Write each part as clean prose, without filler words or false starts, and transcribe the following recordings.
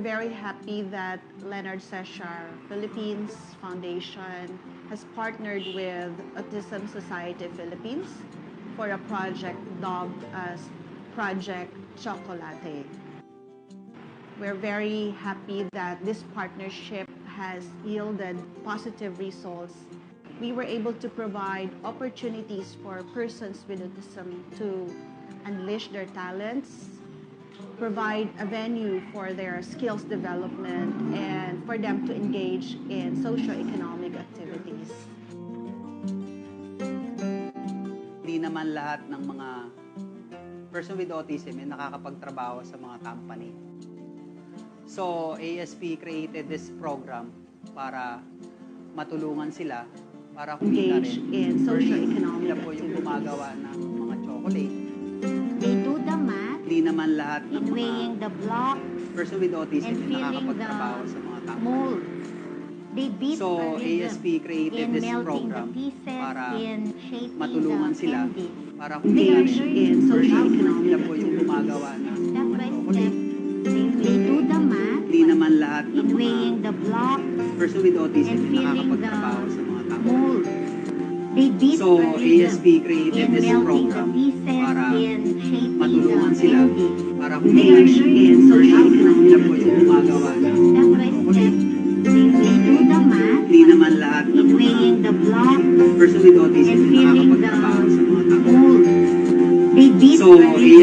very happy that Leonard Sechar Philippines Foundation has partnered with Autism Society Philippines for a project dubbed as Project Chocolate. We're very happy that this partnership has yielded positive results. We were able to provide opportunities for persons with autism to unleash their talents, provide a venue for their skills development, and for them to engage in socio-economic activities. Hindi naman lahat ng mga person with autism ay nakakapagtrabaho sa mga company. So, ASP created this program para matulungan sila para kumita Engage rin. in socio-economic Sila po yung gumagawa ng mga chocolate. They do the math Hindi naman lahat ng in mga weighing the blocks person with autism and ay filling nakakapagtrabaho the sa mga company. mold. They beat So, a rhythm ASP created in this melting program the pieces, para in shaping matulungan the sila candy. para They kumita are rin. in socio-economic Sila po yung gumagawa ng Step by step, chocolate. they do the math Hindi naman lahat ng in mga weighing the blocks person with autism and ay filling nakakapagtrabaho sa mga the company. mold. They beat So, a rhythm ASP created in this melting the program pieces, para in shaping matulungan the sila candy. para They kumita are rin. in socio-economic Sila po yung gumagawa ng Step by step, they do the math Hindi naman lahat ng in mga weighing the blocks person with autism and ay filling the nakakapagtrabaho sa mga company. mold.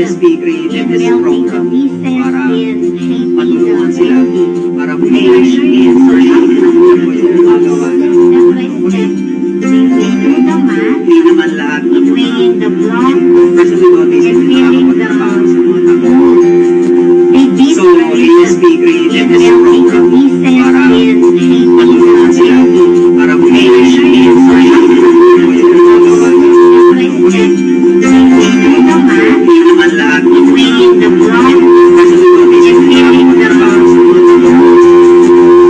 They beat So, a rhythm ASP created in this melting the program pieces, para in shaping matulungan the sila candy. para They kumita are rin. in socio-economic Sila po yung gumagawa ng Step by step, chocolate. they do the math Hindi naman lahat ng in mga weighing the blocks person with autism and ay filling the nakakapagtrabaho sa mga company. mold. They beat So, a rhythm ASP created in this melting the program pieces, para in shaping matulungan the sila candy. para kumita rin. Sila po yung gumagawa ng Step by step, they do the math Hindi naman lahat ng in mga weighing the blocks person with autism and ay filling the nakakapagtrabaho sa mga company.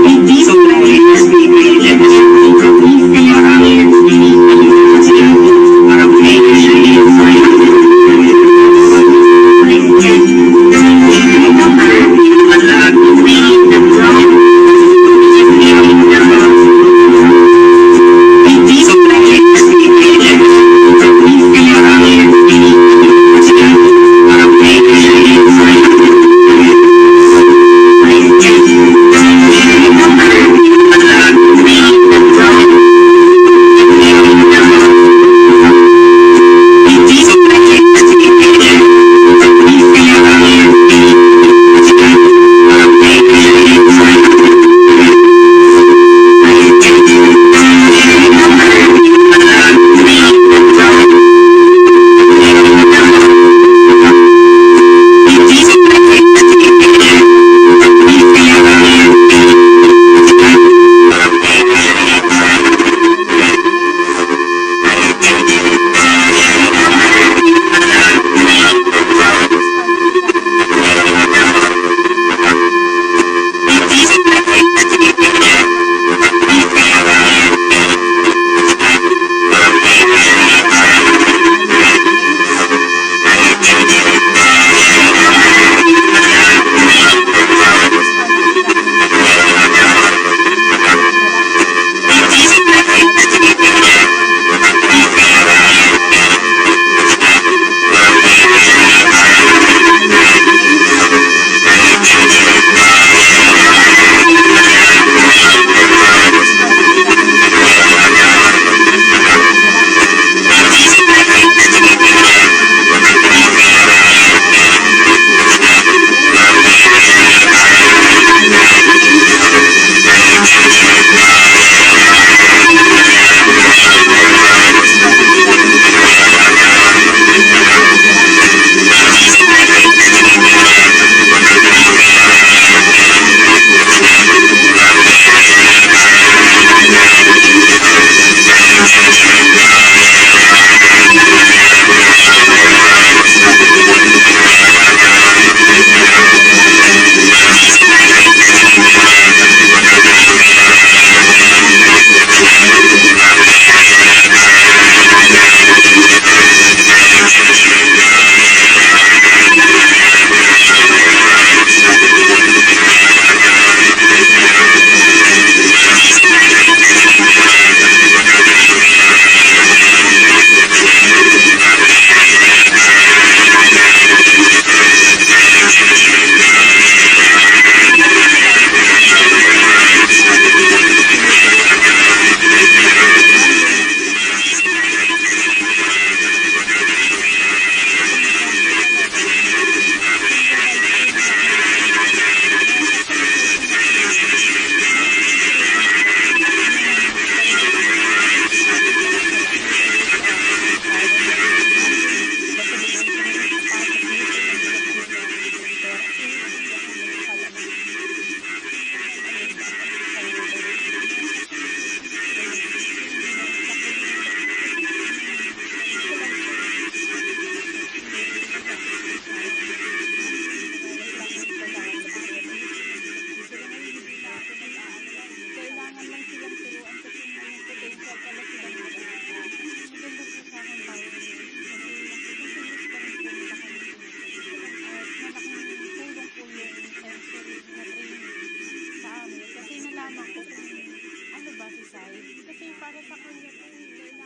They beat So, a rhythm ASP created in this melting the program pieces, para in shaping matulungan the sila candy. para kumita rin. Sila po yung gumagawa ng By step, they do the math Hindi naman lahat ng in mga weighing the blocks and filling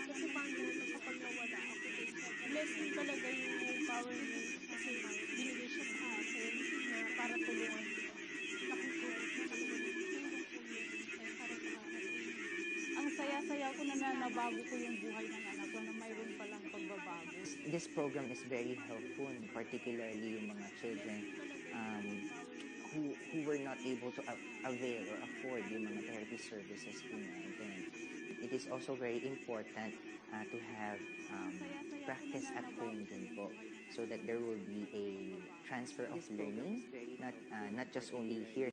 Kasi paano kapag nawala ako, blessing talaga yung empowerment kasi binigay siya sa akin na para tulungan kita. Nakikinig na talaga ng tulong para sa akin. Ang saya-saya ko na nabago ko yung buhay ng anak ko na mayroon palang pagbabago. This program is very helpful, particularly yung mga children who were not able to avail or afford yung mga therapy services po natin. It is also very important to have practice at home din po, so that there will be a transfer of learning, not just only here.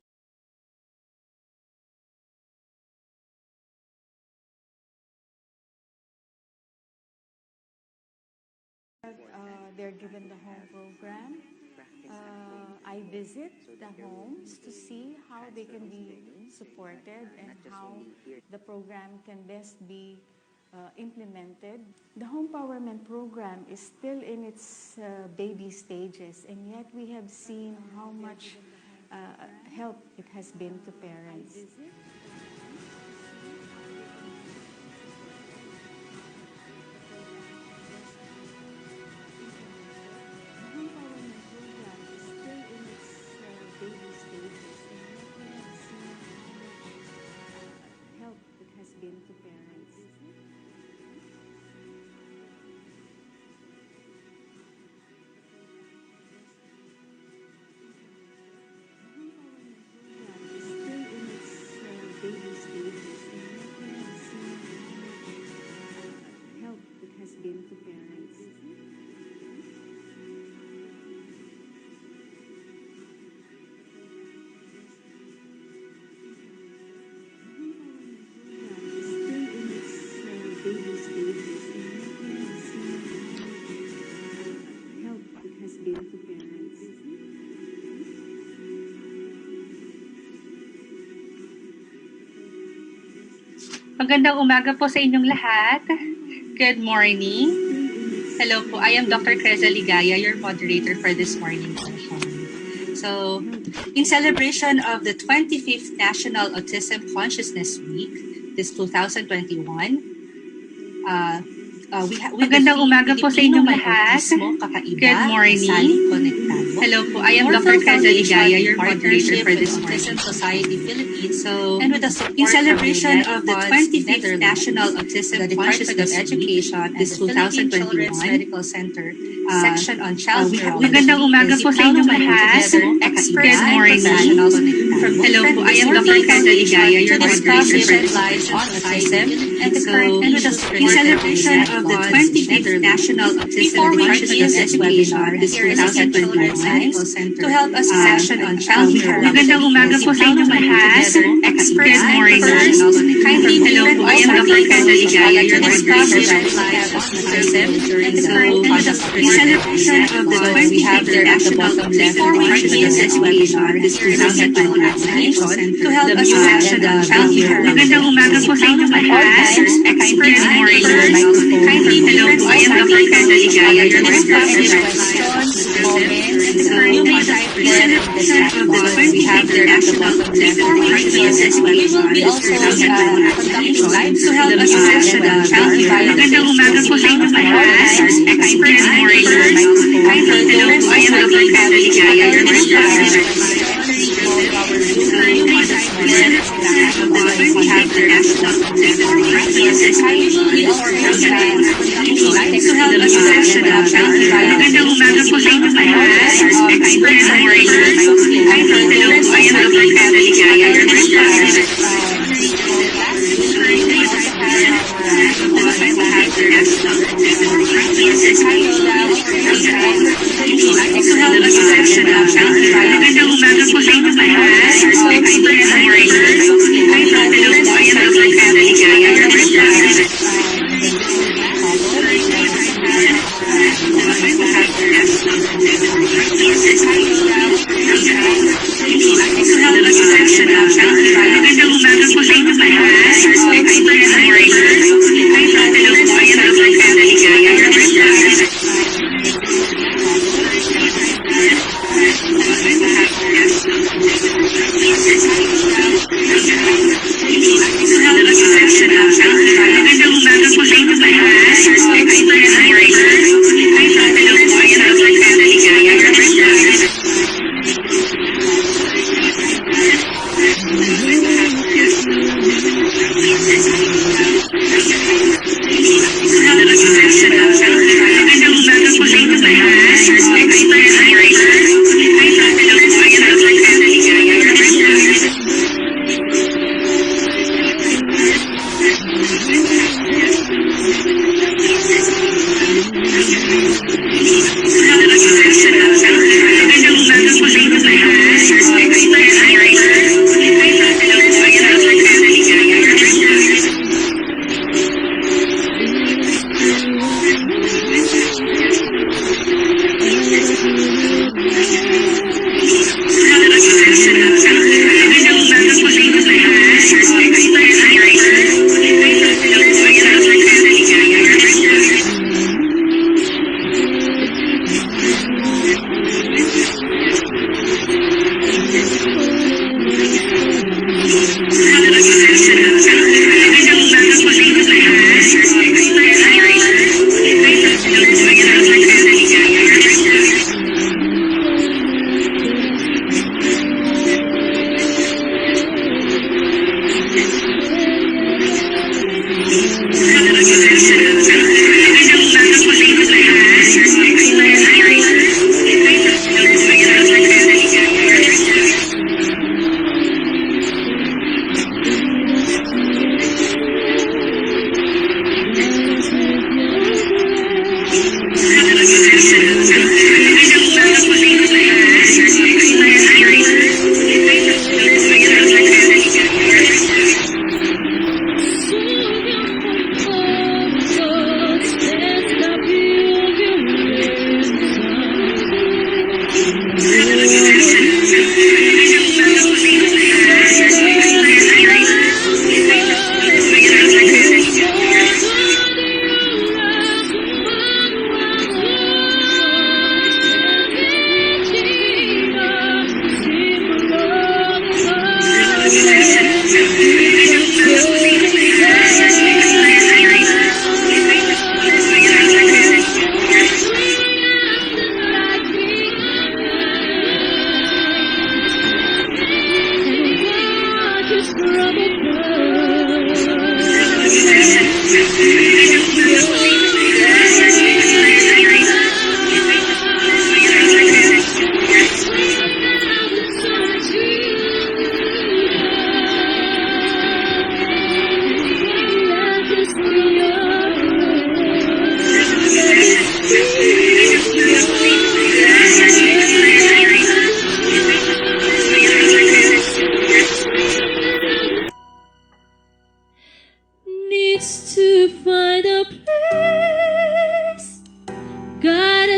They're given the home program. I visit the homes to see how they can be supported and how the program can best be implemented. The home empowerment program is still in its baby stages, and yet we have seen how much help it has been to parents. Magandang umaga po sa inyong lahat. Good morning. Hello po, I am Dr. Creza Ligaya, your moderator for this morning session. So, in celebration of the 25th National Autism Consciousness Week, this 2021, magandang umaga po sa inyong lahat. Good morning. Hello po, I am Dr. Creza Ligaya, your moderator for this Autism Society Philippines. So, and with the in celebration of the 25th National Autism Consciousness Education this 2021 Medical Center section on child magandang umaga po sa inyong lahat. Experts and professionals from hello po, I am Dr. Creza Ligaya, your moderator for this autism and the current and with the in celebration of the 25th National Autism Consciousness Education this 2021 Medical Center to help us section on child magandang umaga po sa inyong lahat. Experts and professionals kindly hello po, I am Dr. Creza Ligaya, your moderator for autism and the current and the celebration of the 25th National Autism Consciousness Education this 2021 to help us section on child magandang umaga po sa inyong lahat. Experts and professionals kindly hello po, I am Dr. Creza Ligaya, your moderator for autism and the current and the celebration of the 25th National Autism Consciousness Education this 2021 to help us section on child magandang umaga po sa inyong lahat. Experts and professionals kindly hello po, I am Dr. Creza Ligaya, your moderator for magandang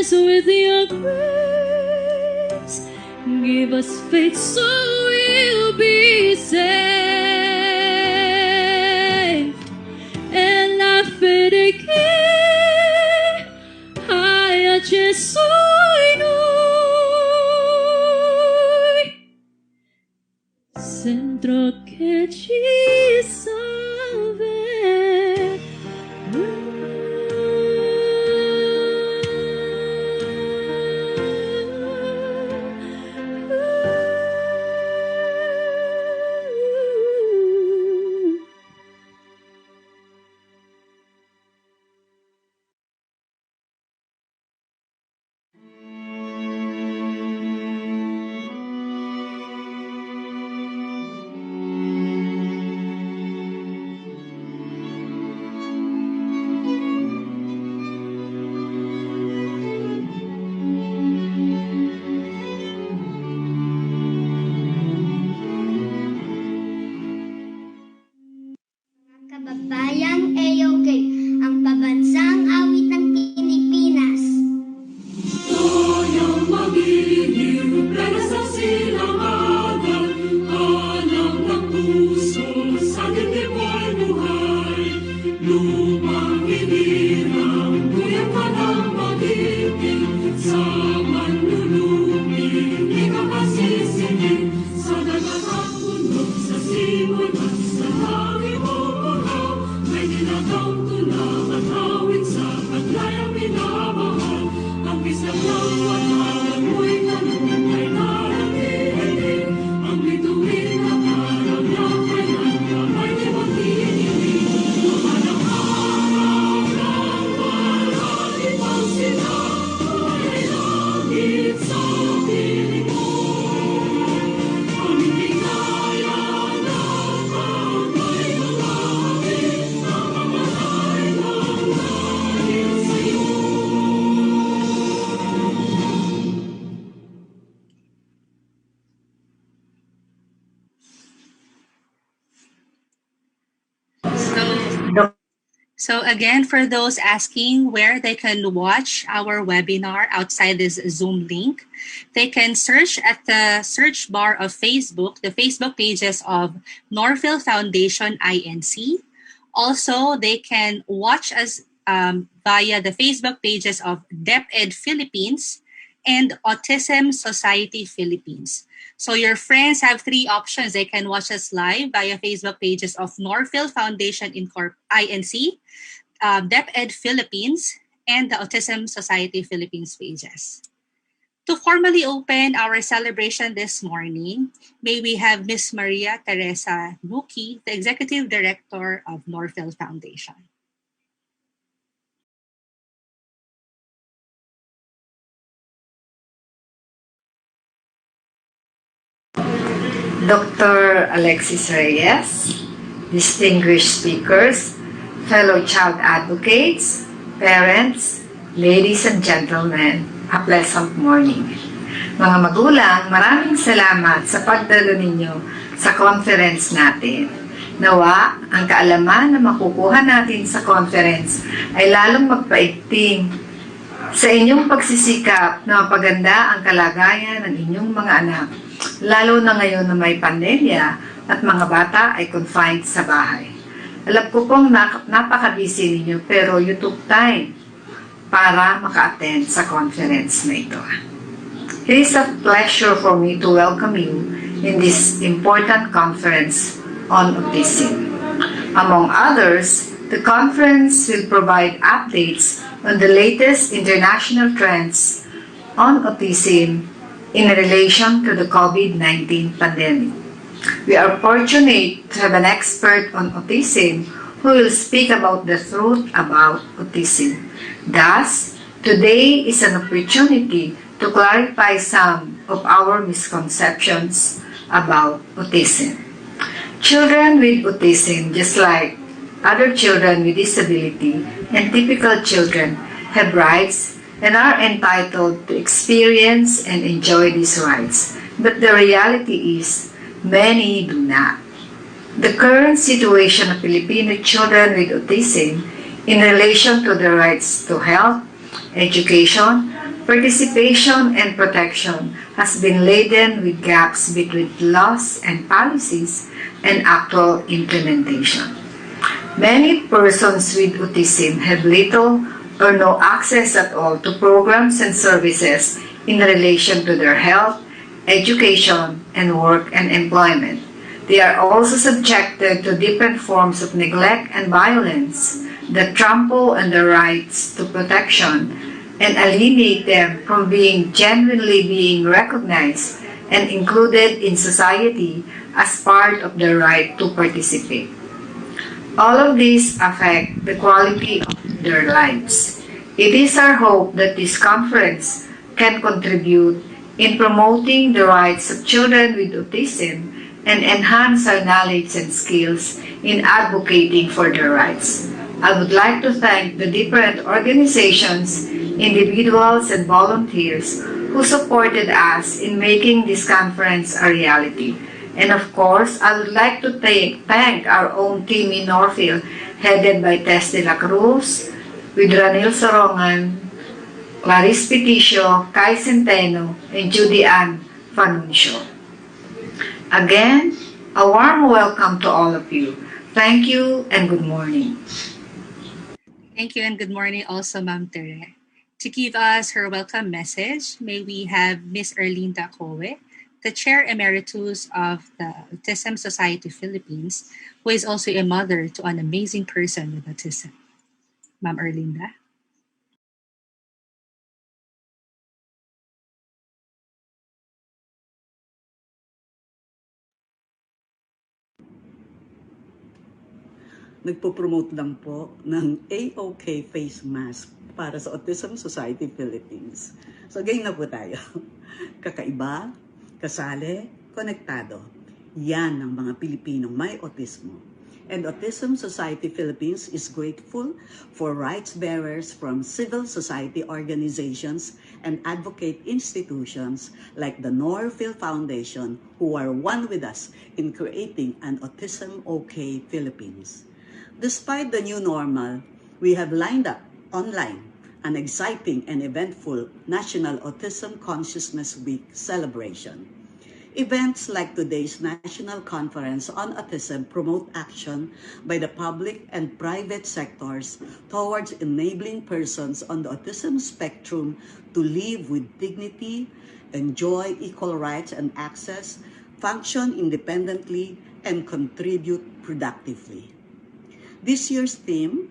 us with your grace. Give us faith so we'll be safe. E la fede che hai acceso in noi, centro che ci salve. Kababayang AOK, ang pabansang awit ng Pilipinas. Tayong magiliw, pero sa silanganan, hanap ng puso, sa dibdib ay buhay. Lumang hinirang, tuyang ka ng magiging, sa manluluming, di ka masisingin, sa dagat at bundok, sa simon at sa langit mo pagaw, may dinatang tulang at hawit sa paglayang minamahal. Ang bisag ng watawan mo'y tanong ay narating. Ang bituin at araw na kailan ka may di magdidinig. Mamanang araw ng marami pang sila, ay langit sa piling mo. Ang hingaya ng pagay ng langit, ang mamatay ng dahil sa'yo. So again, for those asking where they can watch our webinar outside this Zoom link, they can search at the search bar of Facebook, the Facebook pages of Norville Foundation INC. Also, they can watch us via the Facebook pages of DepEd Philippines and Autism Society Philippines. So your friends have three options. They can watch us live via Facebook pages of Norville Foundation INC, DepEd Philippines, and the Autism Society Philippines pages. To formally open our celebration this morning, may we have Ms. Maria Teresa Nuki, the Executive Director of Norville Foundation. Dr. Alexis Reyes, distinguished speakers, fellow child advocates, parents, ladies and gentlemen, a pleasant morning. Mga magulang, maraming salamat sa pagdalo ninyo sa conference natin. Nawa, ang kaalaman na makukuha natin sa conference ay lalong magpaigting sa inyong pagsisikap na mapaganda ang kalagayan ng inyong mga anak, lalo na ngayon na may pandemya at mga bata ay confined sa bahay. Alam ko pong napaka-busy ninyo pero you took time para maka-attend sa conference na ito. It is a pleasure for me to welcome you in this important conference on autism. Among others, the conference will provide updates on the latest international trends on autism in relation to the COVID-19 pandemic. We are fortunate to have an expert on autism who will speak about the truth about autism. Thus, today is an opportunity to clarify some of our misconceptions about autism. Children with autism, just like other children with disability and typical children, have rights and are entitled to experience and enjoy these rights. But the reality is, many do not. The current situation of Filipino children with autism in relation to their rights to health, education, participation and protection has been laden with gaps between laws and policies and actual implementation. Many persons with autism have little or no access at all to programs and services in relation to their health, education, and work and employment. They are also subjected to different forms of neglect and violence that trample on their rights to protection and alienate them from being recognized and included in society as part of their right to participate. All of these affect the quality of their lives. It is our hope that this conference can contribute in promoting the rights of children with autism and enhance our knowledge and skills in advocating for their rights. I would like to thank the different organizations, individuals, and volunteers who supported us in making this conference a reality. And of course, I would like to thank our own team in Northfield, headed by Tess de la Cruz, with Ranil Sorongan, Clarice Peticio, Kai Centeno, and Judy Ann Fanuncio. Again, a warm welcome to all of you. Thank you and good morning. Thank you and good morning also, Ma'am Tere. To give us her welcome message, may we have Miss Erlinda Coe, the Chair Emeritus of the Autism Society Philippines, who is also a mother to an amazing person with autism. Ma'am Erlinda. Nagpo-promote lang po ng AOK face mask para sa Autism Society Philippines. So, game na po tayo. Kakaiba, kasali, konektado. Yan ang mga Pilipinong may autismo. And Autism Society Philippines is grateful for rights bearers from civil society organizations and advocate institutions like the Northfield Foundation who are one with us in creating an Autism OK Philippines. Despite the new normal, we have lined up online an exciting and eventful National Autism Consciousness Week celebration. Events like today's National Conference on Autism promote action by the public and private sectors towards enabling persons on the autism spectrum to live with dignity, enjoy equal rights and access, function independently, and contribute productively. This year's theme,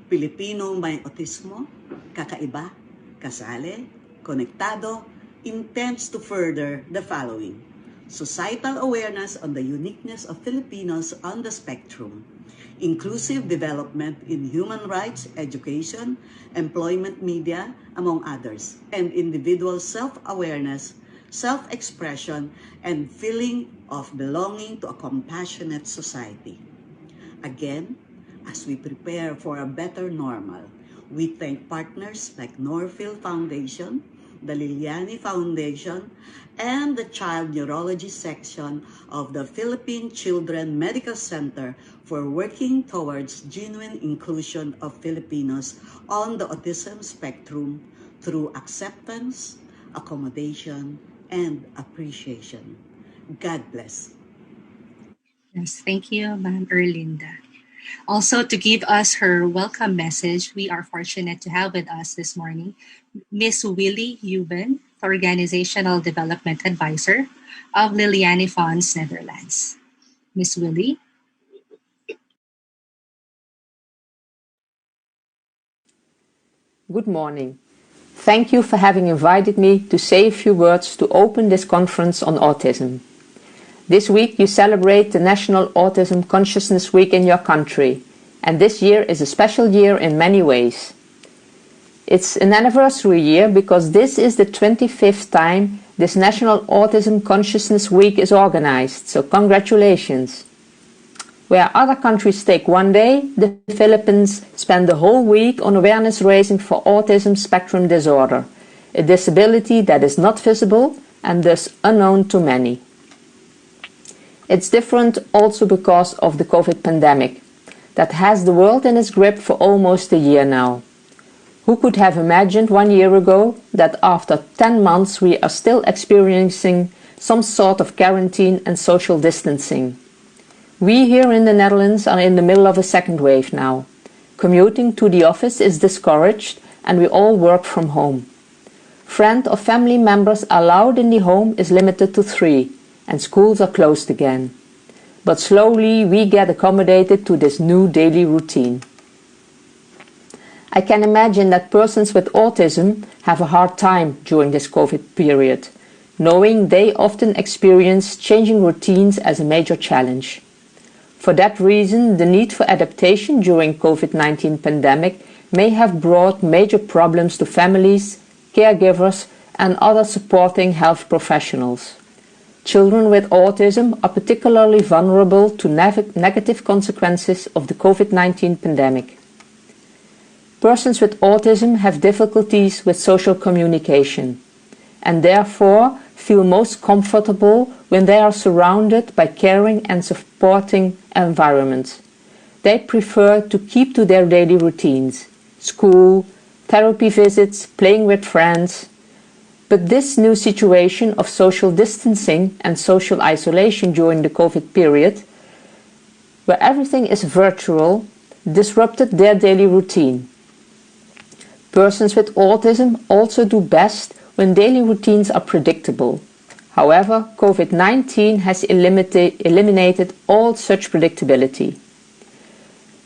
Pilipino may autismo, kakaiba, kasali, konektado, intends to further the following: societal awareness on the uniqueness of Filipinos on the spectrum, inclusive development in human rights, education, employment, media, among others, and individual self-awareness, self-expression, and feeling of belonging to a compassionate society. Again, as we prepare for a better normal, we thank partners like Northfield Foundation, the Liliani Foundation, and the Child Neurology Section of the Philippine Children Medical Center for working towards genuine inclusion of Filipinos on the autism spectrum through acceptance, accommodation, and appreciation. God bless. Yes, thank you, Ma'am Erlinda. Also, to give us her welcome message, we are fortunate to have with us this morning Miss Willie Huben, Organizational Development Advisor of Liliani Funds, Netherlands. Miss Willie. Good morning. Thank you for having invited me to say a few words to open this conference on autism. This week you celebrate the National Autism Consciousness Week in your country, and this year is a special year in many ways. It's an anniversary year because this is the 25th time this National Autism Consciousness Week is organized, so congratulations. Where other countries take one day, the Philippines spend the whole week on awareness raising for autism spectrum disorder, a disability that is not visible and thus unknown to many. It's different also because of the COVID pandemic that has the world in its grip for almost a year now. Who could have imagined 1 year ago that after 10 months we are still experiencing some sort of quarantine and social distancing? We here in the Netherlands are in the middle of a second wave now. Commuting to the office is discouraged and we all work from home. Friend or family members allowed in the home is limited to 3 and schools are closed again. But slowly we get accommodated to this new daily routine. I can imagine that persons with autism have a hard time during this COVID period, knowing they often experience changing routines as a major challenge. For that reason, the need for adaptation during COVID-19 pandemic may have brought major problems to families, caregivers and other supporting health professionals. Children with autism are particularly vulnerable to negative consequences of the COVID-19 pandemic. Persons with autism have difficulties with social communication and therefore feel most comfortable when they are surrounded by caring and supporting environments. They prefer to keep to their daily routines, school, therapy visits, playing with friends. But this new situation of social distancing and social isolation during the COVID period, where everything is virtual, disrupted their daily routine. Persons with autism also do best when daily routines are predictable. However, COVID-19 has eliminated all such predictability.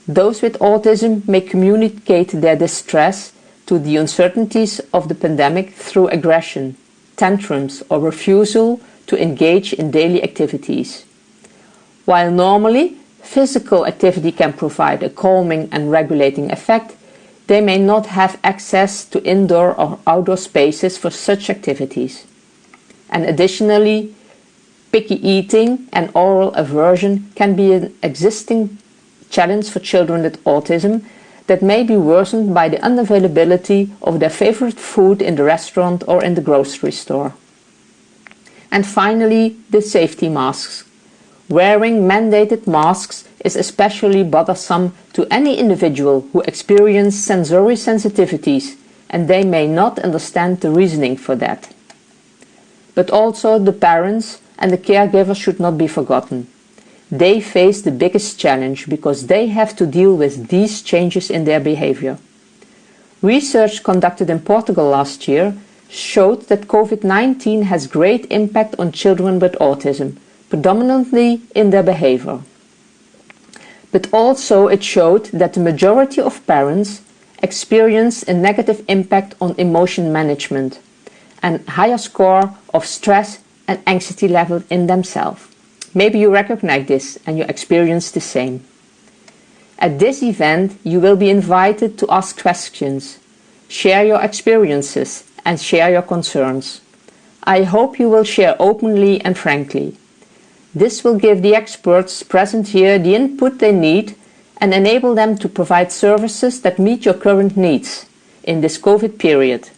Those with autism may communicate their distress to the uncertainties of the pandemic through aggression, tantrums or refusal to engage in daily activities. While normally physical activity can provide a calming and regulating effect, they may not have access to indoor or outdoor spaces for such activities. And additionally, picky eating and oral aversion can be an existing challenge for children with autism that may be worsened by the unavailability of their favorite food in the restaurant or in the grocery store. And finally, the safety masks. Wearing mandated masks is especially bothersome to any individual who experience sensory sensitivities, and they may not understand the reasoning for that. But also the parents and the caregivers should not be forgotten. They face the biggest challenge because they have to deal with these changes in their behavior. Research conducted in Portugal last year showed that COVID-19 has great impact on children with autism, predominantly in their behavior. But also it showed that the majority of parents experience a negative impact on emotion management and higher score of stress and anxiety level in themselves. Maybe you recognize this and you experience the same. At this event, you will be invited to ask questions, share your experiences and share your concerns. I hope you will share openly and frankly. This will give the experts present here the input they need and enable them to provide services that meet your current needs in this COVID period.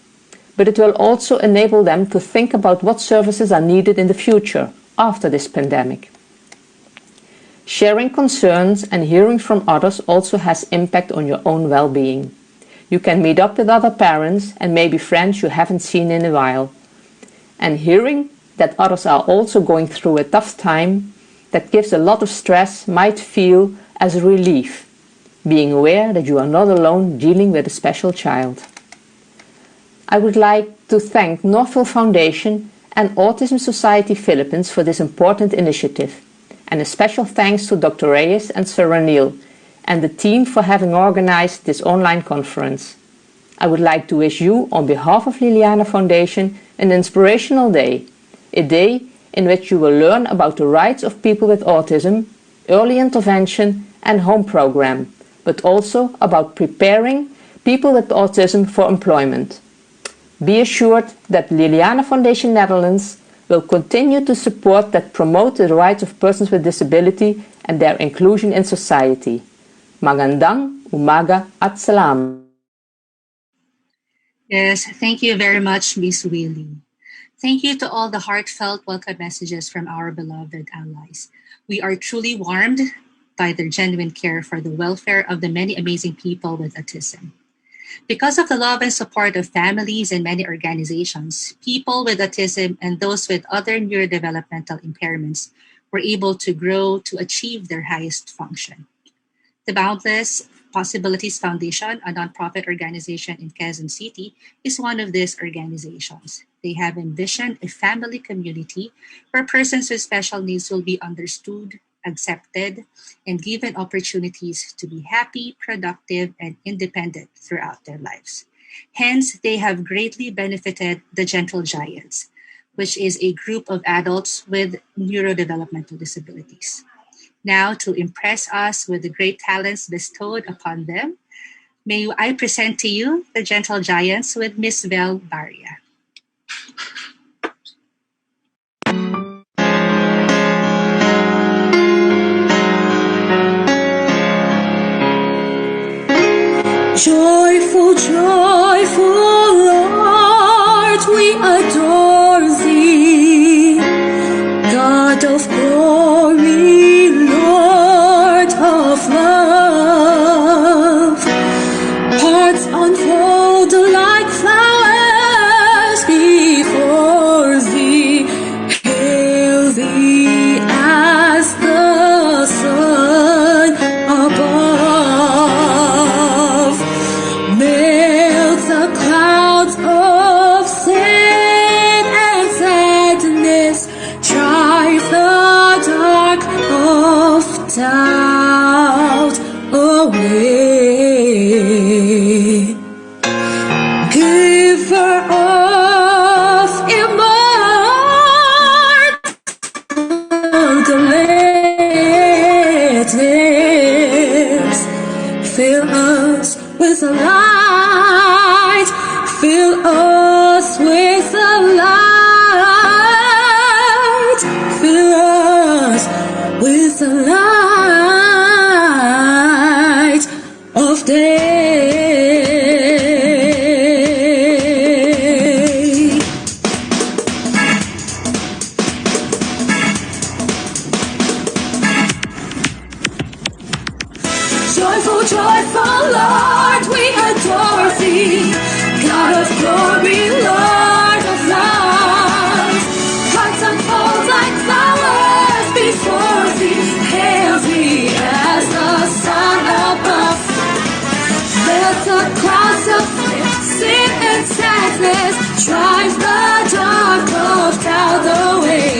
But it will also enable them to think about what services are needed in the future after this pandemic. Sharing concerns and hearing from others also has impact on your own well-being. You can meet up with other parents and maybe friends you haven't seen in a while. And hearing that others are also going through a tough time that gives a lot of stress might feel as a relief, being aware that you are not alone dealing with a special child. I would like to thank Northville Foundation and Autism Society Philippines for this important initiative, and a special thanks to Dr. Reyes and Sir Ranil and the team for having organized this online conference. I would like to wish you, on behalf of Liliana Foundation, an inspirational day, a day in which you will learn about the rights of people with autism, early intervention and home program, but also about preparing people with autism for employment. Be assured that Liliana Foundation Netherlands will continue to support that promote the rights of persons with disability and their inclusion in society. Magandang umaga at salam. Yes, thank you very much, Miss Willie. Thank you to all the heartfelt welcome messages from our beloved allies. We are truly warmed by their genuine care for the welfare of the many amazing people with autism. Because of the love and support of families and many organizations, people with autism and those with other neurodevelopmental impairments were able to grow to achieve their highest function. The Boundless Possibilities Foundation, a nonprofit organization in Quezon City, is one of these organizations. They have envisioned a family community where persons with special needs will be understood, accepted, and given opportunities to be happy, productive, and independent throughout their lives. Hence, they have greatly benefited the Gentle Giants, which is a group of adults with neurodevelopmental disabilities. Now, to impress us with the great talents bestowed upon them, may I present to you the Gentle Giants with Miss Vel Baria. Joyful, joyful Lord, we adore thee. God of glory, Lord of love. Hearts unfold like flowers before thee. Hail thee as the sun above. Melt the clouds of sin and sadness. Drive the dark of doubt away. Giver of immortal gladness, fill us with a light, fill us with a light, fill us with the light of day. Joyful, joyful Lord, we adore thee. God of glory, Lord of love. Hearts unfold like flowers before thee. Hail thee as the sun above. Let the clouds of sin and sadness drive the dark of doubt away.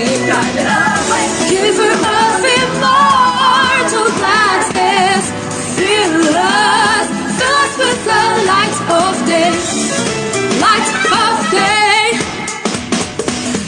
Giver of immortal gladness, fill us with the light of day, light of day.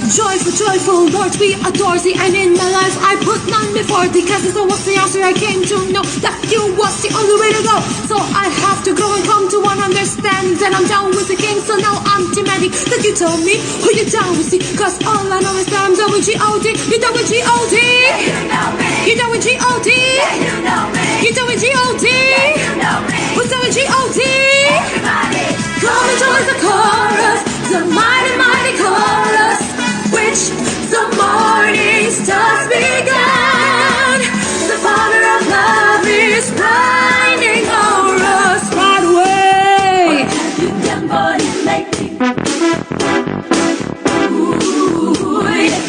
Joyful, joyful Lord, we adore thee, and in my life I put none before thee, cause it's almost the answer I came to know, that you was the only way to go. So I have to grow and come to one understanding that I'm down with the king, so now I'm demanding that you tell me who you down with, see, cause all I know is that I'm down with G-O-D. You down with G-O-D? Yeah, you know me. You down with G-O-D? Yeah, you know me. You down with G-O-D? Yeah, you know me. Who's down with G-O-D? Everybody. Come and join the chorus, the mighty, mighty chorus, which the morning stars began. The Father of love is shining over us right away. What have you done for him lately? Ooh, yeah.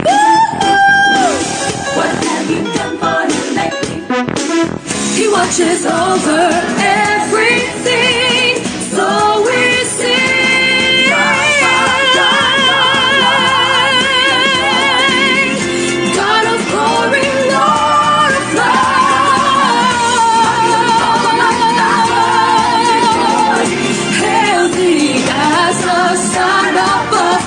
Woo-hoo! What have you done for him lately? He watches over everything, so we sing. God of glory, Lord of love. Hail thee as the sun above.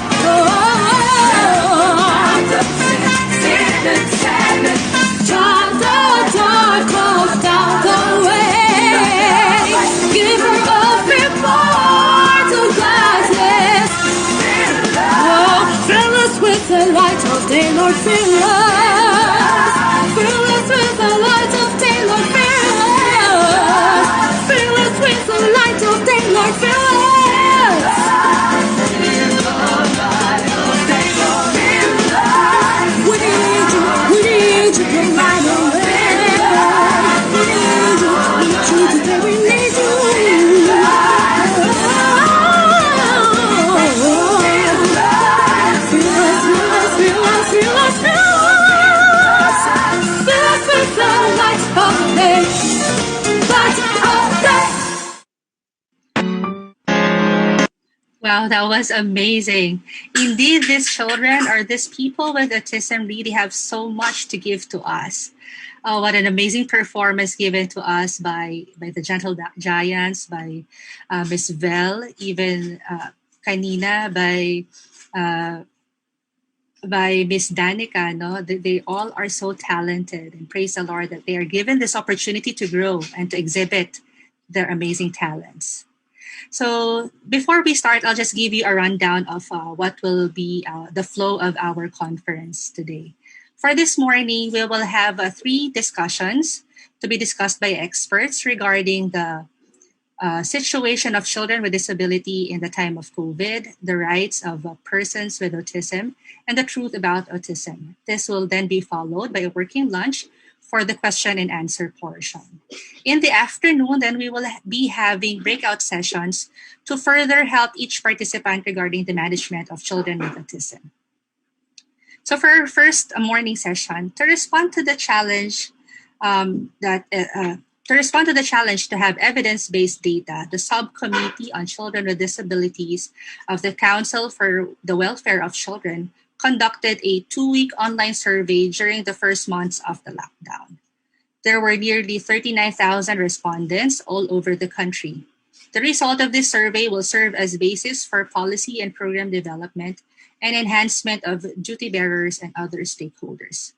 Sin and sadness, drive the dark of doubt away. Giver of immortal gladness, oh, fill us with the light of day, Lord, fill us. Fill us with the light of day, Lord, fill us. Fill us with the light of day, Lord, fill us. We need you to right away. We need you today, we need you. Wow, that was amazing. Indeed, these children or these people with autism really have so much to give to us. Oh, what an amazing performance given to us by the Gentle Giants, by Miss Vel, even kanina uh, by Miss Danica. No, they all are so talented, and praise the Lord that they are given this opportunity to grow and to exhibit their amazing talents. So before we start, I'll just give you a rundown of what will be the flow of our conference today. For this morning, we will have three discussions to be discussed by experts regarding the situation of children with disability in the time of COVID, the rights of persons with autism, and the truth about autism. This will then be followed by a working lunch for the question and answer portion. In the afternoon, then we will be having breakout sessions to further help each participant regarding the management of children with autism. So for our first morning session, to respond to the challenge that to respond to the challenge to have evidence-based data, the Subcommittee on Children with Disabilities of the Council for the Welfare of Children conducted a 2-week online survey during the first months of the lockdown. There were nearly 39,000 respondents all over the country. The result of this survey will serve as basis for policy and program development and enhancement of duty bearers and other stakeholders.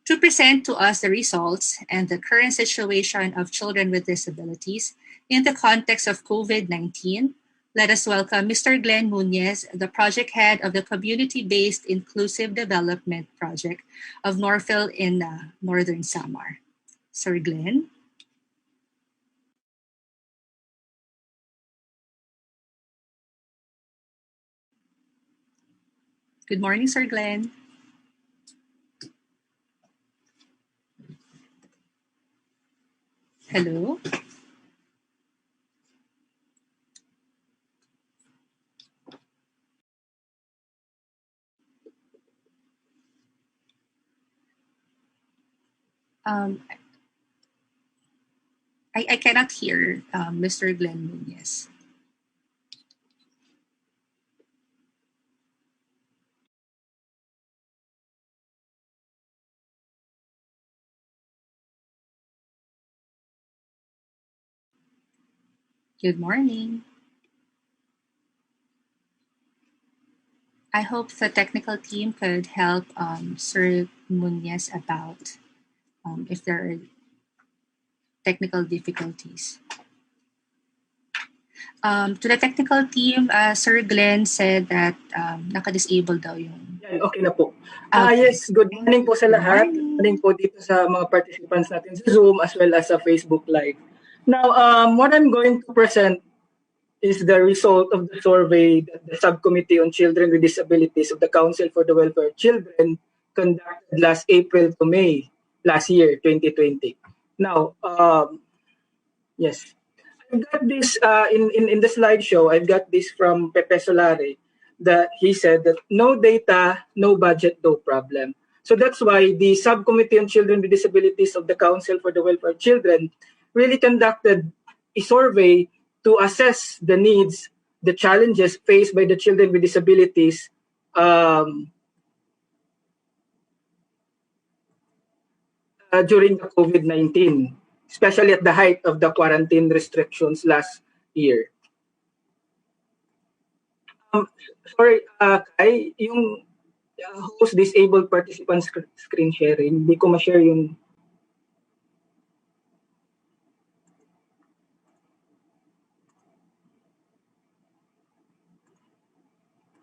To present to us the results and the current situation of children with disabilities in the context of COVID-19, let us welcome Mr. Glenn Munez, the project head of the Community-Based Inclusive Development Project of Northville in Northern Samar. Sir Glenn? Good morning, Sir Glenn. Hello? Um, I cannot hear Mr. Glenn Munez. Good morning. I hope the technical team could help Sir Munez about if there are technical difficulties. To the technical team, Sir Glenn said that naka-disable daw yung... Yan, okay na po. Okay. Yes, good morning po sa lahat. Good morning po dito sa mga participants natin sa Zoom as well as sa Facebook Live. Now, what I'm going to present is the result of the survey that the Subcommittee on Children with Disabilities of the Council for the Welfare of Children conducted last April to May last year, 2020. Now, yes, I've got this in the slideshow. I've got this from Pepe Solare that he said that no data, no budget, no problem. So that's why the Subcommittee on Children with Disabilities of the Council for the Welfare of Children really conducted a survey to assess the needs, the challenges faced by the children with disabilities during the COVID-19, especially at the height of the quarantine restrictions last year. Sorry, Kai, yung host disabled participant screen sharing, hindi ko ma-share yung...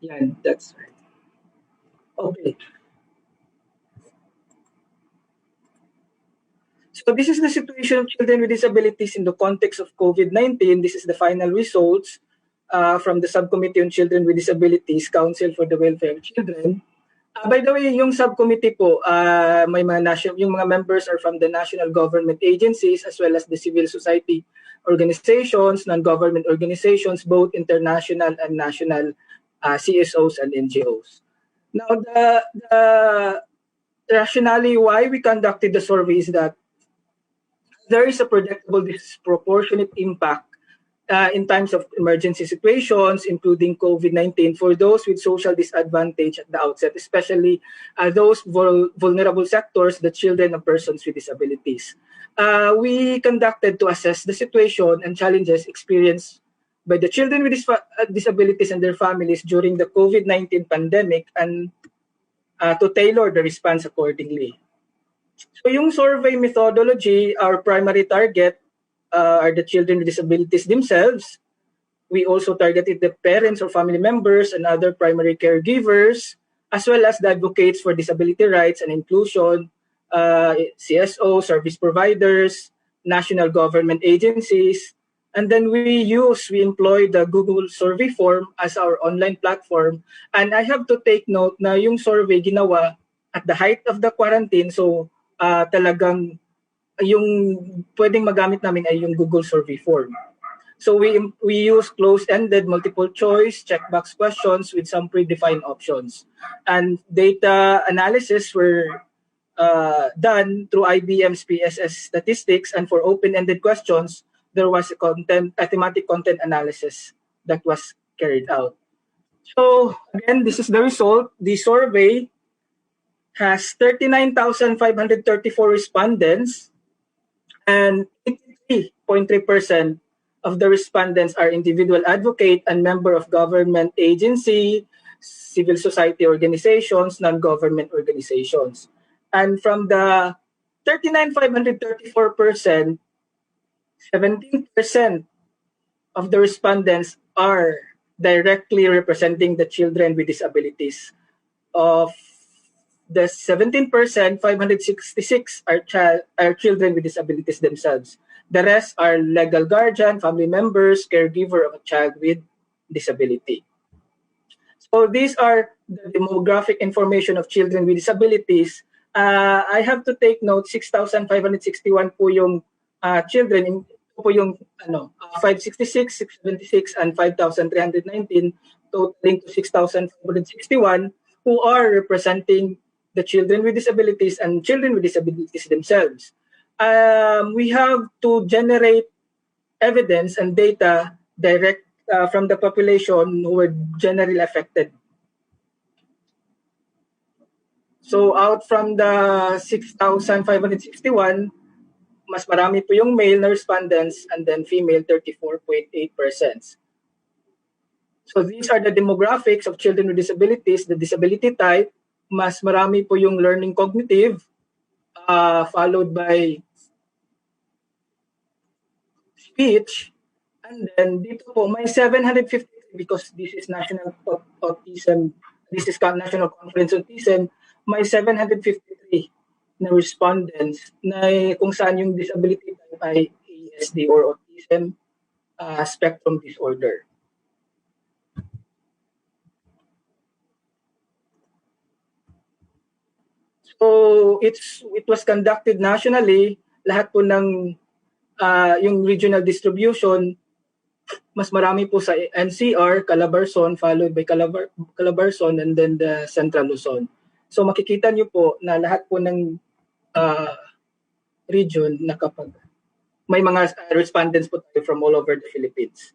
Yan, that's right. Okay. So this is the situation of children with disabilities in the context of COVID-19. This is the final results from the Subcommittee on Children with Disabilities, Council for the Welfare of Children. By the way, yung subcommittee po, may mga yung mga members are from the national government agencies as well as the civil society organizations, non-government organizations, both international and national CSOs and NGOs. Now, the rationale why we conducted the survey is that there is a predictable disproportionate impact in times of emergency situations, including COVID-19, for those with social disadvantage at the outset, especially those vulnerable sectors, the children and persons with disabilities. We conducted to assess the situation and challenges experienced by the children with disabilities and their families during the COVID-19 pandemic, and to tailor the response accordingly. So yung survey methodology, our primary target are the children with disabilities themselves. We also targeted the parents or family members and other primary caregivers, as well as the advocates for disability rights and inclusion, CSO, service providers, national government agencies. And then we employ the Google survey form as our online platform. And I have to take note na yung survey ginawa at the height of the quarantine. So talagang yung pwedeng magamit namin ay yung Google survey form. So we use closed-ended multiple choice checkbox questions with some predefined options. And data analysis were done through IBM's PSS statistics, and for open-ended questions, there was a thematic content analysis that was carried out. So again, this is the result. The survey has 39,534 respondents, and 83.3% of the respondents are individual advocate and member of government agency, civil society organizations, non-government organizations. And from the 39,534%, 17% of the respondents are directly representing the children with disabilities. Of the 17%, 566 are children with disabilities themselves. The rest are legal guardian, family members, caregiver of a child with disability. So these are the demographic information of children with disabilities. I have to take note, 6,561 po yung children, po yung 566, 676, and 5,319, totaling to 6,561 who are representing the children with disabilities and children with disabilities themselves. We have to generate evidence and data direct from the population who were generally affected. So out from the 6,561, mas marami po yung male na respondents, and then female 34.8%. So these are the demographics of children with disabilities. The disability type, mas marami po yung learning cognitive, followed by speech, and then dito po may 750 because this is National Autism, this is National Conference on Autism, may 753 na respondents na kung saan yung disability type ay ASD or Autism spectrum disorder. So it was conducted nationally, lahat po ng yung regional distribution, mas marami po sa NCR, Calabarzon, followed by Calabarzon, and then the Central Luzon. So makikita niyo po na lahat po ng region na kapag may mga respondents po tayo from all over the Philippines.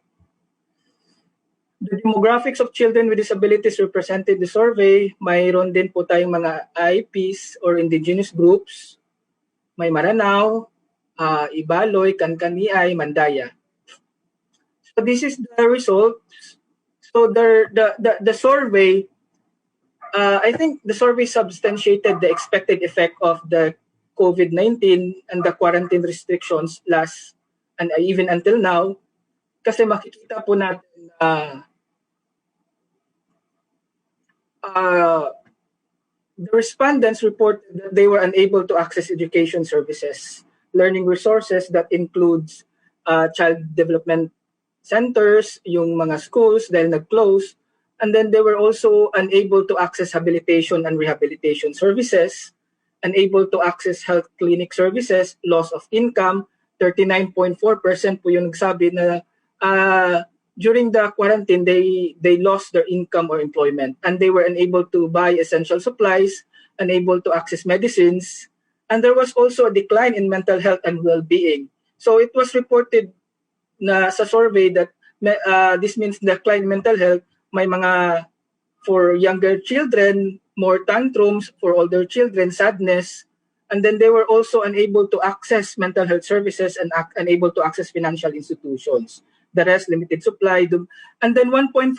The demographics of children with disabilities represented the survey. Mayroon din po tayong mga IPs or indigenous groups. May Maranao, Ibaloy, Kankaniay, Mandaya. So this is the results. So the survey, I think the survey substantiated the expected effect of the COVID-19 and the quarantine restrictions last and even until now. Kasi makikita po natin the respondents reported that they were unable to access education services, learning resources that includes child development centers, yung mga schools dahil nag-close, and then they were also unable to access habilitation and rehabilitation services, unable to access health clinic services, loss of income, 39.4% po yung nagsabi na during the quarantine, they lost their income or employment, and they were unable to buy essential supplies, unable to access medicines, and there was also a decline in mental health and well-being. So it was reported na sa survey that this means decline mental health, may mga for younger children, more tantrums, for older children, sadness, and then they were also unable to access mental health services and unable to access financial institutions. The rest, limited supply. And then 1.4%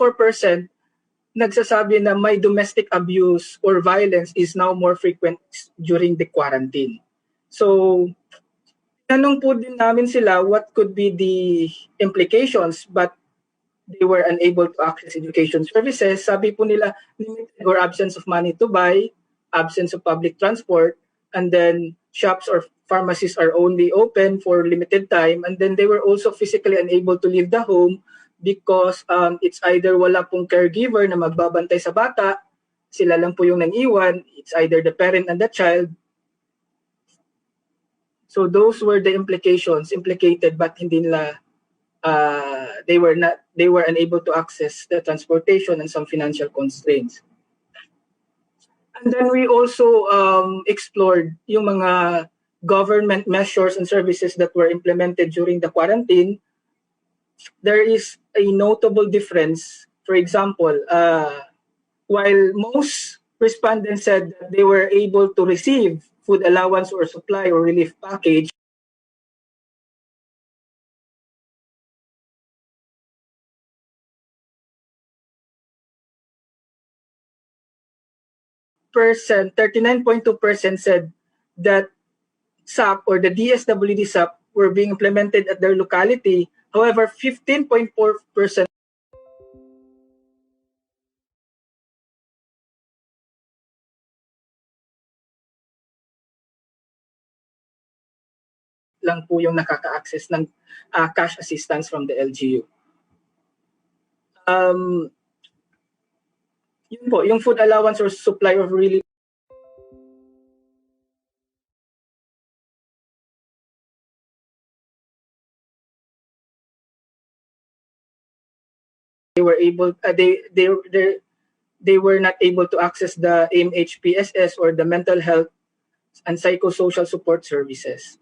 nagsasabi na may domestic abuse or violence is now more frequent during the quarantine. So, tanong po din namin sila what could be the implications, but they were unable to access education services. Sabi po nila, limited or absence of money to buy, absence of public transport, and then shops or pharmacies are only open for limited time, and then they were also physically unable to leave the home because it's either wala pong caregiver na magbabantay sa bata, sila lang po yung nang-iwan, it's either the parent and the child. So those were the implicated, but hindi nila they were unable to access the transportation and some financial constraints. And then we also explored yung mga government measures and services that were implemented during the quarantine. There is a notable difference. For example, while most respondents said that they were able to receive food allowance or supply or relief package, percent, 39.2% said that SAP or the DSWD SAP were being implemented at their locality. However, 15.4% lang po yung nakaka-access ng cash assistance from the LGU. Yun po, yung food allowance or supply of relief they were able they were not able to access the MHPSS or the mental health and psychosocial support services.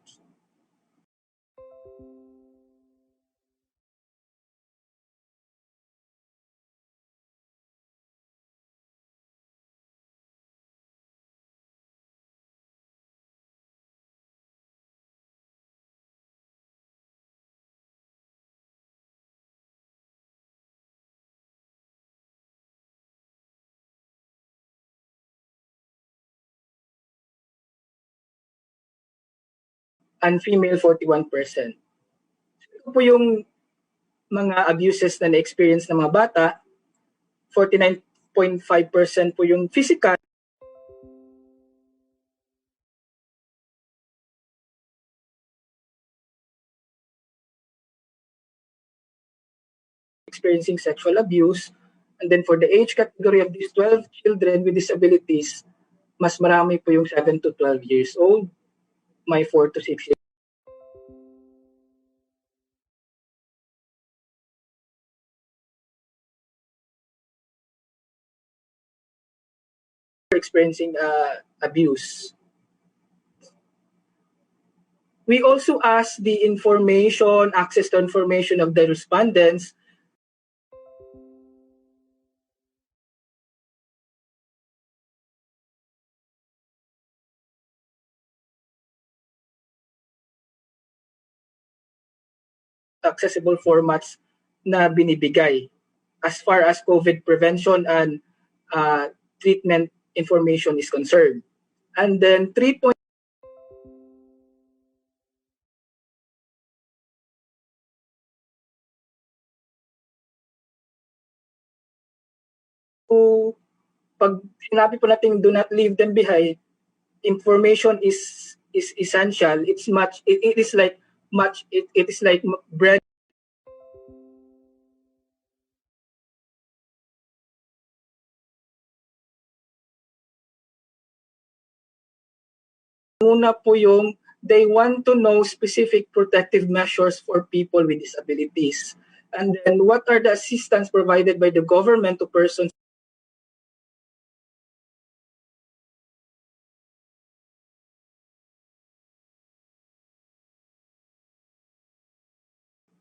And female 41%. Ito po yung mga abuses na na-experience ng mga bata. 49.5% po yung physical, experiencing sexual abuse. And then for the age category of these 12 children with disabilities, mas marami po yung 7 to 12 years old, may 4 to 6 years experiencing abuse. We also asked the information, access to information of the respondents accessible formats na binibigay as far as COVID prevention and treatment information is concerned. And then 3 pag sinabi po natin do not leave them behind, information is essential. It is like bread. Una po yung they want to know specific protective measures for people with disabilities. And then what are the assistance provided by the government to persons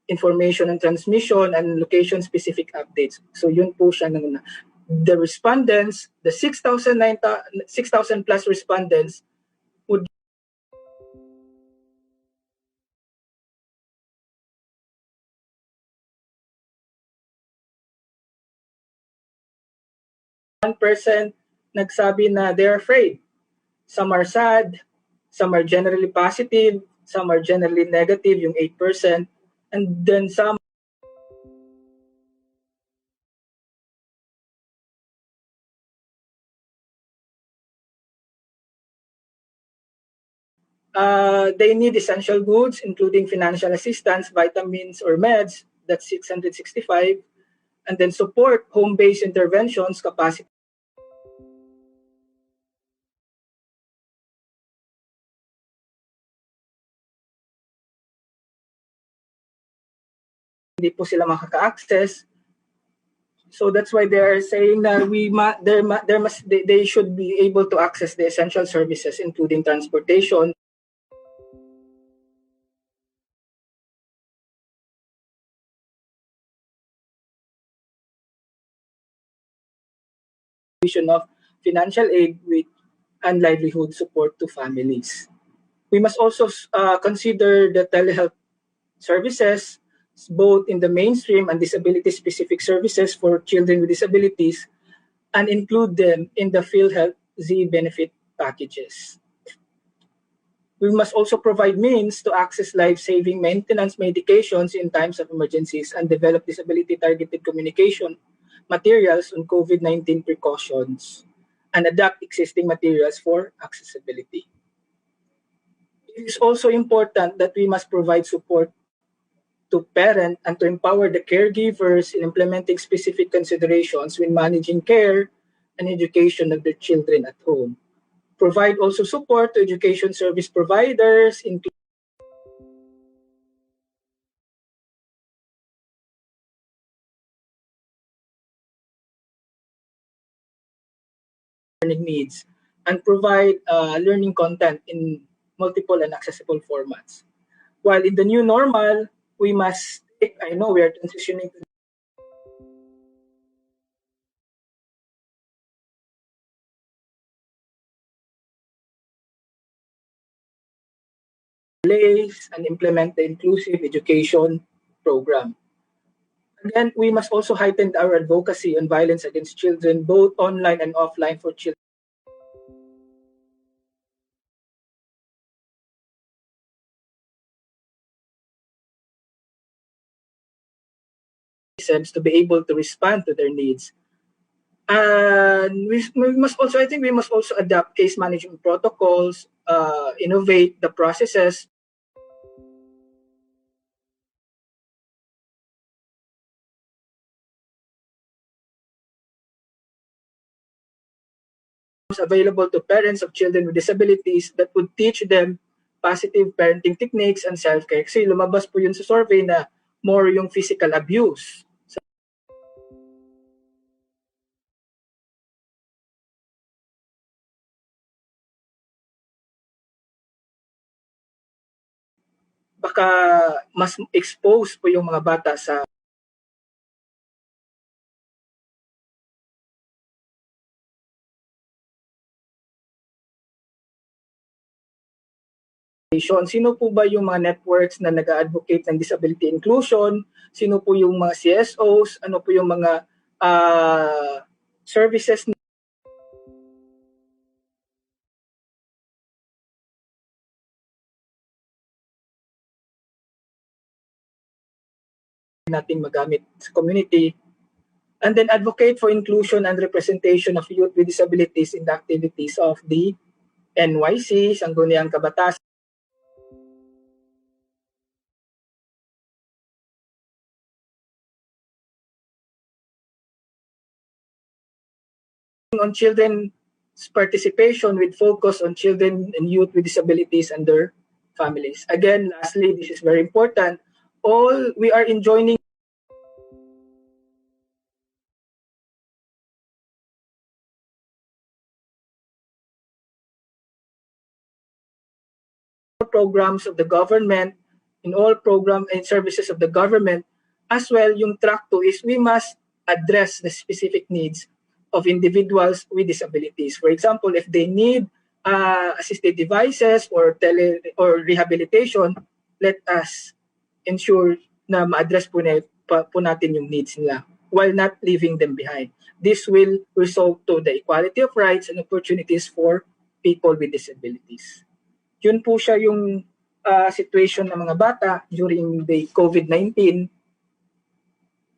information and transmission, and location-specific updates. So yun po siya nung the respondents, the 6,000 plus respondents would 1% nagsabi na they're afraid. Some are sad, some are generally positive, some are generally negative, yung 8%, and then some they need essential goods, including financial assistance, vitamins or meds, that's 665, and then support home-based interventions, capacity hindi po sila makaka-access. So that's why they are saying that they should be able to access the essential services, including transportation. Of financial aid and livelihood support to families. We must also consider the telehealth services, both in the mainstream and disability-specific services for children with disabilities, and include them in the PhilHealth Z benefit packages. We must also provide means to access life-saving maintenance medications in times of emergencies and develop disability-targeted communication materials on COVID-19 precautions and adapt existing materials for accessibility. It is also important that we must provide support to parent and to empower the caregivers in implementing specific considerations when managing care and education of their children at home. Provide also support to education service providers, including learning needs, and provide learning content in multiple and accessible formats. While in the new normal, we must, I know we are transitioning to place and implement the inclusive education program. Again, we must also heighten our advocacy on violence against children, both online and offline for children. To be able to respond to their needs. And we must also, I think we must also adapt case management protocols, innovate the processes available to parents of children with disabilities that would teach them positive parenting techniques and self-care. Kasi lumabas po yun sa survey na more yung physical abuse. Baka mas exposed po yung mga bata sa sino po ba yung mga networks na nag-advocate ng disability inclusion, sino po yung mga CSOs, ano po yung mga services nating magamit sa community, and then advocate for inclusion and representation of youth with disabilities in the activities of the NYC, Sangguniang Kabatasan, on children's participation with focus on children and youth with disabilities and their families. Again, lastly, this is very important. All we are enjoining programs of the government, in all program and services of the government. As well, yung track 2 is we must address the specific needs of individuals with disabilities. For example, if they need assisted devices or rehabilitation, let us ensure na ma-address po natin yung needs nila while not leaving them behind. This will result to the equality of rights and opportunities for people with disabilities. Yun po siya yung situation ng mga bata during the COVID-19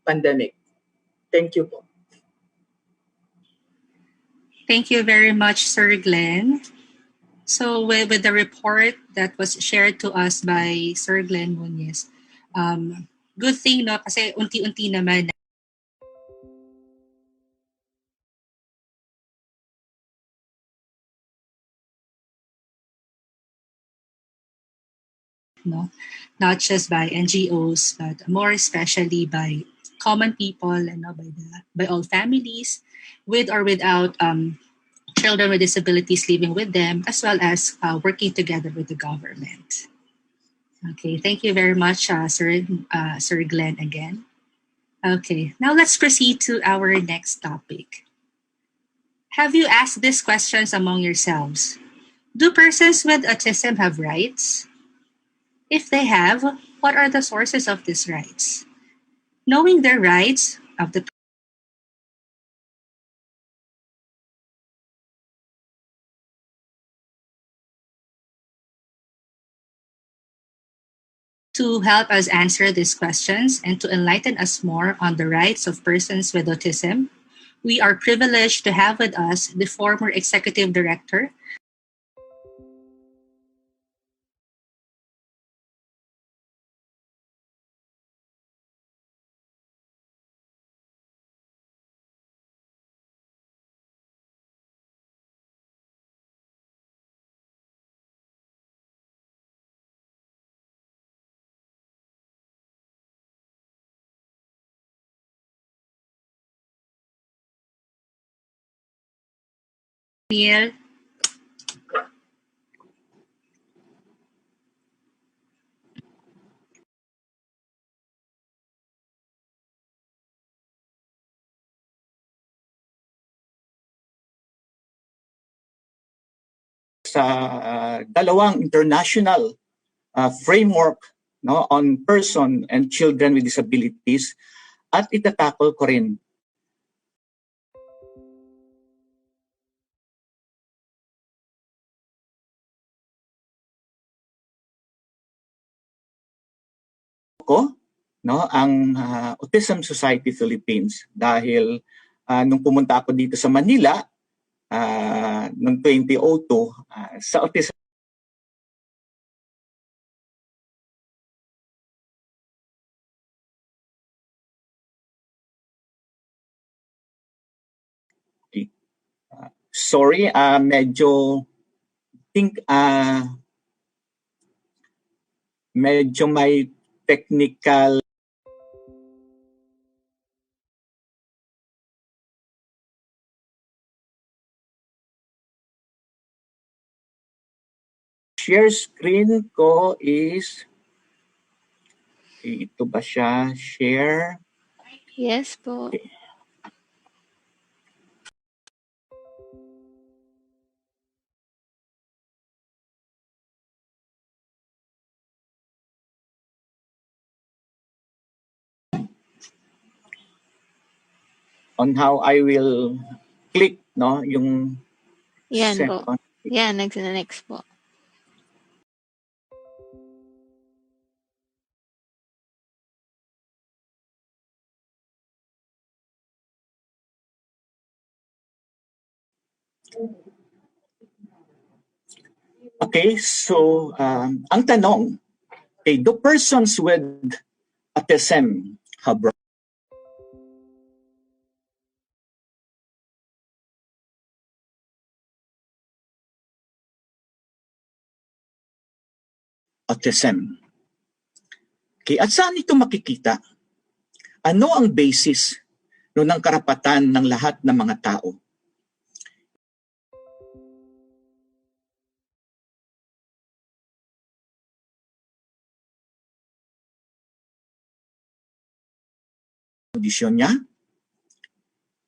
pandemic. Thank you po. Thank you very much, Sir Glenn. So with the report that was shared to us by Sir Glenn Muñez, good thing, no? Kasi unti-unti naman no? Not just by NGOs, but more especially by common people and by all families, with or without children with disabilities living with them, as well as working together with the government. Okay, thank you very much, Sir Glenn again. Okay, now let's proceed to our next topic. Have you asked these questions among yourselves? Do persons with autism have rights? If they have, what are the sources of these rights? Knowing their rights of the To help us answer these questions and to enlighten us more on the rights of persons with autism, we are privileged to have with us the former executive director Neil. Sa dalawang international framework on person and children with disabilities at itatakol ko rin ko ang Autism Society Philippines dahil nung pumunta ako dito sa Manila noong 2002 sa Autism sorry, medyo may technical share screen ko is ito ba siya? Share? Yes po. Okay. On how I will click yung Yan po. second. Yan, next po. Okay, so ang tanong, do persons with autism have autism? Okay, at saan ito makikita? Ano ang basis ng karapatan ng lahat ng mga tao? kondisyon niya,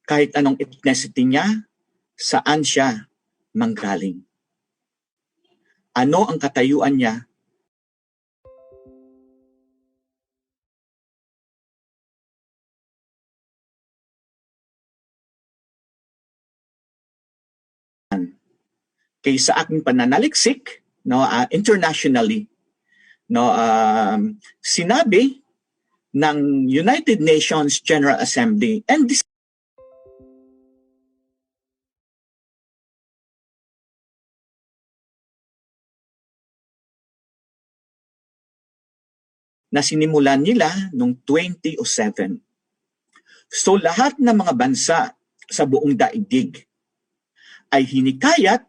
kahit anong ethnicity niya, saan siya manggaling. Ano ang katayuan niya kaysa aking pananaliksik, no, internationally, no, sinabi ng United Nations General Assembly and this na sinimulan nila noong 2007. So lahat ng mga bansa sa buong daigdig ay hinikayat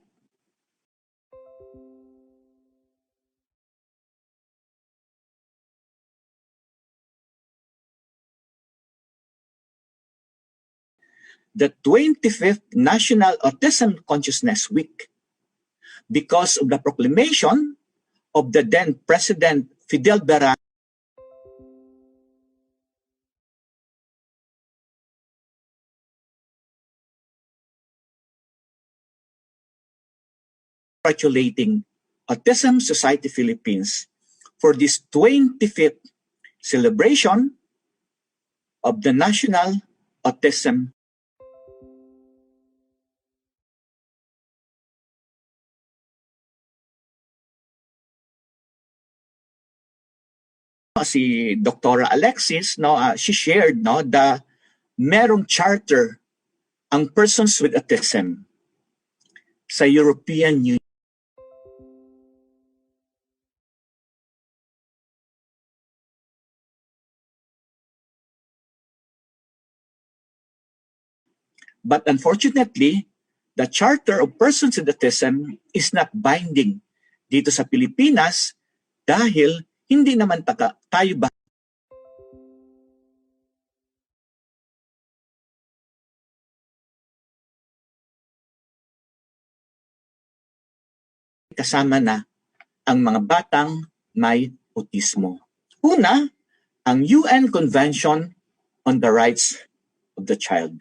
the 25th National Autism Consciousness Week because of the proclamation of the then President Fidel Vera congratulating Autism Society Philippines for this 25th celebration of the National Autism si Dr. Alexis, no, she shared, no, the merong charter ang persons with autism sa European Union. But unfortunately, the Charter of Persons with Autism is not binding dito sa Pilipinas dahil hindi naman tayo ba kasama na ang mga batang may autismo. Una, ang UN Convention on the Rights of the Child.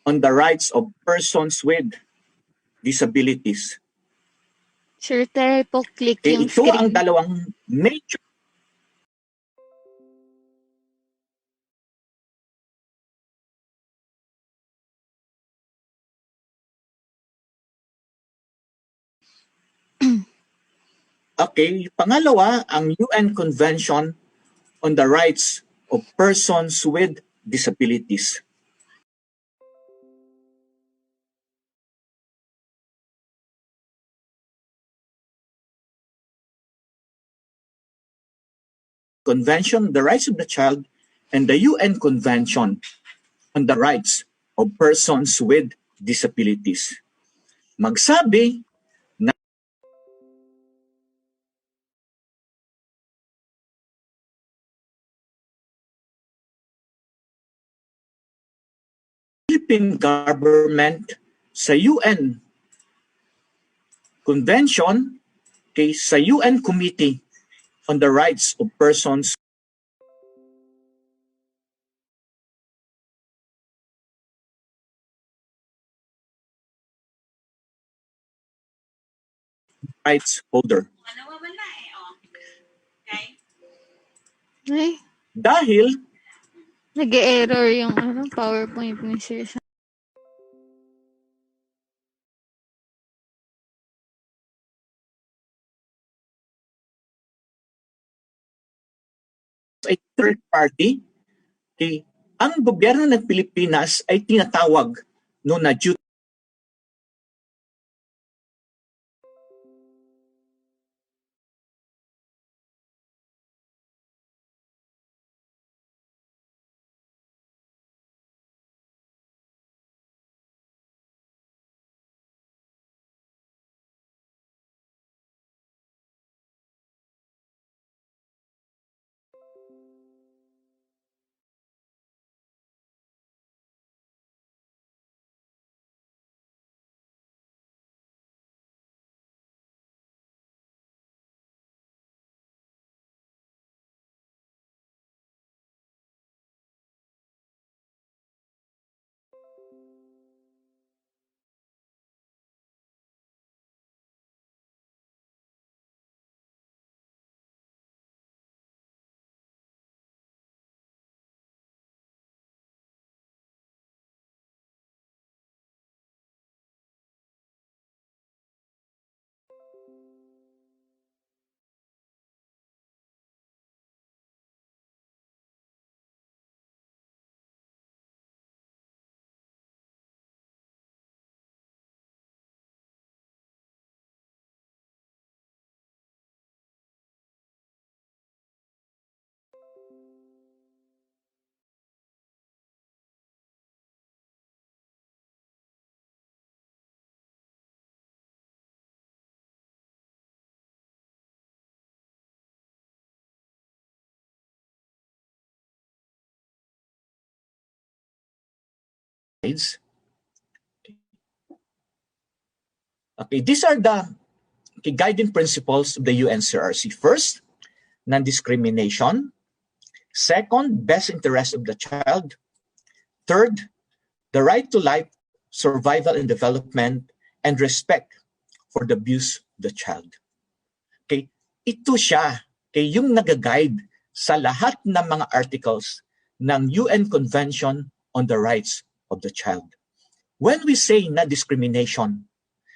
On the rights of persons with disabilities. Sir, try po click yung Ito screen. ang dalawang major Okay, pangalawa, ang UN Convention on the Rights of Persons with Disabilities. Convention on the Rights of the Child and the UN Convention on the Rights of Persons with Disabilities. Magsabi na Philippine government sa UN Convention kay sa UN Committee on the Rights of Persons rights holder. Ay, Dahil nag-error yung PowerPoint ni Sir. ay third party, ang gobyerno ng Pilipinas ay tinatawag no na duty slides. Okay, these are the guiding principles of the UNCRC. First, non-discrimination. Second, best interest of the child. Third, the right to life, survival and development, and respect for the abuse of the child. Okay, ito siya, yung nag-guide sa lahat ng mga articles ng UN Convention on the Rights of the Child. When we say na discrimination,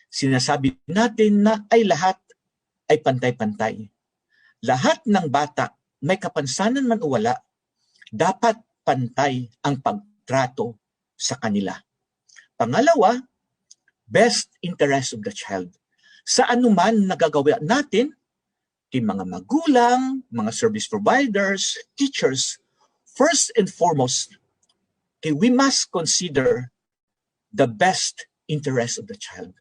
sinasabi natin na ay lahat ay pantay-pantay. Lahat ng bata, may kapansanan man o wala, dapat pantay ang pagtrato sa kanila. Pangalawa, best interest of the child. Sa anuman nagagawa natin, kay mga magulang, mga service providers, teachers, first and foremost, we must consider the best interest of the child.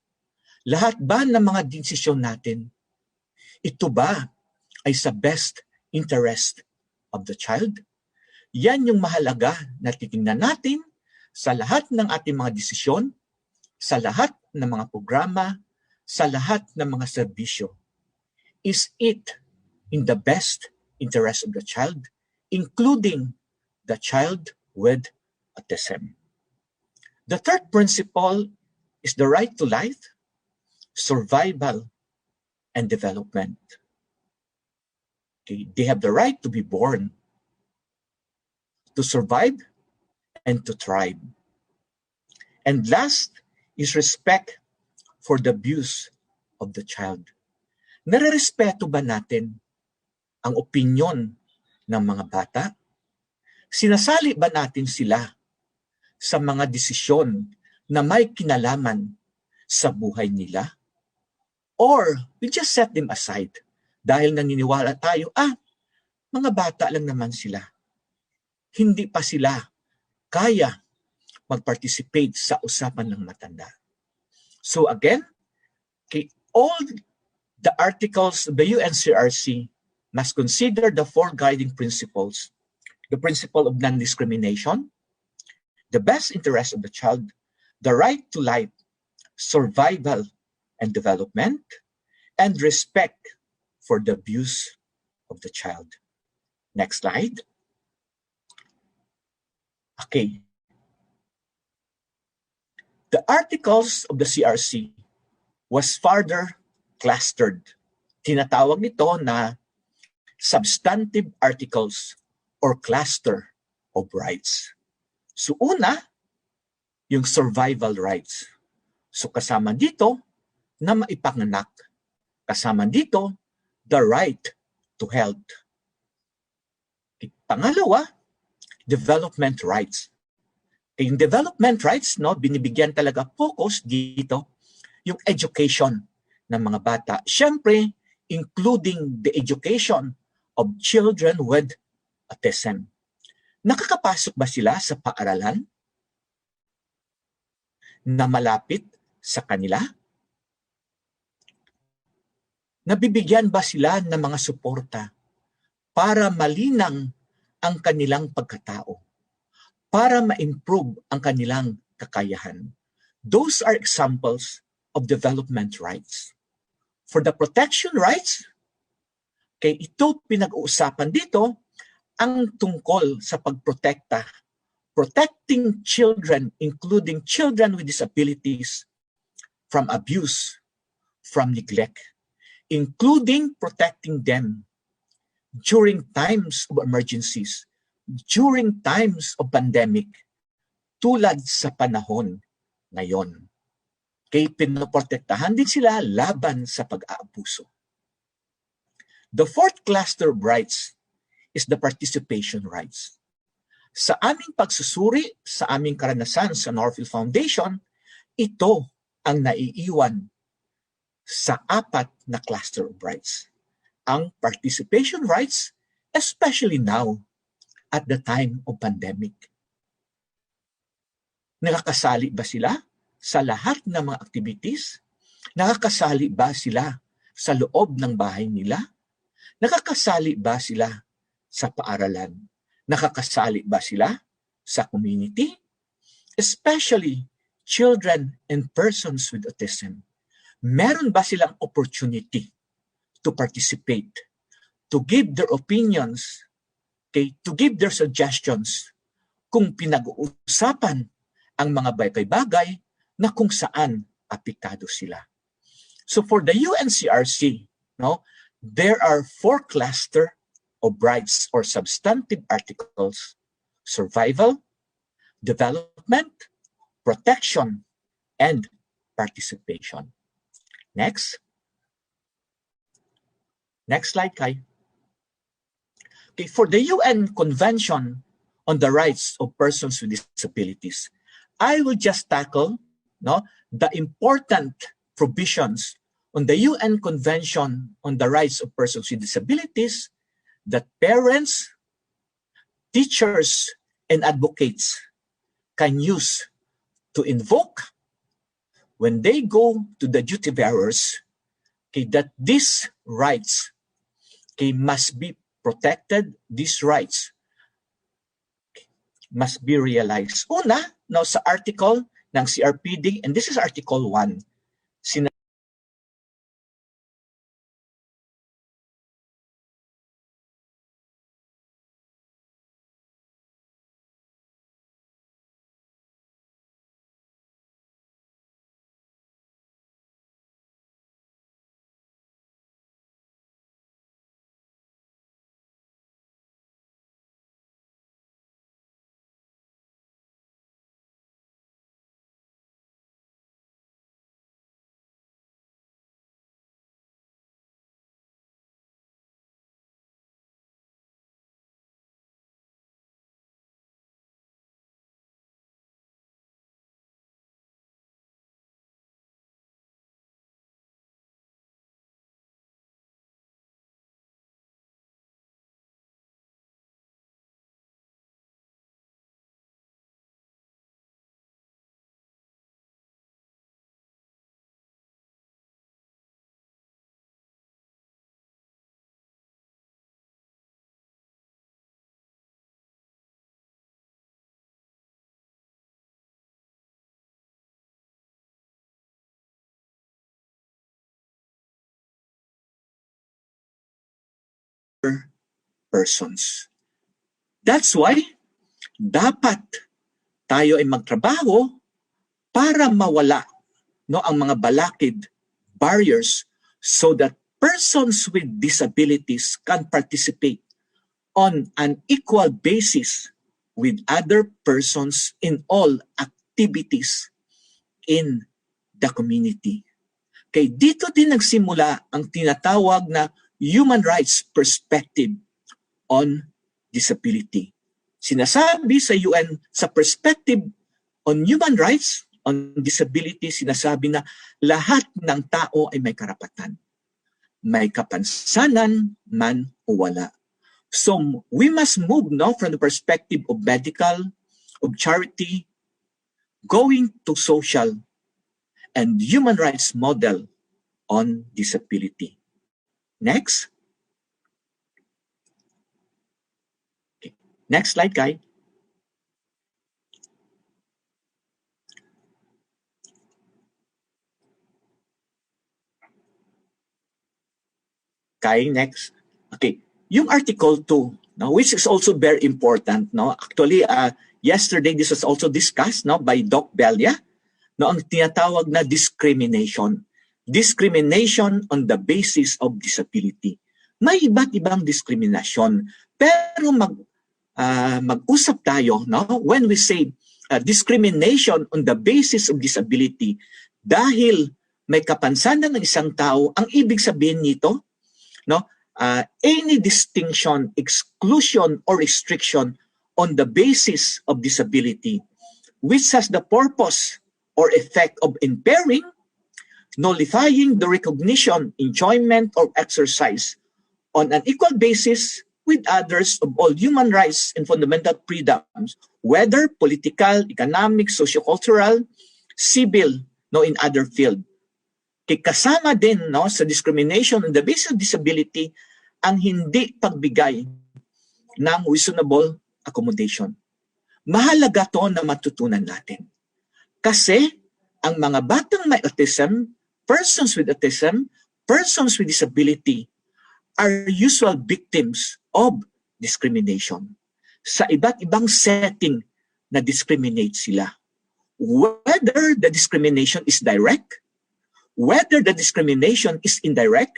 Lahat ba ng mga desisyon natin, ito ba ay sa best interest of the child? Yan yung mahalaga na titingnan natin sa lahat ng ating mga desisyon, sa lahat ng mga programa, sa lahat ng mga serbisyo. Is it in the best interest of the child, including the child with autism? The third principle is the right to life, survival, and development. Okay, they have the right to be born, to survive, and to thrive. And last is respect for the abuse of the child. Nare-respeto ba natin ang opinyon ng mga bata? Sinasali ba natin sila sa mga desisyon na may kinalaman sa buhay nila? Or we just set them aside dahil naniniwala tayo, mga bata lang naman sila. Hindi pa sila kaya mag-participate sa usapan ng matanda. So again, all the articles of the UNCRC must consider the four guiding principles: the principle of non-discrimination, the best interest of the child, the right to life, survival and development, and respect for the abuse of the child. Next slide. Okay. The articles of the CRC was further clustered. Tinatawag nito na substantive articles or cluster of rights. So una, yung survival rights. So kasama dito na maipanganak. Kasama dito, the right to health. Pangalawa, development rights. Yung development rights, binibigyan talaga focus dito yung education ng mga bata. Siyempre, including the education of children with autism. Nakakapasok ba sila sa paaralan na malapit sa kanila? Nabibigyan ba sila ng mga suporta para malinang ang kanilang pagkatao? Para ma-improve ang kanilang kakayahan? Those are examples of development rights. For the protection rights, ito pinag-uusapan dito ang tungkol sa pagprotekta, protecting children, including children with disabilities, from abuse, from neglect, including protecting them during times of emergencies, during times of pandemic, tulad sa panahon ngayon. Pinoprotektahan din sila laban sa pag-aabuso. The fourth cluster of rights is the participation rights. Sa aming pagsusuri, sa aming karanasan sa Northfield Foundation, ito ang naiiwan sa apat na cluster of rights. Ang participation rights, especially now, at the time of pandemic. Nakakasali ba sila sa lahat ng mga activities? Nakakasali ba sila sa loob ng bahay nila? Nakakasali ba sila sa paaralan? Nakakasali ba sila sa community? especially children and persons with autism, meron ba silang opportunity to participate, to give their opinions, okay, to give their suggestions kung pinag-uusapan ang mga bagay-bagay na kung saan apektado sila. So for the UNCRC, no, there are 4 clusters of rights or substantive articles: survival, development, protection, and participation. Next. Next slide, Kai. Okay, for the UN Convention on the Rights of Persons with Disabilities, I will just tackle the important provisions on the UN Convention on the Rights of Persons with Disabilities that parents, teachers, and advocates can use to invoke when they go to the duty bearers, okay, that these rights, okay, must be protected, these rights must be realized. Una, no, sa article ng CRPD, and this is Article 1, persons. That's why dapat tayo ay magtrabaho para mawala ang mga balakid, barriers, so that persons with disabilities can participate on an equal basis with other persons in all activities in the community. Kaya dito din nagsimula ang tinatawag na human rights perspective on disability. Sinasabi sa UN, sa perspective on human rights, on disability, sinasabi na lahat ng tao ay may karapatan. May kapansanan man o wala. So we must move from the perspective of medical, of charity, going to social and human rights model on disability. Next. Okay. Next slide, Kai. Kai, next. Okay. Yung Article 2, which is also very important. Actually, yesterday, this was also discussed by Doc Belia, ang tinatawag na discrimination. Discrimination on the basis of disability. May iba't ibang diskriminasyon. Pero mag-usap tayo when we say discrimination on the basis of disability, dahil may kapansanan ng isang tao, ang ibig sabihin nito, any distinction, exclusion, or restriction on the basis of disability, which has the purpose or effect of impairing, nullifying the recognition, enjoyment, or exercise on an equal basis with others of all human rights and fundamental freedoms, whether political, economic, sociocultural, civil, in other field. Kasama din sa discrimination on the basis of disability ang hindi pagbigay ng reasonable accommodation. Mahalaga to na matutunan natin. Kasi ang mga batang may autism, persons with disability, are usual victims of discrimination. Sa iba't ibang setting na discriminate sila. Whether the discrimination is direct, whether the discrimination is indirect,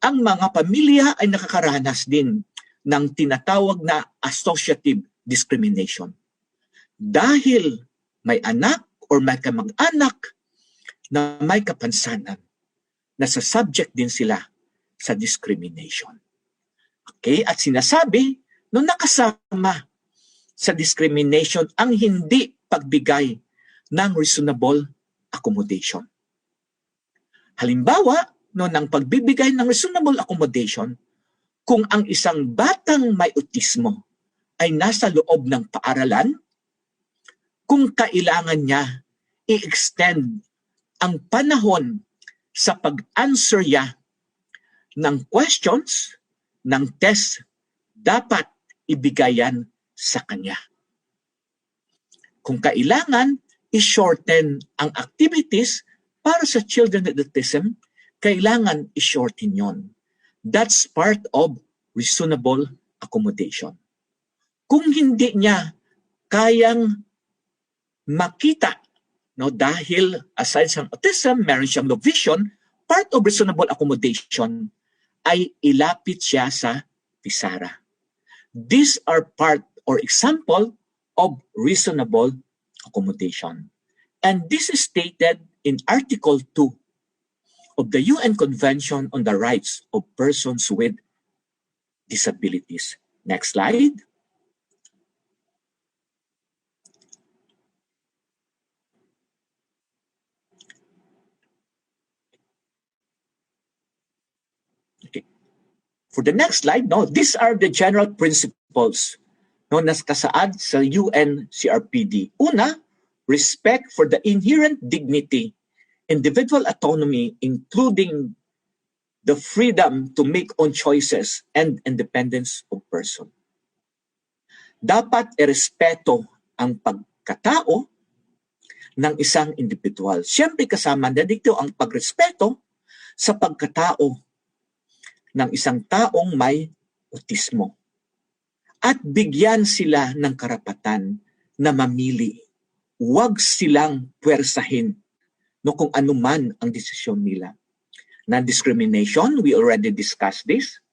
ang mga pamilya ay nakakaranas din ng tinatawag na associative discrimination. Dahil may anak or may kamag-anak na may kapansanan, nasa subject din sila sa discrimination. Okay? At sinasabi, nung nakasama sa discrimination ang hindi pagbigay ng reasonable accommodation. Halimbawa, no, ng pagbibigay ng reasonable accommodation, kung ang isang batang may autismo ay nasa loob ng paaralan, kung kailangan niya i-extend ang panahon sa pag-answer niya ng questions, ng test, dapat ibigayan sa kanya. Kung kailangan i-shorten ang activities para sa children with autism, kailangan i-shorten yon. That's part of reasonable accommodation. Kung hindi niya kayang makita, no, dahil aside sa autism, meron siyang low vision, part of reasonable accommodation ay ilapit siya sa pisara. These are part or example of reasonable accommodation. And this is stated in Article 2 of the UN Convention on the Rights of Persons with Disabilities. Next slide. Okay. For the next slide, no, these are the general principles no, na kasaad sa UN CRPD. Una, respect for the inherent dignity, individual autonomy, including the freedom to make own choices and independence of person. Dapat irespeto ang pagkatao ng isang individual. Siyempre kasama na dito ang pagrespeto sa pagkatao ng isang taong may autismo. At bigyan sila ng karapatan na mamili. Huwag silang puwersahin no, kung ano man ang desisyon nila. Non-discrimination, we already discussed this.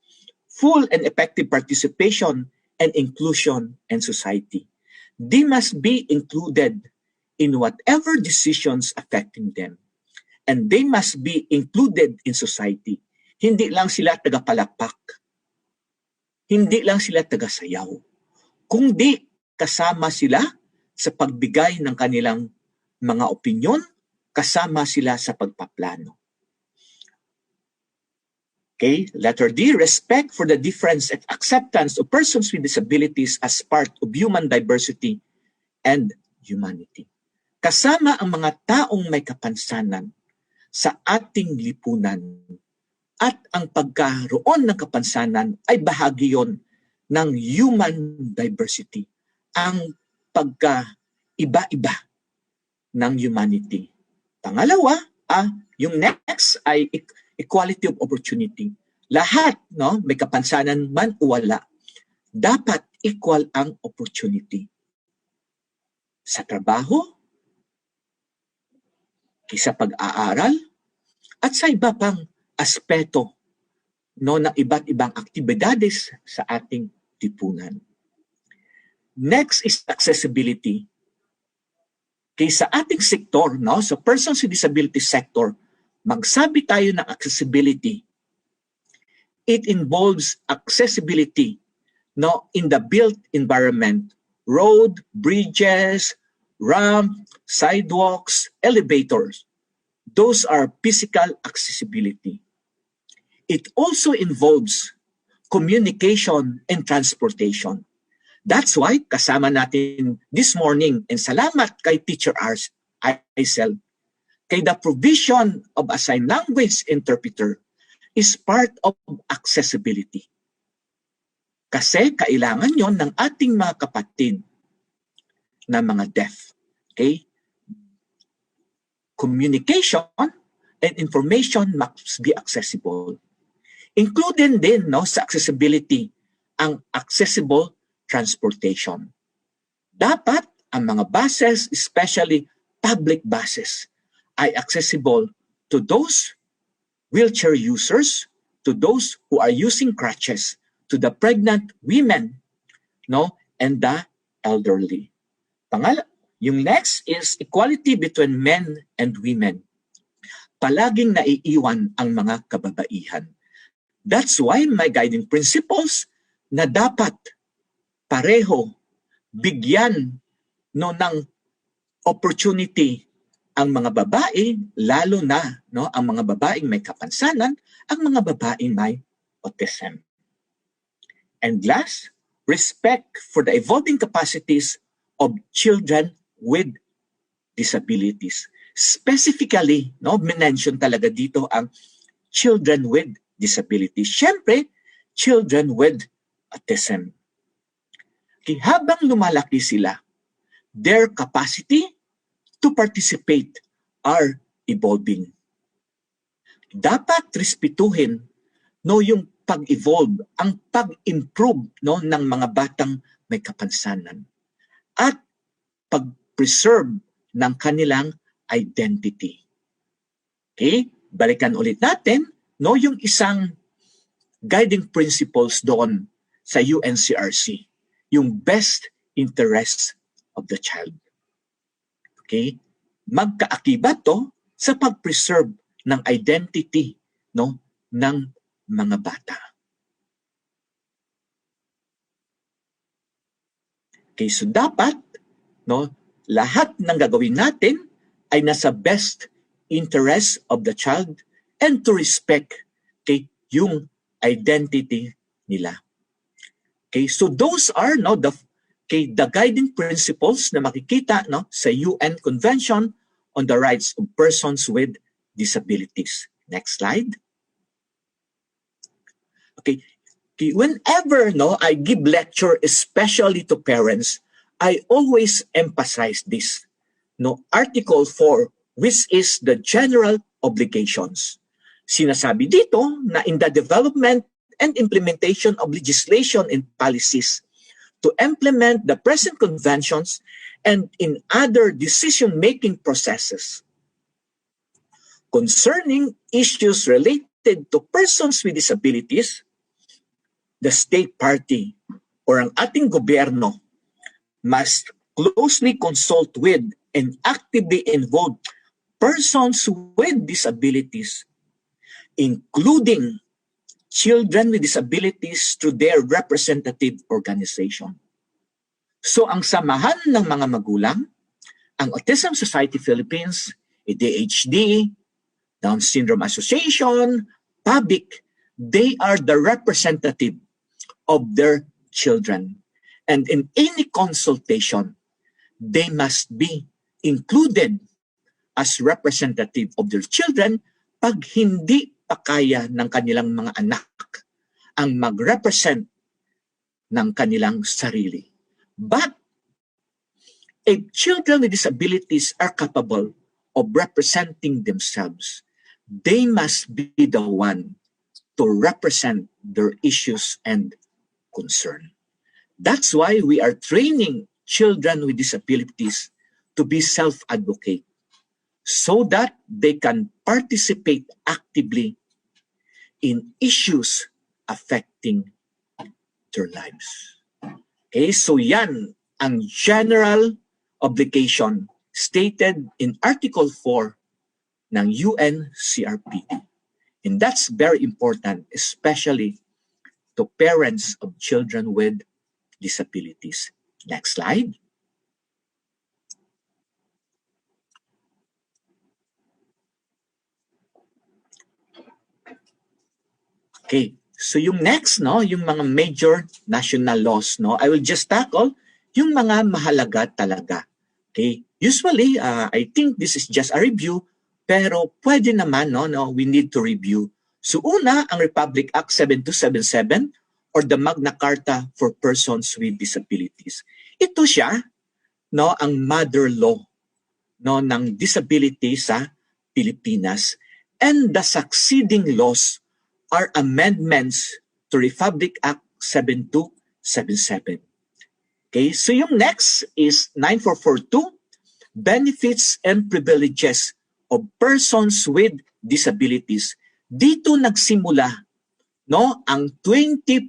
Full and effective participation and inclusion in society. They must be included in whatever decisions affecting them. And they must be included in society. Hindi lang sila tagapalakpak. Hindi lang sila tagasayaw. Kundi kasama sila sa pagbigay ng kanilang mga opinyon, kasama sila sa pagpaplano. Okay, letter D, respect for the difference and acceptance of persons with disabilities as part of human diversity and humanity. Kasama ang mga taong may kapansanan sa ating lipunan at ang pagkaroon ng kapansanan ay bahagi yon ng human diversity, ang pagka-iba-iba ng humanity. Pangalawa, yung next ay equality of opportunity. Lahat, no, may kapansanan man o wala, dapat equal ang opportunity. Sa trabaho, sa pag-aaral, at sa iba pang aspeto no, ng iba't ibang aktibidades sa ating lipunan. Next is accessibility. Sa ating sektor, no, sa persons with disability sector, magsabi tayo ng accessibility. It involves accessibility no, in the built environment, road, bridges, ramp, sidewalks, elevators. Those are physical accessibility. It also involves communication and transportation. That's why kasama natin this morning, and salamat kay Teacher Aisel, kay the provision of a sign language interpreter is part of accessibility. Kasi kailangan yon ng ating mga kapatid na mga deaf. Okay? Communication and information must be accessible. Including din sa accessibility ang accessible transportation. Dapat ang mga buses, especially public buses, ay accessible to those wheelchair users, to those who are using crutches, to the pregnant women, and the elderly. Yung next is equality between men and women. Palaging naiiwan ang mga kababaihan. That's why my guiding principles na dapat pareho bigyan ng opportunity ang mga babae, lalo na ang mga babaeng may kapansanan, ang mga babaeng may autism. And last, respect for the evolving capacities of children with disabilities. Specifically, minention talaga dito ang children with disabilities. Siyempre, children with autism. Okay, habang lumalaki sila, their capacity to participate are evolving. Dapat respetuhin yung pag-evolve, ang pag-improve ng mga batang may kapansanan at pag-preserve ng kanilang identity. Okay? Balikan ulit natin yung isang guiding principles doon sa UNCRC, yung best interest of the child. Okay? Magkaakibat to sa pag-preserve ng identity ng mga bata. Okay, so dapat lahat ng gagawin natin ay nasa best interest of the child and to respect yung identity nila. Okay, so those are the guiding principles na makikita sa UN Convention on the Rights of Persons with Disabilities. Next slide. Okay, whenever I give lecture, especially to parents, I always emphasize this. Article 4, which is the general obligations. Sinasabi dito na in the development and implementation of legislation and policies to implement the present conventions and in other decision-making processes concerning issues related to persons with disabilities, the state party or ang ating gobyerno must closely consult with and actively involve persons with disabilities, including children with disabilities through their representative organization. So ang samahan ng mga magulang, ang Autism Society Philippines, ADHD, Down Syndrome Association, PABIC, they are the representative of their children. And in any consultation, they must be included as representative of their children pag hindi pa kaya ng kanilang mga anak ang mag-represent ng kanilang sarili. But if children with disabilities are capable of representing themselves, they must be the one to represent their issues and concern. That's why we are training children with disabilities to be self-advocate so that they can participate actively in issues affecting their lives. Okay, so yan ang general obligation stated in Article 4 ng UNCRPD. And that's very important, especially to parents of children with disabilities. Next slide. Okay, so yung next, yung mga major national laws, I will just tackle yung mga mahalaga talaga. Okay, usually, I think this is just a review, pero pwede naman, we need to review. So una, ang Republic Act 7277 or the Magna Carta for Persons with Disabilities. Ito siya no, ang mother law, no, ng disability sa Pilipinas, and the succeeding laws are amendments to Republic Act 7277. Okay, so yung next is 9442, benefits and privileges of persons with disabilities. Dito nagsimula, no, ang 20%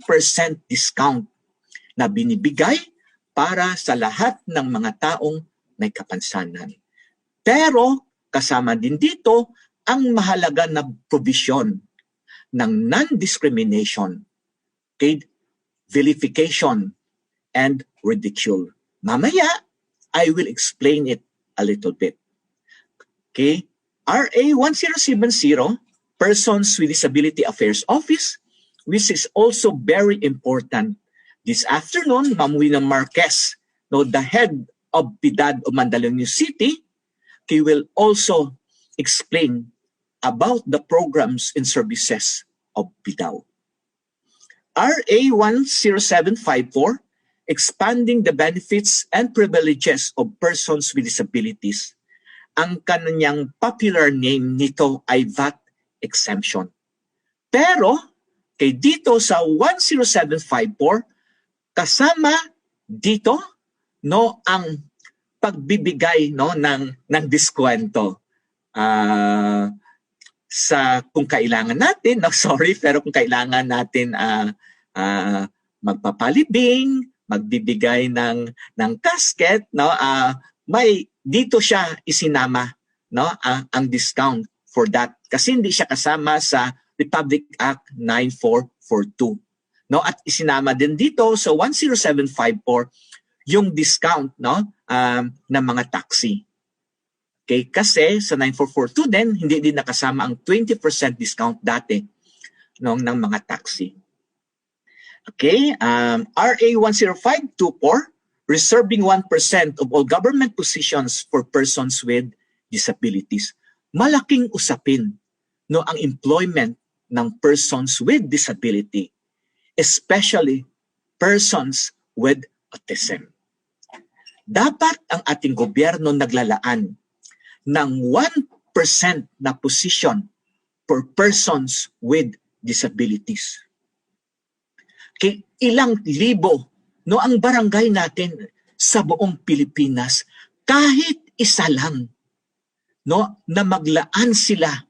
discount na binibigay para sa lahat ng mga taong may kapansanan. Pero kasama din dito ang mahalaga na provision ng non-discrimination, okay, vilification, and ridicule. Mamaya, I will explain it a little bit. Okay? RA 1070, Persons with Disability Affairs Office, which is also very important. This afternoon, Ma'am Wina Marquez, no, the head of PIDAD of Mandaluyong City, he will also explain about the programs and services of PIDAW. RA 10754, expanding the benefits and privileges of persons with disabilities. Ang kanyang popular name nito ay VAT exemption. Pero, kay dito sa 10754, kasama dito, no, ang pagbibigay, no, ng diskwento. Sa kung kailangan natin, no, sorry, pero kung kailangan natin magpapalibing, magbibigay ng casket, no, may dito siya isinama, no, ang discount for that kasi hindi siya kasama sa Republic Act 9442, no, at isinama din dito sa 10754 yung discount, no, ng mga taxi. Okay, kasi sa 9442 din hindi din nakasama ang 20% discount dati ng mga taxi. Okay, RA 10524, reserving 1% of all government positions for persons with disabilities. Malaking usapin, no, ang employment ng persons with disability, especially persons with autism. Dapat ang ating gobyerno naglalaan ng 1% na position for persons with disabilities. Okay, ilang libo, no, ang barangay natin sa buong Pilipinas, kahit isa lang, no, na maglaan sila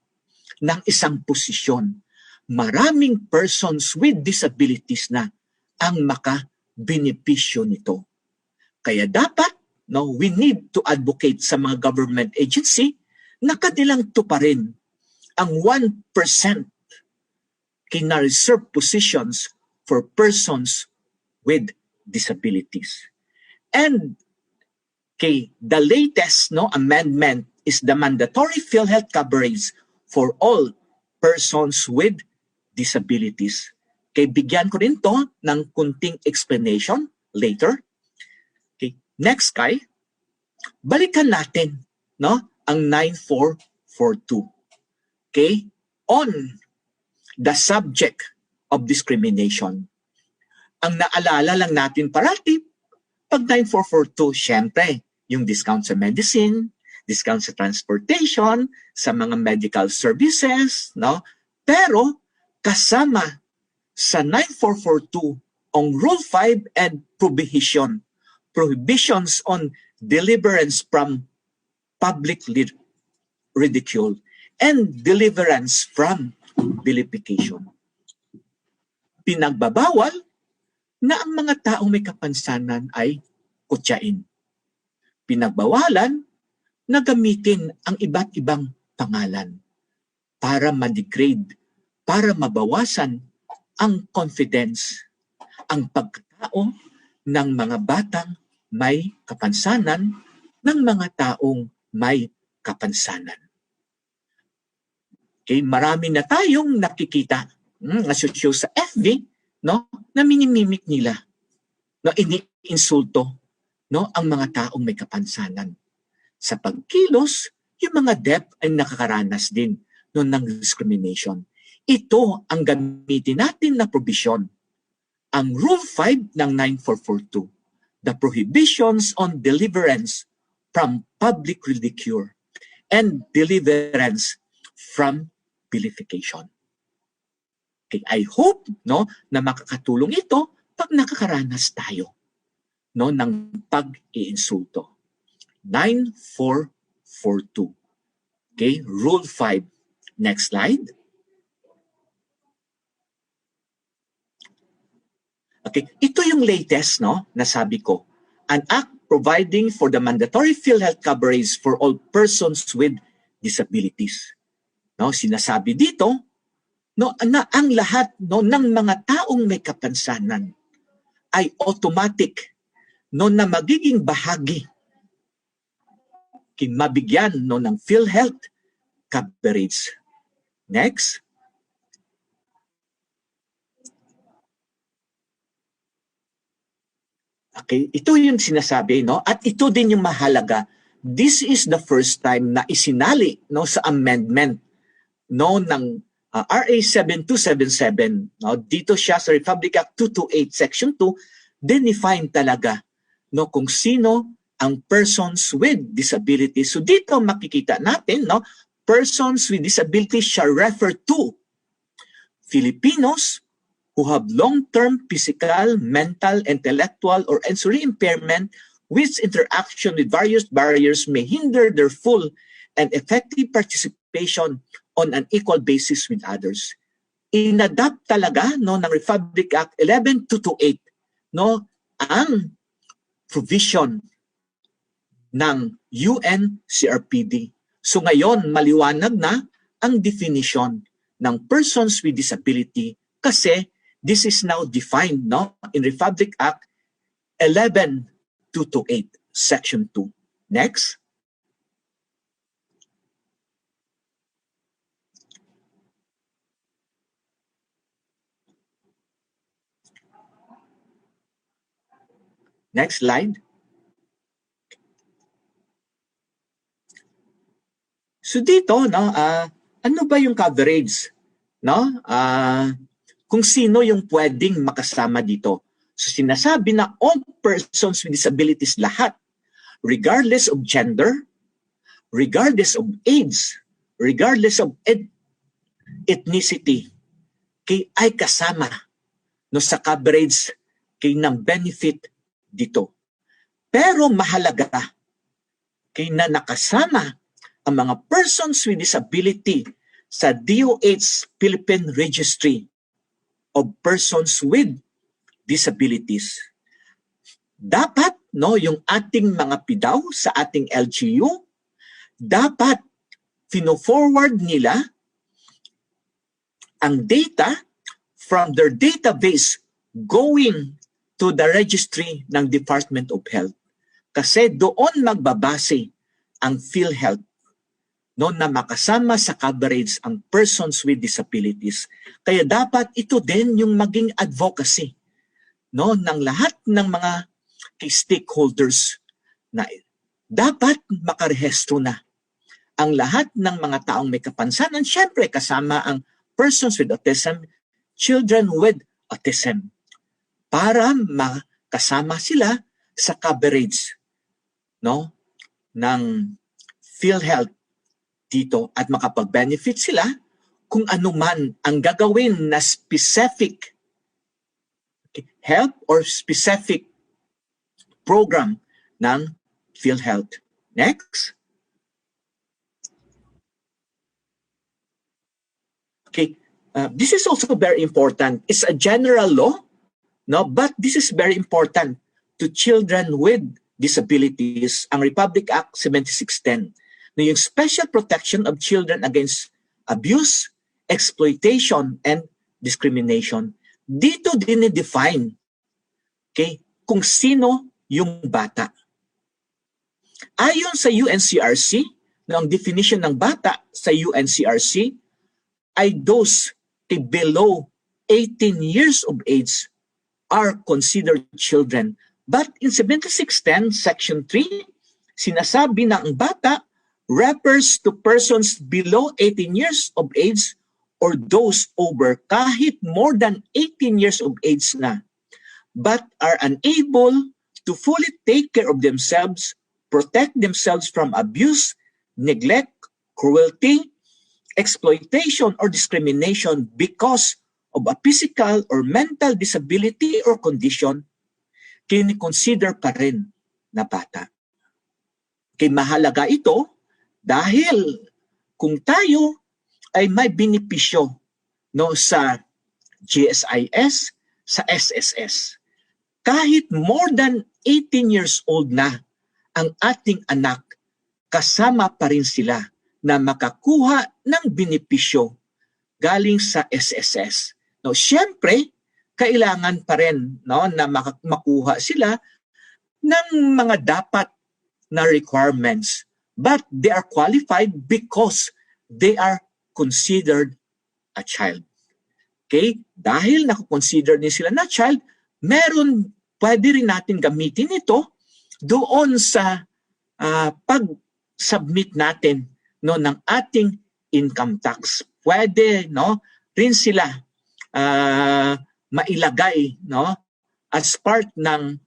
ng isang posisyon. Maraming persons with disabilities na ang makabenepisyo nito. Kaya dapat, no, we need to advocate sa mga government agency na kanilang tuparin ang 1% kina-reserve positions for persons with disabilities. And the latest, no, amendment is the mandatory PhilHealth coverage for all persons with disabilities. Bigyan ko rin to ng kunting explanation later. Next, balikan natin, no, ang 9442. Okay? On the subject of discrimination. Ang naalala lang natin parati, pag 9442, syempre, yung discount sa medicine, discount sa transportation, sa mga medical services, no? Pero, kasama sa 9442 ang Rule 5 and prohibitions on deliverance from public ridicule and deliverance from vilification. Pinagbabawal na ang mga taong may kapansanan ay kutyain. Pinagbawalan na gamitin ang iba't ibang pangalan para ma-degrade, para mabawasan ang confidence, ang pagkatao ng mga batang may kapansanan, ng mga taong may kapansanan. Okay, marami na tayong nakikita na show sa FB, no, na minimimik nila, no, ini-insulto, no, ang mga taong may kapansanan. Sa pagkilos, yung mga deaf ay nakakaranas din, no, ng discrimination. Ito ang gamitin natin na provision, ang Rule 5 ng 9442. the prohibitions on deliverance from public ridicule and deliverance from vilification. Okay, I hope no na makakatulong ito pag nakakaranas tayo no ng pag-iinsulto. 9442. Okay, rule 5. Next slide. Okay, ito yung latest no na sabi ko. An act providing for the mandatory PhilHealth coverage for all persons with disabilities. No, sinasabi dito no na ang lahat no ng mga taong may kapansanan ay automatic no na magiging bahagi mabigyan no ng PhilHealth coverage. Next. Okay, ito yung sinasabi no at ito din yung mahalaga. This is the first time na isinali no sa amendment no ng RA 7277 no dito siya sa Republic Act 228 Section 2 define talaga no kung sino ang persons with disabilities. So dito makikita natin no persons with disabilities shall refer to Filipinos who have long-term physical, mental, intellectual, or sensory impairment which interaction with various barriers may hinder their full and effective participation on an equal basis with others. Inadapt talaga no ng Republic Act 11228 no ang provision ng UNCRPD. So ngayon maliwanag na ang definition ng persons with disability kasi this is now defined no in Republic Act 11228 Section 2. Next. Next slide. So dito no ano ba yung coverage no kung sino yung pwedeng makasama dito. So sinasabi na all persons with disabilities lahat regardless of gender, regardless of age, regardless of ethnicity ay kasama no sa coverage ng benefit dito. Pero mahalaga na nakasama ang mga persons with disability sa DOH Philippine Registry of Persons with Disabilities. Dapat no yung ating mga PIDAW sa ating LGU dapat fino-forward nila ang data from their database going to the registry ng Department of Health. Kasi doon magbabase ang PhilHealth no na makasama sa coverage ang persons with disabilities. Kaya dapat ito din yung maging advocacy no ng lahat ng mga stakeholders na dapat makarehistro na ang lahat ng mga taong may kapansanan, syempre kasama ang persons with autism, children with autism, para makasama sila sa coverage no ng PhilHealth dito at makapag-benefit sila kung ano man ang gagawin na specific help or specific program ng PhilHealth. Next. Okay, this is also very important. It's a general law, no, but this is very important to children with disabilities. Ang Republic Act 7610 na yung special protection of children against abuse, exploitation, and discrimination. Dito dinidefine kung sino yung bata. Ayon sa UNCRC, ang definition ng bata sa UNCRC ay those below 18 years of age are considered children. But in 7610, Section 3, sinasabi na ang bata refers to persons below 18 years of age or those over kahit more than 18 years of age na but are unable to fully take care of themselves, protect themselves from abuse, neglect, cruelty, exploitation, or discrimination because of a physical or mental disability or condition, kini-consider pa rin na bata. Kaya mahalaga ito dahil kung tayo ay may benepisyo sa GSIS, sa SSS, kahit more than 18 years old na ang ating anak, kasama pa rin sila na makakuha ng benepisyo galing sa SSS. Siyempre, kailangan pa rin na makuha sila ng mga dapat na requirements. But they are qualified because they are considered a child. Okay? Dahil nakukonsider din sila na child, pwede rin natin gamitin ito doon sa pag-submit natin ng ating income tax. Pwede rin sila mailagay as part ng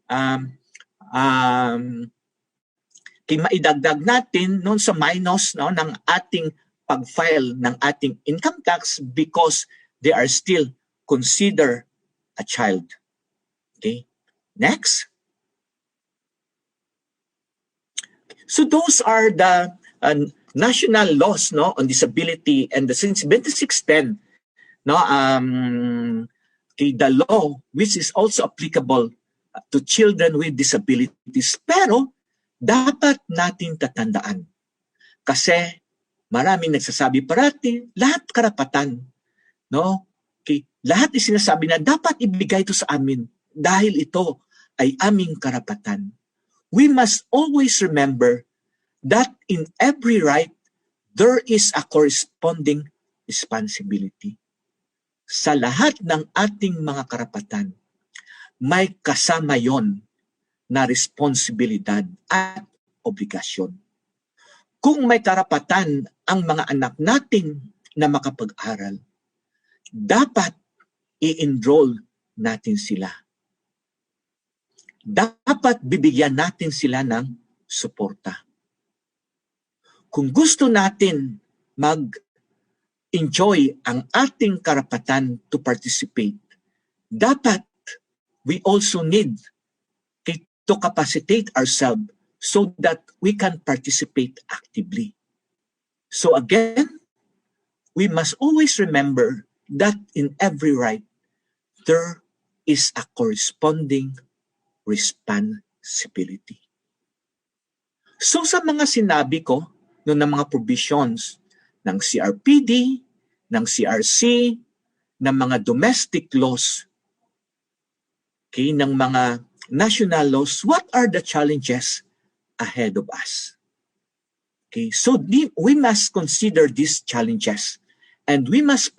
maidagdag natin sa minus ng ating pag-file ng ating income tax because they are still considered a child. Okay? Next. So those are the national laws on disability, and since 2610, the law which is also applicable to children with disabilities. Pero dapat natin tatandaan kasi maraming nagsasabi parati, lahat karapatan. Lahat is sinasabi na dapat ibigay ito sa amin dahil ito ay aming karapatan. We must always remember that in every right, there is a corresponding responsibility. Sa lahat ng ating mga karapatan, may kasama yon na responsibilidad at obligasyon. Kung may karapatan ang mga anak natin na makapag-aral, dapat i-enroll natin sila. Dapat bibigyan natin sila ng suporta. Kung gusto natin mag-enjoy ang ating karapatan to participate, dapat we also need to capacitate ourselves so that we can participate actively. So again, we must always remember that in every right, there is a corresponding responsibility. So sa mga sinabi ko ng mga provisions ng CRPD, ng CRC, ng mga domestic laws, ng mga national laws, what are the challenges ahead of us? So we must consider these challenges and we must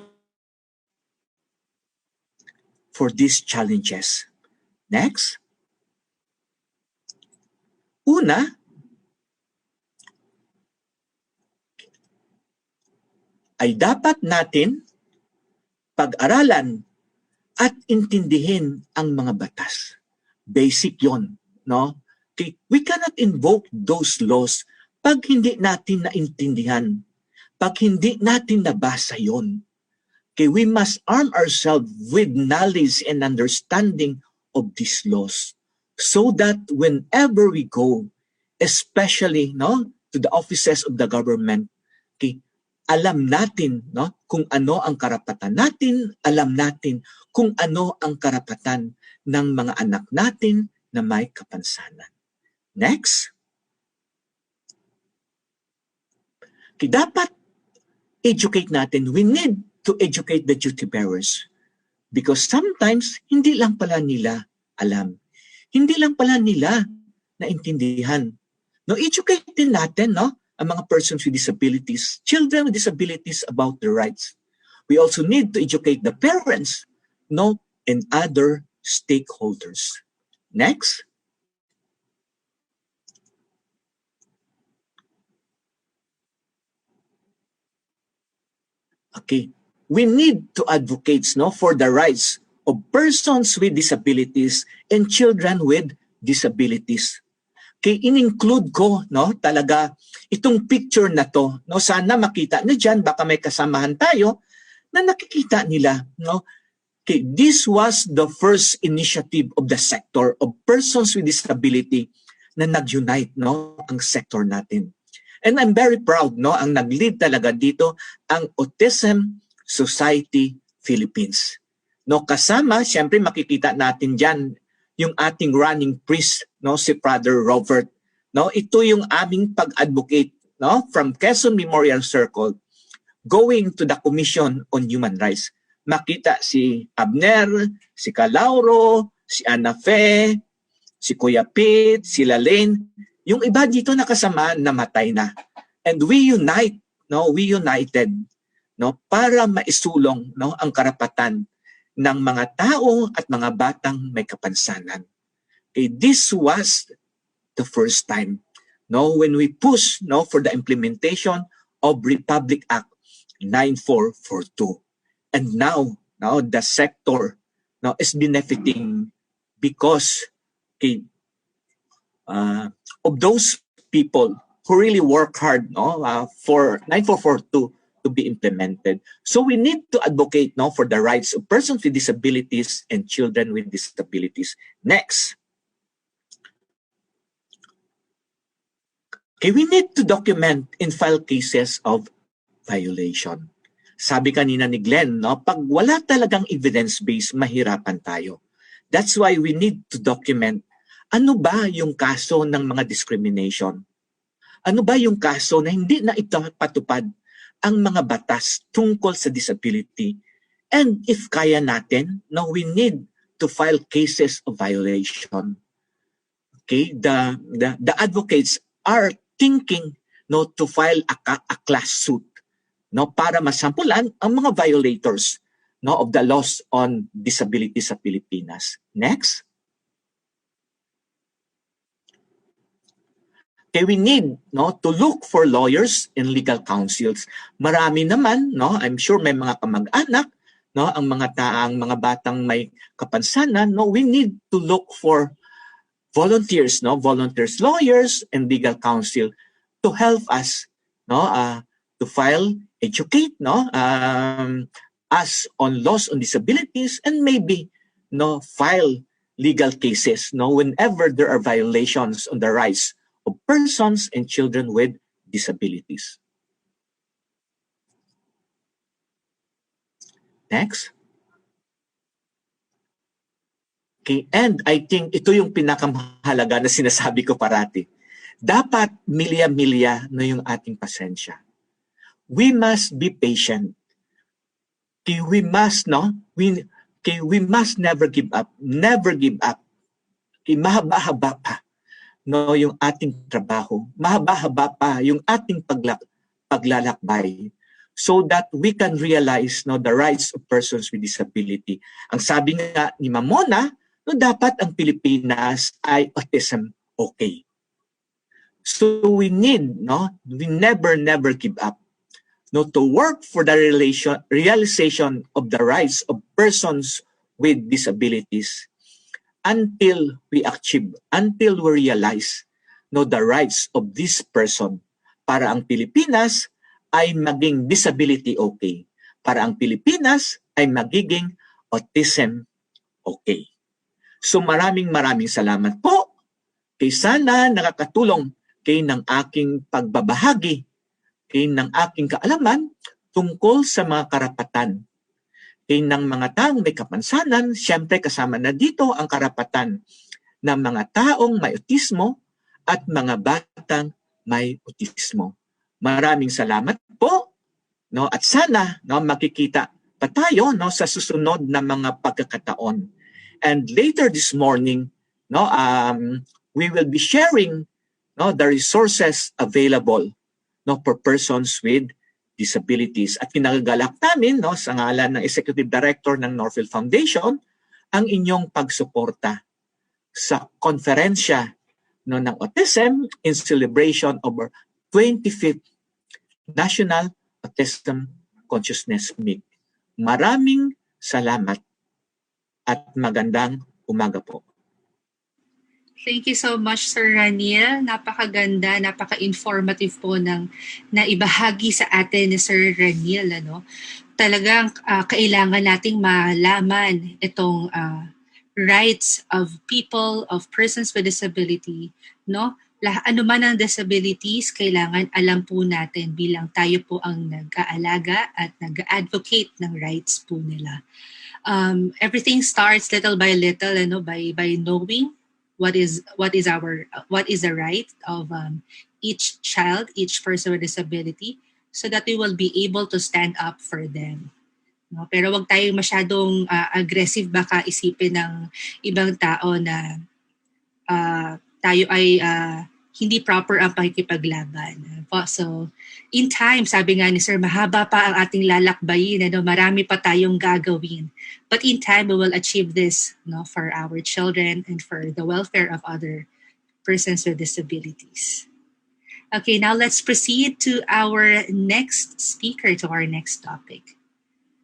for these challenges. Next. Una, ay dapat natin pag-aralan at intindihin ang mga batas. Basic yon, We cannot invoke those laws pag hindi natin naintindihan, pag hindi natin nabasa yon. We must arm ourselves with knowledge and understanding of these laws so that whenever we go, especially to the offices of the government, alam natin kung ano ang karapatan natin, alam natin kung ano ang karapatan ng mga anak natin na may kapansanan. Next. Dapat educate natin. We need to educate the duty bearers because sometimes hindi lang pala nila alam. Hindi lang pala nila naintindihan. Educate din natin ang mga persons with disabilities, children with disabilities about their rights. We also need to educate the parents and other stakeholders. Next. Okay. We need to advocate for the rights of persons with disabilities and children with disabilities. Kaya in-include ko, no, talaga itong picture na to, no, sana makita niyo diyan, baka may kasamahan tayo na nakikita nila, no. Okay, this was the first initiative of the sector of persons with disability na nag-unite, no, ang sector natin. And I'm very proud, no, ang nag-lead talaga dito ang Autism Society Philippines. No, kasama, siyempre makikita natin diyan yung ating running priest, no, si Father Robert. No, ito yung aming pag-advocate, no, from Quezon Memorial Circle going to the Commission on Human Rights. Makita si Abner, si Calauro, si Ana Fe, si Kuya Pete, si Lalaine, yung iba dito nakasama namatay na. And we unite, no, we united, no, para maisulong, no, ang karapatan ng mga tao at mga batang may kapansanan. Okay, this was the first time, no, when we push, no, for the implementation of Republic Act 9442. And now the sector now is benefiting because, okay, of those people who really work hard, no, for 9442 to be implemented. So we need to advocate, no, for the rights of persons with disabilities and children with disabilities. Next. Okay, we need to document and file cases of violation. Sabi kanina ni Glenn, no, pag wala talagang evidence-based, mahirapan tayo. That's why we need to document ano ba yung kaso ng mga discrimination. Ano ba yung kaso na hindi na ipatupad ang mga batas tungkol sa disability. And if kaya natin, no, we need to file cases of violation. Okay, the advocates are thinking, no, to file a class suit, no, para masampulan ang mga violators, no, of the laws on disability sa Pilipinas. Next. Okay, we need, no, to look for lawyers and legal counsels. Marami naman, no, I'm sure may mga kamag-anak, no, ang mga batang may kapansanan, no, we need to look for volunteers, no, volunteers, lawyers and legal counsel to help us, no, to file, educate, no, us on laws on disabilities, and maybe, no, file legal cases, no, whenever there are violations on the rights of persons and children with disabilities. Next. Okay, and I think ito yung pinakamahalaga na sinasabi ko parati. Dapat milya-milya na yung ating pasensya. We must be patient. Okay, we must, no? We must never give up. Never give up. Okay, mahaba-haba pa, no, yung ating trabaho. Mahaba-haba pa yung ating paglalakbay so that we can realize, no, the rights of persons with disability. Ang sabi nga ni Mamona, no, dapat ang Pilipinas ay autism okay. So we need, no, we never give up, no, to work for the realization of the rights of persons with disabilities until we achieve, until we realize, no, the rights of this person para ang Pilipinas ay maging disability okay. Para ang Pilipinas ay magiging autism okay. So maraming salamat po. Kay sana nakakatulong kay ng aking pagbabahagi, kay ng aking kaalaman tungkol sa mga karapatan. Kay ng mga taong may kapansanan, siyempre kasama na dito ang karapatan ng mga taong may autismo at mga batang may autismo. Maraming salamat po, no, at sana, no, makikita pa tayo, no, sa susunod na mga pagkakataon. And later this morning, no, we will be sharing, no, the resources available, no, for persons with disabilities. At kinagagalak namin, no, sa ngalan ng Executive Director ng Northfield Foundation, ang inyong pagsuporta sa konferensya, no, ng Autism in celebration of our 25th National Autism Consciousness Week. Maraming salamat at magandang umaga po. Thank you so much, Sir Raniel. Napakaganda, napaka-informative po ng naibahagi sa atin ni Sir Raniel. Talagang kailangan nating malaman itong rights of people, of persons with disability. Ano man ang disabilities, kailangan alam po natin bilang tayo po ang nag-aalaga at nag-advocate ng rights po nila. Everything starts little by little, by knowing what is the right of each child, each person with disability, so that we will be able to stand up for them. Pero wag tayong masyadong aggressive, baka isipin ng ibang tao na tayo ay hindi proper ang pakikipaglaban. So, in time, sabi nga ni Sir, mahaba pa ang ating lalakbayin, marami pa tayong gagawin. But in time, we will achieve this for our children and for the welfare of other persons with disabilities. Okay, now let's proceed to our next speaker, to our next topic.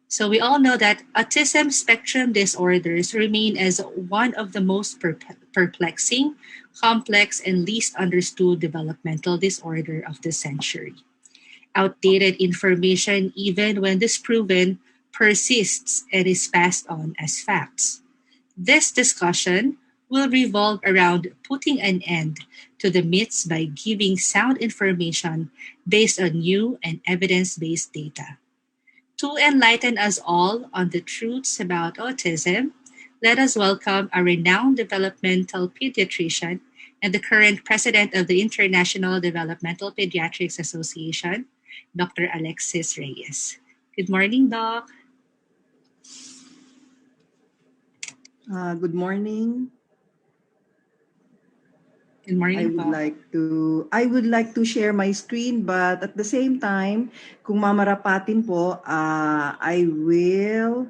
So we all know that autism spectrum disorders remain as one of the most perplexing, complex, and least understood developmental disorder of the century. Outdated information, even when disproven, persists and is passed on as facts. This discussion will revolve around putting an end to the myths by giving sound information based on new and evidence-based data. To enlighten us all on the truths about autism, let us welcome a renowned developmental pediatrician and the current president of the International Developmental Pediatrics Association, Dr. Alexis Reyes. Good morning, Doc. Good morning. Good morning po. I would like to share my screen, but at the same time, kung mamarapatin po, I will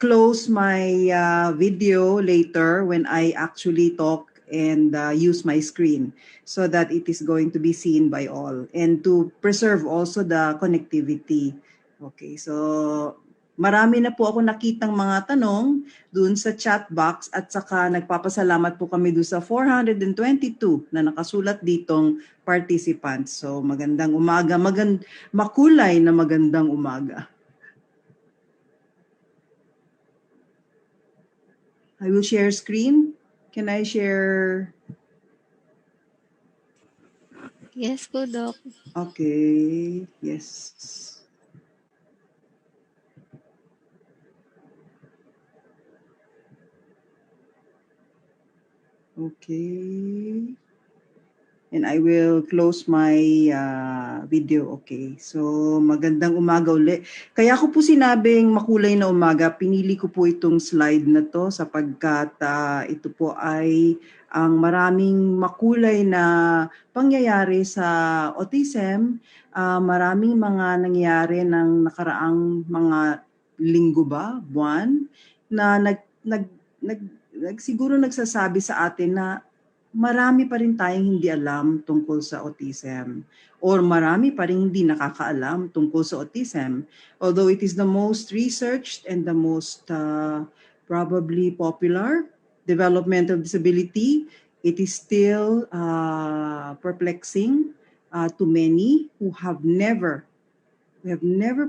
close my video later when I actually talk and use my screen so that it is going to be seen by all and to preserve also the connectivity. Okay, so marami na po ako nakitang mga tanong dun sa chat box at saka nagpapasalamat po kami dun sa 422 na nakasulat ditong participants. So magandang umaga, makulay na magandang umaga. I will share screen. Can I share? Yes po, Doc. Okay, yes. Okay. And I will close my video. Okay. So, magandang umaga uli. Kaya ko po sinabing makulay na umaga, pinili ko po itong slide na to sapagkat ito po ay ang maraming makulay na pangyayari sa autism. Maraming mga nangyayari ng nakaraang mga linggo ba, buwan, na siguro nagsasabi sa atin na marami pa rin tayong hindi alam tungkol sa autism or marami pa rin hindi nakakaalam tungkol sa autism. Although it is the most researched and the most probably popular developmental disability, it is still perplexing to many who have never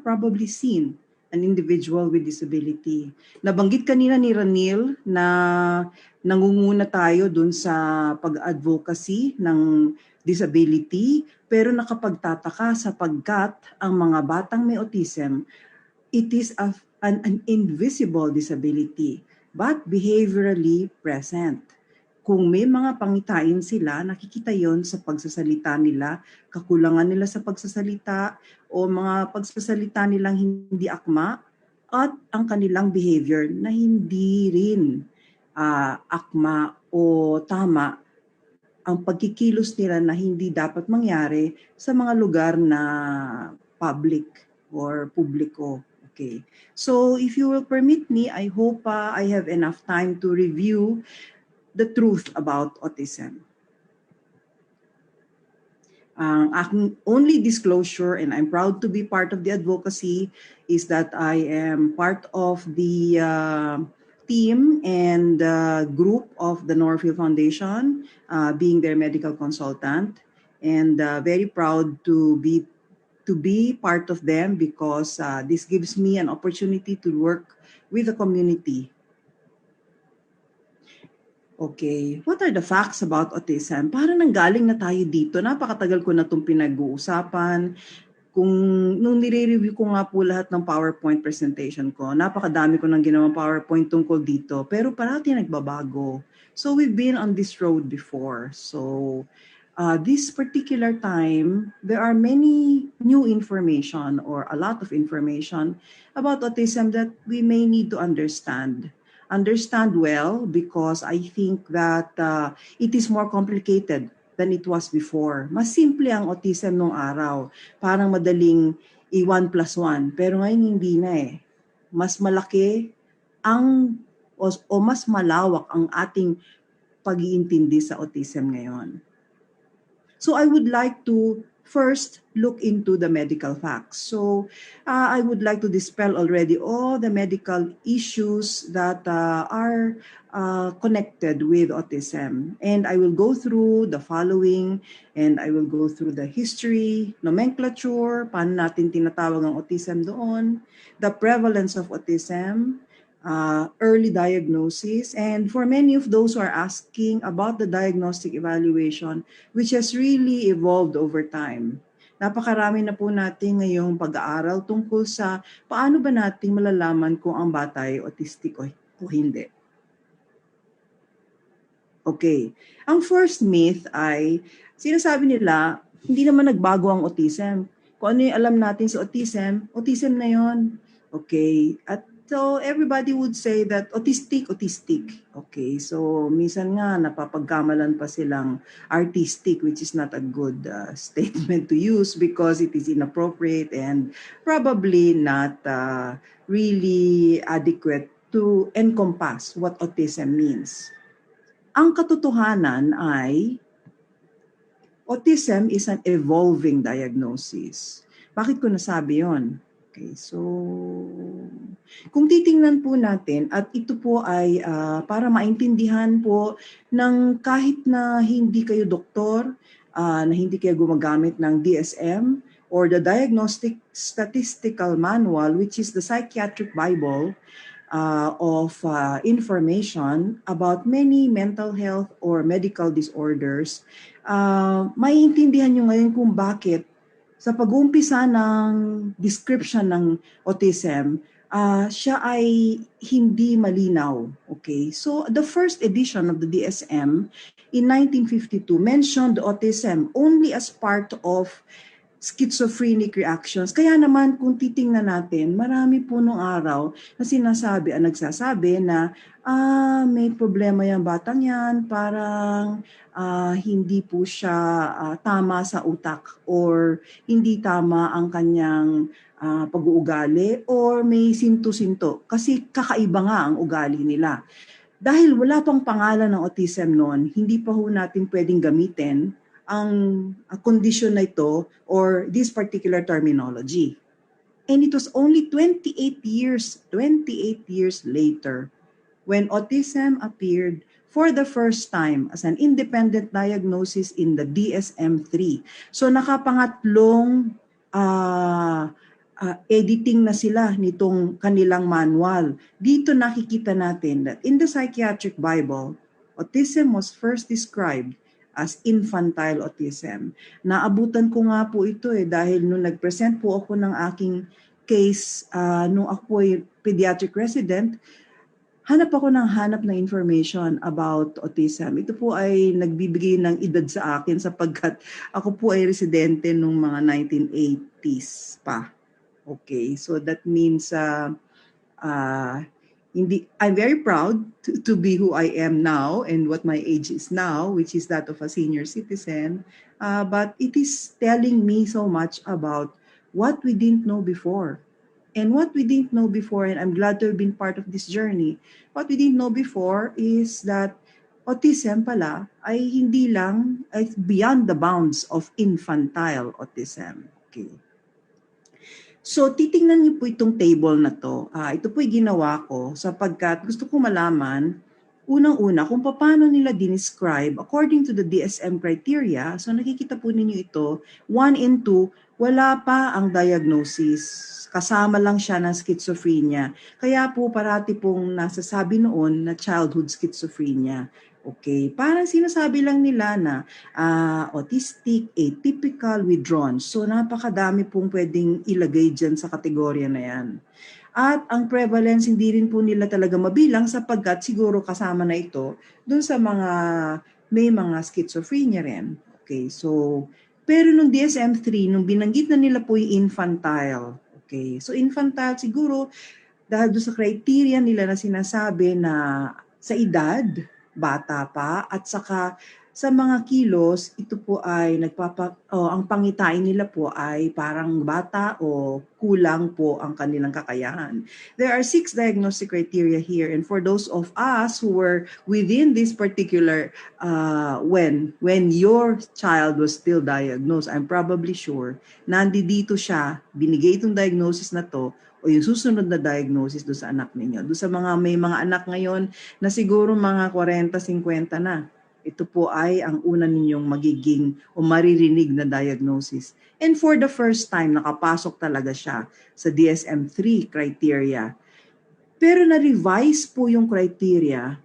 probably seen an individual with disability. Nabanggit kanina ni Ranil na nangunguna tayo dun sa pag-advocacy ng disability, pero nakapagtataka sapagkat ang mga batang may autism, it is an invisible disability but behaviorally present. Kung may mga pangitain sila, nakikita yon sa pagsasalita nila, kakulangan nila sa pagsasalita o mga pagsasalita nilang hindi akma at ang kanilang behavior na hindi rin akma o tama ang pagkikilos nila na hindi dapat mangyari sa mga lugar na public or publiko. Okay. So if you will permit me, I hope I have enough time to review the truth about autism. Ang aking only disclosure, and I'm proud to be part of the advocacy, is that I am part of the team and group of the Norfield Foundation, being their medical consultant, and very proud to be part of them because this gives me an opportunity to work with the community. Okay, what are the facts about autism? Parang nanggaling na tayo dito. Napakatagal ko na itong pinag-uusapan. Kung nung nire-review ko nga po lahat ng PowerPoint presentation ko, napakadami ko nang ginawang PowerPoint tungkol dito, pero parati nagbabago. So we've been on this road before. So this particular time, there are many new information or a lot of information about autism that we may need to understand. Understand well because I think that it is more complicated than it was before. Mas simple ang autism nung araw. Parang madaling i-1 plus 1. Pero ngayon hindi na eh. Mas malaki ang o mas malawak ang ating pag-iintindi sa autism ngayon. So I would like to first look into the medical facts. So I would like to dispel already all the medical issues that are connected with autism. And I will go through the following, and I will go through the history, nomenclature, paano natin tinatawag ang autism doon, the prevalence of autism, early diagnosis, and for many of those who are asking about the diagnostic evaluation, which has really evolved over time. Napakarami na po natin ngayong pag-aaral tungkol sa paano ba natin malalaman kung ang bata ay autistic o hindi. Okay. Ang first myth ay sinasabi nila, hindi naman nagbago ang autism. Kung ano yung alam natin sa autism, autism na yon. Okay. At so everybody would say that autistic. Okay. So minsan nga napapagkamalan pa silang artistic, which is not a good statement to use because it is inappropriate and probably not really adequate to encompass what autism means. Ang katotohanan ay autism is an evolving diagnosis. Bakit ko nasabi yon? Okay, so kung titingnan po natin at ito po ay para maintindihan po ng kahit na hindi kayo doktor, na hindi kayo gumagamit ng DSM or the Diagnostic Statistical Manual, which is the Psychiatric Bible, of information about many mental health or medical disorders, maiintindihan nyo ngayon kung bakit sa pag-uumpisa ng description ng autism, siya ay hindi malinaw. Okay? So the first edition of the DSM in 1952 mentioned autism only as part of schizophrenic reactions. Kaya naman kung titingnan natin, marami po nung araw na nagsasabi na may problema yung batang yan, parang hindi po siya tama sa utak or hindi tama ang kanyang pag-uugali or may sinto-sinto kasi kakaiba nga ang ugali nila. Dahil wala pang pangalan ng autism noon, hindi pa ho natin pwedeng gamitin ang condition na ito or this particular terminology. And it was only 28 years later when autism appeared for the first time as an independent diagnosis in the DSM-3. So nakapangatlong editing na sila nitong kanilang manual. Dito nakikita natin that in the Psychiatric Bible, autism was first described as infantile autism. Naabutan ko nga po ito dahil nung nag-present po ako ng aking case nung ako ay pediatric resident, hanap ng information about autism. Ito po ay nagbibigay ng edad sa akin sapagkat ako po ay residente nung mga 1980s pa. Okay, so that means I'm very proud to be who I am now and what my age is now, which is that of a senior citizen. But it is telling me so much about what we didn't know before. And what we didn't know before, and I'm glad to have been part of this journey, what we didn't know before is that autism pala ay hindi lang, ay beyond the bounds of infantile autism. Okay. So, titingnan niyo po itong table na to. Ito po'y ginawa ko sapagkat gusto ko malaman, unang-una, kung paano nila dinescribe according to the DSM criteria. So, nakikita po ninyo ito, 1 and 2, wala pa ang diagnosis. Kasama lang siya ng schizophrenia. Kaya po parati pong nasasabi noon na childhood schizophrenia. Okay, parang sinasabi lang nila na autistic, atypical, withdrawn. So napakadami pong pwedeng ilagay dyan sa kategorya na yan. At ang prevalence hindi rin po nila talaga mabilang sapagkat siguro kasama na ito dun sa mga may mga schizophrenia rin. Okay, so pero nung DSM-3, nung binanggit na nila po yung infantile. Okay, so infantile siguro dahil doon sa criteria nila na sinasabi na sa edad, bata pa, at saka sa mga kilos, ito po ay ang pangitain nila po ay parang bata o kulang po ang kanilang kakayahan. There are 6 diagnostic criteria here, and for those of us who were within this particular when your child was still diagnosed, I'm probably sure nandito siya, binigay itong diagnosis na to o yung susunod na diagnosis do sa anak ninyo. Do sa may mga anak ngayon na siguro mga 40-50 na. Ito po ay ang una ninyong magiging o maririnig na diagnosis. And for the first time, nakapasok talaga siya sa DSM-3 criteria. Pero na-revise po yung criteria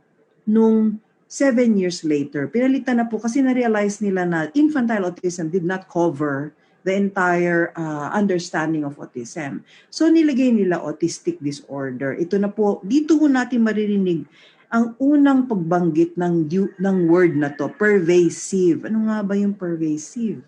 nung 7 years later. Pinalitan na po kasi na-realize nila na infantile autism did not cover the entire understanding of autism. So nilagay nila autistic disorder. Ito na po, dito po natin maririnig ang unang pagbanggit ng word na to, pervasive. Ano nga ba yung pervasive?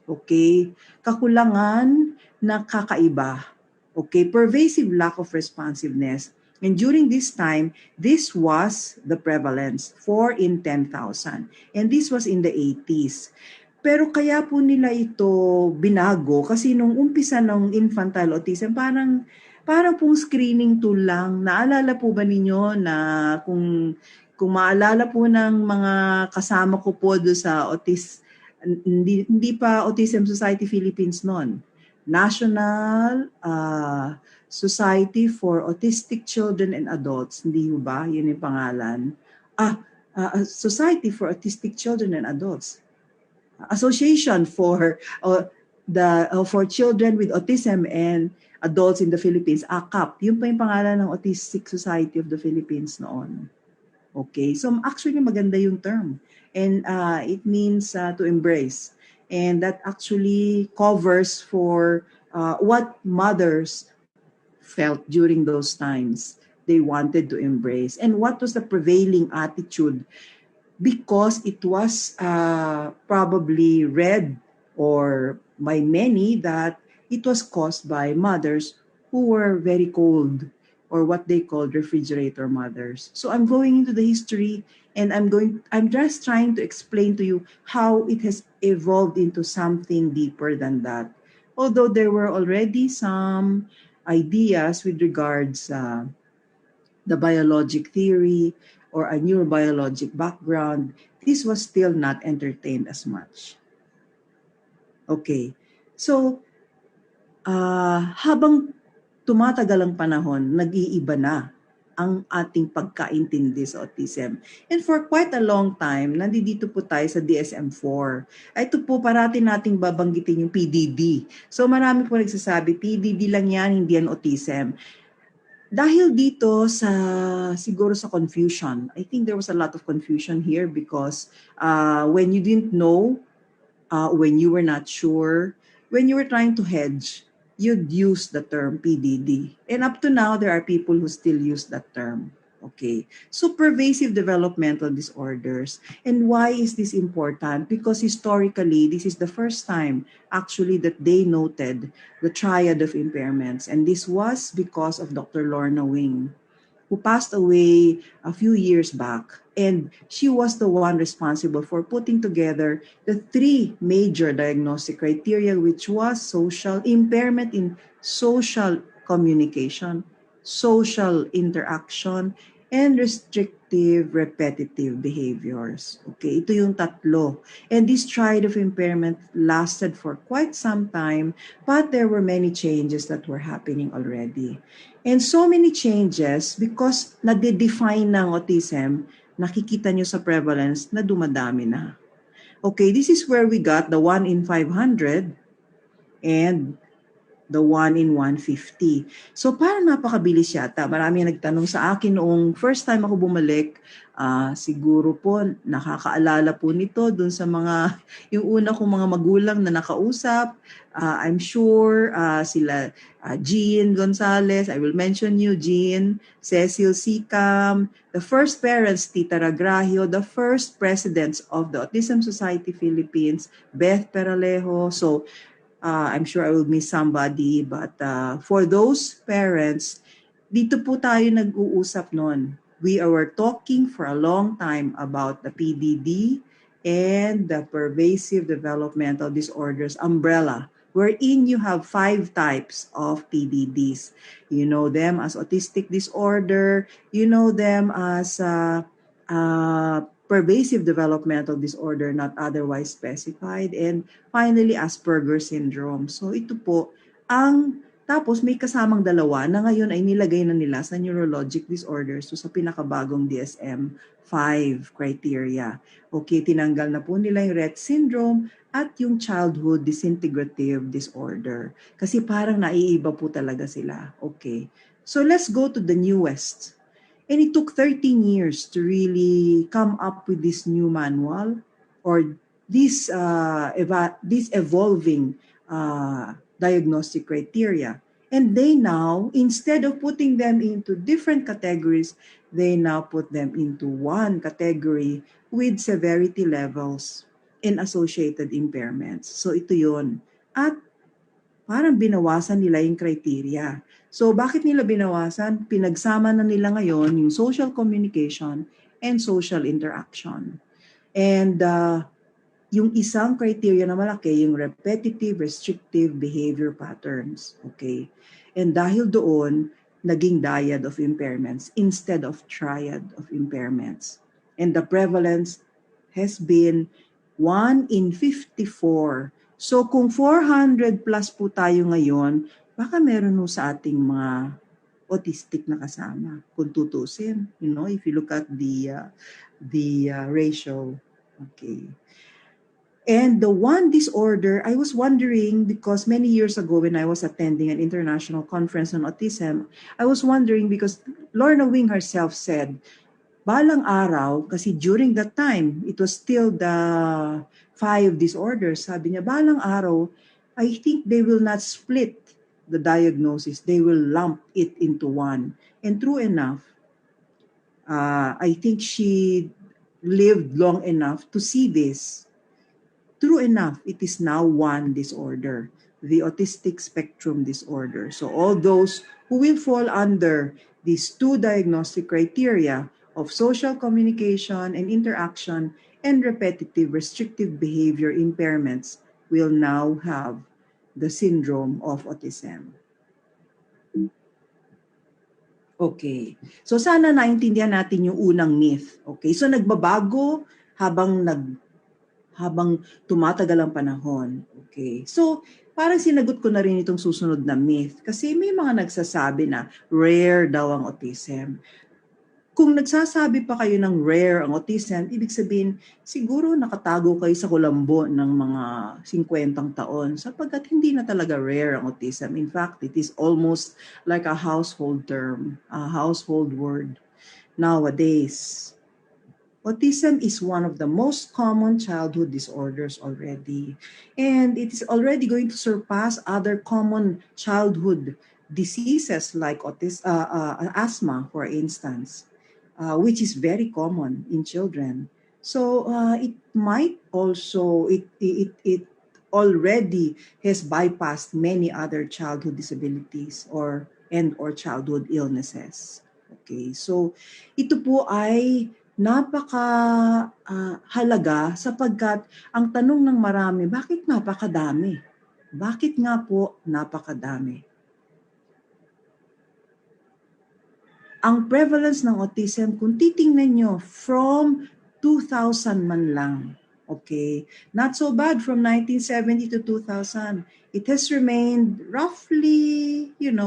Okay? Kakulangan na kakaiba. Okay? Pervasive lack of responsiveness. And during this time, this was the prevalence, 4 in 10,000. And this was in the 80s. Pero kaya po nila ito binago kasi nung umpisa ng infantile autism, parang pong screening tool lang. Naalala po ba ninyo na kung maalala po ng mga kasama ko po do sa hindi pa Autism Society Philippines noon. National Society for Autistic Children and Adults. Hindi ba? Yun yung pangalan. Society for Autistic Children and Adults. Association for for Children with Autism and Adults in the Philippines, ACAP. Yun pa yung pangalan ng Autistic Society of the Philippines noon. Okay, so actually maganda yung term. And it means to embrace. And that actually covers for what mothers felt during those times they wanted to embrace. And what was the prevailing attitude, because it was probably read or by many that it was caused by mothers who were very cold, or what they called refrigerator mothers. So I'm going into the history, and I'm just trying to explain to you how it has evolved into something deeper than that. Although there were already some ideas with regards the biologic theory or a neurobiologic background, this was still not entertained as much. Okay. So, habang tumatagal ang panahon, nag-iiba na ang ating pagkaintindi sa autism. And for quite a long time, nandito po tayo sa DSM-4. Ito po parati nating babanggitin yung PDD. So marami po nagsasabi, PDD lang yan, hindi yan autism. Dahil dito siguro sa confusion, I think there was a lot of confusion here because when you didn't know, when you were not sure, when you were trying to hedge, you'd use the term PDD. And up to now, there are people who still use that term. Okay, so pervasive developmental disorders. And why is this important? Because historically, this is the first time actually that they noted the triad of impairments. And this was because of Dr. Lorna Wing, who passed away a few years back. And she was the one responsible for putting together the 3 major diagnostic criteria, which was social impairment in social communication, social interaction, and restrictive repetitive behaviors. Okay, ito yung tatlo. And this triad of impairment lasted for quite some time, but there were many changes that were happening already. And so many changes because nade-define ng autism, nakikita nyo sa prevalence na dumadami na. Okay, this is where we got the 1 in 500 and the 1 in 150. So parang napakabilis yata. Marami nagtanong sa akin noong first time ako bumalik. Siguro po nakakaalala po nito dun sa mga, yung una kong mga magulang na nakausap. I'm sure sila Jean Gonzalez, I will mention you, Jean, Cecil Sicam, the first parents, Tita Ragrahio, the first presidents of the Autism Society Philippines, Beth Peralejo. So I'm sure I will miss somebody, but for those parents, dito po tayo nag-uusap noon. We were talking for a long time about the PDD and the pervasive developmental disorders umbrella, wherein you have 5 types of PDDs. You know them as autistic disorder, you know them as pervasive developmental disorder not otherwise specified, and finally Asperger's syndrome. So ito po ang tapos may kasamang dalawa na ngayon ay nilagay na nila sa neurologic disorders, so sa pinakabagong DSM-5 criteria. Okay, tinanggal na po nila yung Rett syndrome at yung childhood disintegrative disorder. Kasi parang naiiba po talaga sila. Okay. So let's go to the newest. And it took 13 years to really come up with this new manual or this evolving diagnostic criteria. And they now, instead of putting them into different categories, they now put them into one category with severity levels and associated impairments. So ito yun. At parang binawasan nila yung criteria. So bakit nila binawasan? Pinagsama na nila ngayon yung social communication and social interaction. And yung isang criteria na malaki, yung repetitive restrictive behavior patterns. Okay? And dahil doon, naging dyad of impairments instead of triad of impairments. And the prevalence has been 1 in 54. So kung 400 plus po tayo ngayon, baka meron ho sa ating mga autistic na kasama. Kung tutusin, you know, if you look at the ratio. Okay. And the one disorder, I was wondering, because many years ago when I was attending an international conference on autism, I was wondering because Lorna Wing herself said, balang araw, kasi during that time, it was still the 5 disorders. Sabi niya, balang araw, I think they will not split the diagnosis. They will lump it into one. And true enough, I think she lived long enough to see this. True enough, it is now one disorder, the autistic spectrum disorder. So all those who will fall under these 2 diagnostic criteria of social communication and interaction and repetitive restrictive behavior impairments will now have the syndrome of autism. Okay. So sana naintindihan natin yung unang myth. Okay. So nagbabago habang tumatagal ang panahon. Okay. So, parang sinagot ko na rin itong susunod na myth kasi may mga nagsasabi na rare daw ang autism. Kung nagsasabi pa kayo ng rare ang autism, ibig sabihin, siguro nakatago kayo sa kulambo ng mga 50 taon sapagkat hindi na talaga rare ang autism. In fact, it is almost like a household term, a household word nowadays. Autism is one of the most common childhood disorders already, and it is already going to surpass other common childhood diseases like asthma, for instance, which is very common in children. So it might also, it already has bypassed many other childhood disabilities or childhood illnesses. Okay, so ito po ay halaga sapagkat ang tanong ng marami, bakit napakadami? Bakit nga po napakadami? Ang prevalence ng autism, kung titingnan nyo, from 2000 man lang. Okay? Not so bad from 1970 to 2000. It has remained roughly, in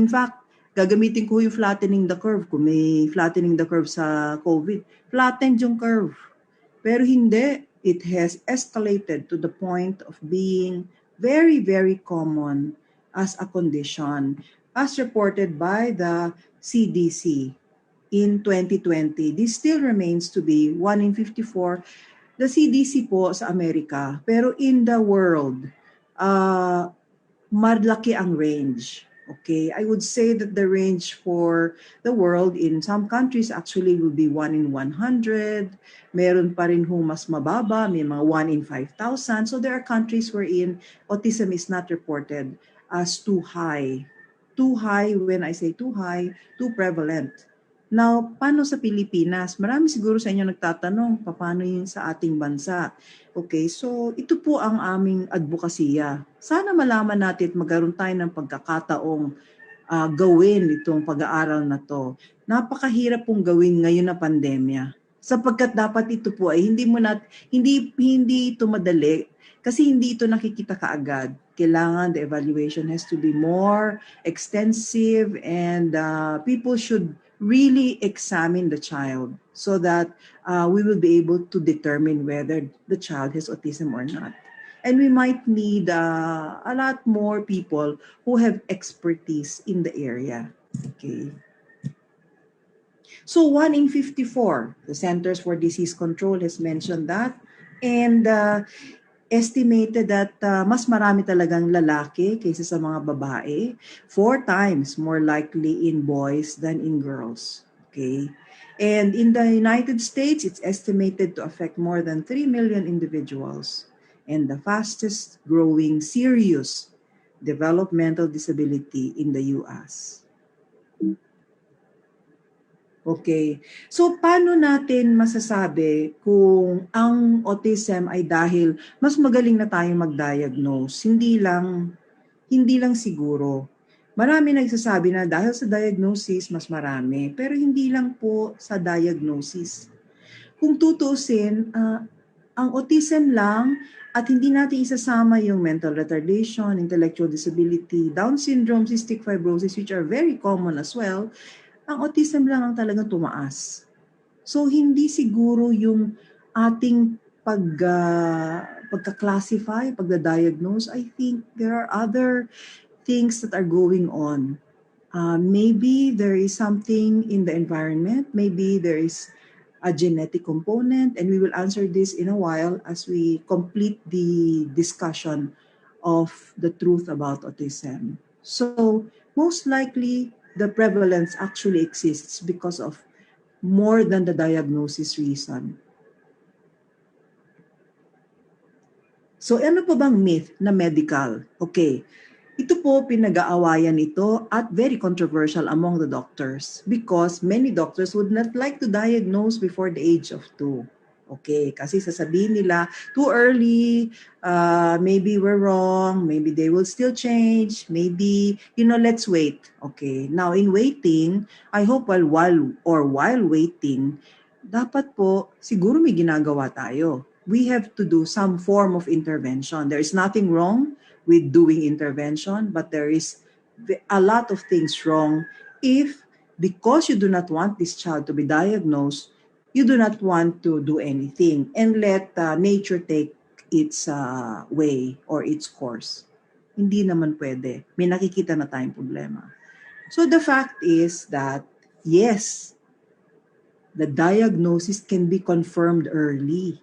fact, gagamitin ko yung flattening the curve. Kung may flattening the curve sa COVID, flattened yung curve. Pero hindi. It has escalated to the point of being very, very common as a condition, as reported by the CDC in 2020. This still remains to be 1 in 54. The CDC po sa Amerika, pero in the world, malaki ang range. Okay, I would say that the range for the world in some countries actually will be 1 in 100. Meron pa rin hong mas mababa, may mga 1 in 5,000. So there are countries wherein autism is not reported as too high. Too high, when I say too high, too prevalent. Now, paano sa Pilipinas? Marami siguro sa inyo nagtatanong, paano yun sa ating bansa? Okay, so ito po ang aming advokasya. Sana malaman natin at magkaroon tayo ng pagkakataong gawin itong pag-aaral na to. Napakahirap pong gawin ngayon na pandemya. Sapagkat dapat ito po ay hindi ito madali kasi hindi ito nakikita kaagad. Kailangan the evaluation has to be more extensive and people should really examine the child so that we will be able to determine whether the child has autism or not. And we might need a lot more people who have expertise in the area. Okay. So 1 in 54, the Centers for Disease Control has mentioned that. And estimated that mas marami talagang lalaki kaysa sa mga babae, 4 times more likely in boys than in girls. Okay? And in the United States, it's estimated to affect more than 3 million individuals. And the fastest growing serious developmental disability in the US. Okay. So, paano natin masasabi kung ang autism ay dahil mas magaling na tayong mag-diagnose? Hindi lang siguro. Marami nagsasabi na dahil sa diagnosis, mas marami. Pero hindi lang po sa diagnosis. Kung tutuusin, ang autism lang at hindi natin isasama yung mental retardation, intellectual disability, Down syndrome, cystic fibrosis, which are very common as well, ang autism lang ang talagang tumaas. So, hindi siguro yung ating pagka-classify, pagda-diagnose. I think there are other things that are going on. Maybe there is something in the environment. Maybe there is a genetic component. And we will answer this in a while as we complete the discussion of the truth about autism. So, most likely, the prevalence actually exists because of more than the diagnosis reason. So, ano pa bang myth na medical? Okay, ito po pinag-aawayan ito at very controversial among the doctors because many doctors would not like to diagnose before the age of 2. Okay, kasi sasabihin nila, too early, maybe we're wrong, maybe they will still change, maybe, let's wait. Okay, now in waiting, I hope while waiting, dapat po, siguro may ginagawa tayo. We have to do some form of intervention. There is nothing wrong with doing intervention, but there is a lot of things wrong if, because you do not want this child to be diagnosed, you do not want to do anything and let nature take its way or its course. Hindi naman pwede. May nakikita na tayong problema. So the fact is that, yes, the diagnosis can be confirmed early.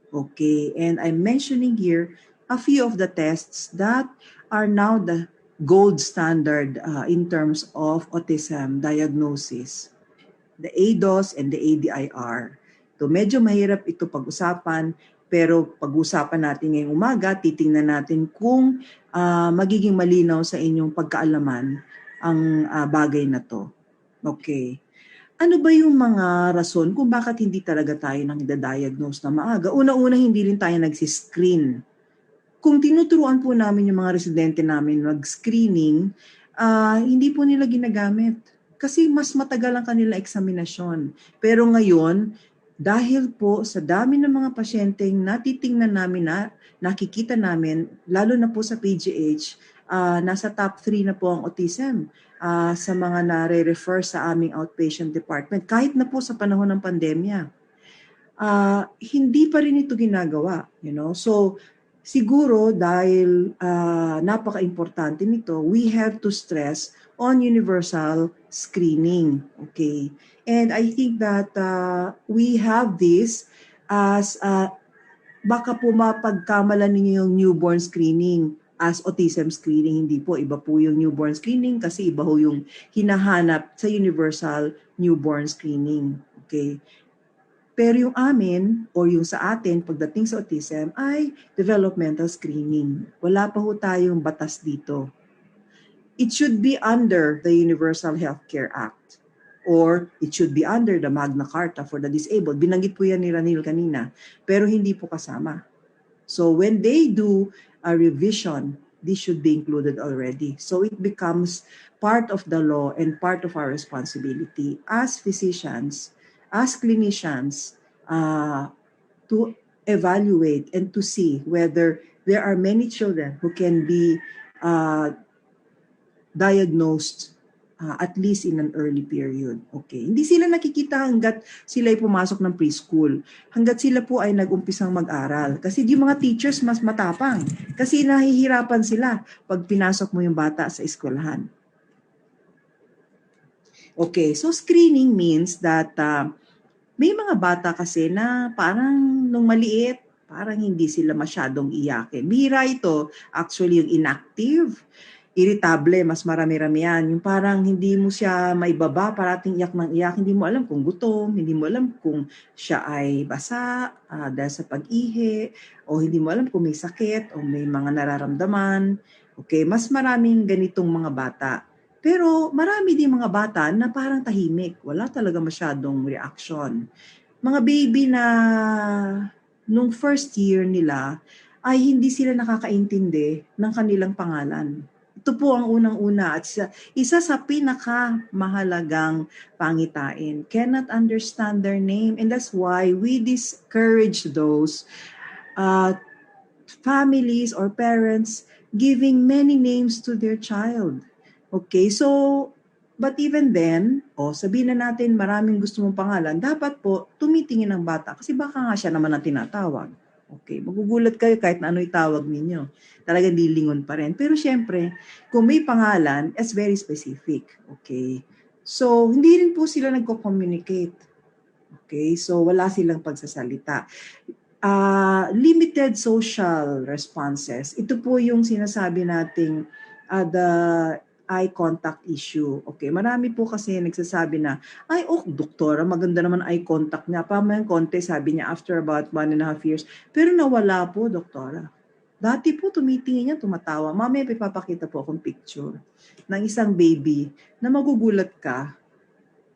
Okay, and I'm mentioning here a few of the tests that are now the gold standard in terms of autism diagnosis. The ADOS and the ADIR. So medyo mahirap ito pag-usapan, pero pag-usapan natin ngayong umaga, titingnan natin kung magiging malinaw sa inyong pagkaalaman ang bagay na to. Okay. Ano ba yung mga rason kung bakit hindi talaga tayo nang i-diagnose na maaga? Una-una, hindi rin tayo nagsiscreen. Kung tinuturuan po namin yung mga residente namin mag-screening, hindi po nila ginagamit. Kasi mas matagal ang kanilang eksaminasyon. Pero ngayon, dahil po sa dami ng mga pasyenteng natitingnan namin na nakikita namin, lalo na po sa PGH, nasa top 3 na po ang autism sa mga nare-refer sa aming outpatient department. Kahit na po sa panahon ng pandemya, hindi pa rin ito ginagawa. So, siguro dahil napaka-importante nito, we have to stress on universal screening. Okay? And I think that we have this as baka po mapagkamalan ninyo yung newborn screening as autism screening. Hindi po, iba po yung newborn screening kasi iba ho yung hinahanap sa universal newborn screening. Okay? Pero yung amin o yung sa atin pagdating sa autism ay developmental screening. Wala pa ho tayong batas dito. It should be under the Universal Healthcare Act or it should be under the Magna Carta for the Disabled. Binanggit po yan ni Ranil kanina, pero hindi po kasama. So when they do a revision, this should be included already. So it becomes part of the law and part of our responsibility as physicians, as clinicians, to evaluate and to see whether there are many children who can be diagnosed at least in an early period. Okay. Hindi sila nakikita hanggat sila ay pumasok ng preschool. Hanggat sila po ay nag-umpisang mag-aral. Kasi yung mga teachers mas matapang. Kasi nahihirapan sila pag pinasok mo yung bata sa eskwelahan. Okay. So screening means that may mga bata kasi na parang nung maliit, parang hindi sila masyadong iyakin. Bihira ito, actually yung inactive, irritable, mas marami-rami yan. Yung parang hindi mo siya maibaba, parating iyak ng iyak, hindi mo alam kung gutom, hindi mo alam kung siya ay basa dahil sa pag-ihi, o hindi mo alam kung may sakit o may mga nararamdaman. Okay, mas maraming ganitong mga bata. Pero marami din mga bata na parang tahimik, wala talaga masyadong reaction. Mga baby na nung first year nila ay hindi sila nakakaintindi ng kanilang pangalan. Ito po ang unang-una at isa sa pinakamahalagang pangitain. Cannot understand their name, and that's why we discourage those families or parents giving many names to their child. Okay, so, but even then, sabihin na natin maraming gusto mong pangalan, dapat po tumitingin ang bata kasi baka nga siya naman ang tinatawag. Okay, magugulat kayo kahit na ano itawag ninyo. Talagang lilingon pa rin. Pero syempre, kung may pangalan, it's very specific. Okay, so hindi rin po sila nagko-communicate. Okay, so wala silang pagsasalita. Limited social responses. Ito po yung sinasabi nating the eye contact issue. Okay, marami po kasi nagsasabi na, doktora, maganda naman eye contact niya. Pamayang konti, sabi niya, after about 1.5 years. Pero nawala po, doktora. Dati po, tumitingin niya, tumatawa. Mamaya, ipapakita po akong picture ng isang baby na magugulat ka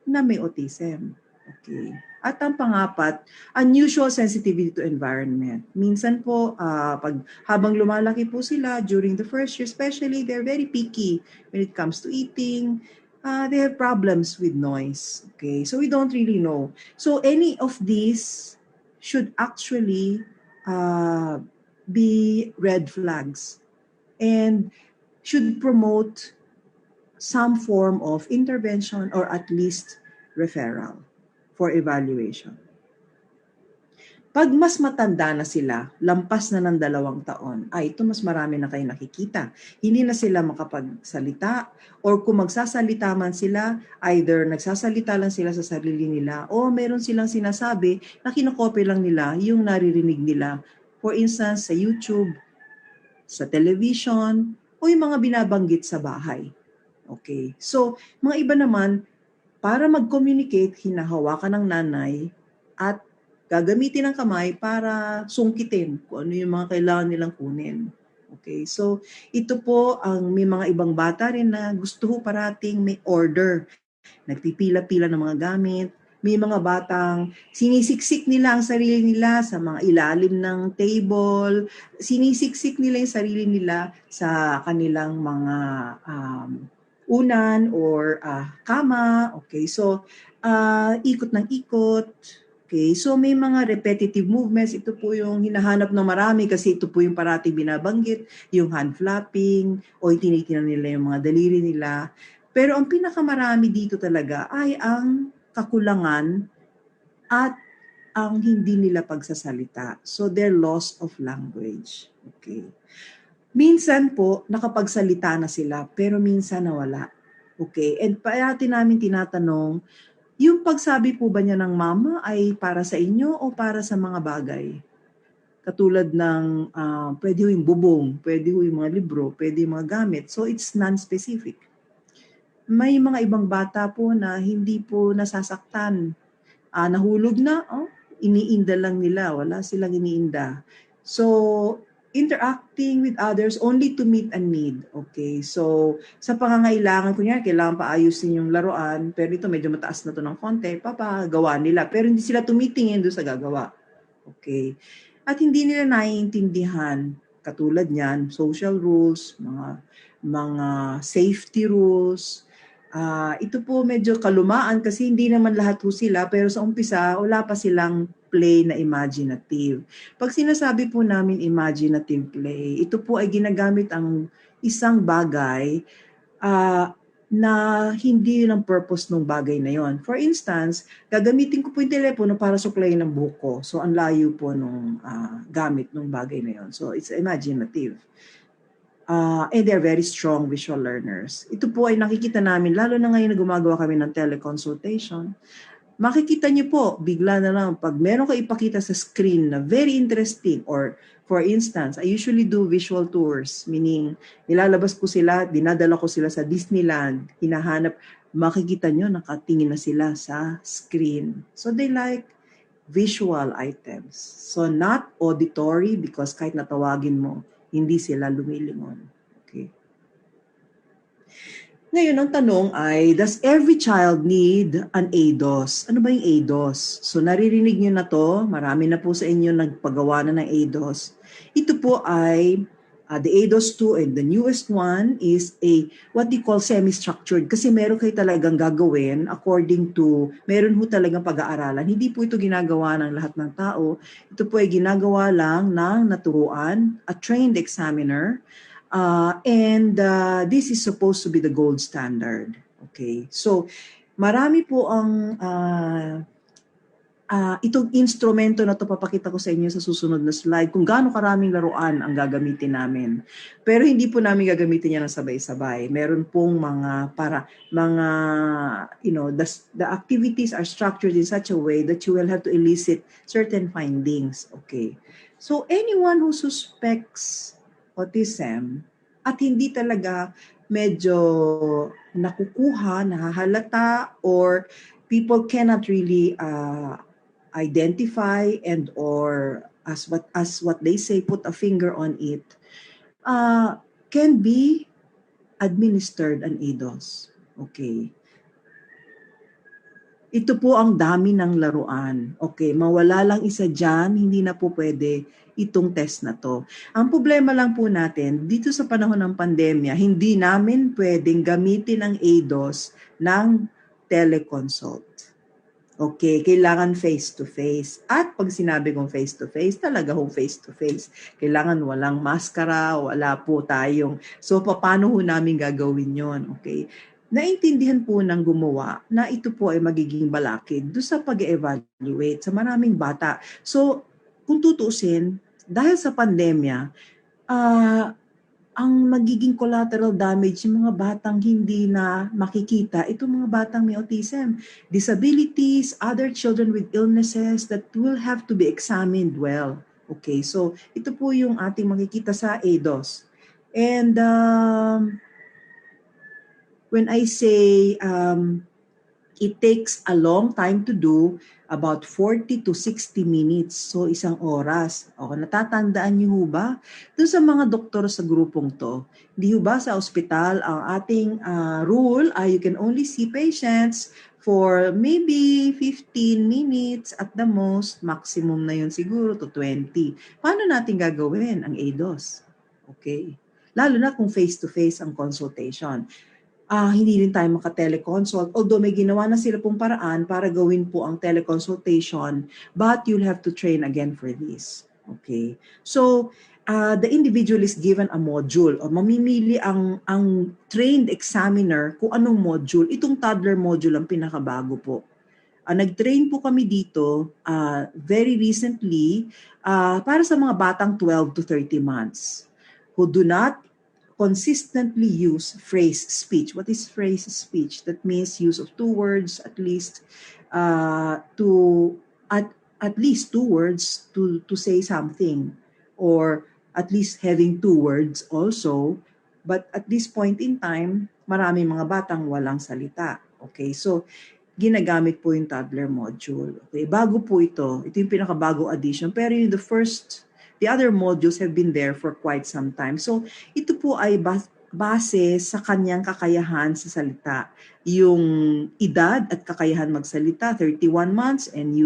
na may autism. Okay. At ang pangapat, unusual sensitivity to environment. Minsan po, habang lumalaki po sila during the first year, especially, they're very picky when it comes to eating. They have problems with noise. Okay, so we don't really know. So any of these should actually be red flags and should promote some form of intervention or at least referral for evaluation. Pag mas matanda na sila, lampas na ng 2 taon, ito mas marami na kayo nakikita. Hindi na sila makapagsalita or kung magsasalita man sila, either nagsasalita lang sila sa sarili nila o meron silang sinasabi na kinokopy lang nila yung naririnig nila. For instance, sa YouTube, sa television, o yung mga binabanggit sa bahay. Okay. So, mga iba naman, para mag-communicate, hinahawakan ng nanay at gagamitin ng kamay para sungkitin kung ano yung mga kailangan nilang kunin. Okay, so ito po ang may mga ibang bata rin na gusto parating may order. Nagpipila-pila ng mga gamit. May mga batang sinisiksik nila ang sarili nila sa mga ilalim ng table. Sinisiksik nila yung sarili nila sa kanilang mga unan or kama. Okay, so ikot ng ikot. Okay, so may mga repetitive movements. Ito po yung hinahanap ng marami kasi ito po yung parating binabanggit, yung hand flapping o tinitingnan nila yung mga daliri nila. Pero ang pinakamarami dito talaga ay ang kakulangan at ang hindi nila pagsasalita. So, their loss of language. Okay. Minsan po, nakapagsalita na sila, pero minsan nawala. Okay. And parati namin tinatanong, yung pagsabi po ba niya ng mama ay para sa inyo o para sa mga bagay? Katulad ng pwede yung bubong, pwede yung mga libro, pwede yung mga gamit. So, it's non-specific. May mga ibang bata po na hindi po nasasaktan. Nahulog na, iniinda lang nila, wala silang iniinda. So, interacting with others only to meet a need. Okay, so sa pangangailangan, kunyari, kailangan paayusin yung laruan, pero ito medyo mataas na to ng konti, papagawa nila. Pero hindi sila tumitingin doon sa gagawa. Okay, at hindi nila naiintindihan, katulad niyan, social rules, mga safety rules. Ito po medyo kalumaan kasi hindi naman lahat po sila, pero sa umpisa, wala pa silang play na imaginative. Pag sinasabi po namin imaginative play, ito po ay ginagamit ang isang bagay na hindi yun ang purpose ng bagay na yon. For instance, gagamitin ko po yung telepono para suklayin ng buhok ko. So, ang layo po nung gamit ng bagay na yon. So, it's imaginative. And they're very strong visual learners. Ito po ay nakikita namin, lalo na ngayon na gumagawa kami ng teleconsultation. Makikita niyo po, bigla na lang, pag meron kayo ipakita sa screen na very interesting, or for instance, I usually do visual tours, meaning nilalabas ko sila, dinadala ko sila sa Disneyland, hinahanap, makikita niyo, nakatingin na sila sa screen. So they like visual items. So not auditory because kahit natawagin mo, hindi sila lumilingon. Okay. Ngayon, ang tanong ay, does every child need an ADOS? Ano ba yung ADOS? So, naririnig nyo na to. Marami na po sa inyo nagpagawa na ng ADOS. Ito po ay, the ADOS 2 and the newest one is what they call semi-structured. Kasi meron kayo talagang gagawin according to, meron po talagang pag-aaralan. Hindi po ito ginagawa ng lahat ng tao. Ito po ay ginagawa lang ng naturuan, a trained examiner, and this is supposed to be the gold standard. Okay, so marami po ang itong instrumento na to, papakita ko sa inyo sa susunod na slide kung gaano karaming laruan ang gagamitin namin. Pero hindi po namin gagamitin yan ng sabay-sabay. Meron pong the activities are structured in such a way that you will have to elicit certain findings. Okay, so anyone who suspects autism at hindi talaga medyo nakukuha, nahahalata, or people cannot really identify and or as what they say, put a finger on it, can be administered an ADOS. Okay. Ito po ang dami ng laruan. Okay, mawala lang isa dyan, hindi na po pwede itong test na to. Ang problema lang po natin, dito sa panahon ng pandemya, hindi namin pwedeng gamitin ang ADOS ng teleconsult. Okay, kailangan face-to-face. At pag sinabi kong face-to-face, talaga hong face-to-face. Kailangan walang maskara, wala po tayong. So, paano ho namin gagawin yon? Okay. Naintindihan po ng gumawa na ito po ay magiging balakid doon sa pag-evaluate sa maraming bata. So, kung tutuusin, dahil sa pandemya, ang magiging collateral damage yung mga batang hindi na makikita, itong mga batang may autism, disabilities, other children with illnesses that will have to be examined well. Okay, so ito po yung ating makikita sa ADOS. And when I say it takes a long time to do, about 40 to 60 minutes. So, isang oras. O, natatandaan niyo ho ba? Doon sa mga doktor sa grupong to, di ho ba sa ospital, ang ating rule ay you can only see patients for maybe 15 minutes at the most, maximum na yun siguro to 20. Paano natin gagawin ang ADOS? Okay. Lalo na kung face-to-face ang consultation. hindi rin tayo maka-teleconsult. Although may ginawa na sila pong paraan para gawin po ang teleconsultation, but you'll have to train again for this. Okay? So, the individual is given a module o mamimili ang trained examiner kung anong module. Itong toddler module ang pinakabago po. Nag-train po kami dito very recently para sa mga batang 12 to 30 months who do not consistently use phrase speech. What is phrase speech? That means use of two words at least to at least two words to say something, or at least having two words also. But at this point in time, marami mga batang walang salita. Okay, so ginagamit po yung toddler module. Okay, bago po ito. Ito yung pinakabagong addition. Pero yung the other modules have been there for quite some time. So, ito po ay base sa kanyang kakayahan sa salita. Yung edad at kakayahan magsalita, 31 months, and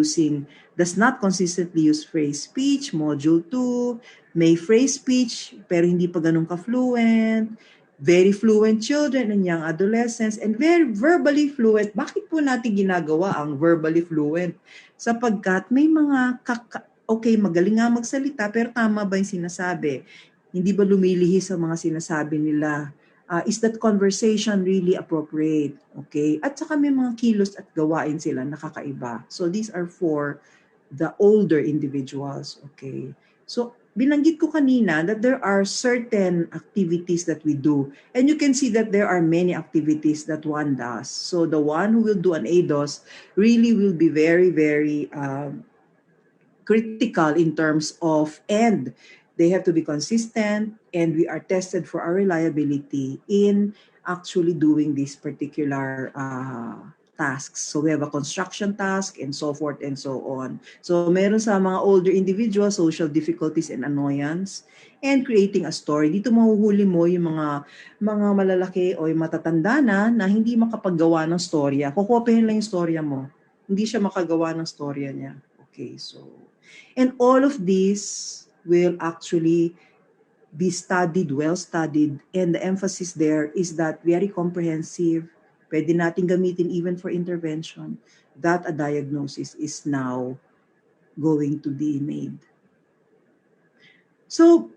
does not consistently use phrase speech, module 2, may phrase speech, pero hindi pa ganun ka-fluent, very fluent children and young adolescents, and very verbally fluent. Bakit po natin ginagawa ang verbally fluent? Sapagkat may mga okay, magaling nga magsalita, pero tama ba yung sinasabi? Hindi ba lumilihis sa mga sinasabi nila? Is that conversation really appropriate? Okay? At saka may mga kilos at gawain sila nakakaiba. So these are for the older individuals. Okay? So binanggit ko kanina that there are certain activities that we do. And you can see that there are many activities that one does. So the one who will do an ADOS really will be very, very critical in terms of, and they have to be consistent, and we are tested for our reliability in actually doing these particular tasks. So we have a construction task and so forth and so on. So meron sa mga older individuals, social difficulties and annoyance, and creating a story. Dito mahuhuli mo yung mga malalaki o yung matatanda na hindi makapaggawa ng storya. Kukopihin lang yung storya mo. Hindi siya makagawa ng storya niya. Okay, so, and all of this will actually be studied, well studied, and the emphasis there is that very comprehensive. Pwede natin gamitin even for intervention, that a diagnosis is now going to be made. So,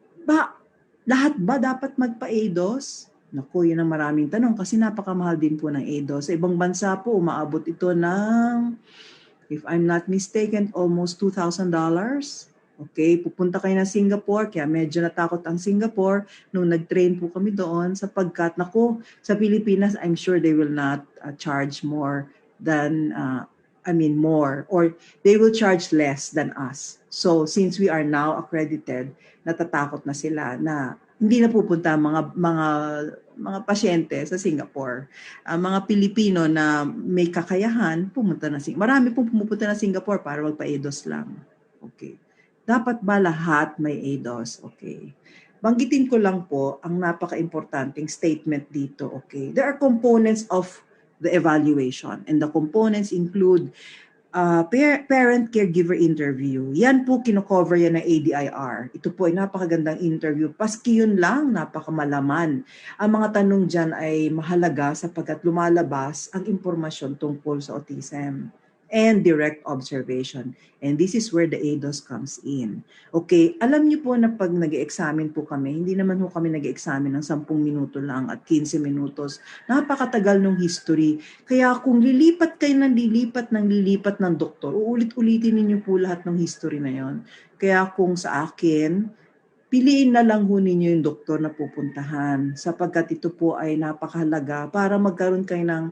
lahat ba dapat magpa-ADOS? Naku, yun ang maraming tanong kasi napakamahal din po ng ADOS. Sa ibang bansa po, umaabot ito ng, if I'm not mistaken, almost $2,000. Okay, pupunta kayo ng Singapore, kaya medyo natakot ang Singapore nung nag-train po kami doon sapagkat, naku, sa Pilipinas, I'm sure they will not charge more than, more, or they will charge less than us. So, since we are now accredited, natatakot na sila na hindi na pupunta mga pasyente sa Singapore. Mga Pilipino na may kakayahan, pumunta na Singapore. Marami pong pumupunta na Singapore para magpa-ADOS lang. Okay. Dapat ba lahat may ADOS? Okay. Banggitin ko lang po ang napaka-importanting statement dito. Okay. There are components of the evaluation, and the components include parent caregiver interview. Yan po kino-cover yan ng ADIR. Ito po ay napakagandang interview. Paski yun lang, napakamalaman. Ang mga tanong dyan ay mahalaga sapagkat lumalabas ang impormasyon tungkol sa autism and direct observation. And this is where the ADOS comes in. Okay, alam niyo po na pag nag-examine po kami, hindi naman po kami nag-examine ng 10 minuto lang at 15 minutos. Napakatagal ng history. Kaya kung lilipat kayo ng lilipat ng doktor, uulit-ulitin ninyo po lahat ng history na yon. Kaya kung sa akin, piliin na lang ho ninyo yung doktor na pupuntahan sapagkat ito po ay napakahalaga para magkaroon kayo ng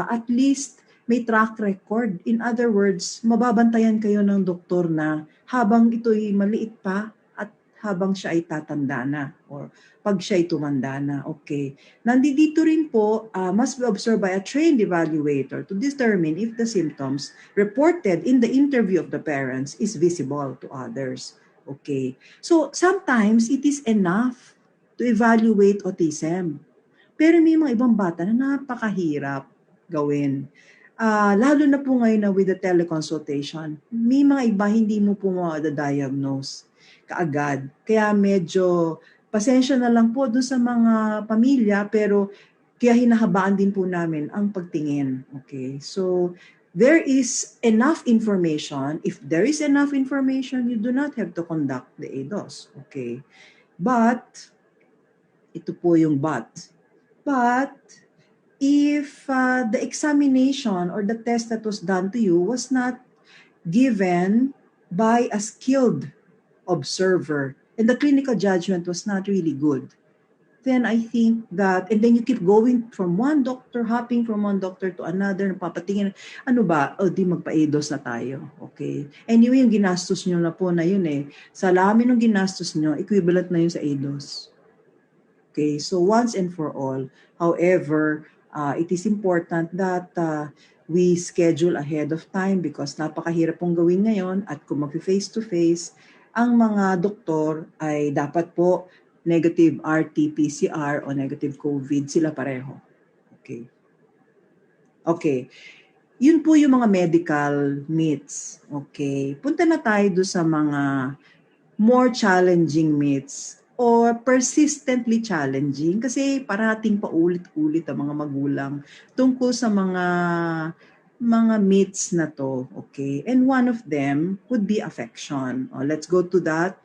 at least may track record. In other words, mababantayan kayo ng doktor na habang ito'y maliit pa at habang siya ay tatanda na or pag siya ay tumanda na. Okay. Nandito rin po, must be observed by a trained evaluator to determine if the symptoms reported in the interview of the parents is visible to others. Okay. So, sometimes it is enough to evaluate autism. Pero may mga ibang bata na napakahirap gawin. Lalo na po ngayon na with the teleconsultation, may mga iba hindi mo po ma-diagnose kaagad. Kaya medyo pasensya na lang po doon sa mga pamilya, pero Kaya hinahabaan din po namin ang pagtingin. Okay? So, there is enough information. If there is enough information, you do not have to conduct the ADOS. Okay? But, ito po yung but. But, if the examination or the test that was done to you was not given by a skilled observer and the clinical judgment was not really good, then I think that, and then you keep going from one doctor, hopping from one doctor to another, papatingin, ano ba, o di magpa-ADOS na tayo, okay? Anyway, yung ginastos nyo na po na yun sa lamin ng ginastos nyo, equivalent na yun sa ADOS. Okay, so once and for all, however, it is important that we schedule ahead of time because napakahirap pong gawin ngayon at kung mag-face-to-face, ang mga doktor ay dapat po negative RT-PCR o negative COVID, sila pareho. Okay. Okay. Yun po yung mga medical myths. Okay. Punta na tayo do sa mga more challenging myths or persistently challenging kasi parating paulit-ulit ang mga magulang tungkol sa mga myths na to, okay? And one of them would be affection. Let's go to that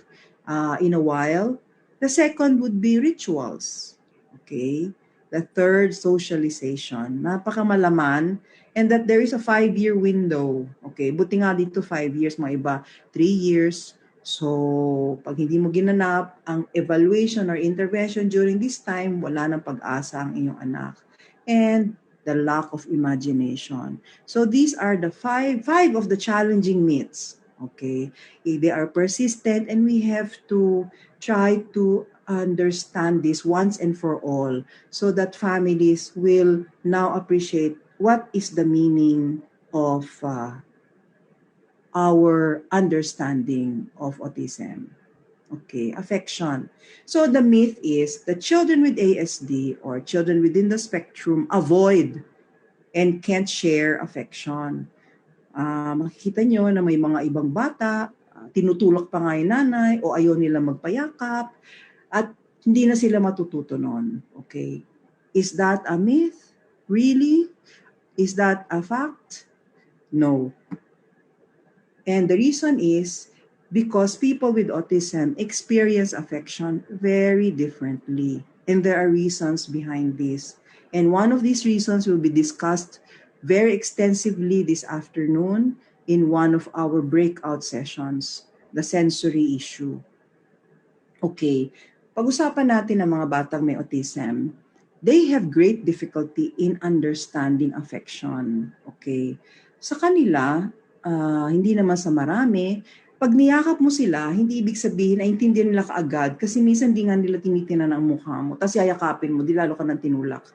in a while. The second would be rituals, okay? The third, socialization. Napakamalaman and that there is a 5-year window, okay? Buti nga dito 5 years, mga iba 3 years. So, pag hindi mo ginanap ang evaluation or intervention during this time, wala nang pag-asa ang iyong anak. And the lack of imagination. So, these are the five of the challenging myths. Okay? They are persistent and we have to try to understand this once and for all so that families will now appreciate what is the meaning of our understanding of autism. Okay, affection. So the myth is that children with ASD or children within the spectrum avoid and can't share affection. Makikita nyo na may mga ibang bata, tinutulak pa nga yung nanay o ayaw nila magpayakap at hindi na sila matututo nun. Okay, is that a myth? Really? Is that a fact? No. And the reason is because people with autism experience affection very differently. And there are reasons behind this. And one of these reasons will be discussed very extensively this afternoon in one of our breakout sessions, the sensory issue. Okay, pag-usapan natin ang mga batang may autism. They have great difficulty in understanding affection. Okay, sa kanila, hindi naman sa marami, pag niyakap mo sila, hindi ibig sabihin na intindihan nila kaagad kasi minsan di nga nila tinitinan ang mukha mo tapos yayakapin mo, di lalo ka nang tinulak.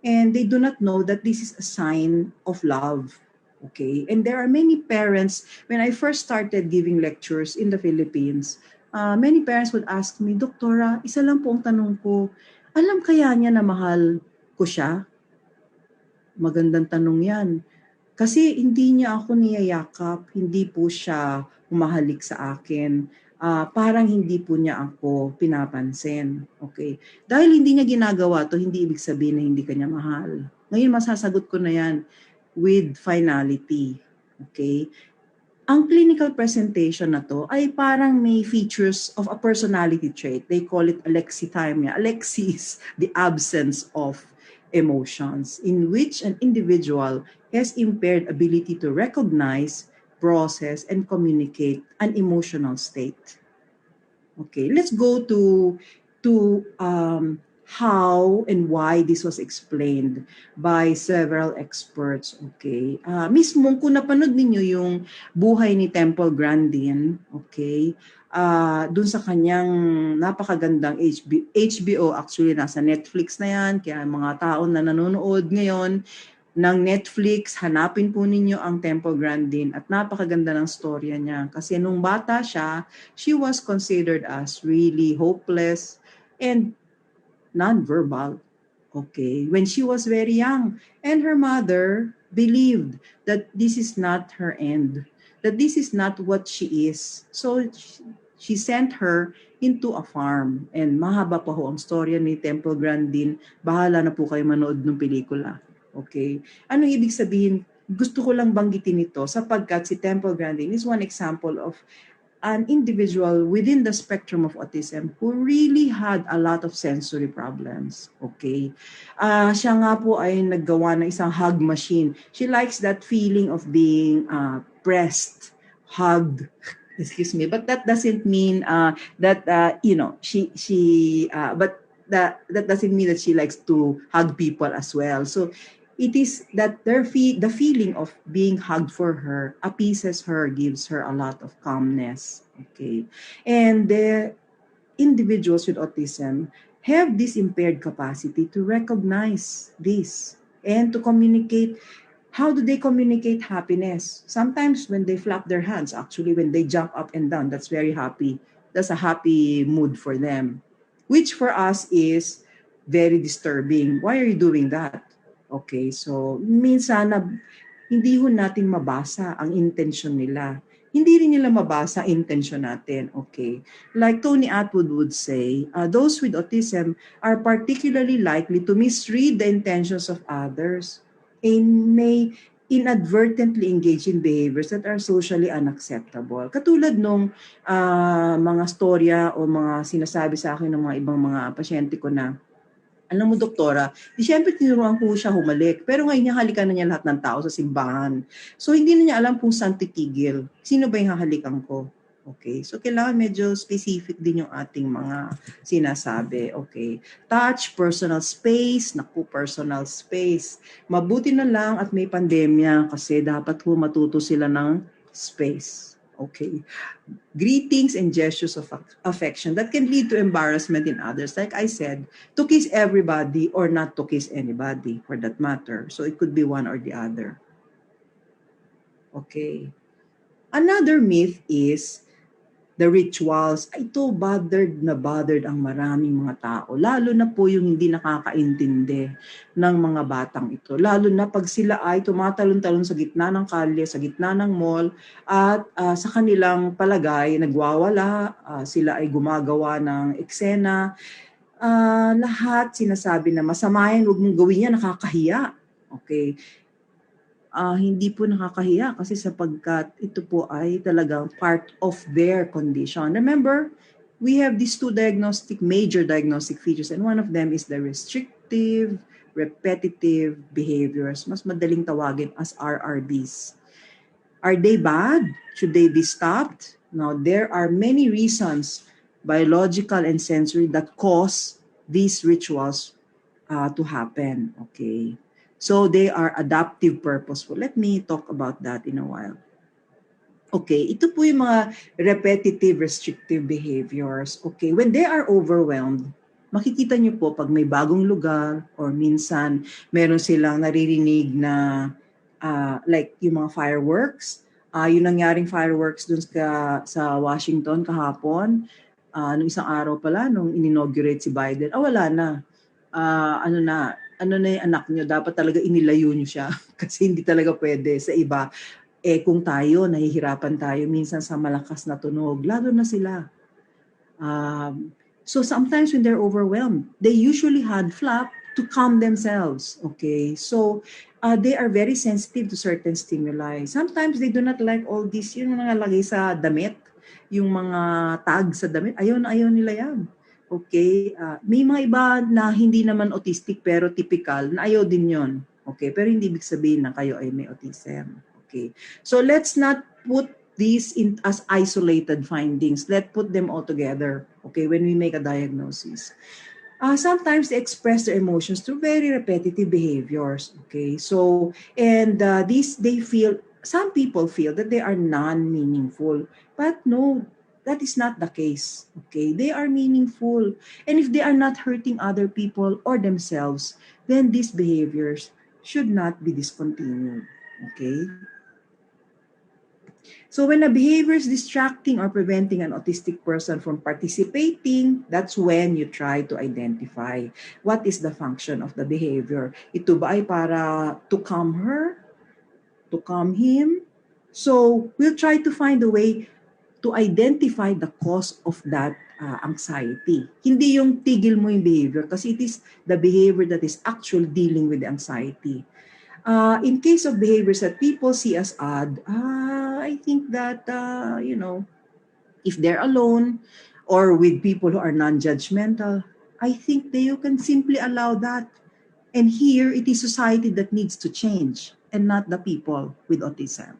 And they do not know that this is a sign of love. Okay? And there are many parents, when I first started giving lectures in the Philippines, many parents would ask me, Doktora, isa lang po ang tanong ko, alam kaya niya na mahal ko siya? Magandang tanong yan. Kasi hindi niya ako niyayakap, hindi po siya humahalik sa akin. Parang hindi po niya ako pinapansin. Okay? Dahil hindi niya ginagawa to, hindi ibig sabihin na hindi kanya mahal. Ngayon masasagot ko na yan with finality. Okay? Ang clinical presentation na to ay parang may features of a personality trait. They call it alexithymia. Alexi is the absence of emotions in which an individual has impaired ability to recognize, process, and communicate an emotional state. Okay, let's go to how and why this was explained by several experts. Okay, mismo kung napanood ninyo yung buhay ni Temple Grandin, okay, dun sa kanyang napakagandang HBO, actually nasa Netflix na yan, kaya mga tao na nanonood ngayon ng Netflix, hanapin po ninyo ang Temple Grandin at napakaganda ng storya niya. Kasi nung bata siya, she was considered as really hopeless and non-verbal. Okay, when she was very young. And her mother believed that this is not her end, that this is not what she is. So she sent her into a farm. And mahaba pa ho ang storya ni Temple Grandin. Bahala na po kayo manood ng pelikula. Okay? Ano ibig sabihin? Gusto ko lang banggitin ito sapagkat si Temple Grandin is one example of an individual within the spectrum of autism who really had a lot of sensory problems. Okay? Siya nga po ay naggawa ng isang hug machine. She likes that feeling of being pressed, hugged, excuse me, but that doesn't mean that but that doesn't mean that she likes to hug people as well. So it is that the feeling of being hugged for her appeases her, gives her a lot of calmness. Okay, and the individuals with autism have this impaired capacity to recognize this and to communicate. How do they communicate happiness? Sometimes when they flap their hands, actually when they jump up and down, that's very happy. That's a happy mood for them, which for us is very disturbing. Why are you doing that? Okay, so minsan na hindi ho natin mabasa ang intention nila. Hindi rin nila mabasa ang intention natin. Okay, like Tony Atwood would say, those with autism are particularly likely to misread the intentions of others and may inadvertently engage in behaviors that are socially unacceptable. Katulad nung mga storya o mga sinasabi sa akin ng mga ibang mga pasyente ko na, alam mo, doktora, di syempre tinuruan ko siya humalik. Pero ngayon niya halikan na niya lahat ng tao sa simbahan. So hindi na niya alam kung saan titigil. Sino ba yung hahalikan ko? Okay, so kailangan medyo specific din yung ating mga sinasabi. Okay, touch, personal space, naku, personal space. Mabuti na lang at may pandemya kasi dapat ho matuto sila ng space. Okay, greetings and gestures of affection that can lead to embarrassment in others. Like I said, to kiss everybody or not to kiss anybody for that matter. So it could be one or the other. Okay. Another myth is the rituals. Ito, bothered ang maraming mga tao. Lalo na po yung hindi nakakaintindi ng mga batang ito. Lalo na pag sila ay tumatalon-talon sa gitna ng kalye, sa gitna ng mall, at sa kanilang palagay, nagwawala, sila ay gumagawa ng eksena. Lahat sinasabi na masama yan, huwag mong gawin yan, nakakahiya. Okay. Hindi po nakakahiya kasi sapagkat ito po ay talagang part of their condition. Remember, we have these two major diagnostic features, and one of them is the restrictive, repetitive behaviors. Mas madaling tawagin as RRBs. Are they bad? Should they be stopped? Now, there are many reasons, biological and sensory, that cause these rituals to happen. Okay. So they are adaptive purposeful. Let me talk about that in a while. Okay, ito po yung mga repetitive restrictive behaviors. Okay, when they are overwhelmed, makikita niyo po pag may bagong lugar or minsan meron silang naririnig na like yung mga fireworks. Yung nangyaring fireworks dun sa Washington kahapon, nung isang araw pala, nung in-inaugurate si Biden, wala na. Ano na yung anak nyo, dapat talaga inilayo nyo siya kasi hindi talaga pwede sa iba. Kung tayo, nahihirapan tayo minsan sa malakas na tunog, lalo na sila. So sometimes when they're overwhelmed, they usually hand flap to calm themselves. Okay, so they are very sensitive to certain stimuli. Sometimes they do not like all this, yung nakalagay sa damit, yung mga tag sa damit, ayaw nila yan. Okay, may mga iba na hindi naman autistic pero typical na ayaw din yon. Okay, pero hindi ibig sabihin na kayo ay may autism. Okay, so let's not put these in as isolated findings. Let's put them all together. Okay, when we make a diagnosis. Sometimes they express their emotions through very repetitive behaviors. Okay, so and some people feel that they are non-meaningful, but no. That is not the case. Okay, they are meaningful. And if they are not hurting other people or themselves, then these behaviors should not be discontinued. Okay? So when a behavior is distracting or preventing an autistic person from participating, that's when you try to identify what is the function of the behavior. Ito ba ay para to calm her? To calm him? So we'll try to find a way to identify the cause of that anxiety. Hindi yung tigil mo yung behavior kasi it is the behavior that is actually dealing with the anxiety. In case of behaviors that people see as odd, I think that, if they're alone or with people who are non-judgmental, I think that you can simply allow that. And here, it is society that needs to change and not the people with autism.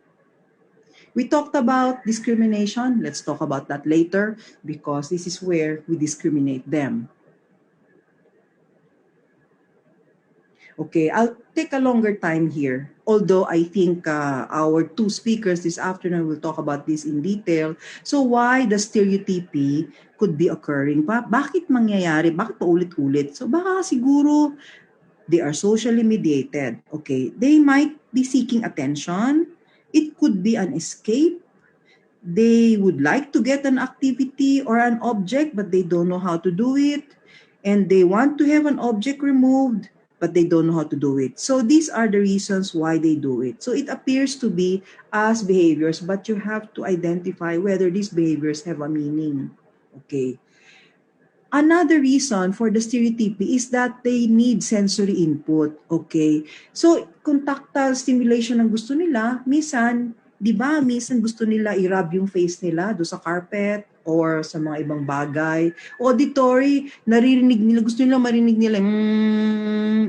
We talked about discrimination. Let's talk about that later because this is where we discriminate them. Okay, I'll take a longer time here. Although I think our two speakers this afternoon will talk about this in detail. So why the stereotypy could be occurring? Bakit mangyayari? Bakit paulit-ulit? So baka siguro they are socially mediated. Okay, they might be seeking attention. It could be an escape. They would like to get an activity or an object, but they don't know how to do it. And they want to have an object removed, but they don't know how to do it. So these are the reasons why they do it. So it appears to be as behaviors, but you have to identify whether these behaviors have a meaning. Okay. Another reason for the stereotypy is that they need sensory input. Okay. So kung tactile stimulation ang gusto nila, minsan, di ba, minsan gusto nila i-rub yung face nila do sa carpet or sa mga ibang bagay. Auditory, naririnig nila, gusto nila marinig nila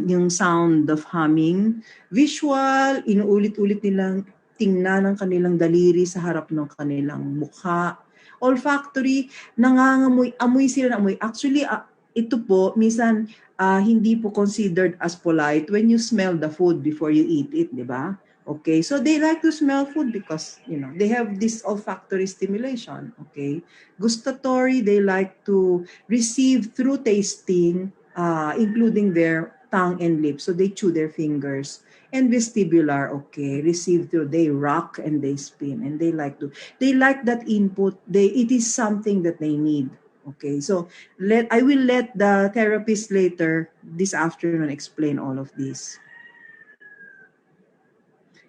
yung sound of humming. Visual, inuulit-ulit nilang tingnan ang kanilang daliri sa harap ng kanilang mukha. Olfactory, amoy sila ng amoy. Actually, ito po, minsan hindi po considered as polite when you smell the food before you eat it, di ba? Okay, so they like to smell food because, they have this olfactory stimulation, okay? Gustatory, they like to receive through tasting, including their tongue and lips, so they chew their fingers. And vestibular, okay, receive through, they rock and they spin, and they like that input. It is something that they need. Okay, so I will let the therapist later this afternoon explain all of this.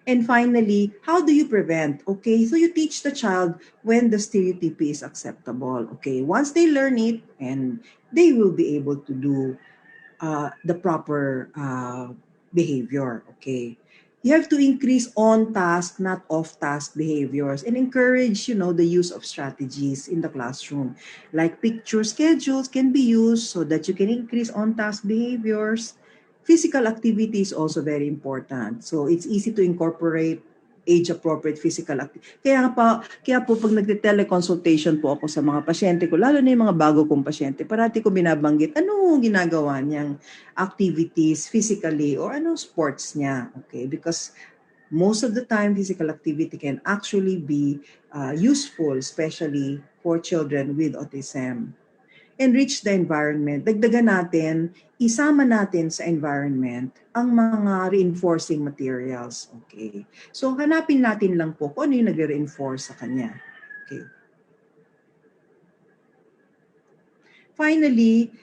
And finally, how do you prevent? Okay, so you teach the child when the stereotypy is acceptable. Okay, once they learn it, and they will be able to do the proper behavior. Okay, you have to increase on-task, not off-task behaviors, and encourage, the use of strategies in the classroom. Like picture schedules can be used so that you can increase on-task behaviors. Physical activity is also very important. So it's easy to incorporate age-appropriate physical activity. Kaya po pag nagte-teleconsultation po ako sa mga pasyente ko, lalo na yung mga bago kong pasyente, parati ko binabanggit, ano ginagawa niyang activities physically or sports niya. Okay? Because most of the time, physical activity can actually be useful, especially for children with autism. Enrich the environment. Dagdagan natin, isama natin sa environment ang mga reinforcing materials. Okay. So, hanapin natin lang po kung ano yung nag-reinforce sa kanya. Okay. Finally,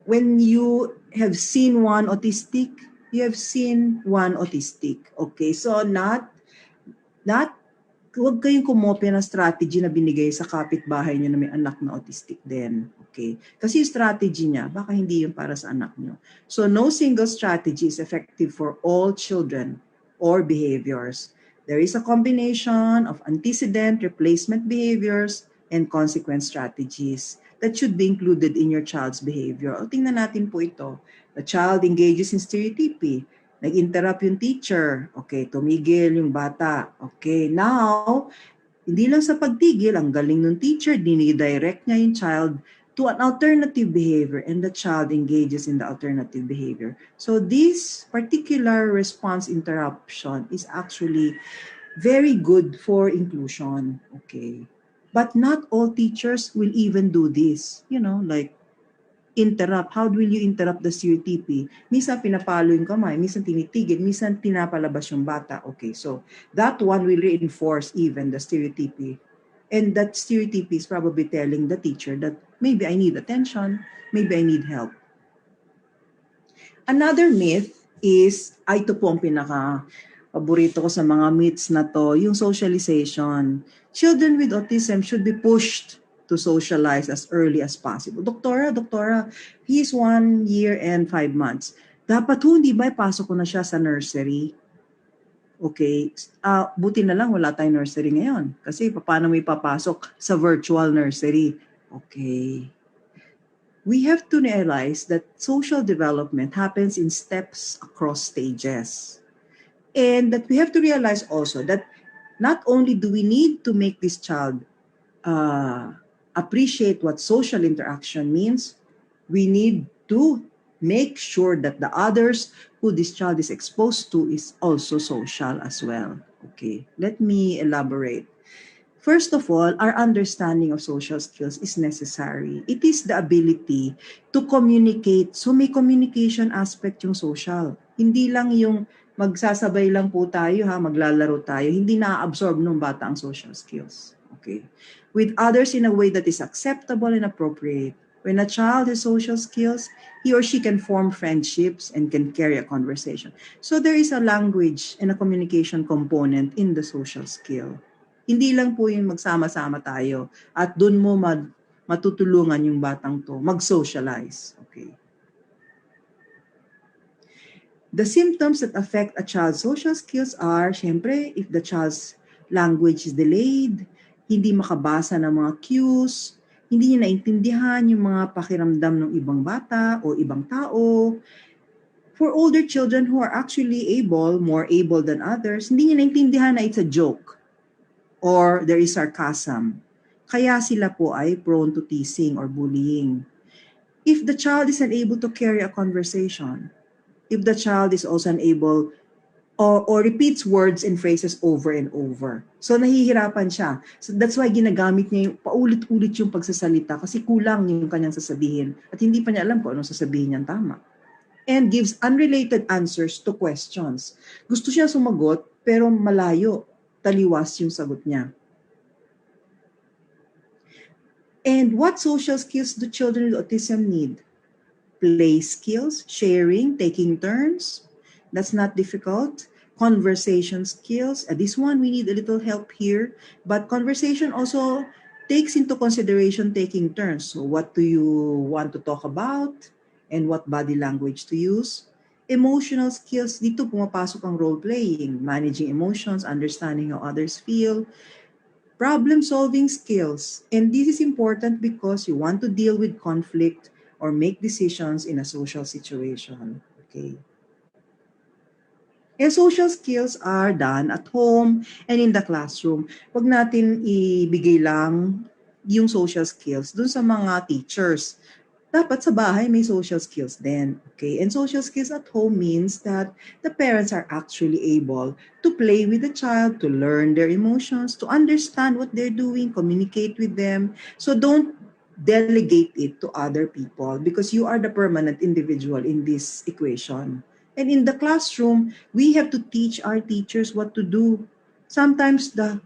when you have seen one autistic, you have seen one autistic. Okay. So, huwag kayong kumopya ng strategy na binigay sa kapitbahay niyo na may anak na autistic din. Okay? Kasi yung strategy niya, baka hindi yung para sa anak niyo. So, no single strategy is effective for all children or behaviors. There is a combination of antecedent, replacement behaviors, and consequence strategies that should be included in your child's behavior. O, tingnan natin po ito. The child engages in stereotypy. Nag-interrupt yung teacher. Okay, tumigil yung bata. Okay, now, hindi lang sa pagtigil, ang galing ng teacher, dinidirect niya yung child to an alternative behavior and the child engages in the alternative behavior. So this particular response interruption is actually very good for inclusion. Okay, but not all teachers will even do this. Like, interrupt. How will you interrupt the stereotypy? Minsan pinapalo yung kamay, minsan tinitigil, minsan pinapalabas yung bata. Okay, so that one will reinforce even the stereotypy. And that stereotypy is probably telling the teacher that maybe I need attention, maybe I need help. Another myth is, ito po ang paborito ko sa mga myths na to, yung socialization. Children with autism should be pushed to socialize as early as possible. Doktora, he's 1 year and 5 months. Dapat hindi ba ipasok ko na siya sa nursery? Okay, buti na lang wala tayong nursery ngayon. Kasi paano mo ipapasok sa virtual nursery? Okay. We have to realize that social development happens in steps across stages. And that we have to realize also that not only do we need to make this child appreciate what social interaction means, we need to make sure that the others who this child is exposed to is also social as well. Okay, let me elaborate. First of all, our understanding of social skills is necessary. It is the ability to communicate. So may communication aspect yung social. Hindi lang yung magsasabay lang po tayo maglalaro tayo. Hindi na-absorb ng bata ang social skills. Okay. With others in a way that is acceptable and appropriate. When a child has social skills, he or she can form friendships and can carry a conversation. So there is a language and a communication component in the social skill. Hindi lang po yung magsama-sama tayo at doon mo matutulungan yung batang to mag-socialize. Okay. The symptoms that affect a child's social skills are, syempre, if the child's language is delayed, hindi makabasa ng mga cues, hindi niya naintindihan yung mga pakiramdam ng ibang bata o ibang tao. For older children who are actually more able than others, hindi niya naintindihan na it's a joke or there is sarcasm. Kaya sila po ay prone to teasing or bullying. If the child is unable to carry a conversation, if the child is also unable or repeats words and phrases over and over. So nahihirapan siya. So that's why ginagamit niya yung paulit-ulit yung pagsasalita kasi kulang yung kanyang sasabihin at hindi pa niya alam kung anong sasabihin niyang tama. And gives unrelated answers to questions. Gusto siya sumagot pero malayo, taliwas yung sagot niya. And what social skills do children with autism need? Play skills, sharing, taking turns. That's not difficult. Conversation skills. This one, we need a little help here. But conversation also takes into consideration taking turns. So what do you want to talk about? And what body language to use? Emotional skills, dito pumapasok ang role-playing, managing emotions, understanding how others feel, problem-solving skills. And this is important because you want to deal with conflict or make decisions in a social situation. Okay. And social skills are done at home and in the classroom. Huwag natin ibigay lang yung social skills dun sa mga teachers. Dapat sa bahay may social skills din. Okay? And social skills at home means that the parents are actually able to play with the child, to learn their emotions, to understand what they're doing, communicate with them. So don't delegate it to other people because you are the permanent individual in this equation. And in the classroom, we have to teach our teachers what to do. Sometimes the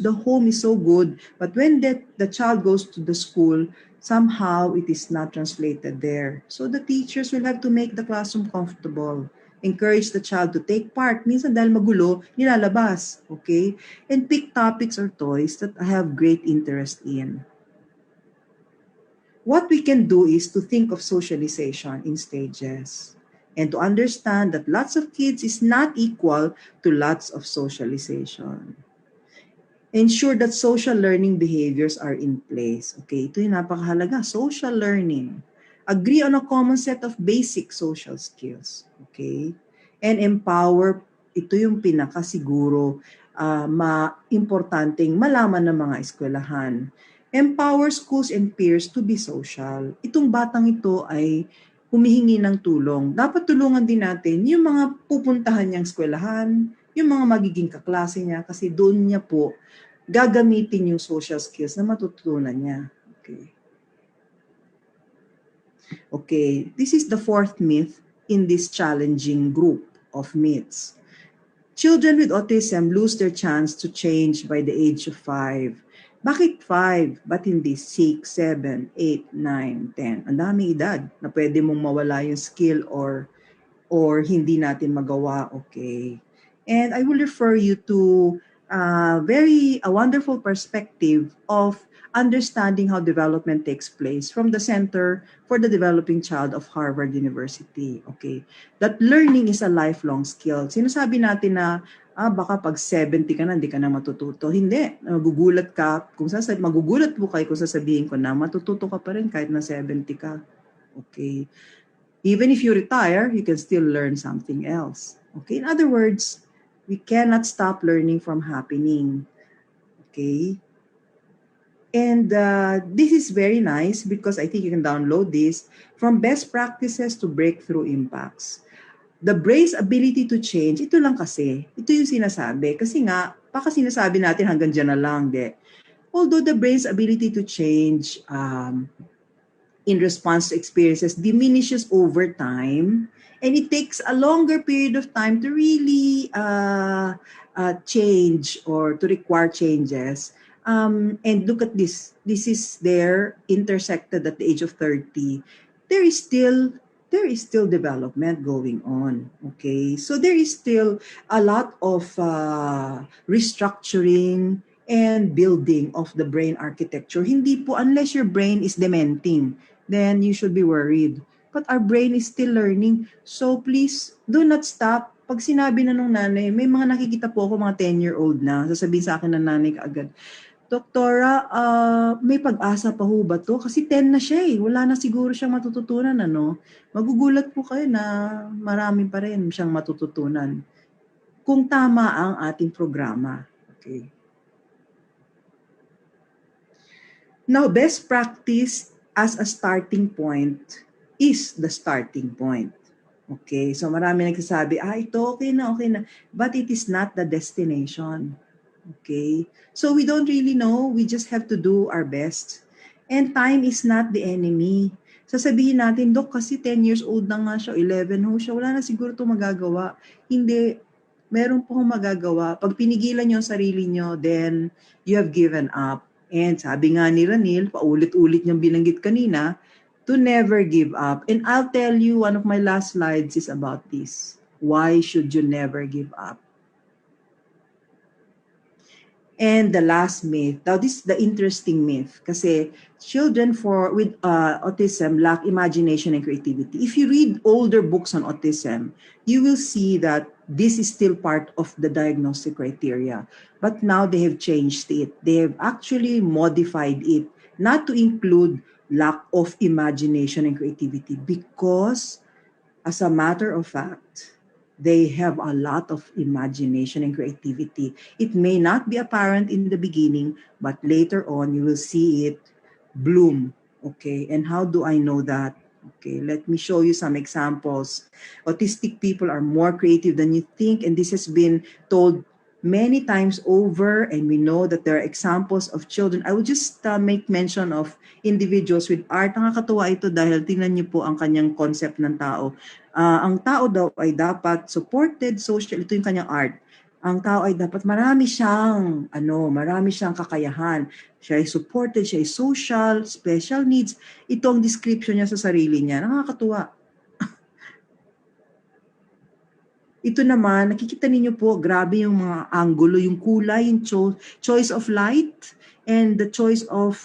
home is so good, but when the child goes to the school, somehow it is not translated there. So the teachers will have to make the classroom comfortable. Encourage the child to take part. Minsan dahil magulo, nilalabas. Okay? And pick topics or toys that I have great interest in. What we can do is to think of socialization in stages and to understand that lots of kids is not equal to lots of socialization. Ensure that social learning behaviors are in place. Okay, ito yung napakahalaga, social learning. Agree on a common set of basic social skills. Okay? And empower, ito yung pinakasiguro importanteng malaman ng mga eskwelahan. Empower schools and peers to be social. Itong batang ito ay humihingi ng tulong. Dapat tulungan din natin yung mga pupuntahan niyang eskwelahan, yung mga magiging kaklase niya kasi doon niya po gagamitin yung social skills na matutunan niya. Okay. Okay, this is the fourth myth in this challenging group of myths. Children with autism lose their chance to change by the age of 5. Bakit 5? Ba't hindi 6, 7, 8, 9, 10? Ang daming edad na pwede mong mawala yung skill or hindi natin magawa. Okay. And I will refer you to a wonderful perspective of understanding how development takes place from the Center for the Developing Child of Harvard University. Okay. That learning is a lifelong skill. Sinasabi natin na baka pag 70 ka na, hindi ka na matututo. Hindi. Magugulat ka. Magugulat po kayo kung sasabihin ko na matututo ka pa rin kahit na 70 ka. Okay. Even if you retire, you can still learn something else. Okay. In other words, we cannot stop learning from happening. Okay. And this is very nice because I think you can download this from best practices to breakthrough impacts. The brain's ability to change, ito lang kasi. Ito yung sinasabi. Kasi nga, baka sinasabi natin hanggang dyan na lang, de. Although the brain's ability to change in response to experiences diminishes over time, and it takes a longer period of time to really change or to require changes. And look at this. This is there intersected at the age of 30. There is still development going on. Okay, so there is still a lot of restructuring and building of the brain architecture. Hindi po, unless your brain is dementing, then you should be worried. But our brain is still learning. So please, do not stop. Pag sinabi na nung nanay, may mga nakikita po ako mga 10-year-old na, sasabihin sa akin ng nanay kaagad, Doktora, may pag-asa pa ho ba to? Kasi 10 na siya eh. Wala na siguro siyang matututunan, ano? Magugulat po kayo na marami pa rin siyang matututunan. Kung tama ang ating programa. Okay. Now, best practice as a starting point is the starting point. Okay, so marami nagsasabi, ito okay na. But it is not the destination. Okay, so we don't really know. We just have to do our best. And time is not the enemy. Sasabihin natin, Dok, kasi 10 years old na nga siya, 11 ho siya, wala na siguro ito magagawa. Hindi, meron po magagawa. Pag pinigilan niyo ang sarili niyo, then you have given up. And sabi nga ni Ranil, paulit-ulit niyang binanggit kanina, to never give up. And I'll tell you, one of my last slides is about this. Why should you never give up? And the last myth, now this is the interesting myth, kasi children with autism lack imagination and creativity. If you read older books on autism, you will see that this is still part of the diagnostic criteria. But now they have changed it. They have actually modified it, not to include lack of imagination and creativity, because as a matter of fact, they have a lot of imagination and creativity. It may not be apparent in the beginning, but later on you will see it bloom. Okay, and how do I know that? Okay, let me show you some examples. Autistic people are more creative than you think, and this has been told many times over, and we know that there are examples of children. I will just make mention of individuals with art. Nakakatuwa ito dahil tingnan niyo po ang kanyang concept ng tao. Ang tao daw ay dapat supported social, ito yung kanyang art. Ang tao ay dapat marami siyang kakayahan. Siya ay supported, siya ay social, special needs. Ito ang description niya sa sarili niya. Nakakatuwa. Ito naman, nakikita ninyo po, grabe yung mga angulo, yung kulay, yung choice of light, and the choice of,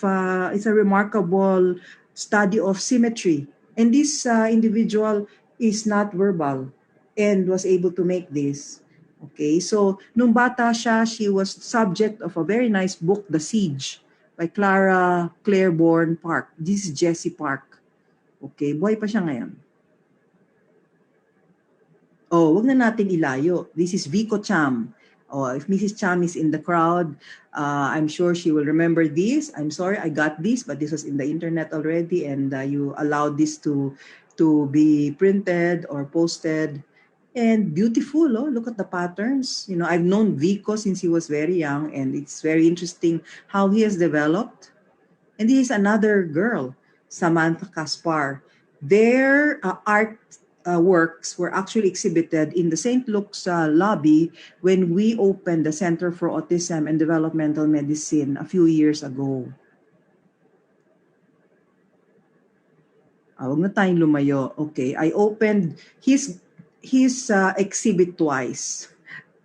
it's a remarkable study of symmetry. And this individual is not verbal and was able to make this. Okay, so nung bata siya, she was subject of a very nice book, The Siege, by Clara Claiborne Park. This is Jessie Park. Okay, buhay pa siya ngayon. Oh, wag na natin ilayo. This is Vico Cham. Oh, if Mrs. Cham is in the crowd, I'm sure she will remember this. I'm sorry I got this, but this was in the internet already, and you allowed this to be printed or posted. And beautiful, oh, look at the patterns. You know, I've known Vico since he was very young, and it's very interesting how he has developed. And this is another girl, Samantha Kaspar. Their art works were actually exhibited in the St. Luke's lobby when we opened the Center for Autism and Developmental Medicine a few years ago. Huwag na tayong lumayo. Okay, I opened his exhibit twice.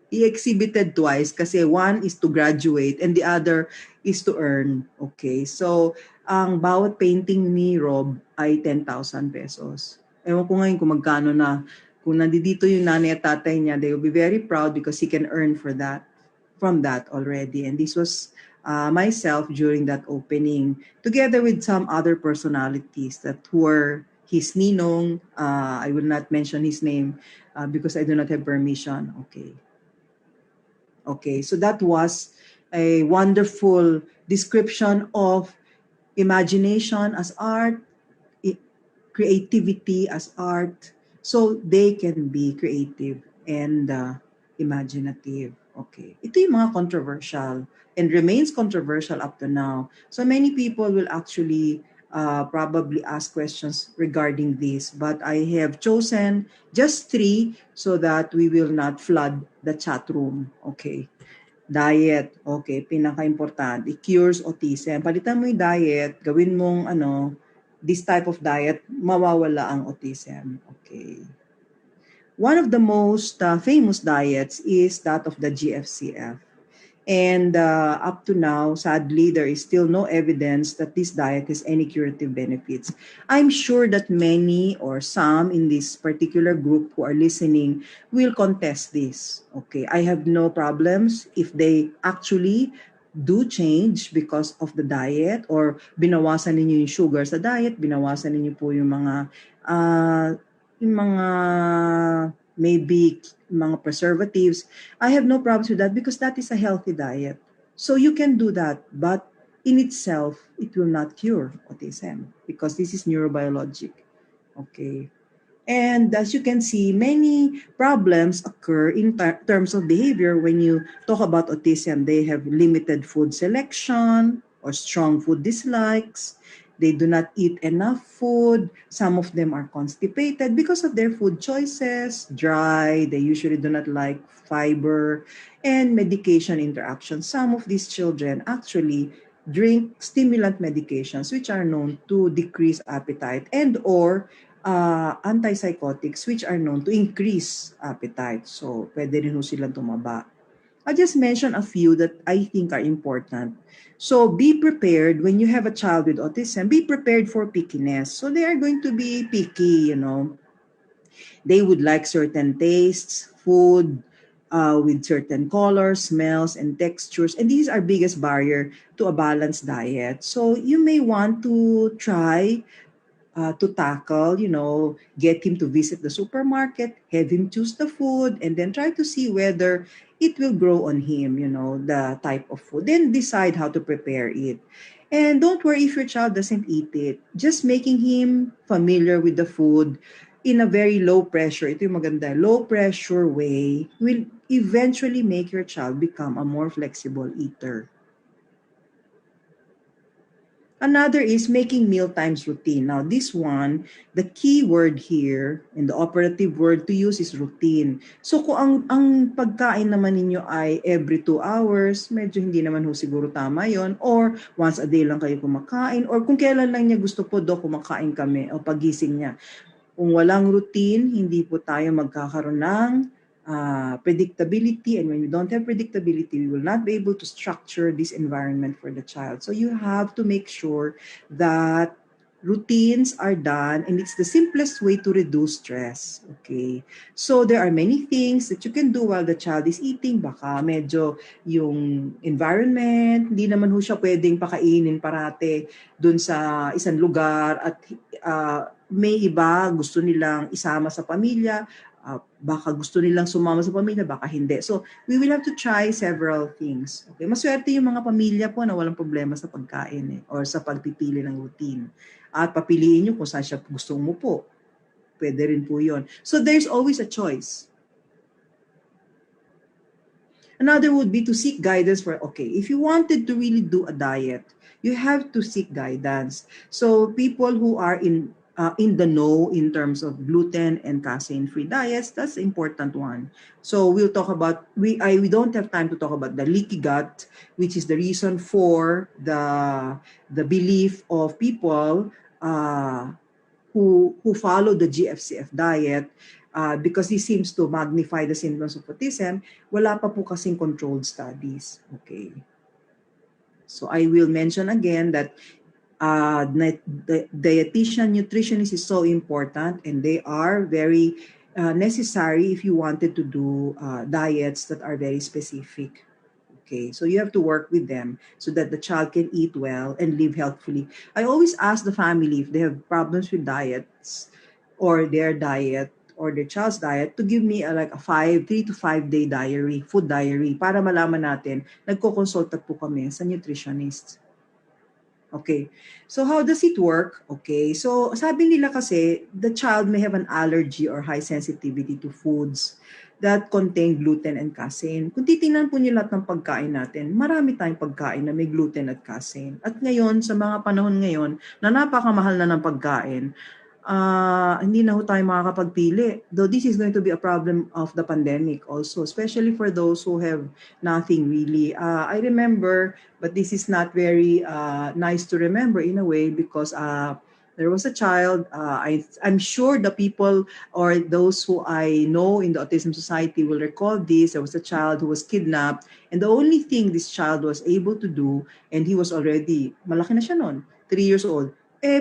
i-exhibited twice kasi one is to graduate and the other is to earn. Okay, so ang bawat painting ni Rob ay 10,000 pesos. Ewan ko ngayon kung magkano na. Kung nandito yung nanay at tatay niya, they will be very proud because he can earn from that already. And this was myself during that opening, together with some other personalities that were his ninong. I will not mention his name because I do not have permission. Okay, so that was a wonderful description of imagination as art, creativity as art, so they can be creative and imaginative. Okay. Ito yung mga controversial and remains controversial up to now. So many people will actually probably ask questions regarding this, but I have chosen just 3 so that we will not flood the chat room. Okay. Diet, okay, pinaka-importante, it cures autism. Palitan mo yung diet, gawin mong this type of diet, mawawala ang autism. Okay. One of the most famous diets is that of the GFCF. And up to now, sadly, there is still no evidence that this diet has any curative benefits. I'm sure that many or some in this particular group who are listening will contest this. Okay, I have no problems if they actually do change because of the diet or binawasan ninyo yung sugar sa diet, binawasan ninyo po yung mga maybe mga preservatives. I have no problems with that because that is a healthy diet. So you can do that, but in itself, it will not cure autism because this is neurobiologic. Okay. And as you can see, many problems occur in terms of behavior when you talk about autism. They have limited food selection or strong food dislikes. They do not eat enough food. Some of them are constipated because of their food choices, dry. They usually do not like fiber and medication interactions. Some of these children actually drink stimulant medications which are known to decrease appetite and or antipsychotics which are known to increase appetite. So, pwede rin ho silang tumaba. I'll just mention a few that I think are important. So, be prepared when you have a child with autism, be prepared for pickiness. So, they are going to be picky, They would like certain tastes, food, with certain colors, smells, and textures. And these are biggest barrier to a balanced diet. So, you may want to try to tackle, get him to visit the supermarket, have him choose the food, and then try to see whether it will grow on him, the type of food. Then decide how to prepare it. And don't worry if your child doesn't eat it. Just making him familiar with the food in a very low pressure, ito yung maganda, low pressure way will eventually make your child become a more flexible eater. Another is making meal times routine. Now, this one, the key word here and the operative word to use is routine. So, kung ang pagkain naman ninyo ay every 2 hours, medyo hindi naman ho siguro tama yon. Or once a day lang kayo kumakain. Or kung kailan lang niya gusto po kumakain kami o pagising niya. Kung walang routine, hindi po tayo magkakaroon ng predictability, and when we don't have predictability, we will not be able to structure this environment for the child. So you have to make sure that routines are done, and it's the simplest way to reduce stress. Okay? So there are many things that you can do while the child is eating. Baka medyo yung environment, hindi naman ho siya pwedeng pakainin parate dun sa isang lugar at may iba gusto nilang isama sa pamilya, baka gusto nilang sumama sa pamilya, baka hindi. So, we will have to try several things. Okay? Maswerte yung mga pamilya po na walang problema sa pagkain or sa pagpipili ng routine. At papiliin nyo kung saan siya gusto umupo. Pwede rin po yun. So, there's always a choice. Another would be to seek guidance for, okay, if you wanted to really do a diet, you have to seek guidance. So, people who are in the know in terms of gluten and casein-free diets, that's the important one. So we'll talk about, we don't have time to talk about the leaky gut, which is the reason for the belief of people who follow the GFCF diet because this seems to magnify the symptoms of autism, wala pa po kasing controlled studies. Okay. So I will mention again that the dietitian, nutritionist is so important, and they are very necessary if you wanted to do diets that are very specific. Okay, so you have to work with them so that the child can eat well and live healthfully. I always ask the family if they have problems with diets or their diet or their child's diet to give me like a 3 to 5 day diary, food diary, para malaman natin, nagko-consulta po kami sa nutritionist. Okay. So how does it work? Okay. So sabi nila kasi the child may have an allergy or high sensitivity to foods that contain gluten and casein. Kung titingnan po niyo lahat ng pagkain natin, marami tayong pagkain na may gluten at casein. At ngayon, sa mga panahon ngayon, na napakamahal na ng pagkain, hindi na ho tayo makakapagpili. Though this is going to be a problem of the pandemic also, especially for those who have nothing really. I remember, but this is not very nice to remember in a way, because there was a child, I'm sure the people or those who I know in the Autism Society will recall this. There was a child who was kidnapped, and the only thing this child was able to do, and he was already, malaki na siya noon, 3 years old,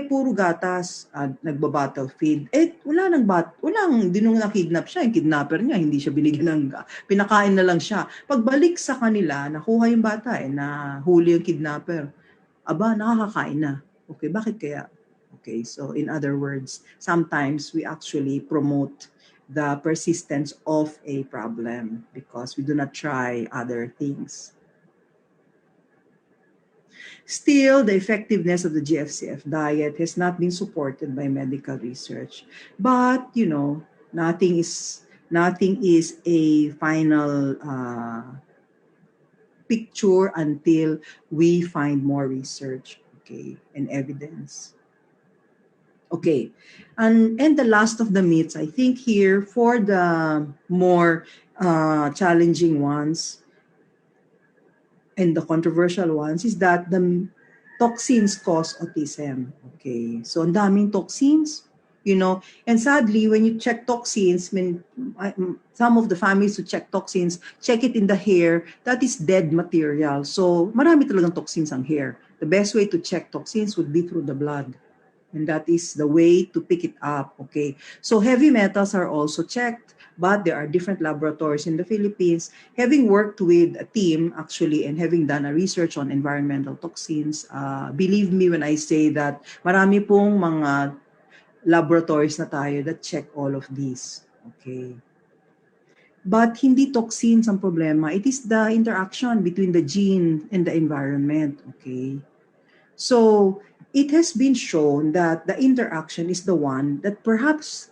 puro gatas, nagba-bottle feed. Walang dinong na-kidnap siya, yung kidnapper niya, hindi siya binigyan ng, pinakain na lang siya. Pagbalik sa kanila, nakuha yung bata, nahuli yung kidnapper. Aba, nakakakain na. Okay, bakit kaya? Okay, so in other words, sometimes we actually promote the persistence of a problem because we do not try other things. Still, the effectiveness of the GFCF diet has not been supported by medical research. But, nothing is a final picture until we find more research, okay, and evidence. Okay, and the last of the myths, I think here, for the more challenging ones, and the controversial ones, is that the toxins cause autism. Okay, so ang daming toxins, and sadly, when you check toxins, some of the families who check toxins, check it in the hair, that is dead material. So marami talagang toxins ang hair. The best way to check toxins would be through the blood. And that is the way to pick it up, okay? So heavy metals are also checked, but there are different laboratories in the Philippines. Having worked with a team, actually, and having done a research on environmental toxins, believe me when I say that marami pong mga laboratories na tayo that check all of these, okay? But hindi toxins ang problema. It is the interaction between the gene and the environment, okay? So it has been shown that the interaction is the one that perhaps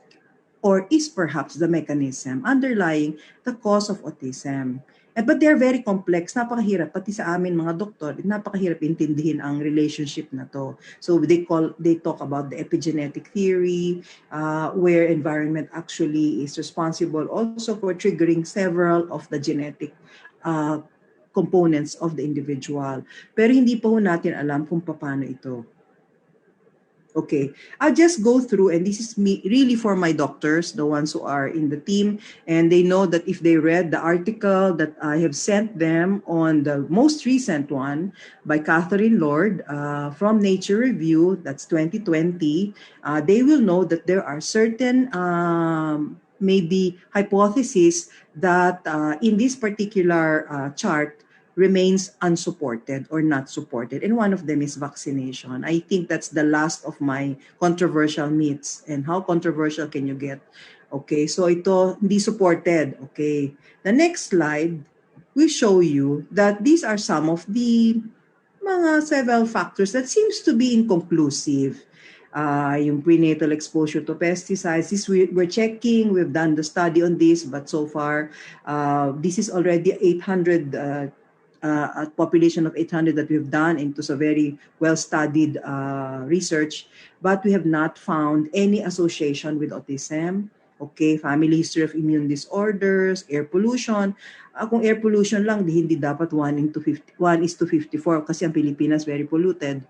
the mechanism underlying the cause of autism. But they're very complex, napakahirap, pati sa amin mga doktor, napakahirap intindihin ang relationship na to. So they talk about the epigenetic theory, where environment actually is responsible also for triggering several of the genetic components of the individual. Pero hindi pa ho natin alam kung paano ito. Okay, I'll just go through, and this is me really for my doctors, the ones who are in the team, and they know that if they read the article that I have sent them on the most recent one by Catherine Lord from Nature Review, that's 2020, they will know that there are certain maybe hypotheses that in this particular chart remains unsupported or not supported. And one of them is vaccination. I think that's the last of my controversial myths. And how controversial can you get? Okay, so ito, hindi supported. Okay, the next slide, we show you that these are some of the mga several factors that seems to be inconclusive. Yung prenatal exposure to pesticides, this we're checking, we've done the study on this, but so far, this is already 800 a population of 800 that we've done into a very well-studied research, but we have not found any association with autism. Okay, family history of immune disorders, air pollution. Kung air pollution lang, hindi dapat 1:54 kasi ang Pilipinas very polluted.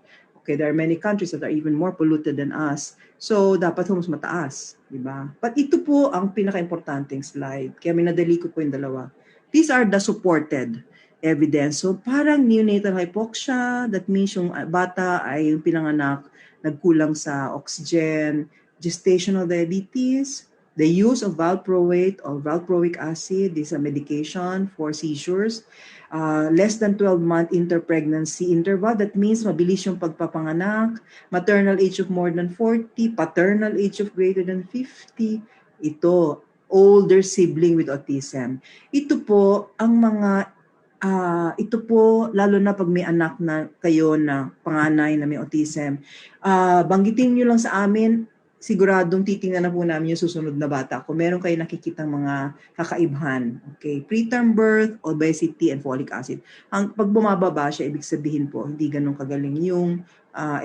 Okay, there are many countries that are even more polluted than us. So, dapat mas mataas, di ba? But ito po ang pinaka-importanting slide. Kaya minadali ko po yung dalawa. These are the supported evidence. So, parang neonatal hypoxia, that means yung bata ay yung pinanganak, nagkulang sa oxygen, gestational diabetes, the use of valproate or valproic acid, this is a medication for seizures, less than 12-month interpregnancy interval. That means mabilis yung pagpapanganak, maternal age of more than 40, paternal age of greater than 50. Ito, older sibling with autism. Ito po ang mga ito po, lalo na pag may anak na kayo na panganay na may autism, banggitin nyo lang sa amin, siguradong titingnan na po namin yung susunod na bata kung meron kayo nakikitang mga kakaibhan. Okay, preterm birth, obesity, and folic acid. Pag bumababa siya, ibig sabihin po, hindi ganun kagaling yung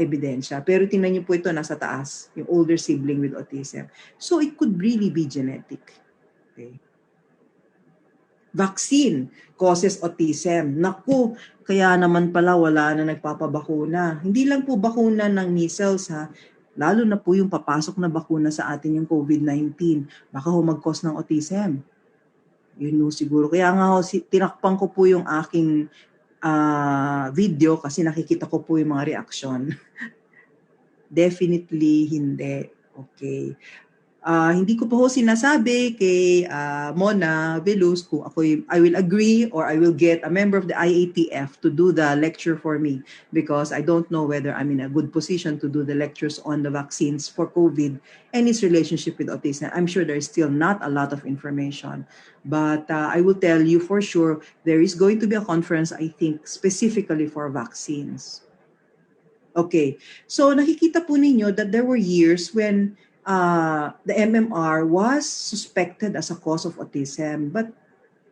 ebidensya. Pero tingnan niyo po ito, nasa taas, yung older sibling with autism. So it could really be genetic. Okay. Vaccine causes autism. Naku, kaya naman pala wala na nagpapabakuna. Hindi lang po bakuna ng measles ha, lalo na po yung papasok na bakuna sa atin yung COVID-19. Baka ho mag-cause ng autism. Yun siguro. Kaya nga ho, tinakpan ko po yung aking video kasi nakikita ko po yung mga reaksyon. Definitely hindi. Okay. Hindi ko po sinasabi kay Mona Veluz kung I will agree or I will get a member of the IATF to do the lecture for me because I don't know whether I'm in a good position to do the lectures on the vaccines for COVID and its relationship with autism. I'm sure there is still not a lot of information, but I will tell you for sure there is going to be a conference, I think, specifically for vaccines. Okay, so nakikita po ninyo that there were years when the MMR was suspected as a cause of autism, but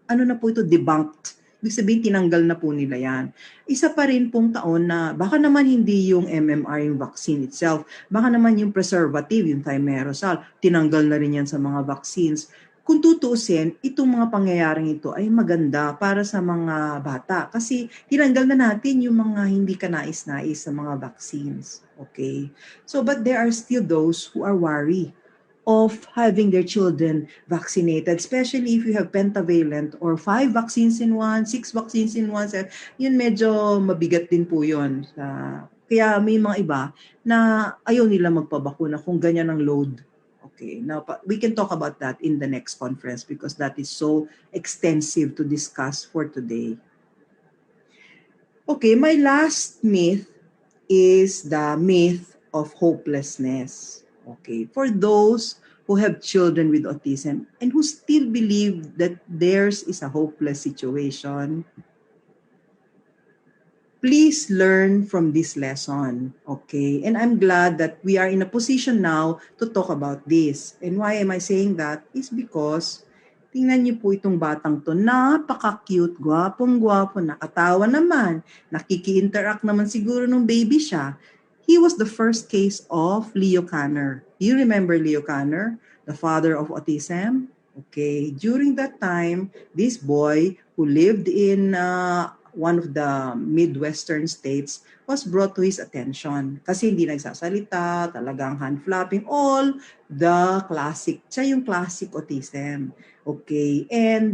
ano na po ito, debunked. Ibig sabihin, tinanggal na po nila yan. Isa pa rin pong taon na baka naman hindi yung MMR yung vaccine itself, baka naman yung preservative, yung thimerosal, tinanggal na rin yan sa mga vaccines. Kung tutuusin, itong mga pangyayaring ito ay maganda para sa mga bata kasi tinanggal na natin yung mga hindi kanais-nais sa mga vaccines. Okay? So, but there are still those who are worried of having their children vaccinated, especially if you have pentavalent or 5 vaccines in one, 6 vaccines in one. Yun medyo mabigat din po yun. Kaya may mga iba na ayaw nila magpabakuna kung ganyan ang load. Okay, now we can talk about that in the next conference because that is so extensive to discuss for today. Okay, my last myth is the myth of hopelessness. Okay, for those who have children with autism and who still believe that theirs is a hopeless situation, please learn from this lesson, okay? And I'm glad that we are in a position now to talk about this. And why am I saying that? Is because, tingnan niyo po itong batang to, napaka-cute, gwapong-gwapo, nakatawa naman, nakiki-interact naman siguro nung baby siya. He was the first case of Leo Kanner. You remember Leo Kanner, the father of autism? Okay, during that time, this boy who lived in one of the Midwestern states was brought to his attention kasi hindi nagsasalita, talagang hand flapping, all the classic, siya yung classic autism. Okay, and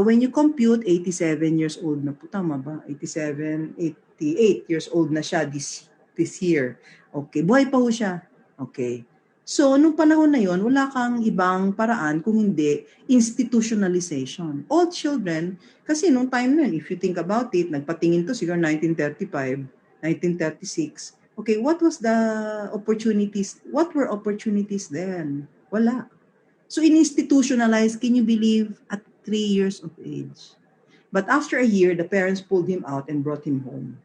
when you compute 87 years old na po, tama ba? 87, 88 years old na siya this year. Okay, buhay pa ho siya. Okay. So, nung panahon na yon, wala kang ibang paraan kung hindi institutionalization. All children, kasi nung time na yun, if you think about it, nagpatingin to siguro 1935, 1936. Okay, what was the opportunities? What were opportunities then? Wala. So, in-institutionalize, can you believe, at 3 years of age. But after a year, the parents pulled him out and brought him home.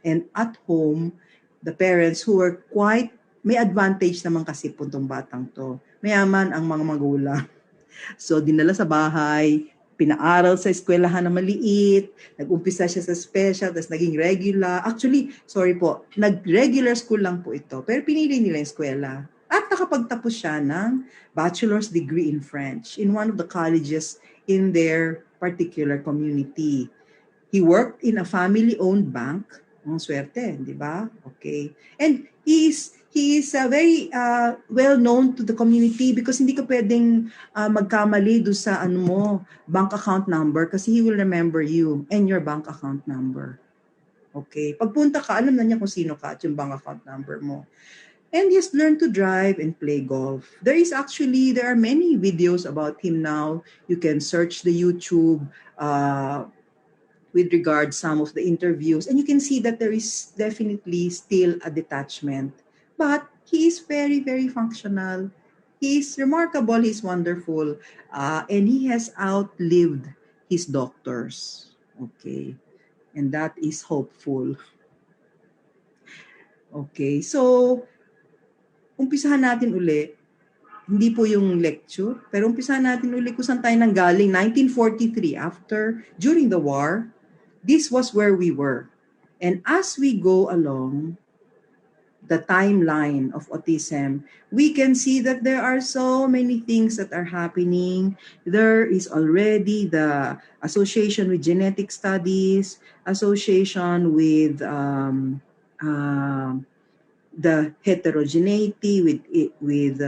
And at home, the parents who were quite, may advantage naman kasi po itong batang to. Mayaman ang mga magulang. So, dinala sa bahay, pinaaral sa eskwelahan na maliit, nag-umpisa siya sa special, tapos naging regular. Actually, sorry po, nag-regular school lang po ito, pero pinili nila yung eskwela. At nakapagtapos siya ng bachelor's degree in French in one of the colleges in their particular community. He worked in a family-owned bank. Ang swerte, di ba? Okay. And he is very well known to the community because hindi ka pwedeng magkamali do sa ano mo, bank account number kasi he will remember you and your bank account number. Okay. Pagpunta ka, alam na niya kung sino ka at yung bank account number mo. And he has learned to drive and play golf. There are many videos about him now. You can search the YouTube with regard some of the interviews, and you can see that there is definitely still a detachment. But he is very, very functional. He is remarkable, he's wonderful, and he has outlived his doctors. Okay. And that is hopeful. Okay, so umpisahan natin uli. Hindi po yung lecture, pero umpisahan natin uli kung saan tayo nanggaling. 1943, during the war, this was where we were. And as we go along the timeline of autism, we can see that there are so many things that are happening. There is already the association with genetic studies, association with the heterogeneity, with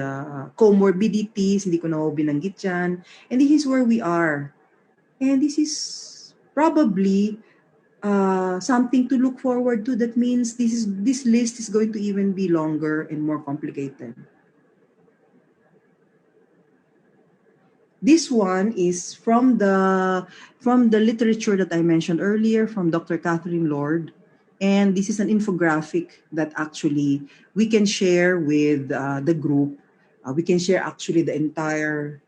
comorbidities, hindi ko na binanggit yan. And this is where we are. And this is probably something to look forward to. That means this list is going to even be longer and more complicated. This one is from the literature that I mentioned earlier, from Dr. Catherine Lord. And this is an infographic that actually we can share with the group. We can share actually the entire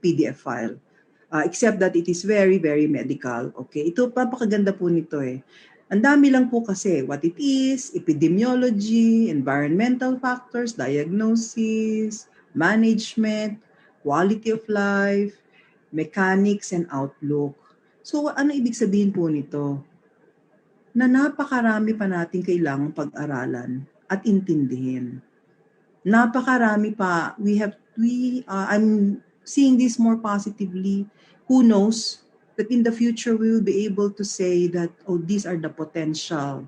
PDF file. Except that it is very, very medical. Okay, ito, papakaganda po nito eh. Ang dami lang po kasi what it is, epidemiology, environmental factors, diagnosis, management, quality of life, mechanics, and outlook. So ano ibig sabihin po nito? Na napakarami pa natin kailangang pag-aralan at intindihin. Napakarami pa. I'm seeing this more positively. Who knows that in the future we will be able to say that, oh, these are the potential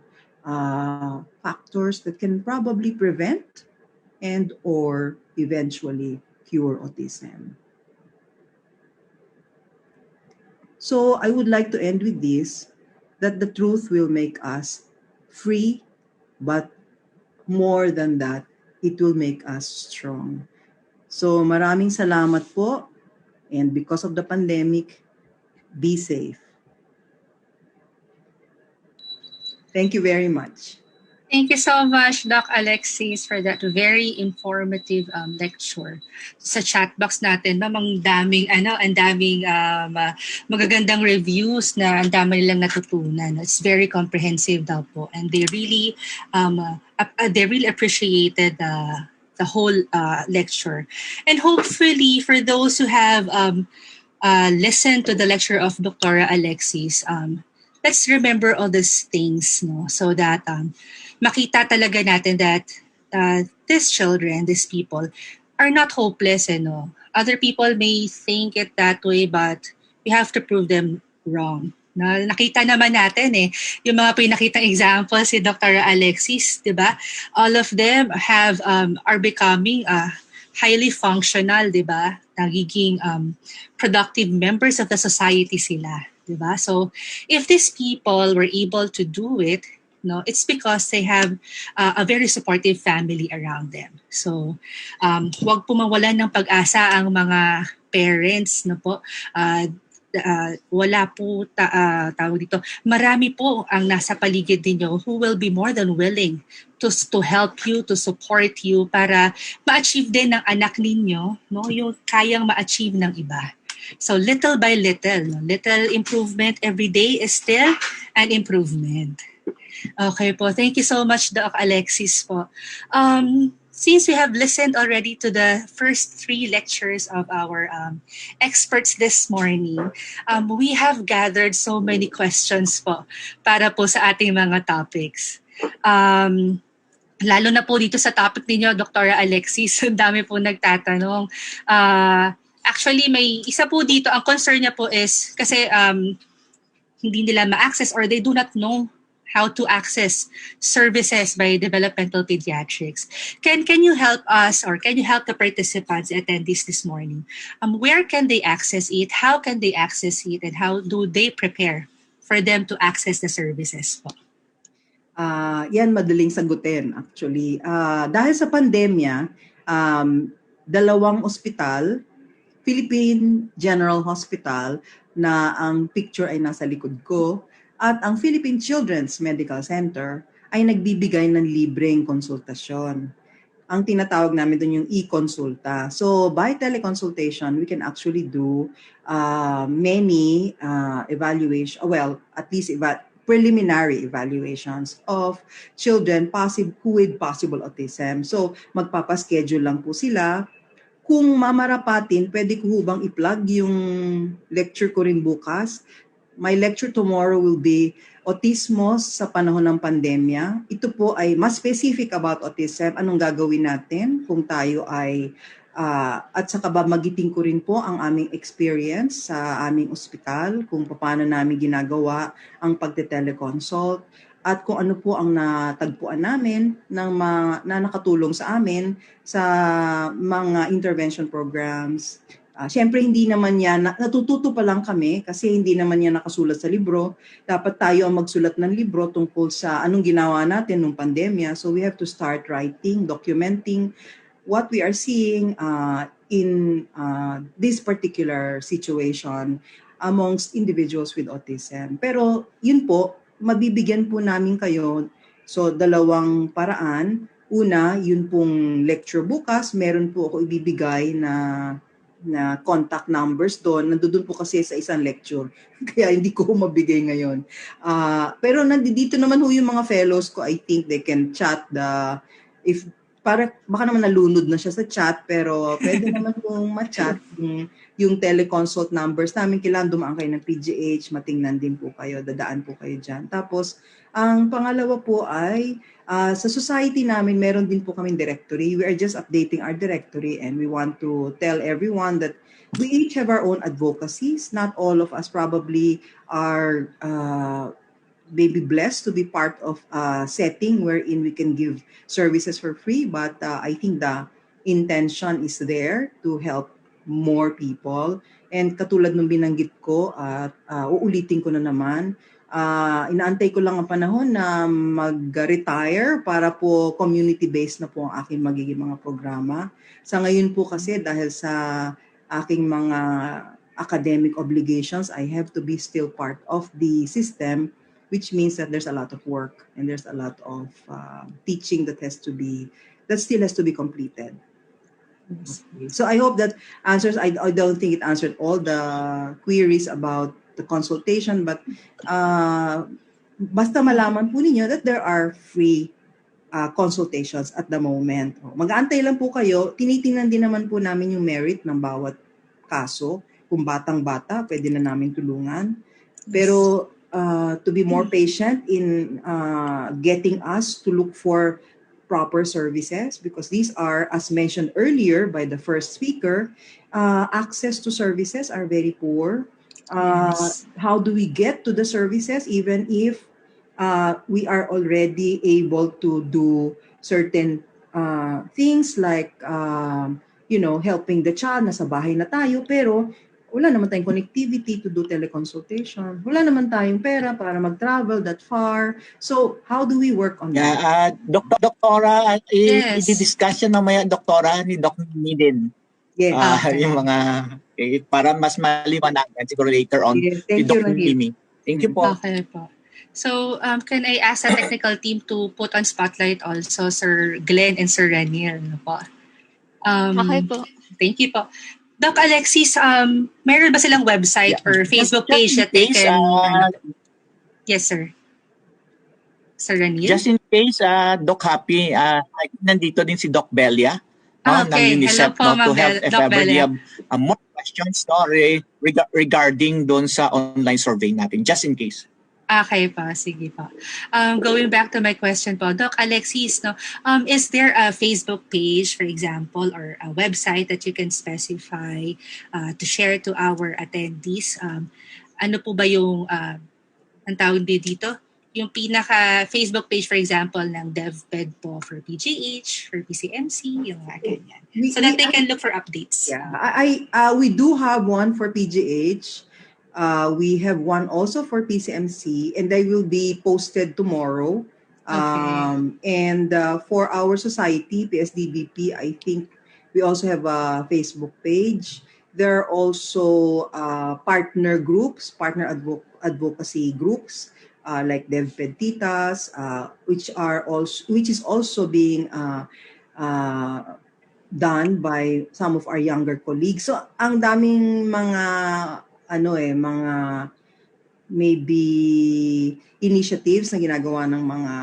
factors that can probably prevent and or eventually cure autism. So I would like to end with this, that the truth will make us free, but more than that, it will make us strong. So maraming salamat po. And because of the pandemic, be safe. Thank you very much. Thank you so much, Doc Alexis, for that very informative lecture. Sa chat box natin, ang daming magagandang reviews na ang dami nilang natutunan. It's very comprehensive daw po, and they really appreciated the whole lecture. And hopefully, for those who have listened to the lecture of Dr. Alexis, let's remember all these things, no, so that makita talaga natin that these children, these people, are not hopeless. No? Other people may think it that way, but we have to prove them wrong. Nakita naman natin yung mga pinakitang examples si Dr. Alexis, di ba? All of them are becoming highly functional, di ba? Nagiging productive members of the society sila, di ba? So if these people were able to do it, no, it's because they have a very supportive family around them. So, huwag po mawalan ng pag-asa ang mga parents, no po. Wala po tawag dito. Marami po ang nasa paligid ninyo who will be more than willing to help you, to support you para ma-achieve din ng anak ninyo, no, yung kayang ma-achieve ng iba. So little by little, little improvement every day is still an improvement. Okay po. Thank you so much, Doc Alexis po. Since we have listened already to the first 3 lectures of our experts this morning, we have gathered so many questions po para po sa ating mga topics. Lalo na po dito sa topic ninyo, Dr. Alexis, ang dami po nagtatanong. Actually, may isa po dito, ang concern niya po is kasi hindi nila ma-access or they do not know how to access services by developmental pediatrics. Can you help us, or can you help the participants, attendees this morning? Where can they access it? How can they access it? And how do they prepare for them to access the services po? Yan madaling sagutin actually. Dahil sa pandemya, dalawang ospital, Philippine General Hospital na ang picture ay nasa likod ko at ang Philippine Children's Medical Center ay nagbibigay ng libreng konsultasyon. Ang tinatawag namin doon yung e-consulta. So by teleconsultation, we can actually do many evaluation, well, at least preliminary evaluations of children who with possible autism. So magpapaschedule lang po sila. Kung mamarapatin, pwede ko bang i-plug yung lecture ko rin bukas. My lecture tomorrow will be Autismo sa panahon ng pandemya. Ito po ay mas specific about autism. Anong gagawin natin kung tayo ay at saka ba magiting ko rin po ang aming experience sa aming ospital, kung paano namin ginagawa ang pagte-teleconsult at kung ano po ang natagpuan namin na nakatulong sa amin sa mga intervention programs. Siyempre, hindi naman yan, natututo pa lang kami kasi hindi naman yan nakasulat sa libro. Dapat tayo ang magsulat ng libro tungkol sa anong ginawa natin nung pandemya. So we have to start writing, documenting what we are seeing in this particular situation amongst individuals with autism. Pero yun po, mabibigyan po namin kayo. So dalawang paraan. Una, yun pong lecture bukas, meron po ako ibibigay na contact numbers doon. Nandoon po kasi sa isang lecture. Kaya hindi ko mabigay ngayon. Pero nandito naman ho yung mga fellows ko. I think they can chat baka naman nalunod na siya sa chat, pero pwede naman pong ma-chat yung teleconsult numbers namin. Kailangan dumaan kayo ng PGH, matingnan din po kayo, dadaan po kayo dyan. Tapos, ang pangalawa po ay, sa society namin, meron din po kaming directory. We are just updating our directory and we want to tell everyone that we each have our own advocacies. Not all of us probably are maybe blessed to be part of a setting wherein we can give services for free, but I think the intention is there to help more people. And katulad nung binanggit ko, uulitin ko na naman, inaantay ko lang ang panahon na mag-retire para po community-based na po ang aking magiging mga programa. Sa ngayon po kasi dahil sa aking mga academic obligations, I have to be still part of the system, which means that there's a lot of work and there's a lot of teaching that still has to be completed. Okay. So I hope that answers. I don't think it answered all the queries about the consultation, but basta malaman po ninyo that there are free consultations at the moment. Mag-aantay lang po kayo. Tinitingnan din naman po namin yung merit ng bawat kaso. Kung batang-bata, pwede na namin tulungan. Pero to be more patient in getting us to look for proper services, because these are, as mentioned earlier by the first speaker, access to services are very poor. How do we get to the services even if we are already able to do certain things like helping the child, nasa bahay na tayo, pero wala naman tayong connectivity to do teleconsultation. Wala naman tayong pera para mag-travel that far. So, how do we work on that? Doktora, i-discussion mamaya, Doktora, ni Doc Mimi din. Yes. Yung mga, para mas maliwanagan siguro later on. Yes. Thank you, Mimi. Thank you po. Okay po. So, can I ask the technical team to put on spotlight also Sir Glenn and Sir Raniel? Po? Okay po. Thank you po. Doc Alexis, meron ba silang website or Facebook page that they can... Yes, sir. Sir Raniel? Just in case, Doc Happy, nandito din si Doc Belia okay. ng UNICEF Hello po, to help if Doc ever Belia. you have more questions regarding doon sa online survey natin, just in case. Okay pa, sige pa. Going back to my question po, Doc Alexis, is there a Facebook page, for example, or a website that you can specify to share to our attendees? Ano po ba yung, ang tawag dito? yung pinaka Facebook page, for example, ng DevPed po for PGH, for PCMC, yung mga ganyan. So that they can look for updates. Yeah, we do have one for PGH. We have one also for PCMC, and they will be posted tomorrow. And for our society, PSDBP, I think we also have a Facebook page. There are also partner groups, advocacy groups, like DevPed Titas, which is also being done by some of our younger colleagues. So ang daming mga mga maybe initiatives na ginagawa ng mga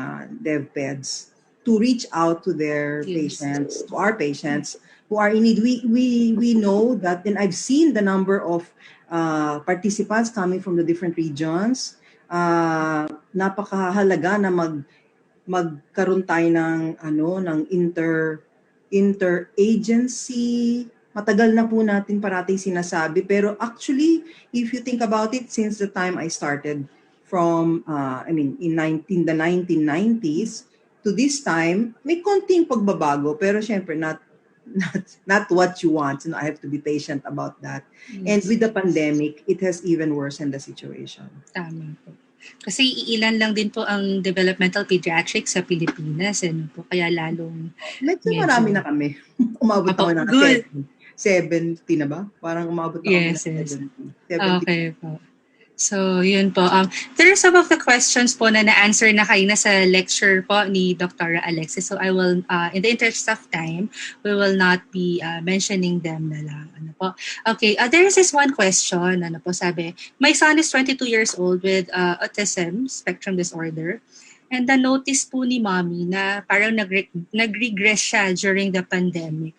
DevPeds to reach out to their patients, to our patients who are in need. We know that, and I've seen the number of participants coming from the different regions. Napakahalaga na magkaroon tayo ng interagency. Matagal na po natin parating sinasabi, pero actually, if you think about it, since the time I started from in the 1990s to this time, may konting pagbabago, pero syempre not what you want. I have to be patient about that. And with the pandemic, it has even worsened the situation. Tama po. Kasi iilan lang din po ang developmental pediatrics sa Pilipinas. Po, kaya lalong medyo marami na kami. Umabot ako na 70 na ba? Parang umabot na kami na 70. Okay po. So, yun po. There are some of the questions po na na-answer na kayo na sa lecture po ni Dr. Alexis. So, I will, in the interest of time, we will not be mentioning them na lang. Ano po? Okay, there is this one question. Ano po, sabi, my son is 22 years old with autism spectrum disorder. And na-notice po ni mommy na parang nag-regress siya during the pandemic.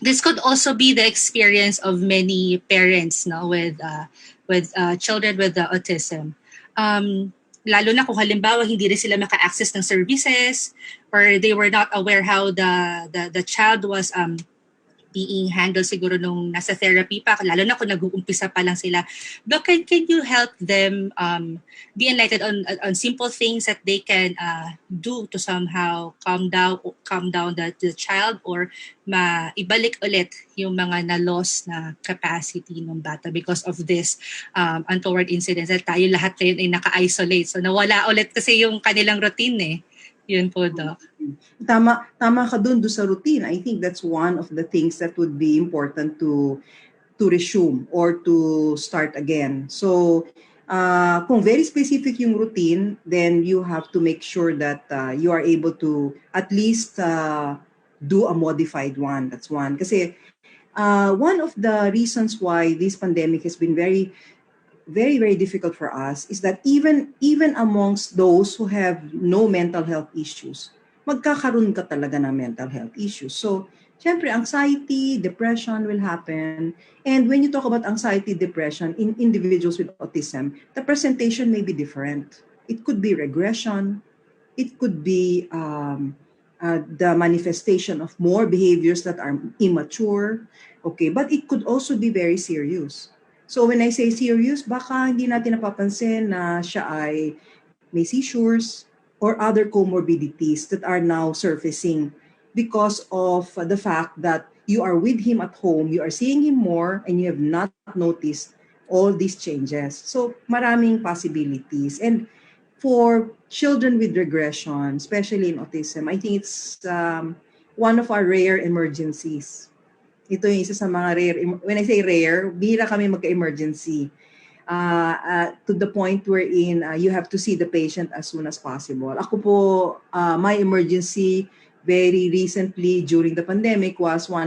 This could also be the experience of many parents, no, with children with autism. Lalo na kung halimbawa hindi rin sila maka-access ng services or they were not aware how the child was being handled siguro nung nasa therapy pa, lalo na kung nag-uumpisa pa lang sila. Doc, can you help them be enlightened on simple things that they can do to somehow calm down the child or maibalik ulit yung mga na-loss na capacity ng bata because of this untoward incidents that tayo lahat ngayon ay naka-isolate. So nawala ulit kasi yung kanilang routine eh. Yun po, Doc. Tama ka dun sa routine. I think that's one of the things that would be important to resume or to start again. So, kung very specific yung routine, then you have to make sure that you are able to at least do a modified one. That's one. Kasi one of the reasons why this pandemic has been very, very difficult for us is that even amongst those who have no mental health issues, magkakaroon ka talaga ng mental health issues. So, syempre, anxiety, depression will happen. And when you talk about anxiety, depression in individuals with autism, the presentation may be different. It could be regression. It could be the manifestation of more behaviors that are immature. Okay, but it could also be very serious. So when I say serious, baka hindi natin napapansin na siya ay may seizures or other comorbidities that are now surfacing because of the fact that you are with him at home, you are seeing him more, and you have not noticed all these changes. So maraming possibilities. And for children with regression, especially in autism, I think it's one of our rare emergencies. Ito yung isa sa mga rare. When I say rare, bihira kami magka-emergency. To the point wherein you have to see the patient as soon as possible. Ako po, my emergency very recently during the pandemic was a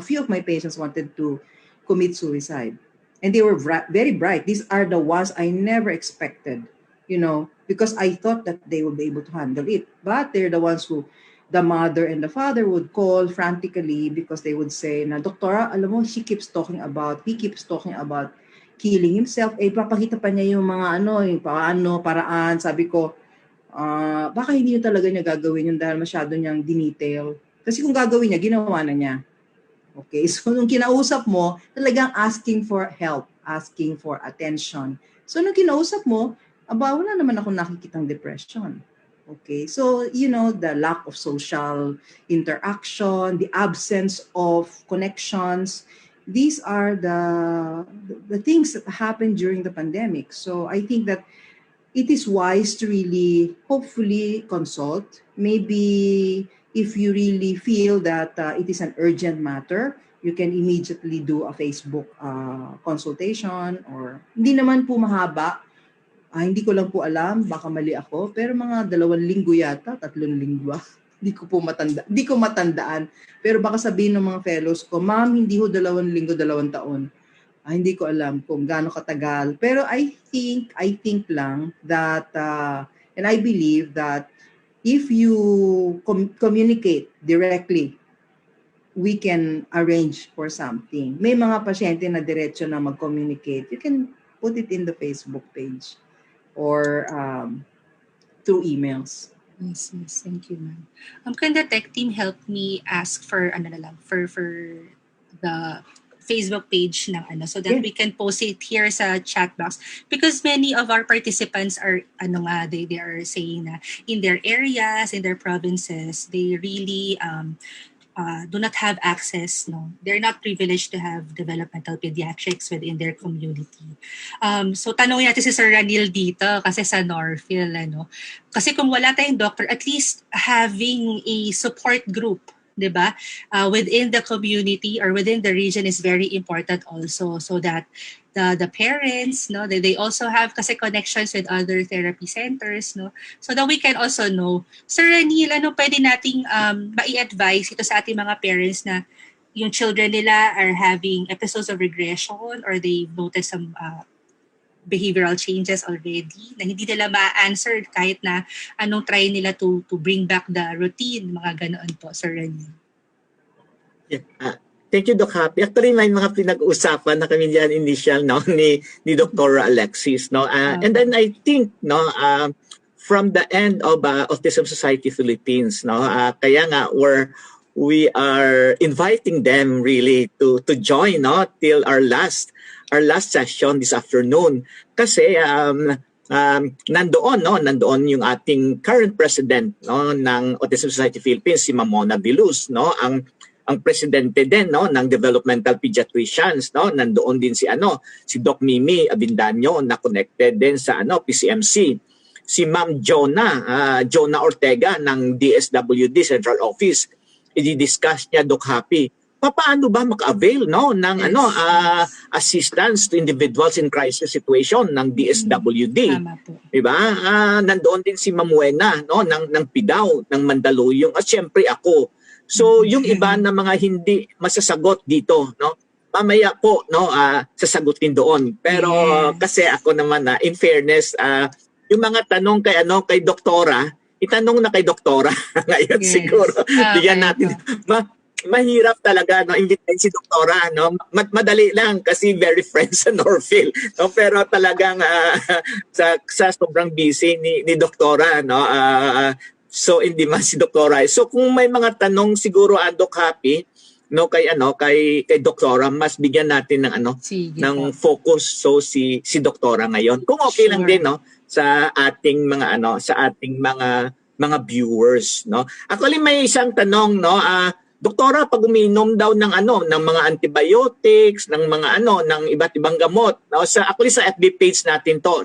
few of my patients wanted to commit suicide. And they were very bright. These are the ones I never expected, because I thought that they would be able to handle it. But they're the ones who the mother and the father would call frantically because they would say na, Doktora, alam mo, he keeps talking about killing himself. Papakita pa niya yung mga paraan. Sabi ko, baka hindi niya talaga niya gagawin yun dahil masyado niyang dinetail. Kasi kung gagawin niya, ginawa na niya. Okay, so nung kinausap mo, talagang asking for help, asking for attention. So nung kinausap mo, wala naman ako nakikitang depression. Okay, so the lack of social interaction, the absence of connections, these are the things that happened during the pandemic. So I think that it is wise to really, hopefully, consult. Maybe if you really feel that it is an urgent matter, you can immediately do a Facebook consultation, or hindi naman po mahaba. Hindi ko lang po alam, baka mali ako, pero mga 2 linggo yata, 3 linggo. Hindi ko matandaan. Pero baka sabihin ng mga fellows ko, ma'am, hindi ho 2 linggo, 2 taon. Hindi ko alam kung gaano katagal. Pero I think lang that, and I believe that if you communicate directly, we can arrange for something. May mga pasyente na diretso na mag-communicate. You can put it in the Facebook page or through emails. Yes, thank you, ma'am. Can the tech team help me ask for for the Facebook page ng so that we can post it here sa chat box, because many of our participants are they are saying na in their areas, in their provinces, they really do not have access, they're not privileged to have developmental pediatrics within their community. So tanongin natin si Sir Ranil dito kasi sa Northfield, kasi kung wala tayong doctor, at least having a support group, diba, within the community or within the region is very important also, so that the parents, they also have kasi connections with other therapy centers, so that we can also know. Sir Ranil, pwede nating mai-advise ito sa ating mga parents na yung children nila are having episodes of regression or they notice some behavioral changes already na hindi nila ma-answer kahit na anong try nila to bring back the routine, mga ganoon po, Sir Ranil. Yeah. Thank you, Doc Happy. Actually, may mga pinag-uusapan na kami diyan initial ni Dr. Alexis, and then I think from the end of Autism Society Philippines, kaya nga we are inviting them really to join till our last session this afternoon, kasi nandoon yung ating current president ng Autism Society Philippines, si Mona Viluz, ang presidente din ng developmental pediatricians, nandoon din si Doc Mimi Abindanyo na connected din sa PCMC, si Ma'am Jonah Ortega ng DSWD Central Office. I-discuss niya, Doc Happy, paano ba maka-avail ng assistance to individuals in crisis situation ng DSWD. Diba? Nandoon din si Ma'am Wena ng PIDAW, ng Mandaluyong, at syempre ako. So yung iba na mga hindi masasagot dito, mamaya po sasagutin doon. Pero kasi ako naman in fairness, yung mga tanong kay doktora, itanong na kay doktora ngayon siguro. Bigyan natin. Mahirap talaga imbitahin si doktora, madali lang kasi very friends sa Northfield, pero talagang sa sobrang busy ni doktora, so hindi man si doktora. So kung may mga tanong siguro, Doc Happy, kay doktora, mas bigyan natin ng focus, so si doktora ngayon, kung okay lang din sa ating mga viewers, Actually may isang tanong, doktora, pag uminom daw ng mga antibiotics, ng mga ng iba't ibang gamot, actually sa FB page natin to,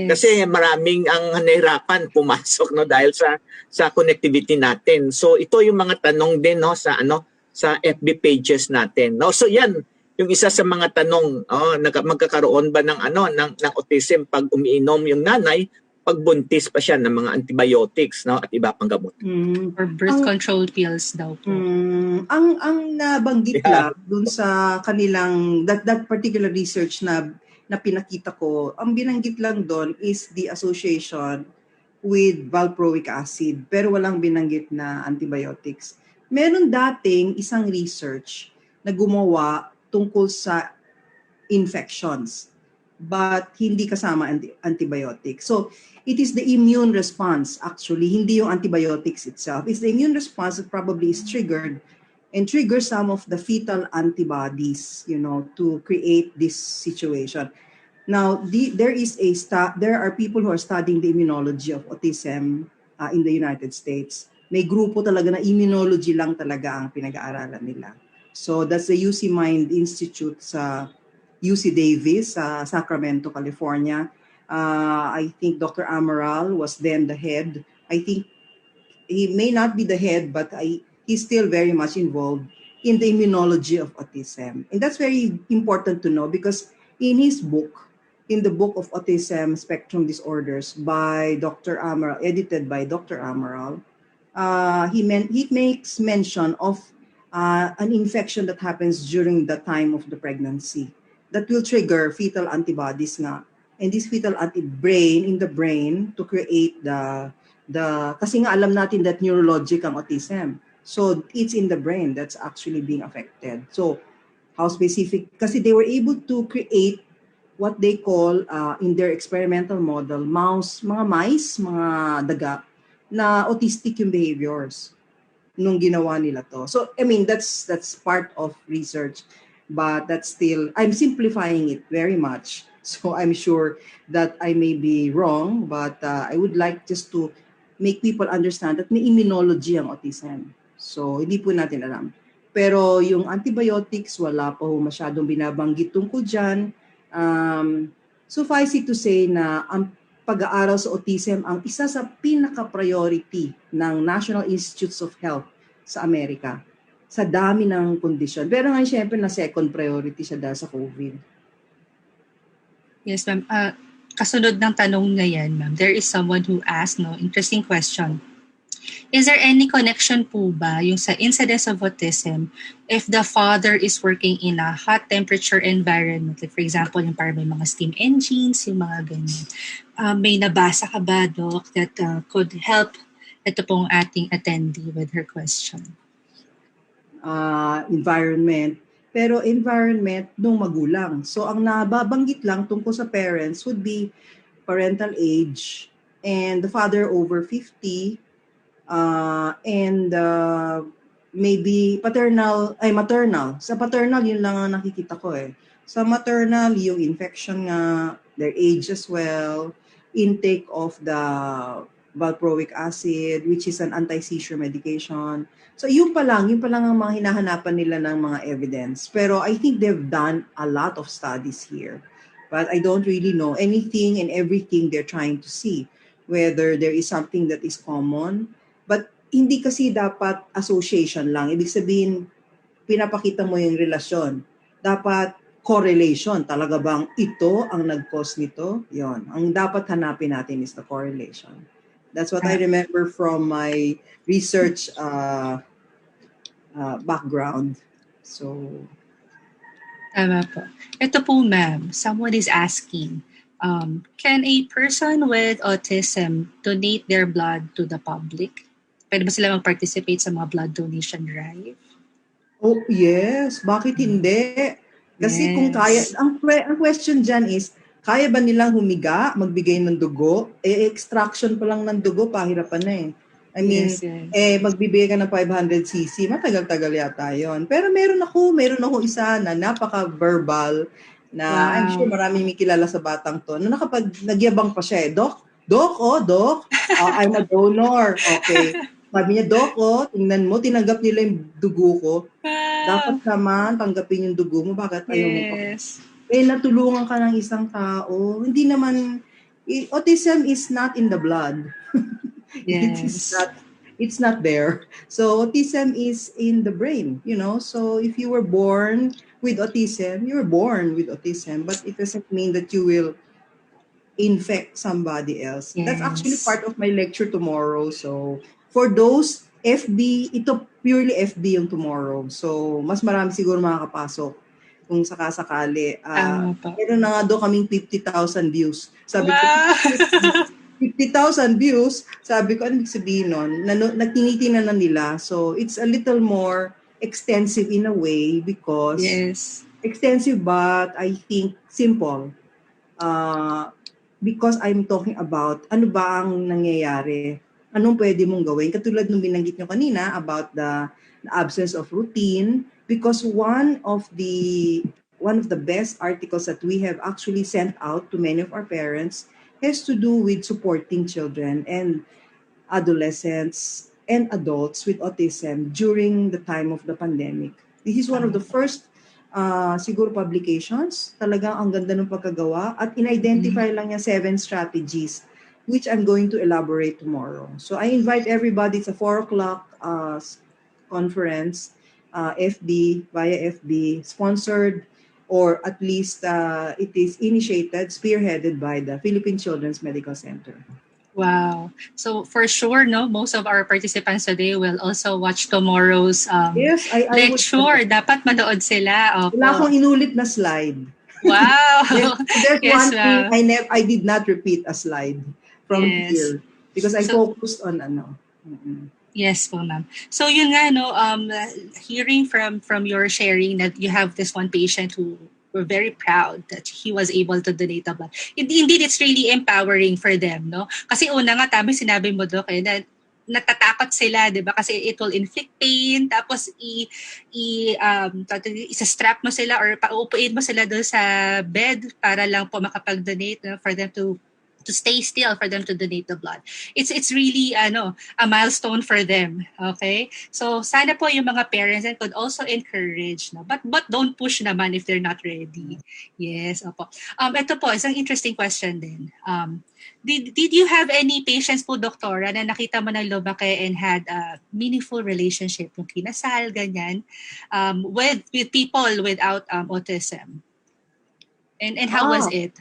kasi maraming ang nahirapan pumasok dahil sa connectivity natin. So ito yung mga tanong din sa FB pages natin. So yan yung isa sa mga tanong, magkakaroon ba ng autism pag umiinom yung nanay, pagbuntis pa siya ng mga antibiotics at iba pang gamot. Or birth control pills daw po. Ang nabanggit lang dun sa kanilang that particular research na pinakita ko, ang binanggit lang doon is the association with valproic acid, pero walang binanggit na antibiotics. Meron dating isang research na gumawa tungkol sa infections, but hindi kasama antibiotics. So it is the immune response, actually, hindi yung antibiotics itself. It's the immune response that probably is triggered and triggers some of the fetal antibodies, to create this situation. Now, there are people who are studying the immunology of autism in the United States. May grupo talaga na immunology lang talaga ang pinag-aaralan nila. So that's the UC Mind Institute sa UC Davis sa Sacramento, California. I think Dr. Amaral was then the head. I think he may not be the head, but he's still very much involved in the immunology of autism. And that's very important to know because in his book, in the book of Autism Spectrum Disorders by Dr. Amaral, edited by Dr. Amaral, he makes mention of an infection that happens during the time of the pregnancy that will trigger fetal antibodies nga. And this fetal brain in the brain to create kasi nga alam natin that neurologic ang autism. So it's in the brain that's actually being affected. So how specific? Kasi they were able to create what they call in their experimental model, mga mice, mga daga, na autistic yung behaviors nung ginawa nila to. So, I mean, that's part of research, but that's still, I'm simplifying it very much. So I'm sure that I may be wrong, but I would like just to make people understand that may immunology ang autism. So, hindi po natin alam. Pero yung antibiotics, wala pa ho masyadong binabanggit tungkol dyan. Suffice it to say na ang pag-aaral sa autism ang isa sa pinaka-priority ng National Institutes of Health sa Amerika sa dami ng kondisyon. Pero ngayon, syempre, na second priority siya dahil sa COVID. Yes, ma'am. Kasunod ng tanong na yan, ma'am, there is someone who asked, interesting question. Is there any connection po ba yung sa incidence of autism if the father is working in a hot temperature environment? Like for example, yung parang may mga steam engines, yung mga ganyan. May nabasa ka ba, Doc, that could help ito pong ating attendee with her question? Environment. Pero environment nung magulang. So ang nababanggit lang tungkol sa parents would be parental age and the father over 50 and maybe maternal. Sa paternal, yun lang ang nakikita ko eh. Sa maternal, yung infection nga, their age as well, intake of the valproic acid, which is an anti-seizure medication. So yun pa lang ang mga hinahanapan nila ng mga evidence. Pero I think they've done a lot of studies here. But I don't really know anything and everything they're trying to see, whether there is something that is common. But hindi kasi dapat association lang. Ibig sabihin, pinapakita mo yung relasyon. Dapat correlation. Talaga bang ito ang nag-cause nito? Yon. Ang dapat hanapin natin is the correlation. That's what I remember from my research background. So, tama po. Ito po, ma'am, someone is asking, can a person with autism donate their blood to the public? Pwede ba sila mag-participate sa mga blood donation drive? Oh, yes. Bakit hindi? Kasi kung kaya, ang question dyan is, kaya ba nilang humiga, magbigay ng dugo? Extraction pa lang ng dugo, pahirapan na eh. I mean, magbibigay ka ng 500cc, matagal-tagal yata yon. Pero meron ako isa na napaka-verbal na I'm sure maraming may kilala sa batang to, na nagyabang pa siya eh, Doc, I'm a donor. Okay. Sabi niya, Doc, tingnan mo, tinanggap nila yung dugo ko. Dapat naman, tanggapin yung dugo mo. Bakit ayaw mo pa? Natulungan ka ng isang tao. Hindi naman, autism is not in the blood. Yes. It's not there. So autism is in the brain, So if you were born with autism, you were born with autism, but it doesn't mean that you will infect somebody else. Yes. That's actually part of my lecture tomorrow. So for those FB, ito purely FB yung tomorrow. So mas marami siguro makakapasok kung sakasakali. Meron na nga doon kaming 50,000 views. Sabi ko, 50,000 views, sabi ko, ano ibig sabihin nun? Nagtinitingnan na nila. So it's a little more extensive in a way because extensive but I think simple. Because I'm talking about ano ba ang nangyayari, anong pwede mong gawin. Katulad nung binanggit nyo kanina about the absence of routine, because one of the one of the best articles that we have actually sent out to many of our parents has to do with supporting children and adolescents and adults with autism during the time of the pandemic. This is one of the first siguro publications. Talagang ang ganda ng pagkagawa at in-identify lang niya 7 strategies which I'm going to elaborate tomorrow. So I invite everybody. It's a 4 o'clock conference, FB, via FB, sponsored or at least it is initiated, spearheaded by the Philippine Children's Medical Center. Wow. So for sure, no, most of our participants today will also watch tomorrow's Yes, I lecture. Dapat manood sila. Opo. Wala akong inulit na slide. Wow. There's Yes, one thing ma'am. I did not repeat a slide from Yes. here because I So, focused on ano. yes po, ma'am. So yun nga, no, hearing from your sharing that you have this one patient who we're very proud that he was able to donate the blood. Indeed, it's really empowering for them, no? Kasi una nga, tama sinabi mo, Doc, na natatakot sila, di ba? Kasi it will inflict pain, tapos isa-strap mo sila or paupuin mo sila doon sa bed para lang po makapag-donate, no? For them to stay still, for them to donate the blood. It's really a milestone for them. Okay? So sana po yung mga parents and could also encourage, no? But don't push naman if they're not ready. Yes, opo. Ito po, isang interesting question din. Did you have any patients po, doktora, na nakita mo na lumaki and had a meaningful relationship, yung kinasal, ganyan, with people without autism? And how was it?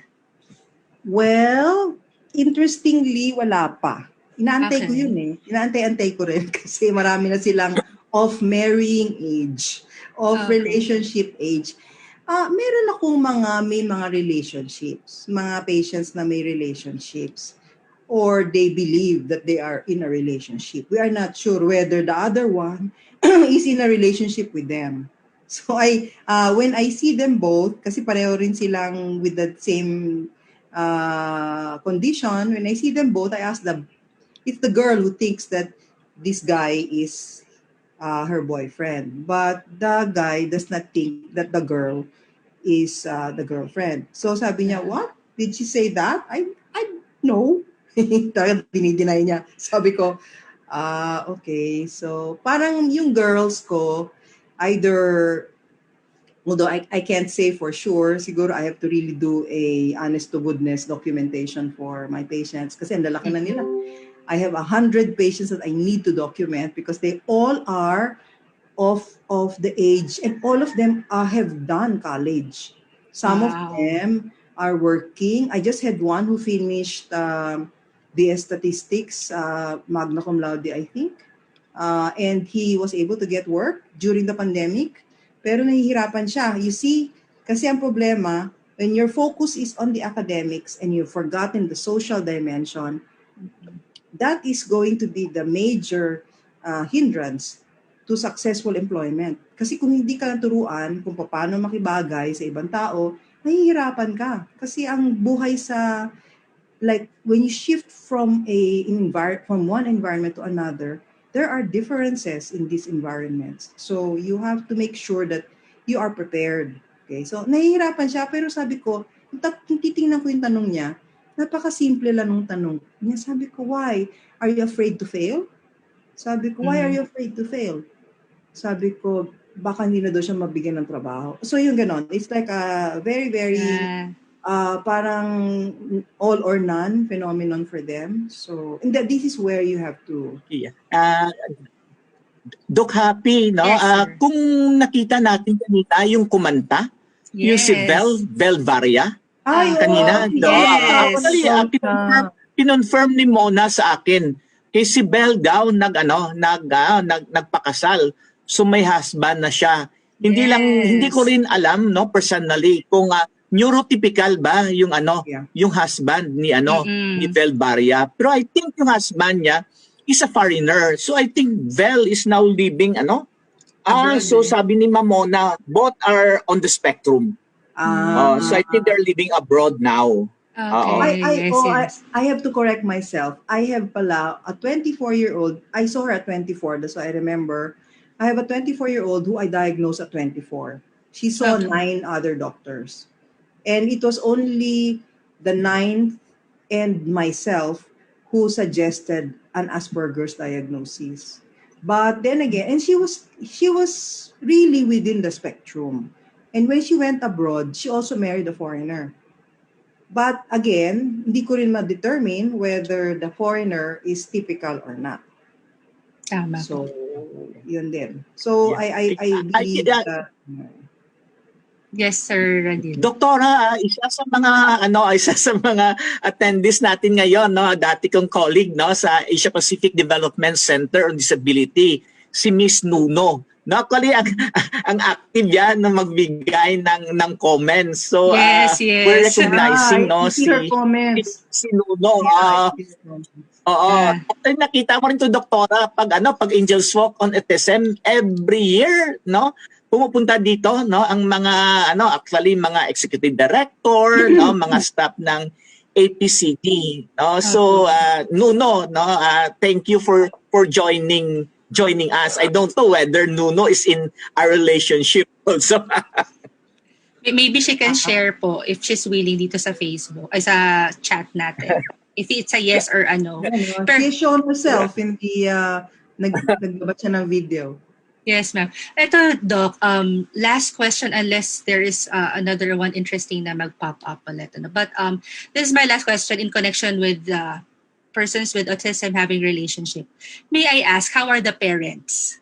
Well, interestingly, wala pa. Inaantay ko Okay. yun eh. Inaantay-antay ko rin kasi marami na silang of marrying age, of Okay. relationship age. Meron akong may mga relationships, mga patients na may relationships or they believe that they are in a relationship. We are not sure whether the other one is in a relationship with them. So when I see them both, kasi pareho rin silang with the same condition, when I see them both, I ask them, it's the girl who thinks that this guy is her boyfriend. But the guy does not think that the girl is the girlfriend. So sabi niya, what? Did she say that? I no. Talagang dinideny niya. Sabi ko, okay. So parang yung girls ko, either, although I can't say for sure, siguro I have to really do a honest to goodness documentation for my patients kasi ang lalaki na nila. I have 100 patients that I need to document because they all are of the age and all of them have done college. Some of them are working. I just had one who finished BS Statistics, magna cum laude, I think. And he was able to get work during the pandemic. Pero nahihirapan siya. You see, kasi ang problema, when your focus is on the academics and you've forgotten the social dimension, that is going to be the major hindrance to successful employment. Kasi kung hindi ka naturuan kung paano makibagay sa ibang tao, nahihirapan ka. Kasi ang buhay sa, like, when you shift from one environment to another, there are differences in these environments. So you have to make sure that you are prepared. Okay? So nahihirapan siya, pero sabi ko, titingnan ko yung tanong niya, napaka-simple lang ng tanong niya. Sabi ko, why? Are you afraid to fail? Sabi ko, why are you afraid to fail? Sabi ko, baka hindi na daw siya mabigyan ng trabaho. So yung ganon, it's like a very, very parang all or none phenomenon for them. So this is where you have to... Yeah. Doc Happy, no? Yes, sir. Kung nakita natin kanina yung kumanta, yung si Vel Varia, kanina, yes. Actually, kinonfirm ni Mona sa akin. Kay si Belle daw nagpakasal. So may husband na siya. Hindi ko rin alam personally kung neurotypical ba yung yung husband ni ni Belle Varia. Pero I think yung husband niya is a foreigner. So I think Belle is now living so sabi ni Mamona, both are on the spectrum. So I think they're living abroad now. Okay. I have to correct myself. I have pala a 24-year-old. I saw her at 24, that's why I remember. I have a 24-year-old who I diagnosed at 24. She saw Okay. 9 other doctors. And it was only the 9th and myself who suggested an Asperger's diagnosis. But then again, and she was really within the spectrum. And when she went abroad, she also married a foreigner. But again, hindi ko rin ma-determine whether the foreigner is typical or not. Tama po. So, yun din. So, Yeah. I believe that Yes, Sir Radil. Doktora, isa sa mga attendees natin ngayon, no, dati kong colleague, no, sa Asia Pacific Development Center on Disability, si Miss Nuno. No, actually, ang active yan na magbigay ng comments. So, Yes, we're yes. recognizing, I no, see her comments. si Nuno. Yeah, I see her comments. Oo. Yeah. At nakita mo rin to, Doktora, pag Angels Walk on Autism every year, no? Pumupunta dito, no, ang mga actually mga executive director, no, mga staff ng APCD, no. So, Nuno, no, thank you for joining us. I don't know whether Nuno is in a relationship also. Maybe she can share po if she's willing dito sa Facebook, ay sa chat natin. If it's a yes or a no. She shown herself in the nagbaba siya ng video. Yes, ma'am. Ito, Doc, last question unless there is another one interesting na mag-pop up ulit. But this is my last question in connection with persons with autism having relationship. May I ask, how are the parents?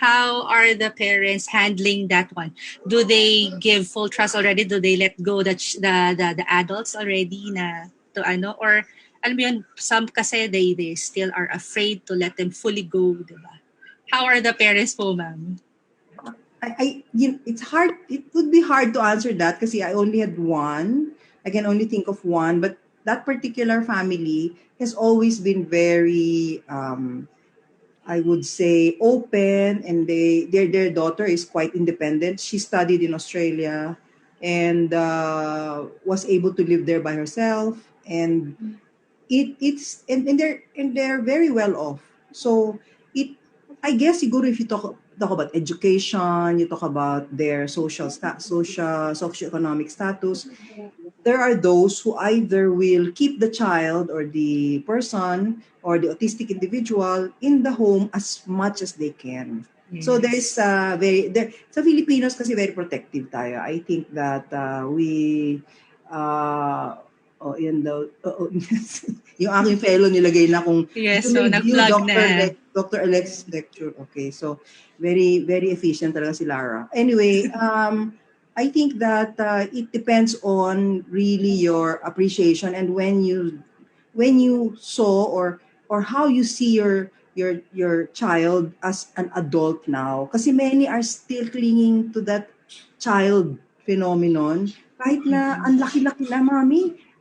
How are the parents handling that one? Do they give full trust already? Do they let go the adults already na to ano? Or alam mo yun, some kasi they still are afraid to let them fully go, di ba? How are the parents po, ma'am? It's hard. It would be hard to answer that kasi I only had one. I can only think of one, but that particular family has always been very, I would say, open, and their daughter is quite independent. She studied in Australia and was able to live there by herself, and they're very well off. So I guess siguro if you talk about education, you talk about their socioeconomic status, there are those who either will keep the child or the person or the autistic individual in the home as much as they can. So there's sa Filipinos kasi very protective tayo. I think that we yan daw. Yung aking fellow nilagay na kung yes, you so may view nag-plug na. Dr. Alex's lecture. Okay, so very, very efficient talaga si Lara. Anyway, I think that it depends on really your appreciation and when you saw or how you see your child as an adult now. Kasi many are still clinging to that child phenomenon kahit na ang laki-laki na,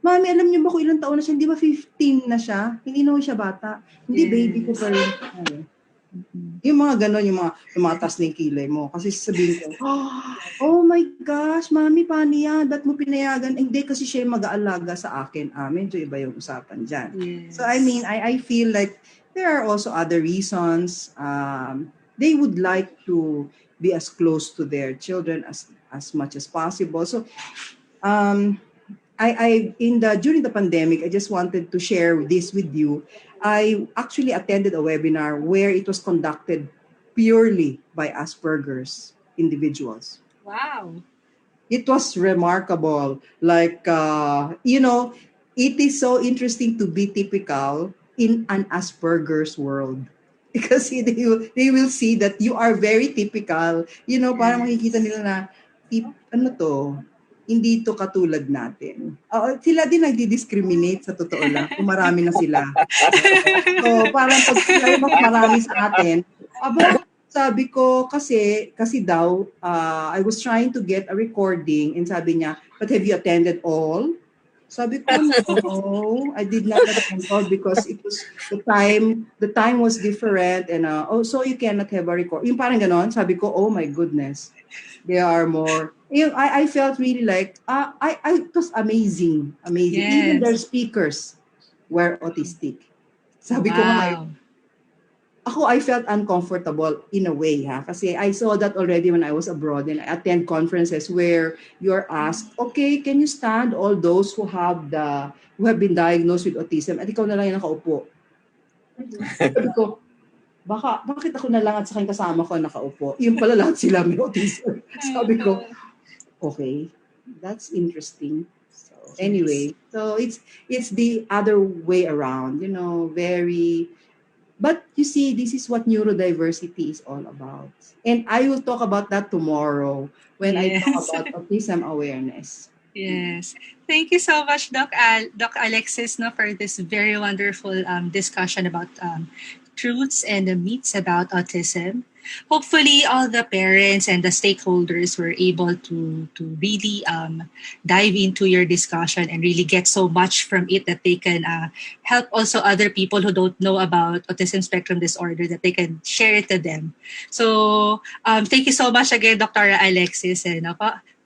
Mami, alam niyo ba kung ilang taon na siya? Hindi ba 15 na siya? Hindi na siya bata. Hindi, baby ko pa rin. Yung mga gano'n, yung mga tumataas na yung kilay mo. Kasi sabihin ko, oh my gosh, Mami, paano yan? Ba't mo pinayagan? Hindi, kasi siya mag-aalaga sa akin. Medyo iba yung usapan dyan. Yes. So, I mean, I feel like there are also other reasons. They would like to be as close to their children as much as possible. So, during the pandemic, I just wanted to share this with you. I actually attended a webinar where it was conducted purely by Asperger's individuals. Wow. It was remarkable. Like, it is so interesting to be typical in an Asperger's world. Because they will see that you are very typical. Parang makikita nila na, ano to, hindi to katulad natin. Sila din nagdi-discriminate sa totoo lang kung marami na sila. So, parang pag sila yung mas marami sa atin, sabi ko kasi daw, I was trying to get a recording and sabi niya, but have you attended all? Sabi ko, no, I did not attend all because it was the time was different and so you cannot have a record. Yung parang ganon, sabi ko, oh my goodness, there are more. I felt really like, it was amazing. Yes. Even their speakers were autistic. Sabi ko nga, I felt uncomfortable in a way, ha? Kasi I saw that already when I was abroad and I attend conferences where you're asked, okay, can you stand all those who have been diagnosed with autism at ikaw na lang yung nakaupo. Sabi ko, bakit ako na lang at saka yung kasama ko nakaupo? Yung pala lahat sila may autism. Sabi ko, okay, that's interesting. So anyway, so it's the other way around, very. But you see, this is what neurodiversity is all about. And I will talk about that tomorrow when I talk about autism awareness. Yes. Thank you so much, Doc Alexis, for this very wonderful discussion about truths and the myths about autism. Hopefully, all the parents and the stakeholders were able to really dive into your discussion and really get so much from it that they can help also other people who don't know about autism spectrum disorder, that they can share it to them. So, thank you so much again, Dr. Alexis,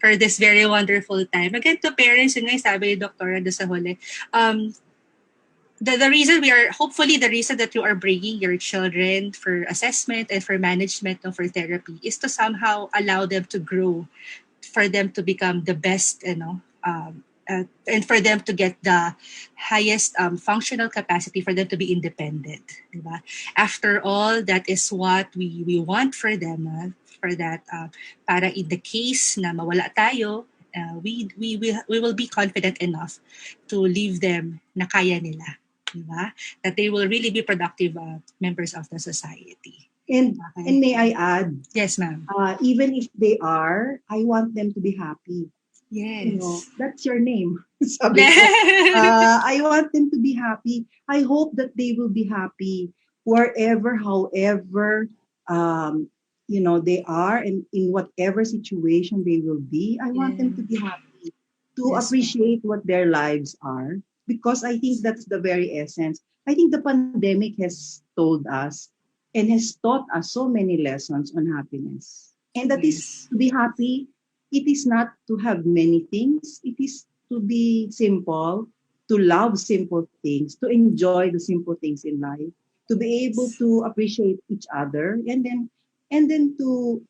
for this very wonderful time. Again, to parents, yun nga sabi ni Dr. doon sa huli, the reason the reason that you are bringing your children for assessment and for management and for therapy is to somehow allow them to grow, for them to become the best, and for them to get the highest functional capacity, for them to be independent. Diba? After all, that is what we want for them. For that, para in the case na mawala tayo, we will be confident enough to leave them na kaya nila. Diba? That they will really be productive members of the society. And may I add? Yes, ma'am. Even if they are, I want them to be happy. Yes. That's your name. Sabi ko, I want them to be happy. I hope that they will be happy wherever, however, they are, and in whatever situation they will be. I want them to be happy, to appreciate what their lives are, because I think that's the very essence. I think the pandemic has told us and has taught us so many lessons on happiness. And that is to be happy. It is not to have many things. It is to be simple, to love simple things, to enjoy the simple things in life, to be able to appreciate each other, and then to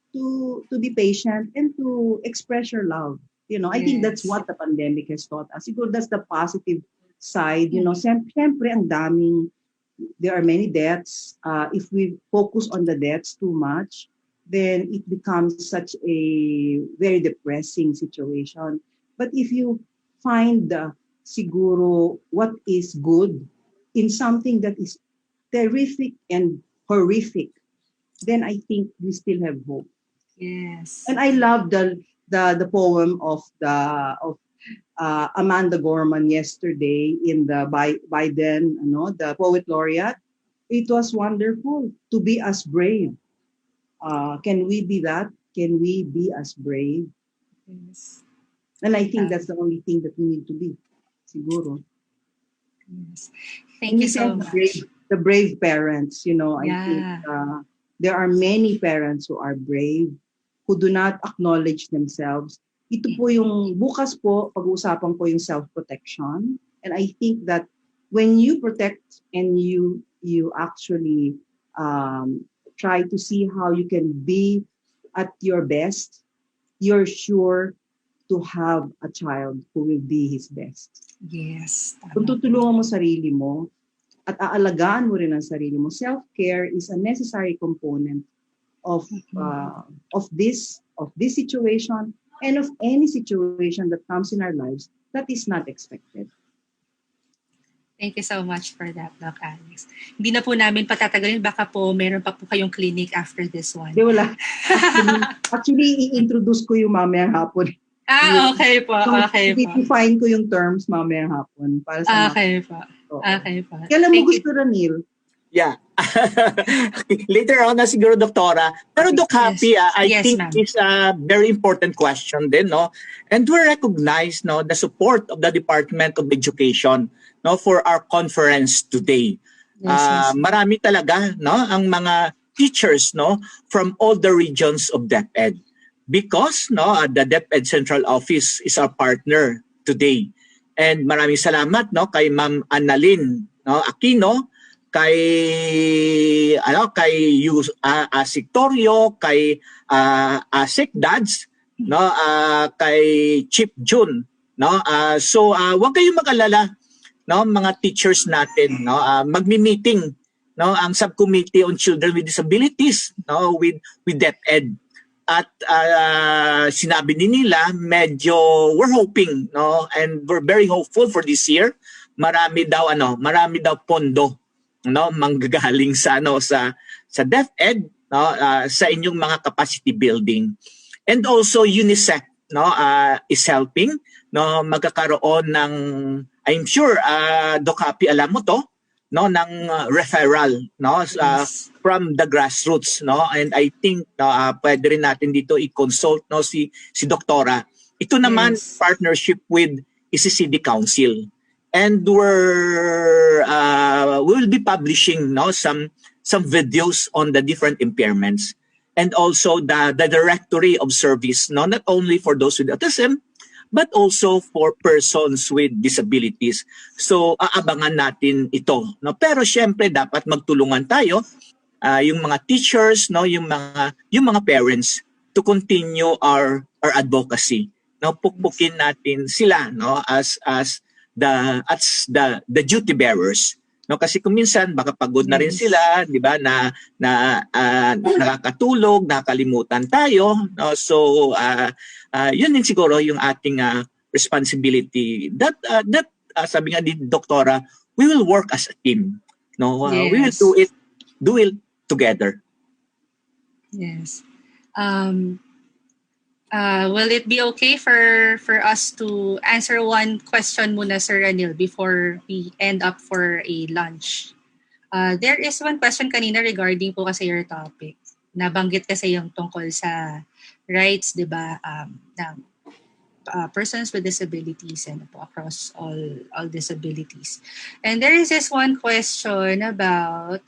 be patient and to express your love. I think that's what the pandemic has taught us. Siguro that's the positive side. Siyempre ang daming, there are many deaths. If we focus on the deaths too much, then it becomes such a very depressing situation. But if you find siguro what is good in something that is terrific and horrific, then I think we still have hope. Yes. And I love the poem of Amanda Gorman yesterday in the Biden, the poet laureate. It was wonderful to be as brave. Can we be that? Can we be as brave? Yes. And I think that's the only thing that we need to be. Siguro. Yes. Thank you so much. The brave parents, I think there are many parents who are brave, who do not acknowledge themselves. Ito po yung, bukas po, pag-uusapan po yung self-protection. And I think that when you protect and you actually try to see how you can be at your best, you're sure to have a child who will be his best. Yes. Kung tutulungan mo sarili mo at aalagaan mo rin ang sarili mo, self-care is a necessary component of this situation and of any situation that comes in our lives that is not expected. Thank you so much for that, Doc Alex. Hindi na po namin patatagalin. Baka po meron pa po kayong clinic after this one. Di wala. Actually, i-introduce ko yung mamayang hapon. Okay po. Okay po. I-define ko yung terms mamayang hapon. Para sa okay po. Okay po. Kailan mo gusto, Ranil? Yeah. Later on na siguro, Doktora. Pero Doc Happy, I think it's a very important question din, no? And we recognize, no, the support of the Department of Education, no, for our conference today. Marami talaga, no, ang mga teachers, no, from all the regions of DepEd. Because, no, the DepEd Central Office is our partner today. And maraming salamat, no, kay Ma'am Annalyn, no, Aquino, kay Asik Torrio, kay Asik Dads, no, kay Chip Jun, no. So wag kayong mag-alala, no, mga teachers natin, no, magmi-meeting, no, ang subcommittee on children with disabilities, no, with DepEd. At sinabi din nila, medyo we're hoping, no, and we're very hopeful for this year. Marami daw pondo, no, manggagaling sa DepEd, no, sa inyong mga capacity building. And also UNICEF, no, is helping, no, magkakaroon ng, I'm sure Doc Happy, alam mo to, no, ng referral, no, from the grassroots, no, and I think pwede rin natin dito i-consult, no, si Doktora. Ito naman partnership with ECCD Council, and we will be publishing, no, some videos on the different impairments, and also the directory of service, no, not only for those with autism but also for persons with disabilities. So aabangan natin ito, no, pero syempre dapat magtulungan tayo, yung mga teachers, no, yung mga parents, to continue our advocacy, no, pukpukin natin sila, no, as the duty bearers, no, kasi kung minsan baka pagod na rin sila, di ba, na nakakatulog, nakalimutan tayo, no. So yun din siguro yung ating responsibility, that sabi nga ni Doktora, we will work as a team, no. We will do it together. Yes. Will it be okay for us to answer one question muna, Sir Ranil, before we end up for a lunch? There is one question kanina regarding po kasi your topic. Nabanggit kasi yung tungkol sa rights, di ba, ng persons with disabilities and across all disabilities. And there is this one question about,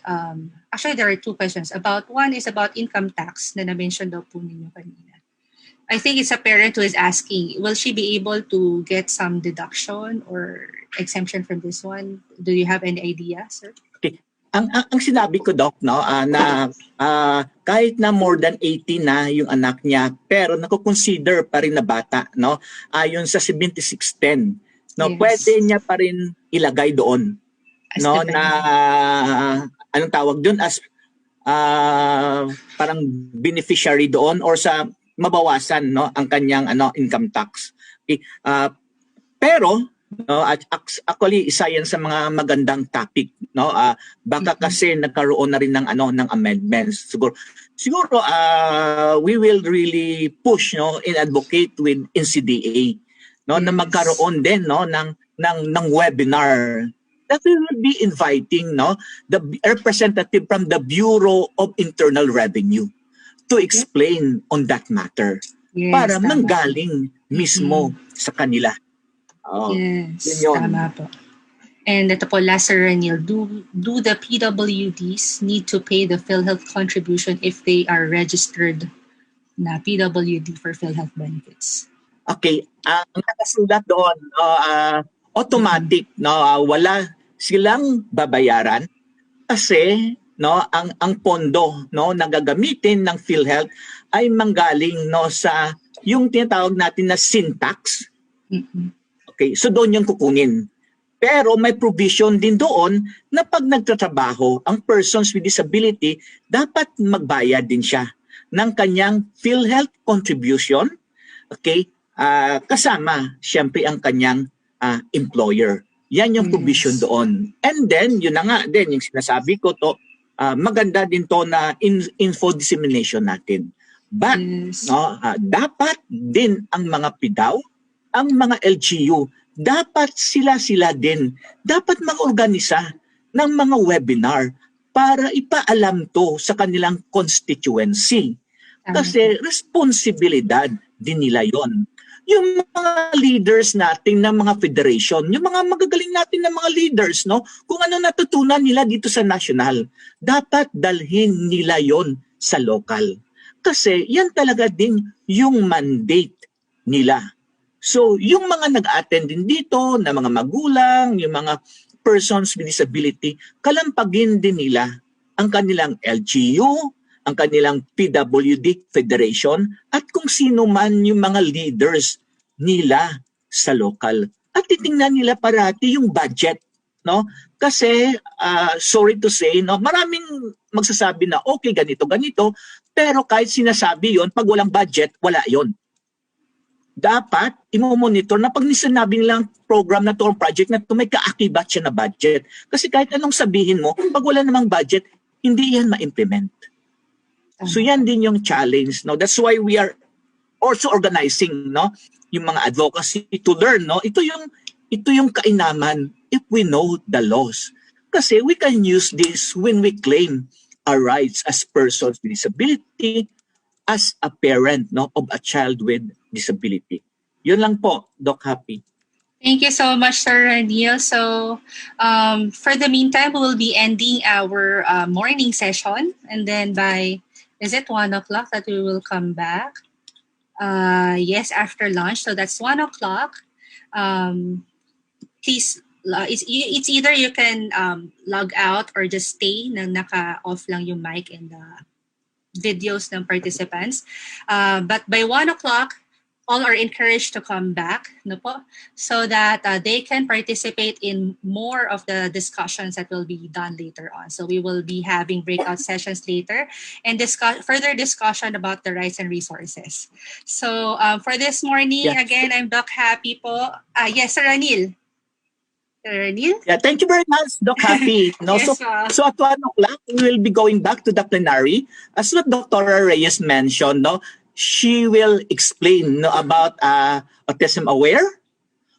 actually there are two questions. One is about income tax na na-mention daw po ninyo kanina. I think it's a parent who is asking, will she be able to get some deduction or exemption from this one? Do you have any idea, sir? Okay. Ang sinabi ko, Doc, no, na kahit na more than 80 na yung anak niya, pero nako-consider pa rin na bata, no, ayon sa 7610, no, pwede niya pa rin ilagay doon, as no, na anong tawag doon, as parang beneficiary doon, or sa mabawasan, no, ang kanyang income tax. Okay. Pero no, actually isa yan sa mga magandang topic, no. Baka kasi nagkaroon na rin ng ng amendments. Siguro we will really push, no, and advocate with NCDA, no, na magkaroon din, no, ng webinar that we will be inviting, no, the representative from the Bureau of Internal Revenue to explain on that matter, para manggaling mismo sa kanila. Yes, tama po. And ito po, last, Sir Ranil, do the PWDs need to pay the PhilHealth contribution if they are registered na PWD for PhilHealth benefits? Okay, ang nakasulat doon, automatic, no, wala silang babayaran kasi, no, ang pondo, no, na gagamitin ng PhilHealth ay manggaling, no, sa yung tinatawag natin na syntax. Okay, so doon yung kukunin. Pero may provision din doon na pag nagtatrabaho ang persons with disability, dapat magbayad din siya ng kanyang PhilHealth contribution, okay, kasama siyempre ang kanyang employer. Yan yung provision doon. And then, yun na nga din, yung sinasabi ko to, maganda din to na info dissemination natin. But, no, dapat din ang mga PIDAW, ang mga LGU, dapat sila din, dapat mag-organisa ng mga webinar para ipaalam to sa kanilang constituency. Kasi responsibilidad din nila yon. Yung mga leaders natin ng mga federation, yung mga magagaling natin ng mga leaders, no, kung ano natutunan nila dito sa national, dapat dalhin nila yon sa local. Kasi yan talaga din yung mandate nila. So, yung mga nag-attend din dito, na mga magulang, yung mga persons with disability, kalampagin din nila ang kanilang LGU, ang kanilang PWD Federation, at kung sino man yung mga leaders nila sa local. At titingnan nila parati yung budget, no? Kasi sorry to say, no, maraming magsasabi na okay ganito ganito, pero kahit sinasabi yon, pag walang budget, wala yon. Dapat i-monitor na pag sinabi nilang program na to, project na to, may kaakibat siya na budget. Kasi kahit anong sabihin mo, pag wala namang budget, hindi yan ma-implement. So yan din yung challenge, no? That's why we are also organizing, no, yung mga advocacy to learn, no. Ito yung kainaman if we know the laws. Kasi we can use this when we claim our rights as persons with disability, as a parent, no, of a child with disability. Yun lang po, Doc Happy. Thank you so much, Sir Ranil. So, for the meantime, we will be ending our morning session, and then by, is it 1 o'clock that we will come back? Yes, after lunch. So that's 1 o'clock. Please, it's either you can log out or just stay na naka-off lang yung mic and the videos ng participants. But by 1 o'clock, all are encouraged to come back, no po, so that they can participate in more of the discussions that will be done later on. So we will be having breakout sessions later and further discussion about the rights and resources. So for this morning, Yes. again, I'm Doc Happy po. Yes, Sir Ranil. Yeah, thank you very much, Doc Happy. No, Yes, so at 1 o'clock, we will be going back to the plenary. As what Dr. Reyes mentioned, no, she will explain, no, about autism aware,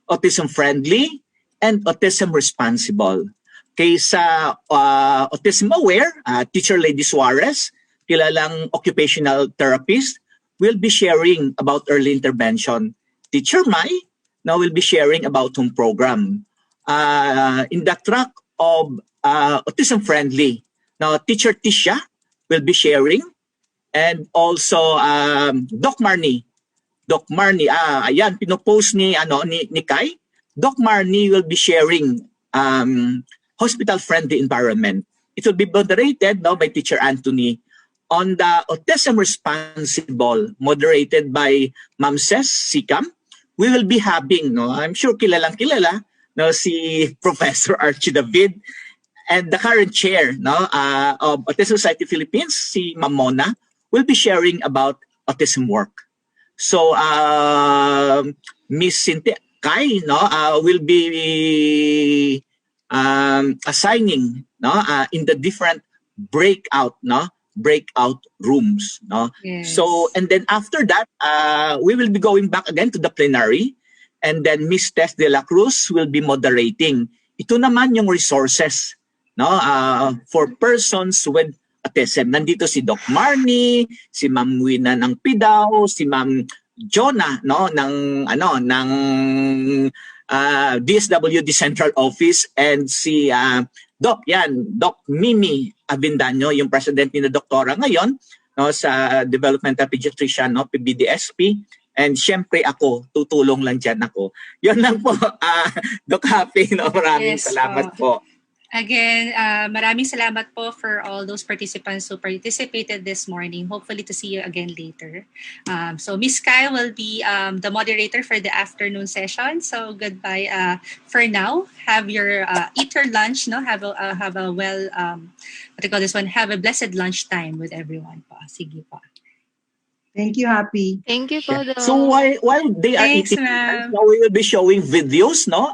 autism friendly, and autism responsible. Kay sa autism aware, Teacher Lady Suarez, kilalang occupational therapist, will be sharing about early intervention. Teacher Mai now will be sharing about home program. In the track of autism friendly, now Teacher Tisha will be sharing, and also Doc Marnie, ayan, pinopost ni Kai. Doc Marnie will be sharing hospital friendly environment. It will be moderated now by Teacher Anthony. On the autism responsible, moderated by Ma'am Ses Sikam, we will be having, no, I'm sure kilalang kilala, no, si Professor Archie David, and the current chair, no, of Autism Society Philippines, si Ma'am Mona, will be sharing about autism work. So Miss Cynthia Kai, no, will be assigning, no, in the different breakout rooms, no. Yes. So and then after that, we will be going back again to the plenary, and then Miss Tess de la Cruz will be moderating. Ito naman yung resources, no, for persons with autism. Nandito si Doc Marnie, si Ma'am Wina ng PIDAW, si Ma'am Jonah, no, ng DSWD Central Office, and si Doc Mimi Avindanyo, yung president ni na Doktora ngayon, no, sa Developmental Pediatrician, no, PBDSP. And syempre ako, tutulong lang dyan ako. Yun lang po, Doc Happy, no, maraming salamat po. Again, maraming salamat po for all those participants who participated this morning. Hopefully to see you again later. So Ms. Kai will be the moderator for the afternoon session. So goodbye for now. Have your eat your lunch, no? Have a well what do you call this one? Have a blessed lunchtime with everyone po. Sige po. Thank you, Happy. Thank you po, Doc. So while they are Thanks, eating, ma'am. now we will be showing videos, no,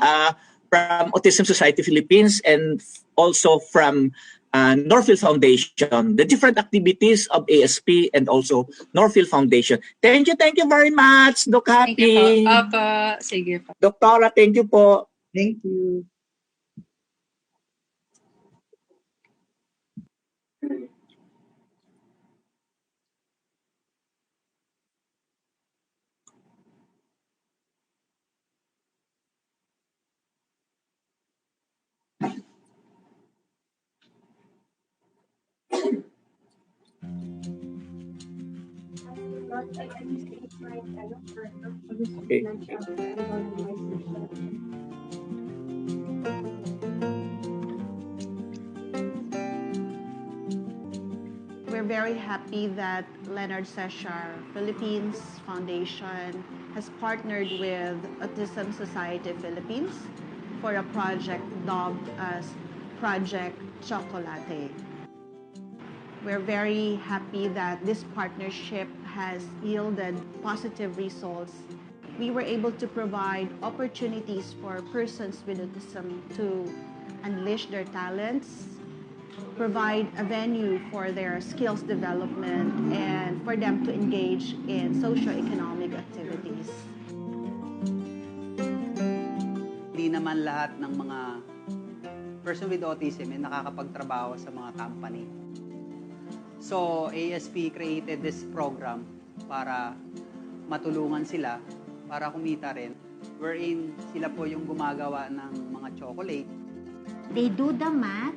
from Autism Society Philippines and also from Northfield Foundation, the different activities of ASP and also Northfield Foundation. Thank you very much, Doc Happy. Thank you po. Opo, sige po. Doktora, thank you po. Thank you. Okay. we're very happy that Leonard Sechar Philippines Foundation has partnered with Autism Society Philippines for a project dubbed as Project Chocolate. We're very happy that this partnership has yielded positive results. We were able to provide opportunities for persons with autism to unleash their talents, provide a venue for their skills development, and for them to engage in socio-economic activities. Hindi naman lahat ng mga person with autism ay nakakapagtrabaho sa mga company. So, ASP created this program para matulungan sila, para kumita rin, wherein sila po yung gumagawa ng mga chocolate. They do the math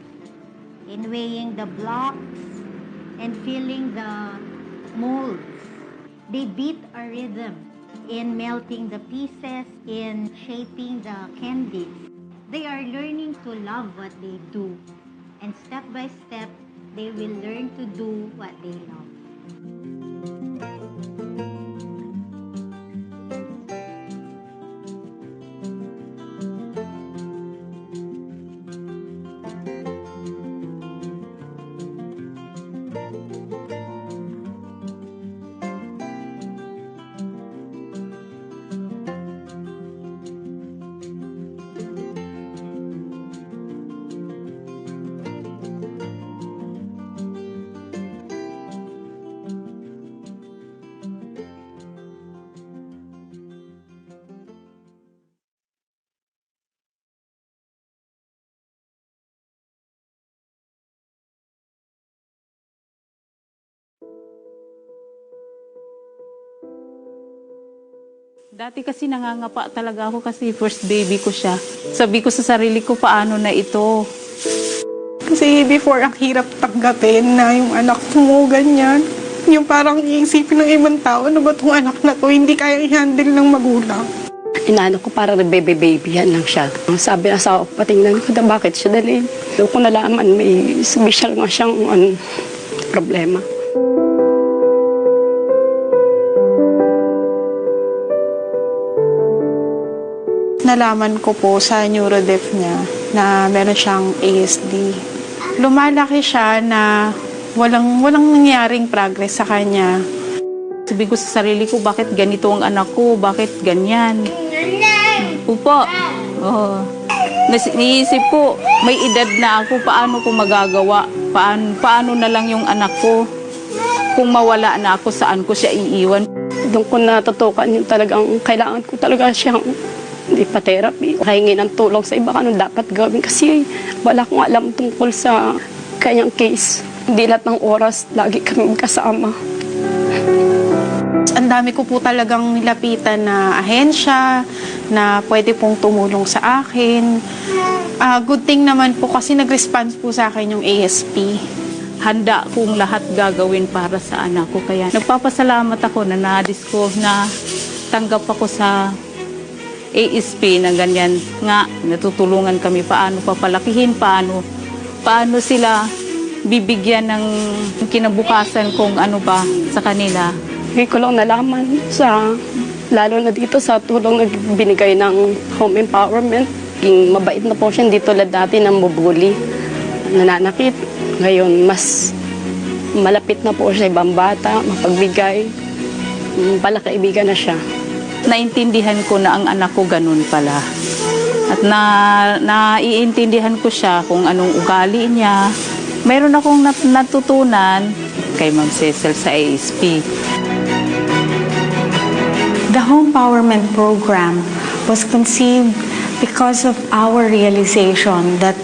in weighing the blocks and filling the molds. They beat a rhythm in melting the pieces, in shaping the candies. They are learning to love what they do, and step by step, they will learn to do what they love. Dati kasi nangangapa talaga ako kasi first baby ko siya. Sabi ko sa sarili ko, paano na ito? Kasi before, ang hirap tanggapin na yung anak mo ganyan. Yung parang iisipin ng ibang tao, ano ba itong anak na to? Hindi kaya i-handle ng magulang. Inaano ko para baby-baby yan lang siya. Sabi na sa patingnan ko na bakit siya dali. Doon ko nalaman may special nga siyang problema. Nalaman ko po sa neurodef niya na meron siyang ASD. Lumalaki siya na walang nangyaring progress sa kanya. Sabi ko sa sarili ko, bakit ganito ang anak ko? Bakit ganyan? Upo. Oh. Niisip ko, may edad na ako, paano ko magagawa? Paano na lang yung anak ko? Kung mawala na ako, saan ko siya iiwan? Doon ko natutukan yung talagang kailangan ko talaga siyang ipa-therapy. Kahingi ng tulong sa iba ano dapat gawin kasi wala akong alam tungkol sa kanyang case. Hindi lahat ng oras, lagi kami kasama. Ang dami ko po talagang nilapitan na ahensya na pwede pong tumulong sa akin. Good thing naman po kasi nag-response po sa akin yung ASP. Handa kong lahat gagawin para sa anak ko. Kaya nagpapasalamat ako na na-discover na tanggap ako sa ASP na ganyan nga, natutulungan kami paano papalakihin, paano sila bibigyan ng kinabukasan kung ano ba sa kanila. Hindi ko lang nalaman lalo na dito sa tulong na binigay ng home empowerment. Mabait na po siya, hindi tulad dati ng bubuli, nananakit. Ngayon, mas malapit na po siya ibang bata, mapagbigay, palakaibigan na siya. Naintindihan ko na ang anak ko ganun pala. At naiintindihan ko siya kung anong ugali niya. Mayroon akong natutunan kay Ma'am Cecil sa ASP. The Home Empowerment Program was conceived because of our realization that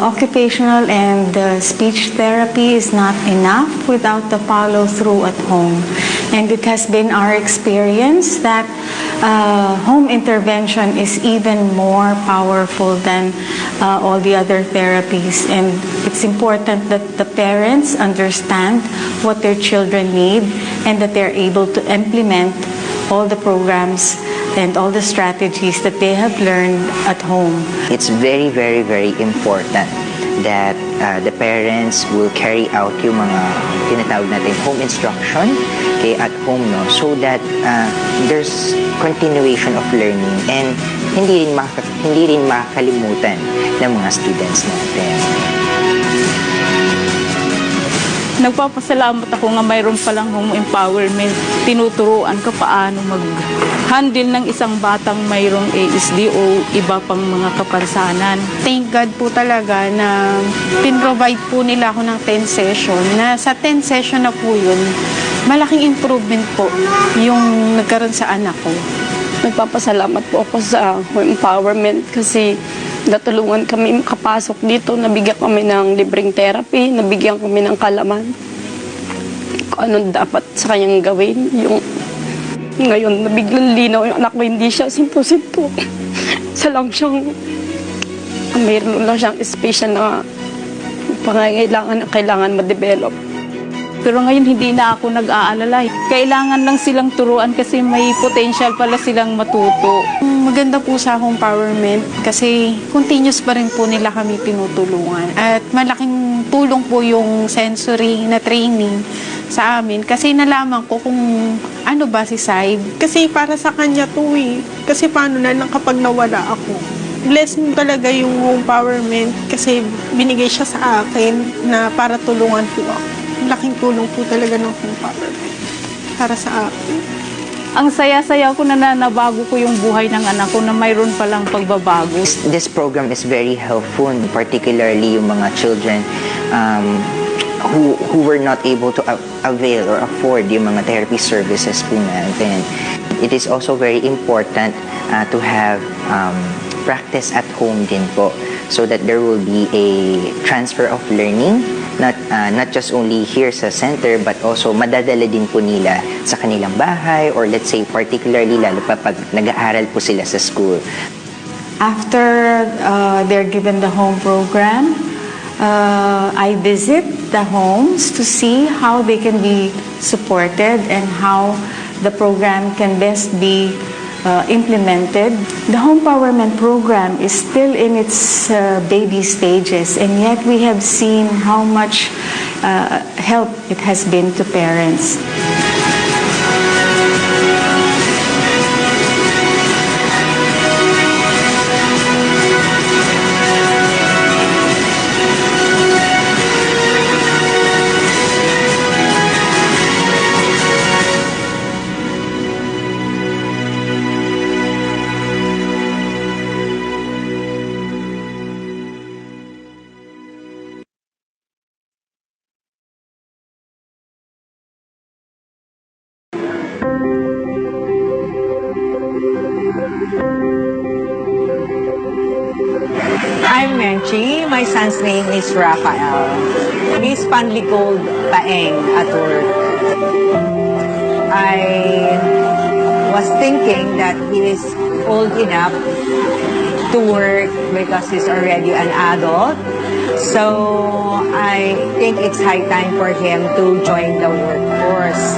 occupational and speech therapy is not enough without the follow-through at home. And it has been our experience that home intervention is even more powerful than all the other therapies. And it's important that the parents understand what their children need and that they're able to implement all the programs and all the strategies that they have learned at home. It's very, very, very important that the parents will carry out yung mga tinatawag natin home instruction at home, no, so that there's continuation of learning and hindi rin makakalimutan ng mga students natin. Nagpapasalamat ako nga mayroon palang home empowerment. Tinuturuan ko paano mag-handle ng isang batang mayroong ASD o iba pang mga kapansanan. Thank God po talaga na pin-provide po nila ako ng 10 session. Na sa 10 session na po yun, malaking improvement po yung nagkaroon sa anak ko. Nagpapasalamat po ako sa home empowerment kasi natulungan kami makapasok dito. Nabigyan kami ng libreng therapy, nabigyan kami ng kalaman kung anong dapat sa kanyang gawin. Ngayon, nabiglang linaw yung anak ko, hindi siya simpo-simpo. Isa lang siyang, mayroon lang siyang special na pangangailangan na kailangan ma-develop. Pero ngayon hindi na ako nag-aalala. Kailangan lang silang turuan kasi may potential pala silang matuto. Maganda po sa home empowerment kasi continuous pa rin po nila kami tinutulungan. At malaking tulong po yung sensory na training sa amin kasi nalaman ko kung ano ba si Saib. Kasi para sa kanya to eh. Kasi paano na lang kapag nawala ako. Blessing talaga yung home empowerment kasi binigay siya sa akin na para tulungan po ako. Laking tulong po talaga ng home empowerment para sa akin. Ang saya-saya ko na nabago ko yung buhay ng anak ko na mayroon palang pagbabago. This program is very helpful, particularly yung mga children who were not able to avail or afford yung mga therapy services po natin. It is also very important to have practice at home din po so that there will be a transfer of learning. Not just only here sa center but also madadala din po nila sa kanilang bahay or let's say particularly lalo pa pag nag-aaral po sila sa school. After they're given the home program, I visit the homes to see how they can be supported and how the program can best be implemented. The home empowerment program is still in its baby stages, and yet we have seen how much help it has been to parents. I'm Menchi. My son's name is Rafael. He's fondly called Paeng at work. I was thinking that he is old enough to work because he's already an adult. So I think it's high time for him to join the workforce.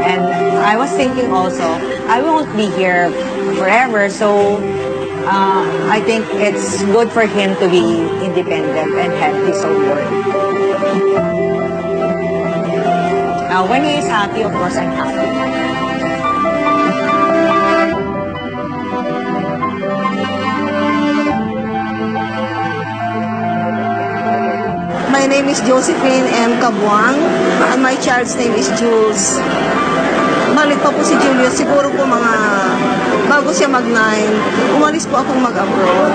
And I was thinking also, I won't be here forever, so I think it's good for him to be independent and have his own work. When he is happy, of course, I'm happy. My name is Josephine M. Cabuang and my child's name is Jules. Malit pa po si Julius, siguro po mga bago siya mag-9, umalis po akong mag-abroad.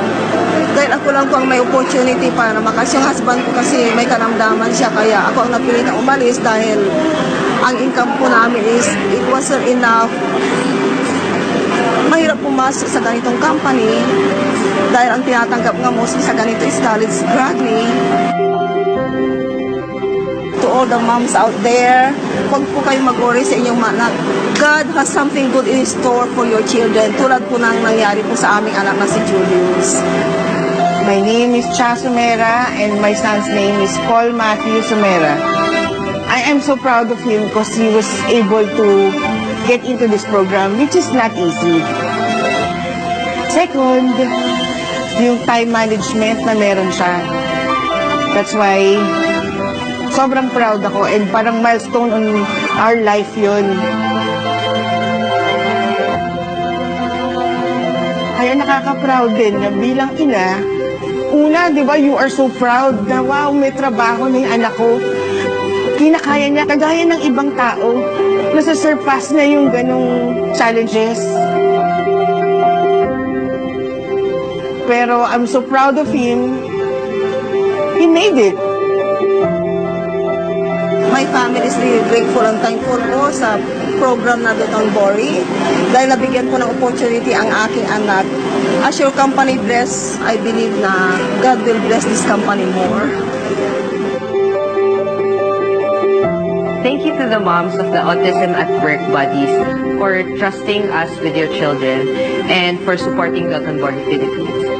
Dahil ako lang po ang may opportunity para makas yung husband ko kasi may karamdaman siya kaya ako ang napilit na umalis dahil ang income po namin is it wasn't enough. Mahirap pumasok sa ganitong company dahil ang tinatanggap nga mostly sa ganito is college graduate. To all the moms out there, huwag po kayo mag-worry sa inyong anak. God has something good in store for your children, tulad po nang nangyari po sa aming anak na si Julius. My name is Cha Sumera and my son's name is Paul Matthew Sumera. I am so proud of him because he was able to get into this program, which is not easy. Second, yung time management na meron siya. That's why sobrang proud ako and parang milestone on our life yun. Kaya nakaka-proud din na bilang ina, una, di ba, you are so proud na wow, may trabaho na yung anak ko. Kinakaya niya, kagaya ng ibang tao, nasa-surpass na yung ganong challenges. Pero I'm so proud of him. He made it. My family is really grateful and thankful po sa program na Don't Worry dahil nabigyan po ng opportunity ang aking anak. As your company bless, I believe na God will bless this company more. Thank you to the moms of the Autism at Work buddies for trusting us with your children and for supporting Don't Worry Philippines.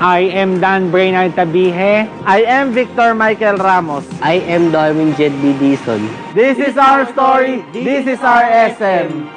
I am Dan Brainard Tabihe. I am Victor Michael Ramos. I am Darwin Jed B. Dison. This is our story. This is our SM.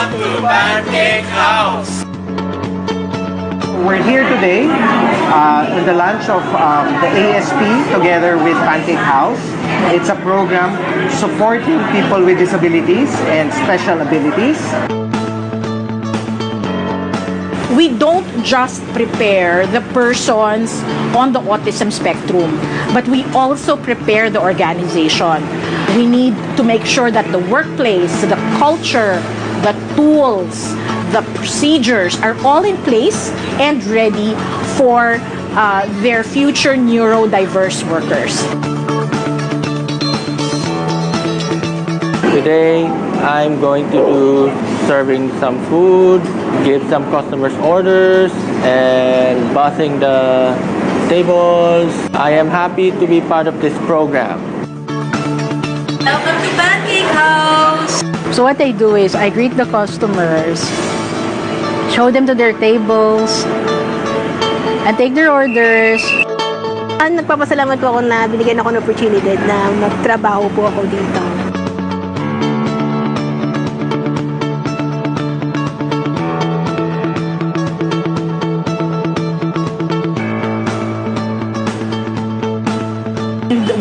Welcome to Pancake House! We're here today in the launch of the ASP together with Pancake House. It's a program supporting people with disabilities and special abilities. We don't just prepare the persons on the autism spectrum, but we also prepare the organization. We need to make sure that the workplace, the culture, the tools, the procedures are all in place and ready for their future neurodiverse workers. Today, I'm going to do serving some food, give some customers orders, and bussing the tables. I am happy to be part of this program. Welcome to Pancake House! So what I do is I greet the customers, show them to their tables, and take their orders. Nagpapasalamat po ako na binigyan ako ng opportunity na magtrabaho po ako dito.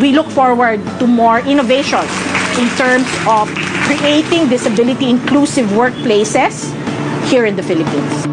We look forward to more innovations in terms of creating disability-inclusive workplaces here in the Philippines.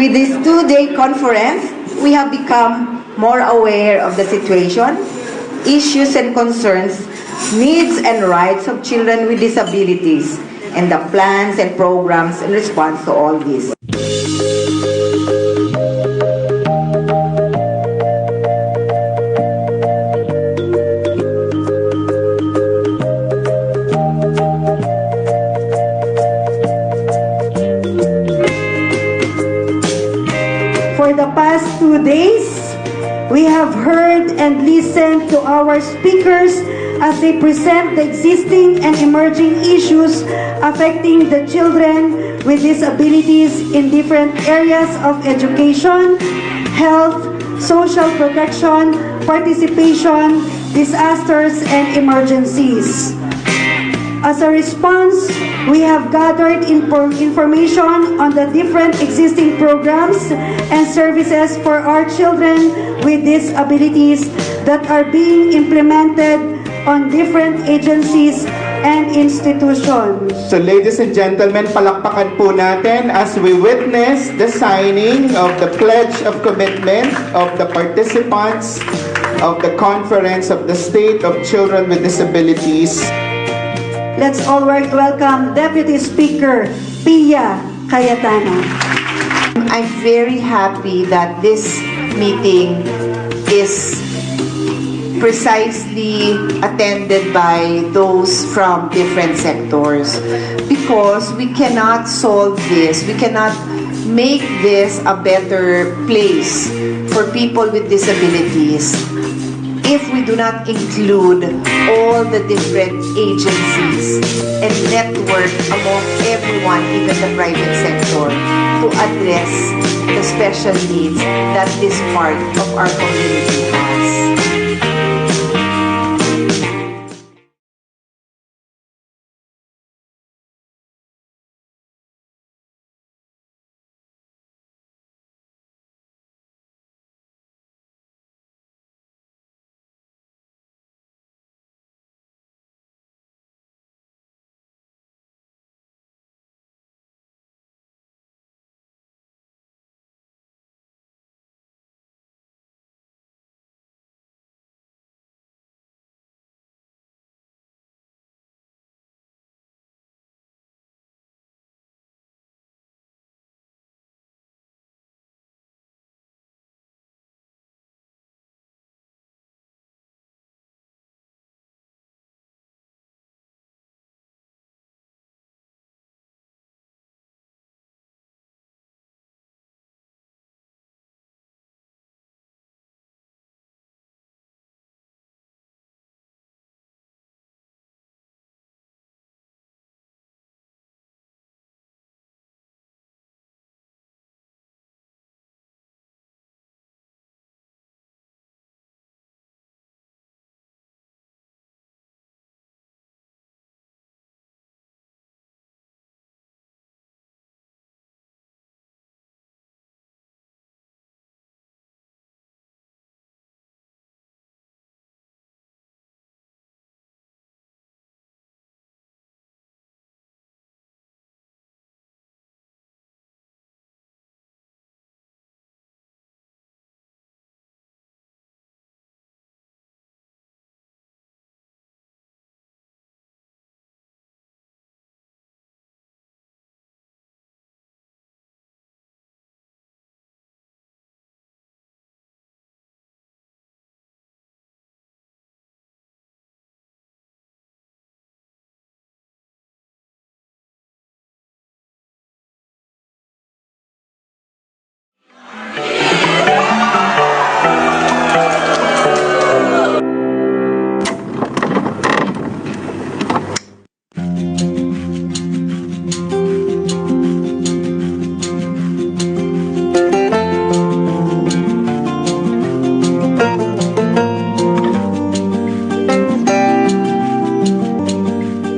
With this two-day conference, we have become more aware of the situation, issues and concerns, needs and rights of children with disabilities, and the plans and programs in response to all this. For the past 2 days, we have heard and listened to our speakers as they present the existing and emerging issues affecting the children with disabilities in different areas of education, health, social protection, participation, disasters, and emergencies. As a response, we have gathered information on the different existing programs and services for our children with disabilities that are being implemented on different agencies and institutions. So ladies and gentlemen, palakpakan po natin as we witness the signing of the Pledge of Commitment of the participants of the Conference of the State of Children with Disabilities. Let's all welcome Deputy Speaker Pia Cayetano. I'm very happy that this meeting is precisely attended by those from different sectors, because we cannot solve this, we cannot make this a better place for people with disabilities if we do not include all the different agencies and network among everyone, even the private sector, to address the special needs that this part of our community has.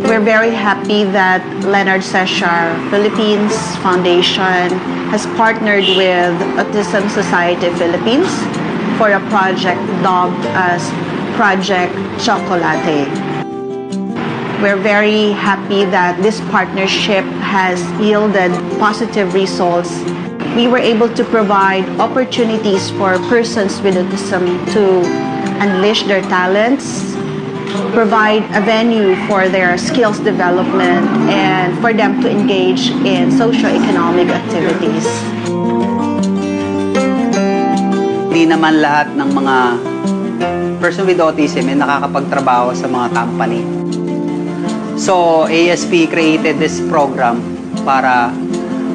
We're very happy that Leonard Sechar Philippines Foundation has partnered with Autism Society Philippines for a project dubbed as Project Chocolate. We're very happy that this partnership has yielded positive results we were able to provide opportunities for persons with autism to unleash their talents, provide a venue for their skills development, and for them to engage in socio-economic activities. Hindi naman lahat ng mga person with autism ay nakakapagtrabaho sa mga company. So, ASP created this program para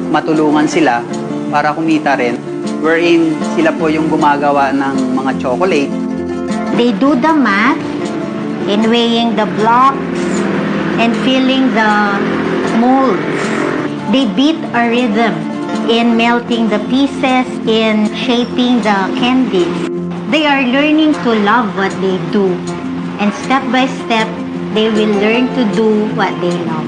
matulungan sila, para kumita rin, wherein sila po yung gumagawa ng mga chocolate. They do the math in weighing the blocks and filling the molds. They beat a rhythm in melting the pieces, in shaping the candies. They are learning to love what they do, and step by step, they will learn to do what they love.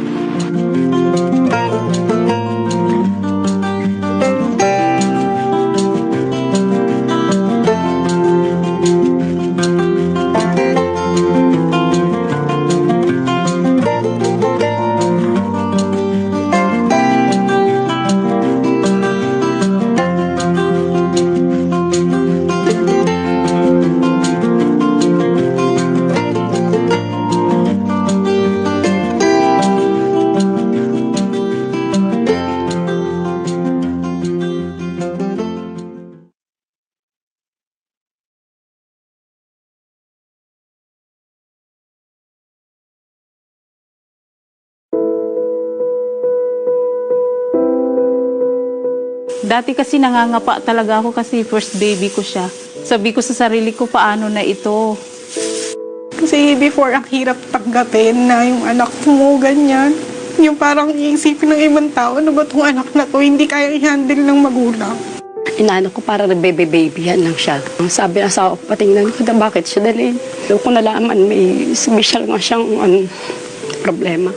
Dati kasi nangangapa talaga ako kasi first baby ko siya. Sabi ko sa sarili ko, paano na ito? Kasi before, ang hirap tanggapin na yung anak mo ganyan. Yung parang iisipin ng ibang tao, ano ba itong anak na to? Hindi kaya i-handle ng magulang. Inaano ko para nagbe-baby-yan lang siya. Sabi na sa patingnan ko na bakit siya dali. Doon ko nalaman may special nga siyang problema.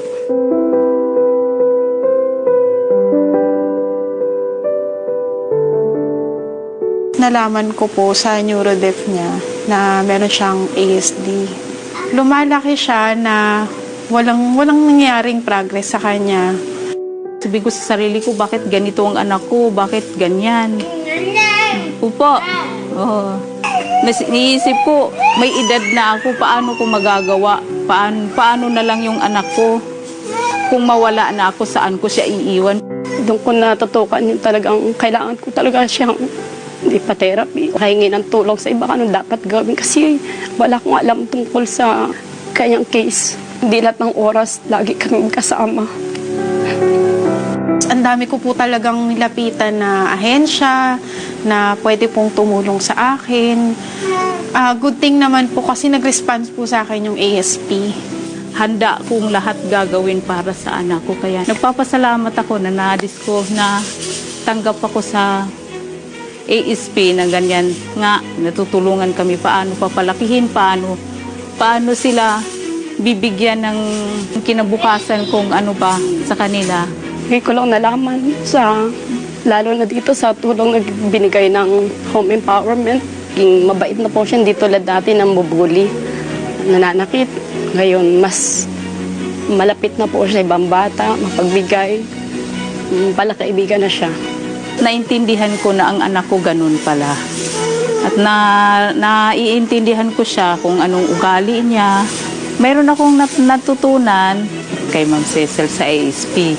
Nalaman ko po sa neurodef niya na meron siyang ASD. Lumalaki siya na walang nangyaring progress sa kanya. Sabi ko sa sarili ko, bakit ganito ang anak ko? Bakit ganyan? Upo. Oh. Niisip ko, may edad na ako, paano ko magagawa? Paano na lang yung anak ko? Kung mawala na ako, saan ko siya iiwan? Doon ko natutukan yung talagang kailangan ko talaga siyang ipa-therapy. Kahingi ng tulong sa iba anong dapat gawin kasi wala akong alam tungkol sa kanyang case. Hindi lahat ng oras, lagi kami kasama. Ang dami ko po talagang nilapitan na ahensya na pwede pong tumulong sa akin. Good thing naman po kasi nag-response po sa akin yung ASP. Handa kong lahat gagawin para sa anak ko. Kaya nagpapasalamat ako na na-disco na tanggap ako sa ASP na ganyan nga, natutulungan kami paano papalakihin, paano sila bibigyan ng kinabukasan kung ano ba sa kanila. Ngayon ko lang nalaman lalo na dito sa tulong na binigay ng home empowerment. Mabait na po siya, hindi tulad dati ng bubuli, nananakit. Ngayon, mas malapit na po siya ibang bata, mapagbigay, palakaibigan na siya. Naintindihan ko na ang anak ko ganun pala. At naiintindihan ko siya kung anong ugali niya. Mayroon akong natutunan kay Ma'am Cecil sa ASP.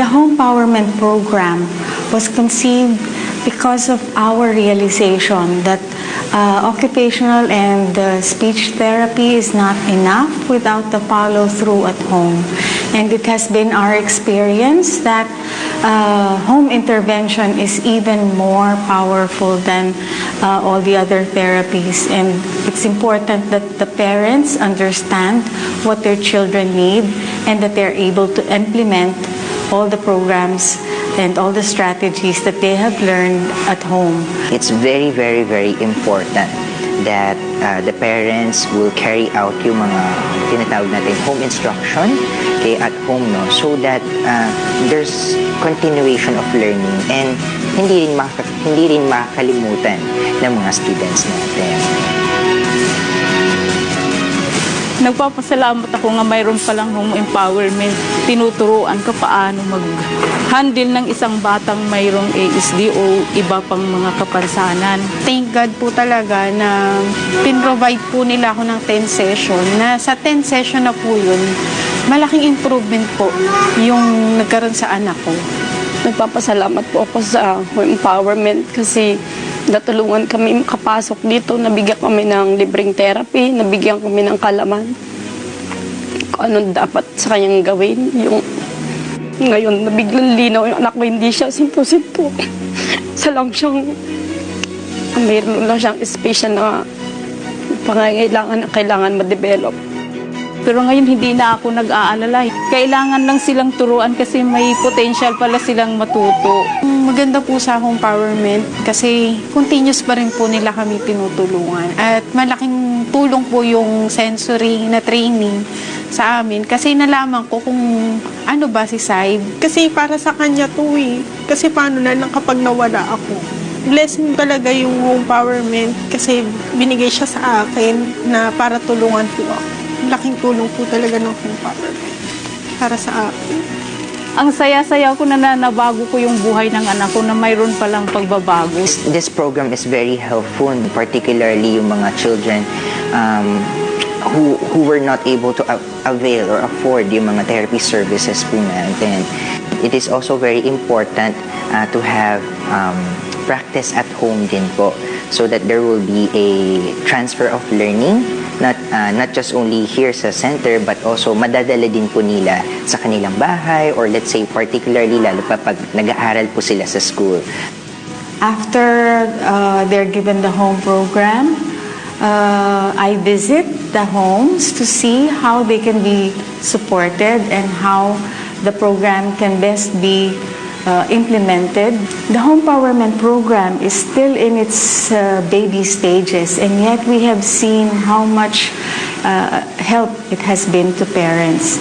The Home Empowerment Program was conceived because of our realization that occupational and speech therapy is not enough without the follow-through at home. And it has been our experience that home intervention is even more powerful than all the other therapies. And it's important that the parents understand what their children need and that they're able to implement all the programs and all the strategies that they have learned at home. It's very, very, very important that the parents will carry out yung mga tinatawag natin home instruction at home, no, so that there's continuation of learning and hindi rin makakalimutan ng mga students natin. Nagpapasalamat ako nga mayroon palang home empowerment. Tinuturuan ka paano mag-handle ng isang batang mayroong ASD o iba pang mga kapansanan. Thank God po talaga na pin-provide po nila ako ng 10 session. Na sa 10 session na po yun, malaking improvement po yung nagkaroon sa anak ko. Nagpapasalamat po ako sa home empowerment kasi natulungan kami makapasok dito, nabigyan kami ng libreng therapy, nabigyan kami ng kalaman kung anong dapat sa kanyang gawin. Ngayon, nabiglang linaw yung anak ko, hindi siya simpo-simpo. Isa lang siyang, mayroon lang siyang special na pangangailangan na kailangan ma-develop. Pero ngayon hindi na ako nag-aalala. Kailangan lang silang turuan kasi may potential pala silang matuto. Maganda po sa home empowerment kasi continuous pa rin po nila kami tinutulungan. At malaking tulong po yung sensory na training sa amin kasi nalaman ko kung ano ba si Saib. Kasi para sa kanya to eh. Kasi paano na lang kapag nawala ako. Blessing talaga yung home empowerment kasi binigay siya sa akin na para tulungan po ako. Laking tulong po talaga ng home empowerment para sa akin. Ang saya-saya ko na nabago ko yung buhay ng anak ko na mayroon palang pagbabago. This program is very helpful, particularly yung mga children who were not able to avail or afford yung mga therapy services po natin. It is also very important to have practice at home din po so that there will be a transfer of learning not just only here sa center but also madadala din po nila sa kanilang bahay or let's say particularly lalo pa pag nag-aaral po sila sa school. After they're given the home program, I visit the homes to see how they can be supported and how the program can best be implemented. The home empowerment program is still in its baby stages, and yet we have seen how much help it has been to parents.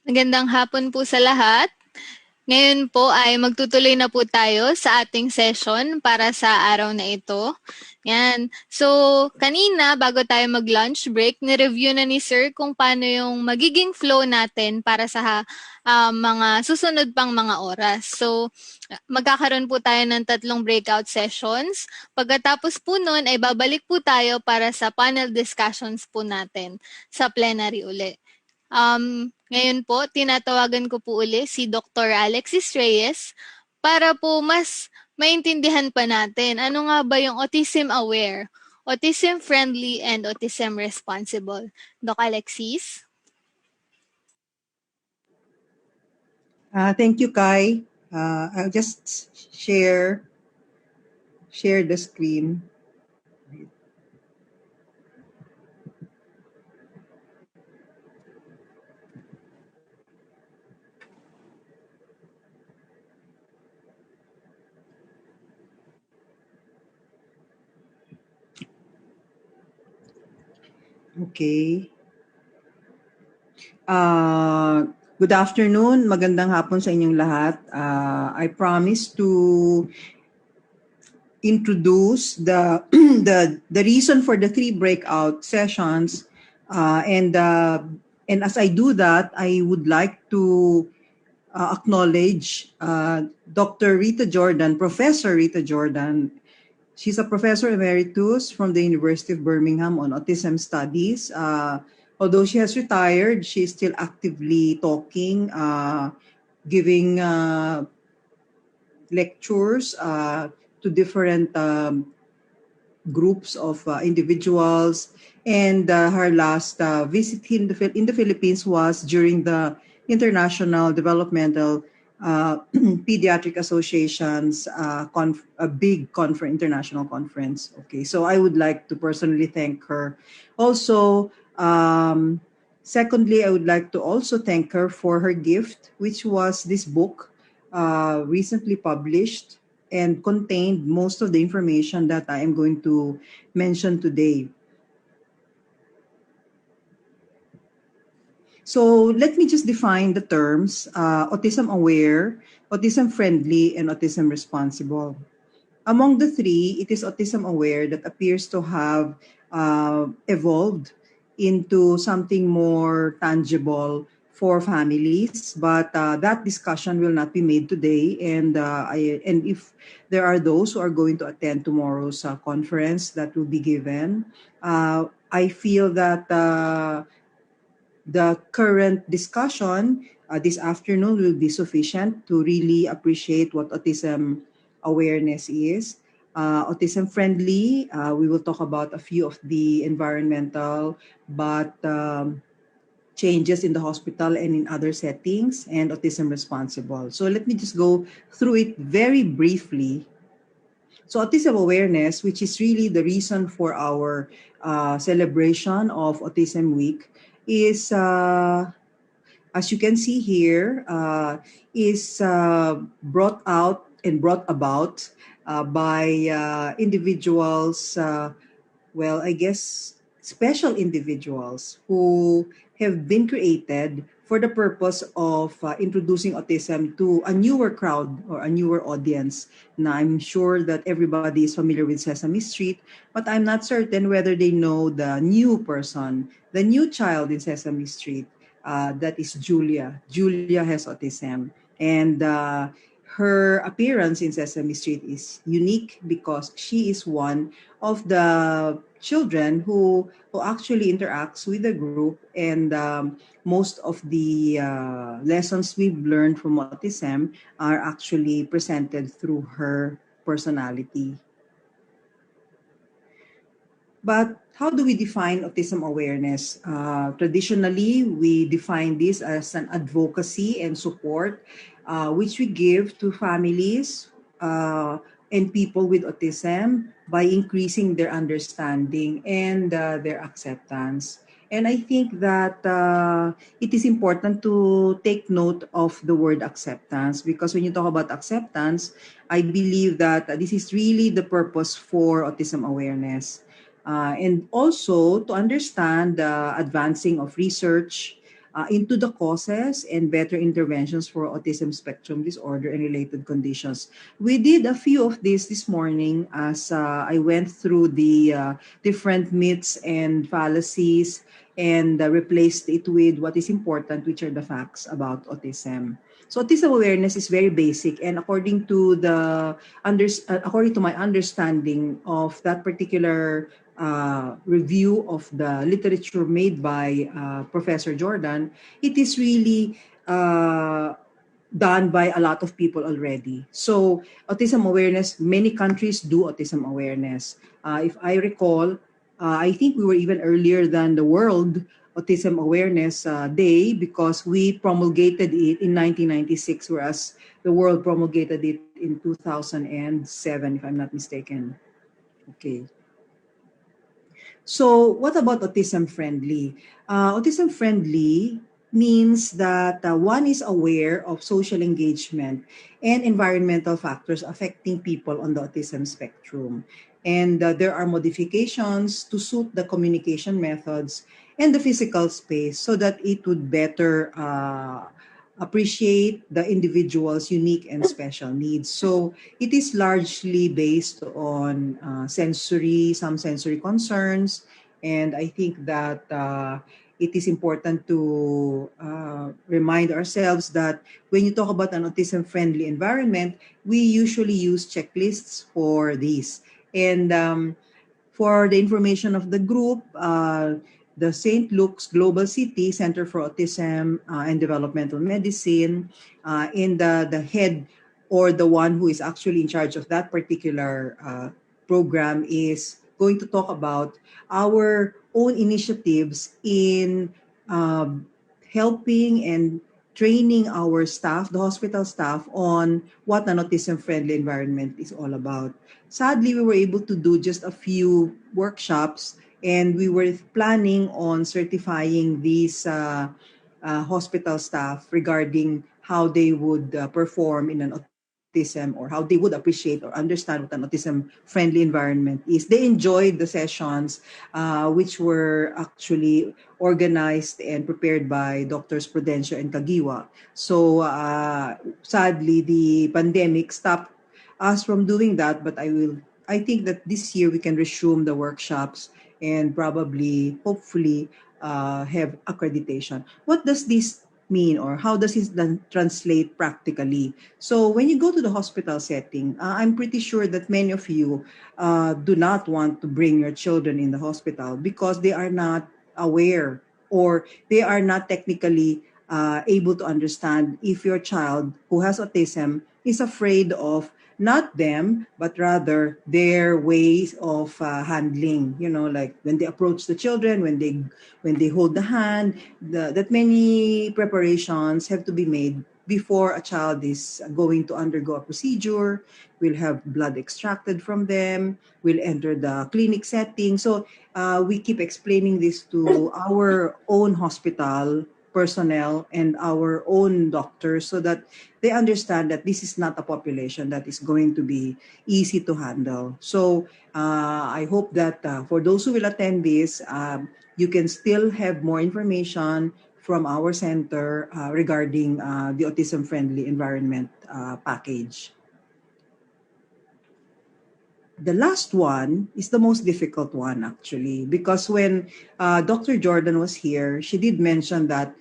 Magandang hapon po sa lahat. Ngayon po ay magtutuloy na po tayo sa ating session para sa araw na ito. Yan. So, kanina bago tayo mag-lunch break, ni-review na ni Sir kung paano yung magiging flow natin para sa mga susunod pang mga oras. So, magkakaroon po tayo ng 3 breakout sessions. Pagkatapos po nun ay babalik po tayo para sa panel discussions po natin sa plenary uli. Ngayon po, tinatawagan ko po uli si Dr. Alexis Reyes para po mas maintindihan pa natin ano nga ba yung autism aware, autism friendly, and autism responsible. Doc Alexis? Thank you, Kai. I'll just share the screen. Okay. Good afternoon. Magandang hapon sa inyong lahat. I promise to introduce the the reason for the 3 breakout sessions, and as I do that, I would like to acknowledge Dr. Rita Jordan, Professor Rita Jordan. She's a professor emeritus from the University of Birmingham on autism studies. Although she has retired, she's still actively talking, giving lectures to different groups of individuals. And her last visit in the Philippines was during the International Developmental Pediatric Association's a big international conference. Okay, so I would like to personally thank her. Also, secondly, I would like to also thank her for her gift, which was this book recently published and contained most of the information that I am going to mention today. So let me just define the terms autism aware, autism friendly, and autism responsible. Among the three, it is autism aware that appears to have evolved into something more tangible for families, but that discussion will not be made today. And if there are those who are going to attend tomorrow's conference that will be given, I feel that the current discussion this afternoon will be sufficient to really appreciate what autism awareness is. Autism friendly, we will talk about a few of the environmental but changes in the hospital and in other settings, and autism responsible. So let me just go through it very briefly. So autism awareness, which is really the reason for our celebration of Autism Week, is as you can see here, is brought out and brought about by individuals, well, I guess special individuals who have been created for the purpose of introducing autism to a newer crowd or a newer audience. Now, I'm sure that everybody is familiar with Sesame Street, but I'm not certain whether they know the new person, the new child in Sesame Street. That is Julia. Julia has autism. And her appearance in Sesame Street is unique because she is one of the children who actually interacts with the group, and most of the lessons we've learned from autism are actually presented through her personality. But how do we define autism awareness? Traditionally, we define this as an advocacy and support which we give to families and people with autism by increasing their understanding and their acceptance. And I think that it is important to take note of the word acceptance, because when you talk about acceptance, I believe that this is really the purpose for autism awareness. And also to understand the advancing of research into the causes and better interventions for autism spectrum disorder and related conditions. We did a few of this morning as I went through the different myths and fallacies and replaced it with what is important, which are the facts about autism. So autism awareness is very basic, and according to my understanding of that particular review of the literature made by Professor Jordan, it is really done by a lot of people already. So autism awareness, many countries do autism awareness. If I recall, I think we were even earlier than the World Autism Awareness Day, because we promulgated it in 1996, whereas the world promulgated it in 2007, if I'm not mistaken. Okay. So what about autism friendly? Autism friendly means that one is aware of social engagement and environmental factors affecting people on the autism spectrum. And there are modifications to suit the communication methods and the physical space so that it would better appreciate the individual's unique and special needs. So it is largely based on some sensory concerns. And I think that it is important to remind ourselves that when you talk about an autism-friendly environment, we usually use checklists for these. And for the information of the group, the St. Luke's Global City Center for Autism and Developmental Medicine, in the head or the one who is actually in charge of that particular program is going to talk about our own initiatives in um, helping and training our staff, the hospital staff, on what an autism-friendly environment is all about. Sadly, we were able to do just a few workshops, and we were planning on certifying these hospital staff regarding how they would perform in an autism, or how they would appreciate or understand what an autism-friendly environment is. They enjoyed the sessions, which were actually organized and prepared by Doctors Prudencio and Kagiwa. So sadly, the pandemic stopped us from doing that, but I think that this year we can resume the workshops and probably, hopefully, have accreditation. What does this mean, or how does it then translate practically? So when you go to the hospital setting, I'm pretty sure that many of you do not want to bring your children in the hospital because they are not aware, or they are not technically able to understand if your child who has autism is afraid of not them, but rather their ways of handling. Like when they approach the children, when they hold the hand, that many preparations have to be made before a child is going to undergo a procedure. We'll have blood extracted from them. We'll enter the clinic setting. So we keep explaining this to our own hospital personnel and our own doctors so that they understand that this is not a population that is going to be easy to handle. So I hope that for those who will attend this, you can still have more information from our center regarding the autism-friendly environment package. The last one is the most difficult one, actually, because when Dr. Jordan was here, she did mention that,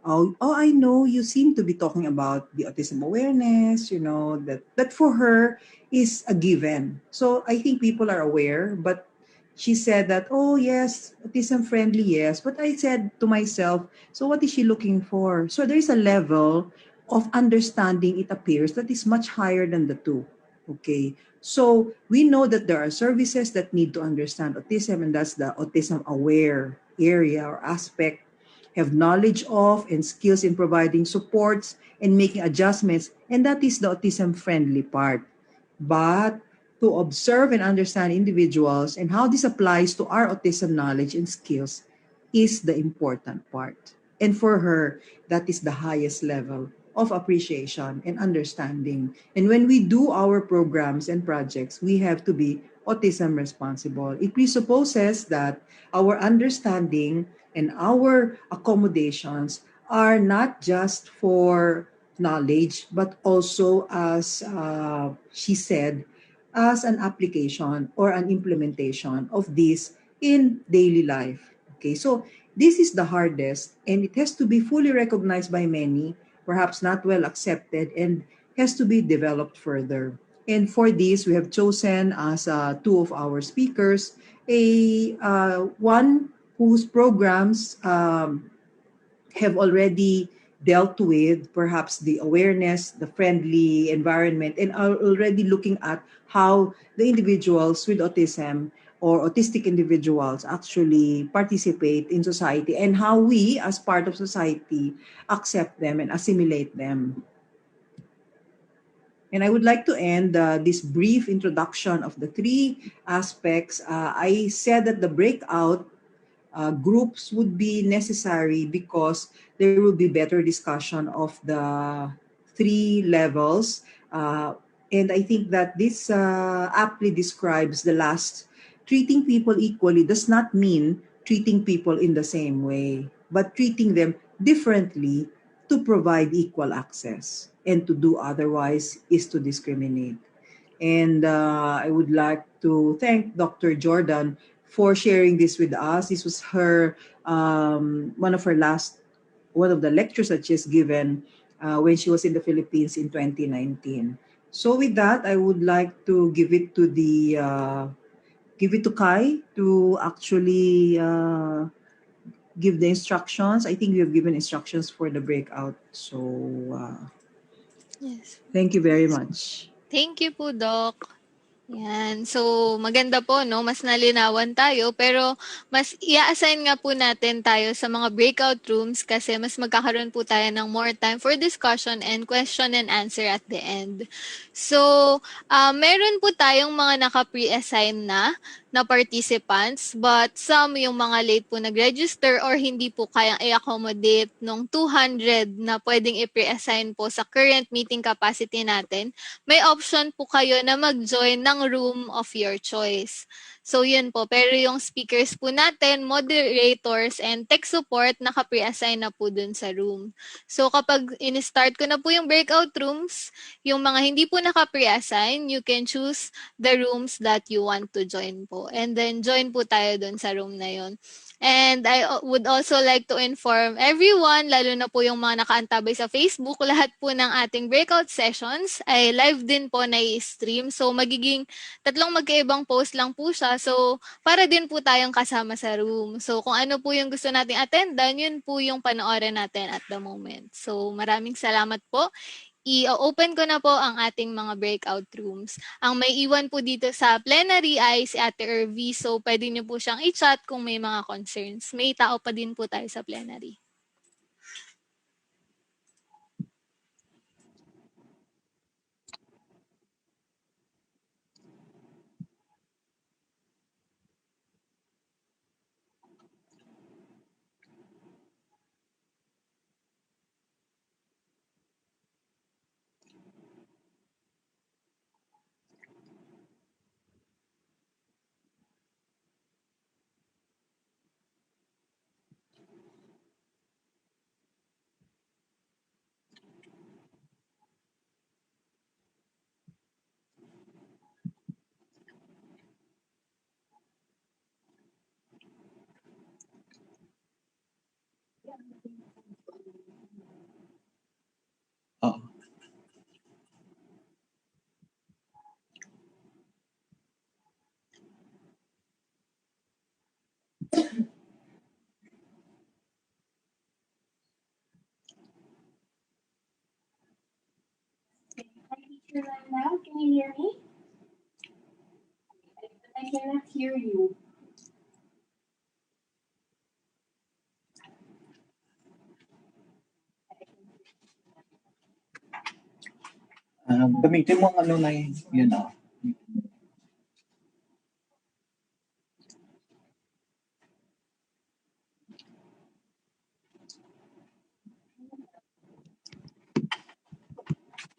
I know you seem to be talking about the autism awareness, that for her is a given. So I think people are aware, but she said that, oh, yes, autism friendly, yes. But I said to myself, so what is she looking for? So there is a level of understanding, it appears, that is much higher than the two. Okay. So we know that there are services that need to understand autism, and that's the autism aware area or aspect, have knowledge of and skills in providing supports and making adjustments, and that is the autism friendly part. But to observe and understand individuals and how this applies to our autism knowledge and skills is the important part. And for her, that is the highest level of appreciation and understanding. And when we do our programs and projects, we have to be autism responsible. It presupposes that our understanding and our accommodations are not just for knowledge, but also, as she said, as an application or an implementation of this in daily life. Okay, so this is the hardest, and it has to be fully recognized by many, perhaps not well accepted, and has to be developed further. And for this, we have chosen as two of our speakers a one whose programs have already dealt with perhaps the awareness, the friendly environment, and are already looking at how the individuals with autism or autistic individuals actually participate in society, and how we, as part of society, accept them and assimilate them. And I would like to end this brief introduction of the three aspects. I said that the breakout groups would be necessary because there will be better discussion of the three levels. And I think that this aptly describes the last. Treating people equally does not mean treating people in the same way, but treating them differently to provide equal access. And to do otherwise is to discriminate. And I would like to thank Dr. Jordan for sharing this with us. This was her one of the lectures that she's given when she was in the Philippines in 2019. So with that, I would like to give it to Kai to actually give the instructions. I think we have given instructions for the breakout. So Yes. thank you very much. Thank you po, Doc. Yan. So, maganda po, no? Mas nalinawan tayo, pero mas i-assign nga po natin tayo sa mga breakout rooms kasi mas magkakaroon po tayo ng more time for discussion and question and answer at the end. So, meron po tayong mga naka-pre-assign na participants, but some yung mga late po nag-register or hindi po kayang i-accommodate nung 200 na pwedeng i-pre-assign po sa current meeting capacity natin, may option po kayo na mag-join ng room of your choice. So yun po, pero yung speakers po natin, moderators, and tech support, naka-pre-assign na po dun sa room. So kapag in-start ko na po yung breakout rooms, yung mga hindi po naka-pre-assign, you can choose the rooms that you want to join po. And then join po tayo dun sa room na yun. And I would also like to inform everyone, lalo na po yung mga nakaantabay sa Facebook, lahat po ng ating breakout sessions ay live din po na i-stream. So magiging tatlong magkaibang post lang po siya. So para din po tayong kasama sa room. So kung ano po yung gusto nating attendan, yun po yung panoorin natin at the moment. So maraming salamat po. I-open ko na po ang ating mga breakout rooms. Ang may iwan po dito sa plenary ay si Ate Irvi. So, pwede niyo po siyang i-chat kung may mga concerns. May tao pa din po tayo sa plenary. Now, can you hear me? I cannot hear you. Gamitin mo ang ano na yun.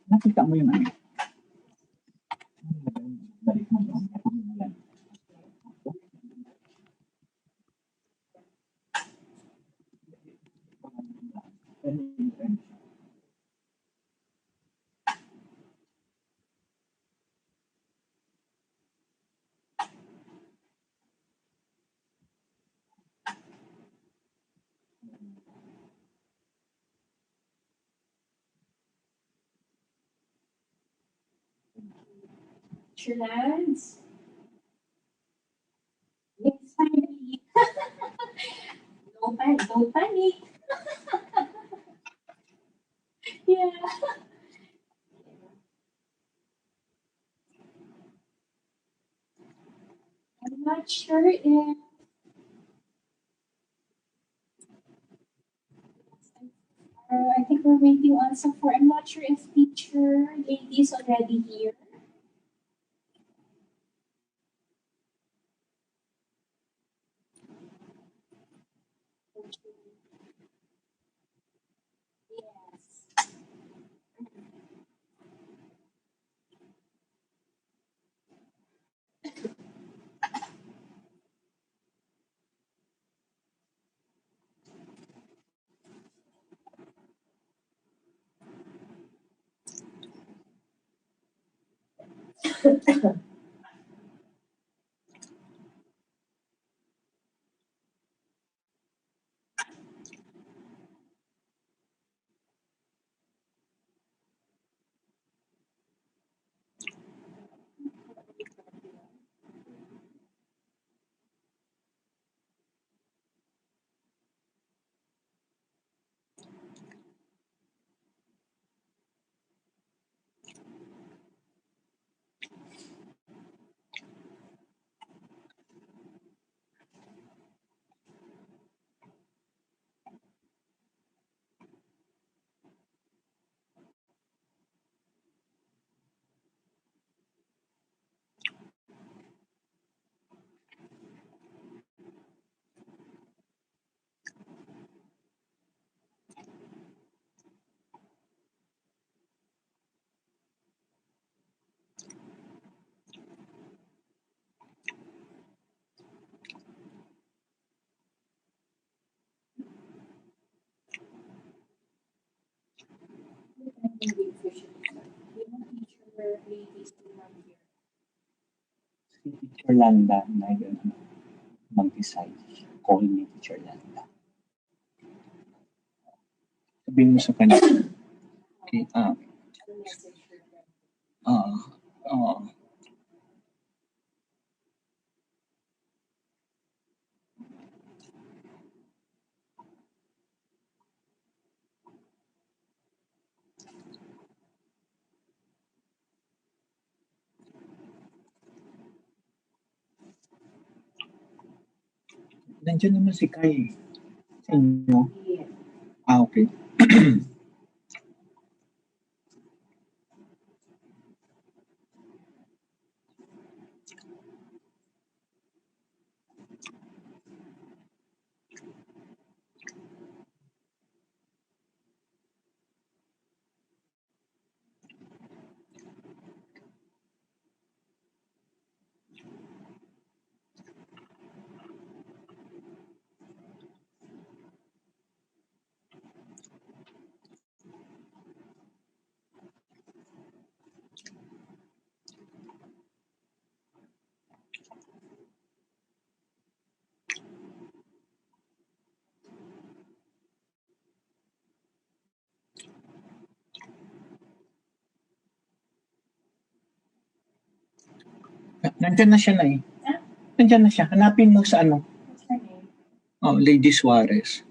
Nakita mo yun ano? Balik mo. Trans. Yes, finally. Don't panic. Yeah. I'm not sure if I think we're waiting on some for. I'm not sure if teacher lady is already here. Teacher Landa na yun, mag-decide. Call me Teacher Landa. Sabihin mo sa kanya, okay, oo. Nandiyan naman si Kai. Sa inyo? Okay. Nandiyan na siya na eh. Nandiyan na siya. Hanapin mo sa ano. Oh, Lady Suarez.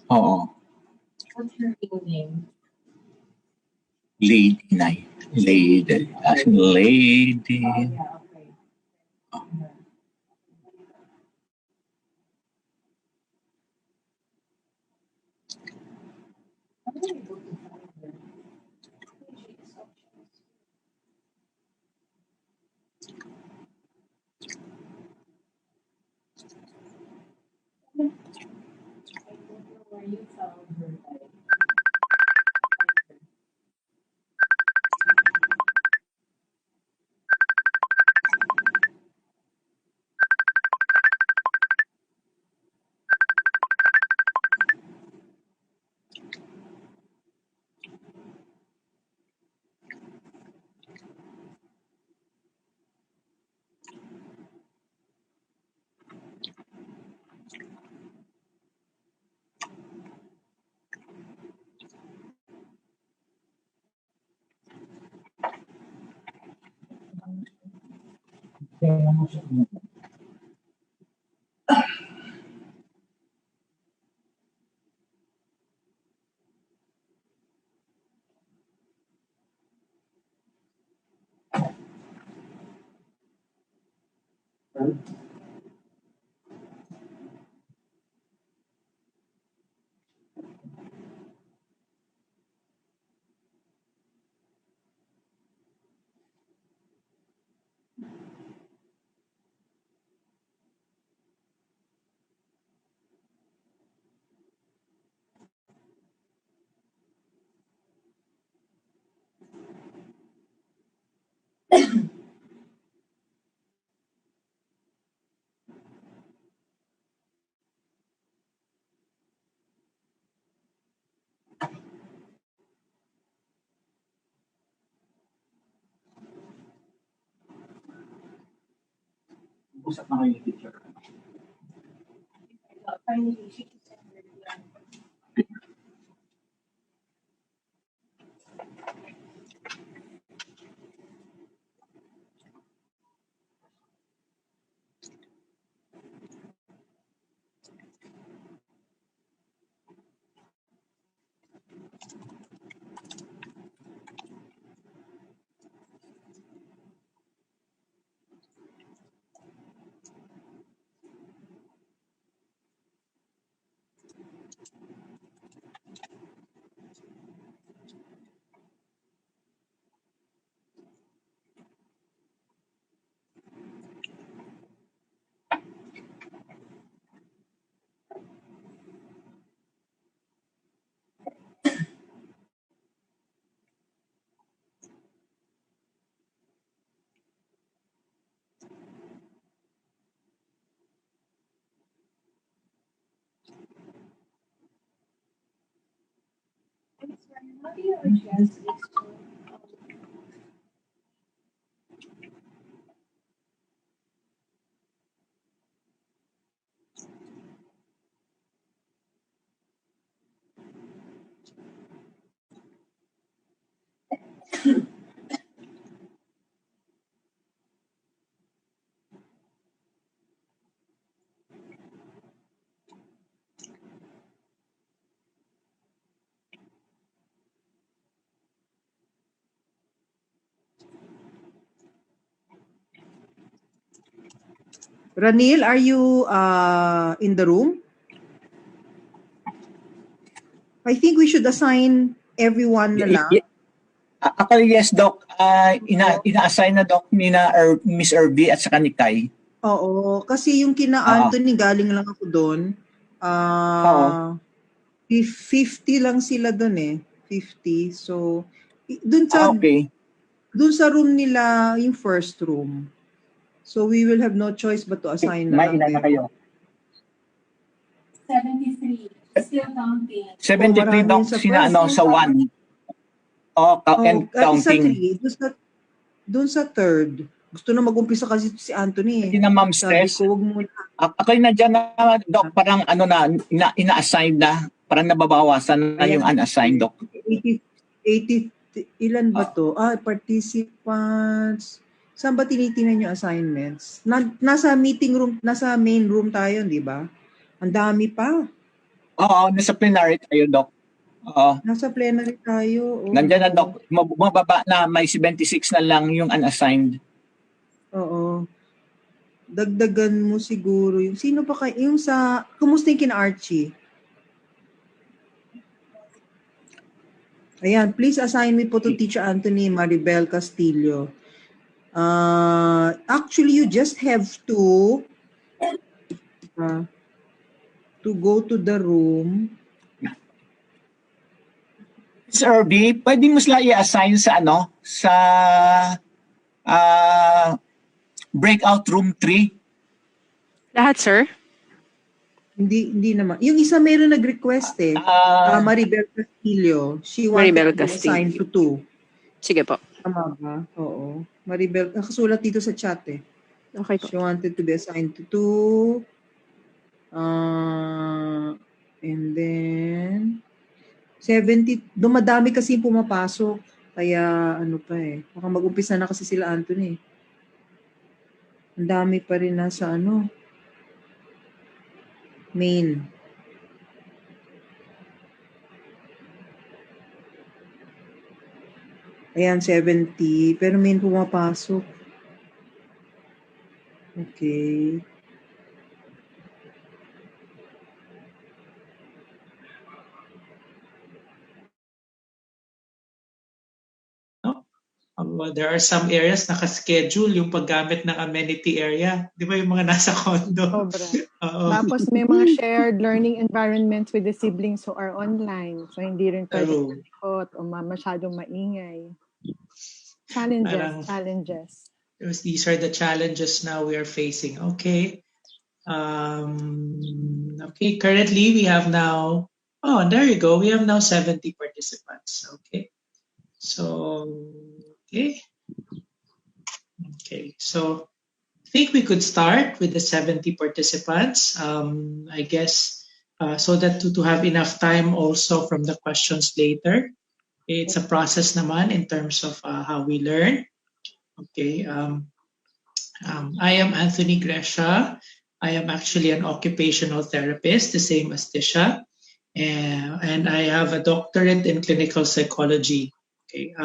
Oo. What's her real name? Lady Night. Lady. As in lady. Where you found her. Usap na kayo ni teacher. How do you address this? Ranil, are you in the room? I think we should assign everyone na lang. Ako, yes, Doc. Ina-assign na, Doc, ni na Miss Irby at saka ni Kai. Oo, kasi yung kina Anthony, galing lang ako doon. Oo. 50 lang sila doon eh. 50. So, doon sa okay. doon sa room nila, yung first room. So, we will have no choice but to assign na May lang ilan na kayo? 73. Still counting. 73, Doc, sina sa 1. And counting. Sa 3. Doon sa third. Gusto na mag-umpisa kasi si Anthony. Hindi na Ma'am Sabi Stress. ko, wag mo. Ako'y nandiyan na, Doc, parang ina-assign na. Parang nababawasan na yung unassigned, Doc. 80, ilan ba to? Participants. Saan ba tinitingnan yung assignments? Nasa meeting room, nasa main room tayo, di ba? Ang dami pa. Oo, nasa plenary tayo, Doc. Oo. Nasa plenary tayo. Nandiyan na, Doc. Mababa na, may 76 na lang yung unassigned. Oo. Dagdagan mo siguro yung, sino pa kayo? Yung sa, kumusta yung kina Archie? Ayan, please assign me po to Teacher Anthony Maribel Castillo. Actually, you just have to go to the room. Miss Irby, pwede mo sila i-assign sa sa breakout room 3? Lahat, sir? Hindi naman. Yung isa meron nag-request eh. Maribel Castillo. She wanted to be assigned to 2. Sige po. Tama ba? Oo. Maribel, nakasulat dito sa chat eh. Okay po. She wanted to be assigned to 2. And then 70, dumadami kasi pumapasok. Kaya ano pa eh. Baka mag-umpisa na kasi sila Anthony. Ang dami pa rin nasa main. Ayan, 70. Pero main pumapasok. Okay. There are some areas naka-schedule yung paggamit ng amenity area. Di ba yung mga nasa condo? Sobra. Oo. Tapos may mga shared learning environments with the siblings who are online. So hindi rin pwedeng True. malikot o masyadong maingay. Challenges. These are the challenges now we are facing. Okay. Okay, currently we have now, there you go. We have now 70 participants. Okay. So, okay. So I think we could start with the 70 participants. I guess so that to have enough time also from the questions later. It's a process naman in terms of how we learn. Okay. I am Anthony Gresha. I am actually an occupational therapist, the same as Tisha. And I have a doctorate in clinical psychology. Okay.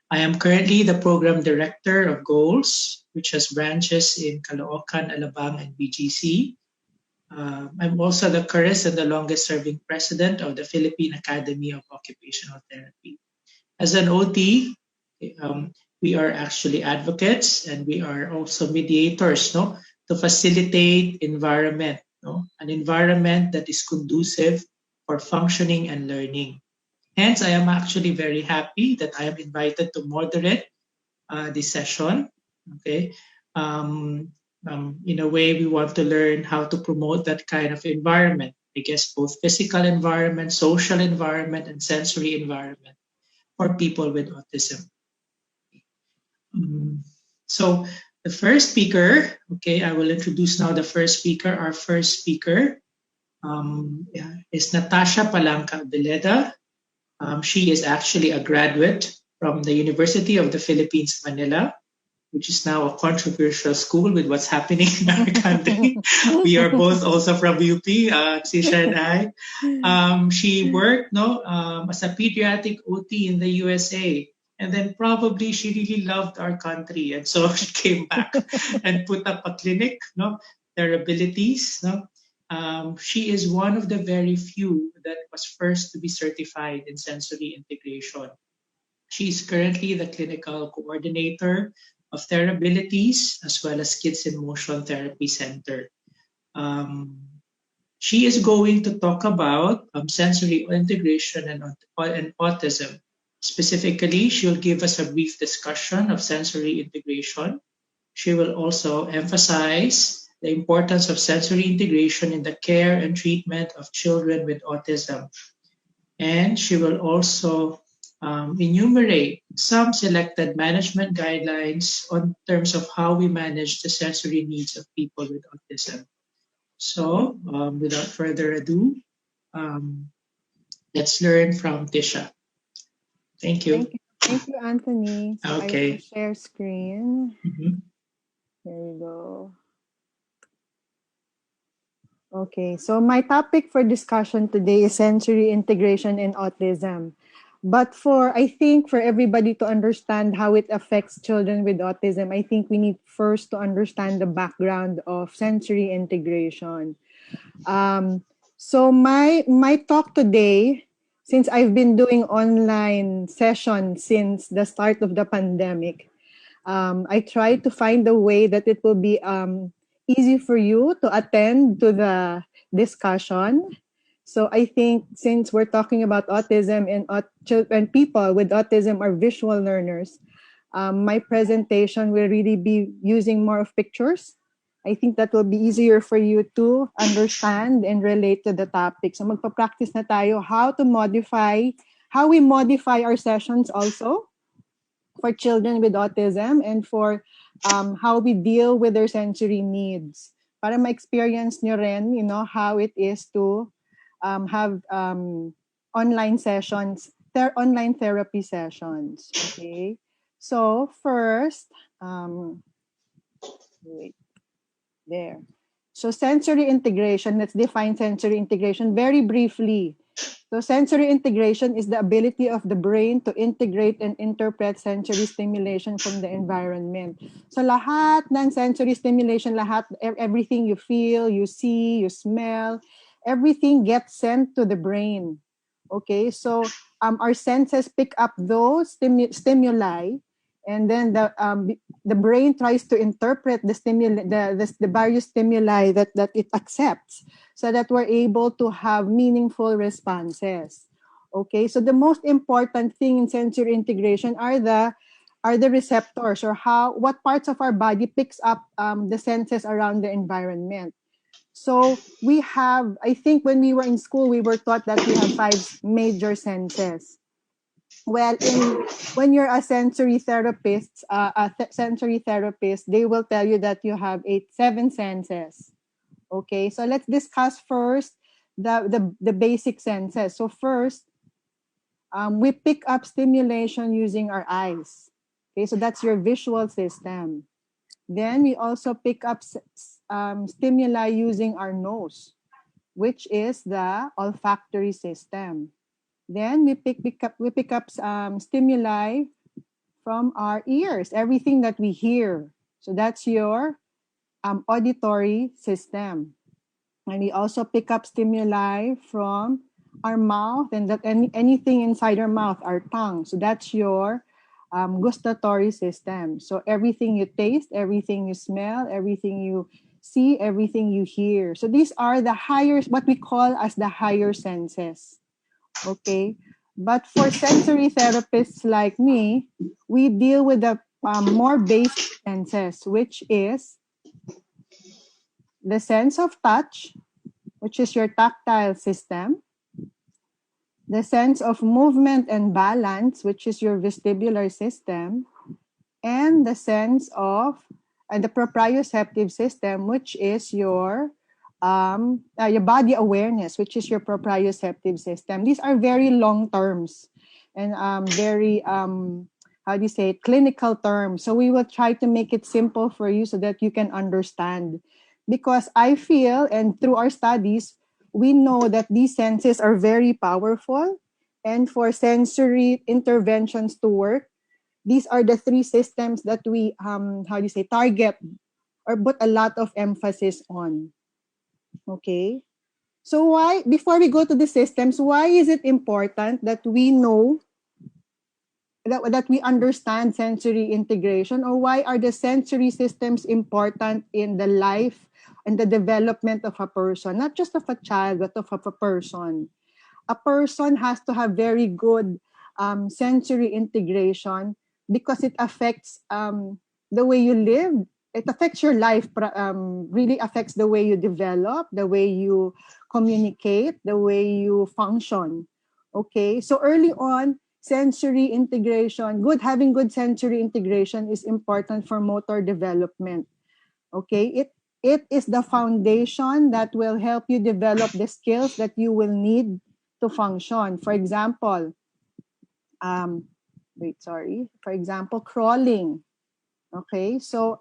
I am currently the program director of Goals, which has branches in Caloocan, Alabang, and BGC. I'm also the current and the longest serving president of the Philippine Academy of Occupational Therapy. As an OT, we are actually advocates and we are also mediators, no, to facilitate environment, no, an environment that is conducive for functioning and learning. Hence, I am actually very happy that I am invited to moderate this session. Okay. In a way, we want to learn how to promote that kind of environment. I guess both physical environment, social environment, and sensory environment for people with autism. So the first speaker, okay, I will introduce now the first speaker. Our first speaker is Natasha Palanca Veleda. She is actually a graduate from the University of the Philippines, Manila, which is now a controversial school with what's happening in our country. We are both also from UP, Tisha and I. She worked as a pediatric OT in the USA. And then probably she really loved our country. And so she came back and put up a clinic, their abilities. She is one of the very few that was first to be certified in sensory integration. She is currently the clinical coordinator of Therabilities as well as Kids in Motion Therapy Center. She is going to talk about sensory integration and autism. Specifically, she'll give us a brief discussion of sensory integration. She will also emphasize the importance of sensory integration in the care and treatment of children with autism. And she will also enumerate some selected management guidelines on terms of how we manage the sensory needs of people with autism. So, without further ado, let's learn from Tisha. Thank you. Thank you, Anthony. So Okay. I will share screen. Mm-hmm. There you go. Okay, so my topic for discussion today is sensory integration in autism. But I think for everybody to understand how it affects children with autism, I think we need first to understand the background of sensory integration. So my talk today, since I've been doing online sessions since the start of the pandemic, I try to find a way that it will be easy for you to attend to the discussion. So I think since we're talking about autism and people with autism are visual learners, my presentation will really be using more of pictures. I think that will be easier for you to understand and relate to the topic. So magpa-practice na tayo how we modify our sessions also for children with autism and for how we deal with their sensory needs. Para ma-experience nyo rin, how it is to have online sessions, online therapy sessions. Okay. So first, wait, there. So sensory integration, let's define sensory integration very briefly. So sensory integration is the ability of the brain to integrate and interpret sensory stimulation from the environment. So lahat ng sensory stimulation, everything you feel, you see, you smell, everything gets sent to the brain. Okay, so our senses pick up those stimuli, and then the brain tries to interpret the various stimuli that it accepts, so that we're able to have meaningful responses. Okay, so the most important thing in sensory integration are the receptors, or what parts of our body picks up the senses around the environment. So we have, I think when we were in school, we were taught that we have 5 major senses. Well, when you're a sensory therapist, they will tell you that you have 7 senses. Okay, so let's discuss first the basic senses. So first, we pick up stimulation using our eyes. Okay, so that's your visual system. Then we also pick up stimuli using our nose, which is the olfactory system. Then we pick up stimuli from our ears, everything that we hear. So that's your auditory system. And we also pick up stimuli from our mouth, and that anything inside our mouth, our tongue. So that's your gustatory system. So everything you taste, everything you smell, everything you see, everything you hear. So these are the higher, what we call as the higher senses. Okay, but for sensory therapists like me, we deal with the more basic senses, which is the sense of touch, which is your tactile system, the sense of movement and balance, which is your vestibular system, and the sense of the proprioceptive system, which is your body awareness, which is your proprioceptive system. These are very long terms and very how do you say it, clinical terms. So we will try to make it simple for you so that you can understand. Because I feel, and through our studies, we know that these senses are very powerful. And for sensory interventions to work, these are the 3 systems that we target or put a lot of emphasis on. Okay, so why, before we go to the systems, why is it important that we know that we understand sensory integration, or why are the sensory systems important in the life and the development of a person, not just of a child but of a person? A person has to have very good sensory integration because it affects the way you live. It affects your life, really affects the way you develop, the way you communicate, the way you function. Okay, so early on, sensory integration, having good sensory integration is important for motor development. Okay, it is the foundation that will help you develop the skills that you will need to function. For example, for example, crawling. Okay, so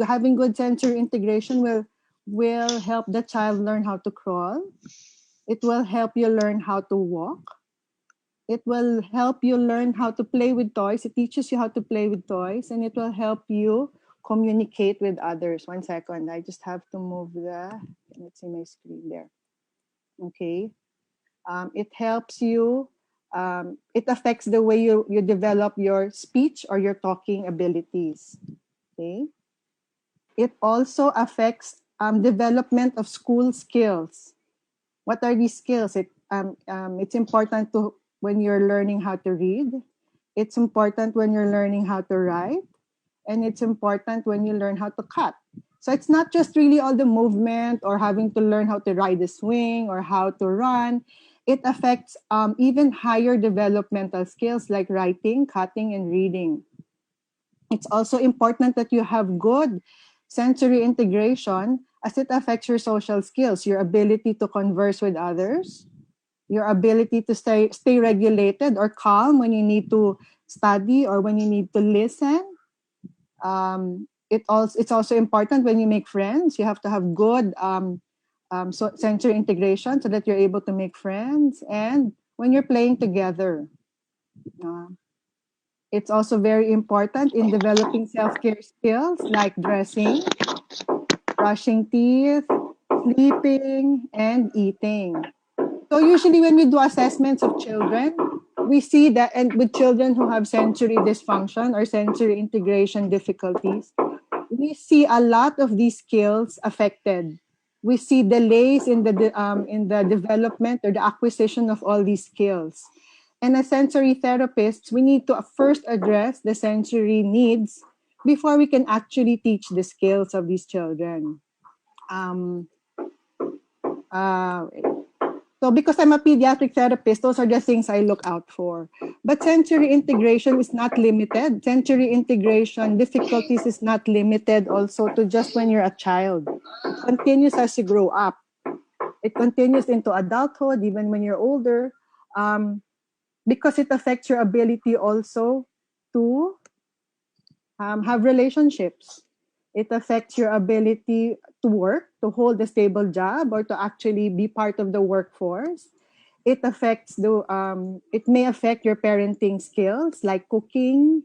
having good sensory integration will help the child learn how to crawl. It will help you learn how to walk. It will help you learn how to play with toys. It teaches you how to play with toys, and it will help you communicate with others. 1 second, I just have to move let's see my screen there. Okay, it helps you. It affects the way you develop your speech or your talking abilities. Okay, it also affects development of school skills. What are these skills? It's important to when you're learning how to read. It's important when you're learning how to write, and it's important when you learn how to cut. So it's not just really all the movement or having to learn how to ride a swing or how to run. It affects even higher developmental skills like writing, cutting, and reading. It's also important that you have good sensory integration as it affects your social skills, your ability to converse with others, your ability to stay regulated or calm when you need to study or when you need to listen. it's also important when you make friends. You have to have good sensory integration so that you're able to make friends, and when you're playing together. Uh, it's also very important in developing self-care skills like dressing, brushing teeth, sleeping, and eating. So usually when we do assessments of children, we see that, and with children who have sensory dysfunction or sensory integration difficulties, we see a lot of these skills affected. We see delays in the development or the acquisition of all these skills. And as sensory therapists, we need to first address the sensory needs before we can actually teach the skills of these children. Um, uh, so because I'm a pediatric therapist, those are the things I look out for. But sensory integration is not limited. Sensory integration difficulties is not limited also to just when you're a child. It continues as you grow up. It continues into adulthood, even when you're older, because it affects your ability also to have relationships. It affects your ability to work, to hold a stable job, or to actually be part of the workforce. It affects it may affect your parenting skills like cooking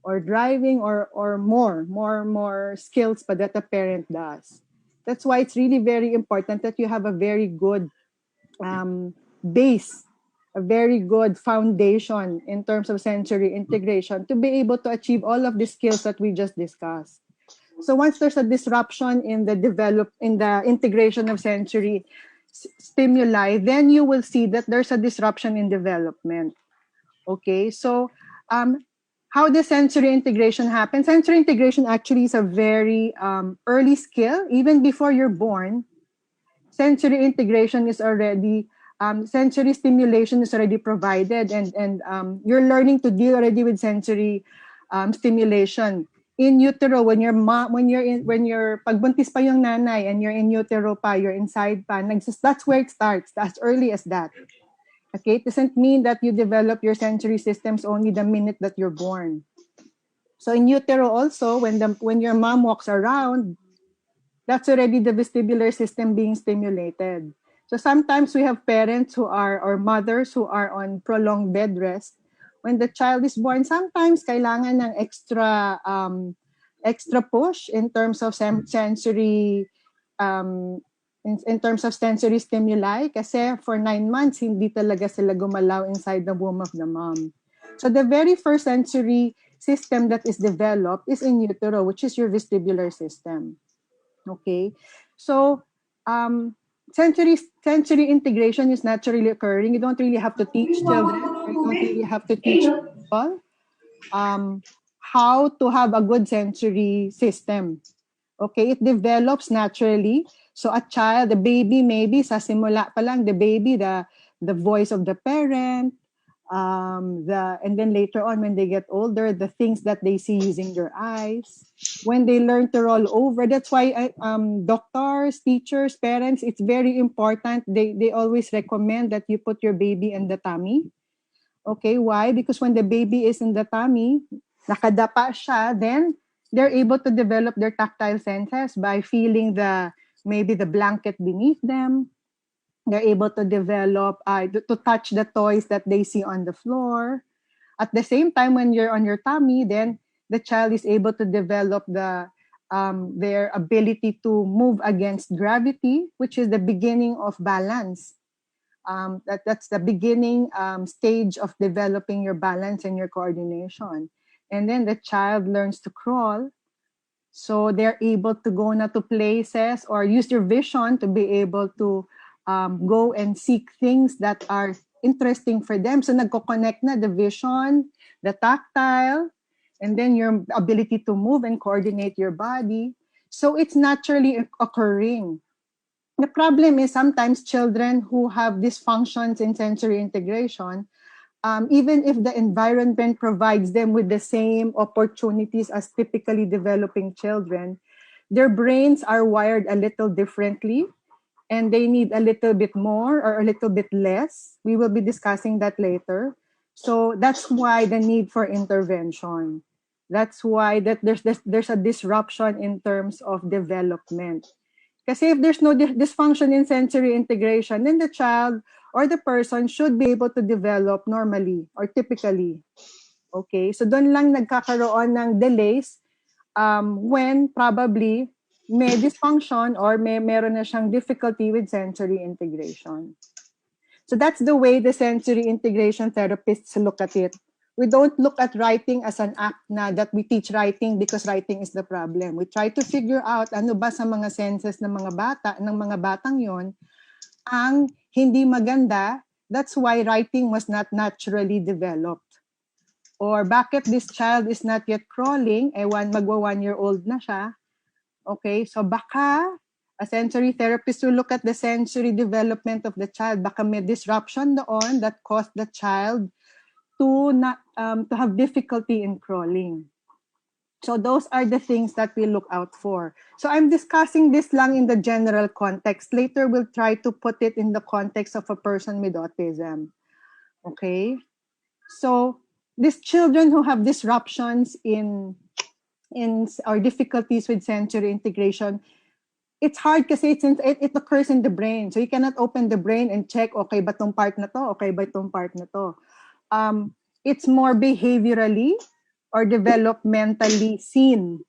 or driving, or more skills but that a parent does. That's why it's really very important that you have a very good base, a very good foundation in terms of sensory integration to be able to achieve all of the skills that we just discussed. So once there's a disruption in the integration of sensory stimuli, then you will see that there's a disruption in development. Okay, so how the sensory integration happens? Sensory integration actually is a very early skill. Even before you're born, sensory integration is already sensory stimulation is already provided, and you're learning to deal already with sensory stimulation in utero. When you're pagbuntis pa yung nanay and you're in utero pa, you're inside pa, that's where it starts, as early as that. Okay, it doesn't mean that you develop your sensory systems only the minute that you're born. So in utero also, when your mom walks around, that's already the vestibular system being stimulated. So sometimes we have parents who are, or mothers who are on prolonged bed rest. When the child is born, sometimes kailangan ng extra push in terms of sensory in terms of sensory stimuli, kasi for 9 months hindi talaga sila gumalaw inside the womb of the mom. So the very first sensory system that is developed is in utero, which is your vestibular system. Okay, so sensory integration is naturally occurring. You don't really have to teach children, or you don't really have to teach people how to have a good sensory system. Okay, it develops naturally. So a child, the baby, maybe sa simula pa lang, the baby, the voice of the parent, and then later on when they get older, the things that they see using their eyes. When they learn to roll over, that's why doctors, teachers, parents, it's very important. They always recommend that you put your baby in the tummy. Okay, why? Because when the baby is in the tummy, nakadapa siya, then they're able to develop their tactile senses by feeling maybe the blanket beneath them. They're able to develop, to touch the toys that they see on the floor. At the same time, when you're on your tummy, then the child is able to develop their ability to move against gravity, which is the beginning of balance. That's the beginning stage of developing your balance and your coordination. And then the child learns to crawl. So they're able to go na to places or use their vision to be able to go and seek things that are interesting for them. So nagko-connect na the vision, the tactile, and then your ability to move and coordinate your body. So it's naturally occurring. The problem is sometimes children who have dysfunctions in sensory integration, even if the environment provides them with the same opportunities as typically developing children, their brains are wired a little differently and they need a little bit more or a little bit less. We will be discussing that later. So that's why the need for intervention. That's why there's a disruption in terms of development. Kasi if there's no dysfunction in sensory integration, then the child or the person should be able to develop normally or typically. Okay? So doon lang nagkakaroon ng delays when probably may dysfunction or meron na siyang difficulty with sensory integration. So that's the way the sensory integration therapists look at it. We don't look at writing as an act na that we teach writing because writing is the problem. We try to figure out ano ba sa mga senses ng mga batang yon ang hindi maganda. That's why writing was not naturally developed. Or bakit this child is not yet crawling, magwa 1-year-old na siya. Okay, so baka a sensory therapist will look at the sensory development of the child. Baka may disruption doon that caused the child to have difficulty in crawling. So those are the things that we look out for. So I'm discussing this lang in the general context. Later, we'll try to put it in the context of a person with autism. Okay? So these children who have disruptions in or difficulties with sensory integration, it's hard kasi it occurs in the brain. So you cannot open the brain and check, okay ba tong part na to? Okay ba tong part na to? It's more behaviorally or developmentally seen.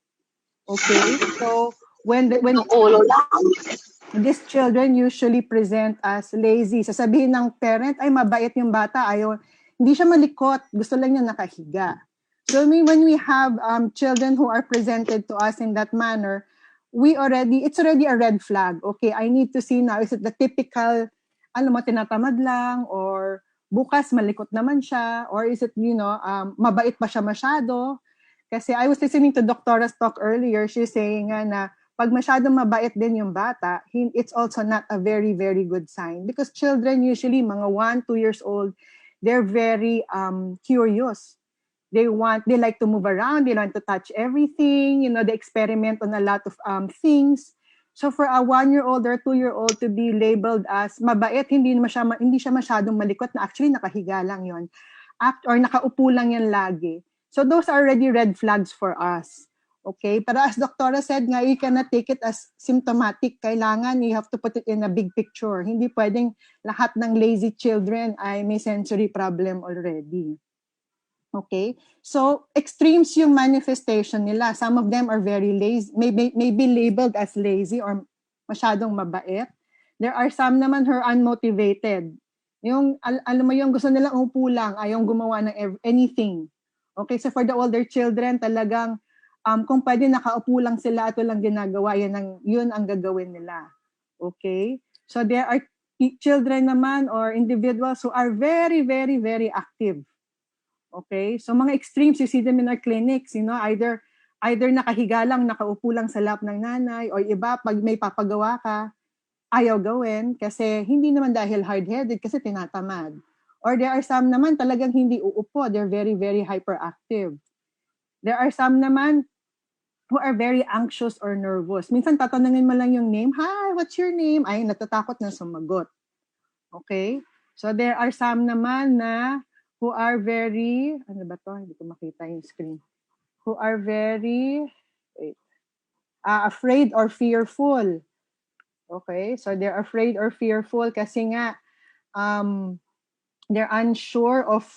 Okay? So when these children usually present as lazy. Sasabihin ng parent, ay mabait yung bata, hindi siya malikot, gusto lang niya nakahiga. So when we have children who are presented to us in that manner, it's already a red flag. Okay, I need to see now, is it the typical, tinatamad lang, or bukas malikot naman siya, or is it, mabait pa siya masyado? Kasi I was listening to Doctora's talk earlier, she's saying na pag masyadong mabait din yung bata, it's also not a very, very good sign. Because children usually, mga 1-2 years old, they're very curious. They like to move around, they want to touch everything, they experiment on a lot of things. So for a 1-year-old or 2-year-old to be labeled as mabait, hindi siya masyadong malikot, na actually nakahiga lang yon, or nakaupo lang yan lagi. So those are already red flags for us. Okay? Pero as Doctora said nga, you cannot take it as symptomatic. Kailangan, you have to put it in a big picture. Hindi pwedeng lahat ng lazy children ay may sensory problem already. Okay? So, extremes yung manifestation nila. Some of them are very lazy, may be labeled as lazy or masyadong mabait. There are some naman who are unmotivated. Yung, alam mo yung gusto nilang upo lang, ayaw gumawa ng anything. Okay, so for the older children, talagang kung pwede nakaupo lang sila at walang ginagawa, yun ang gagawin nila. Okay? So there are children naman or individuals who are very, very, very active. Okay? So mga extremes, you see them in our clinics, either nakahiga lang, nakaupo lang sa lap ng nanay, or iba, pag may papagawa ka, ayaw gawin kasi hindi naman dahil hard-headed, kasi tinatamad. Or there are some naman talagang hindi uupo. They're very, very hyperactive. There are some naman who are very anxious or nervous. Minsan tatanungin mo lang yung name. Hi, what's your name? Ay, natatakot na sumagot. Okay? So there are some naman na who are very, ano ba to? Hindi ko makita yung screen. Who are very afraid or fearful. Okay? So they're afraid or fearful kasi nga they're unsure of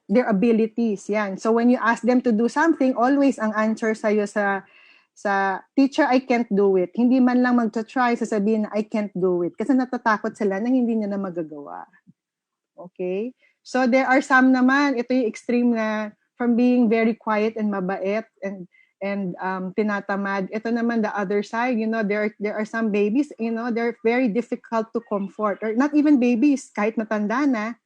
their abilities. Yan. So when you ask them to do something, always ang answer sa'yo sa teacher, I can't do it. Hindi man lang magta-try, sasabihin na I can't do it. Kasi natatakot sila na hindi nila magagawa. Okay? So there are some naman, ito yung extreme na from being very quiet and mabait and tinatamad. Ito naman the other side, there are some babies, they're very difficult to comfort. Or not even babies, kahit matanda na,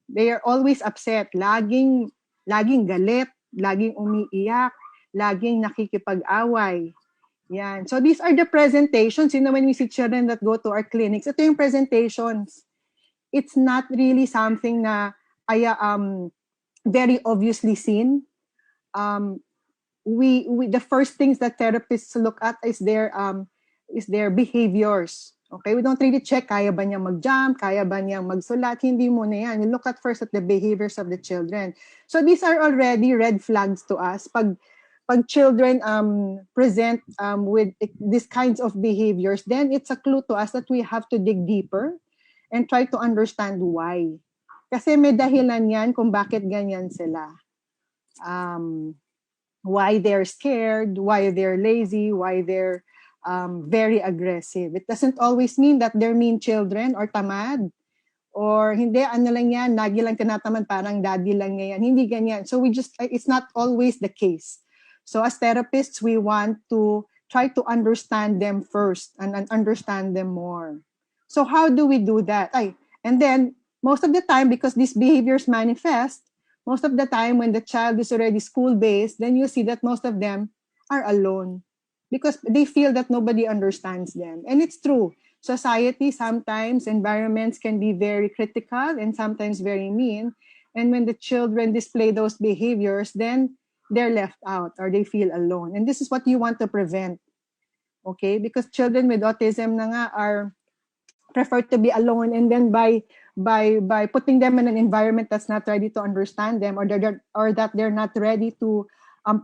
they are always upset. Laging galit, laging umiiyak, laging nakikipag-away. Yan. So these are the presentations. When we see children that go to our clinics, ito yung presentations. It's not really something na very obviously seen. We the first things that therapists look at is their behaviors. Okay, we don't really check, kaya ba niyang mag-jump, kaya ba niyang magsulat, hindi muna yan. You look at first at the behaviors of the children. So these are already red flags to us. Pag children present with these kinds of behaviors, then it's a clue to us that we have to dig deeper and try to understand why. Kasi may dahilan yan kung bakit ganyan sila. Why they're scared, why they're lazy, why they're very aggressive. It doesn't always mean that they're mean children or tamad. Or hindi, ano lang yan, lagi lang tinatamad, parang daddy lang niya yan. Hindi ganyan. So it's not always the case. So as therapists, we want to try to understand them first and understand them more. So how do we do that? And then, most of the time, because these behaviors manifest, most of the time when the child is already school-based, then you see that most of them are alone because they feel that nobody understands them. And it's true. Society, sometimes environments can be very critical and sometimes very mean. And when the children display those behaviors, then they're left out or they feel alone. And this is what you want to prevent. Okay? Because children with autism na nga are prefer to be alone, and then by putting them in an environment that's not ready to understand them, or that they're not ready to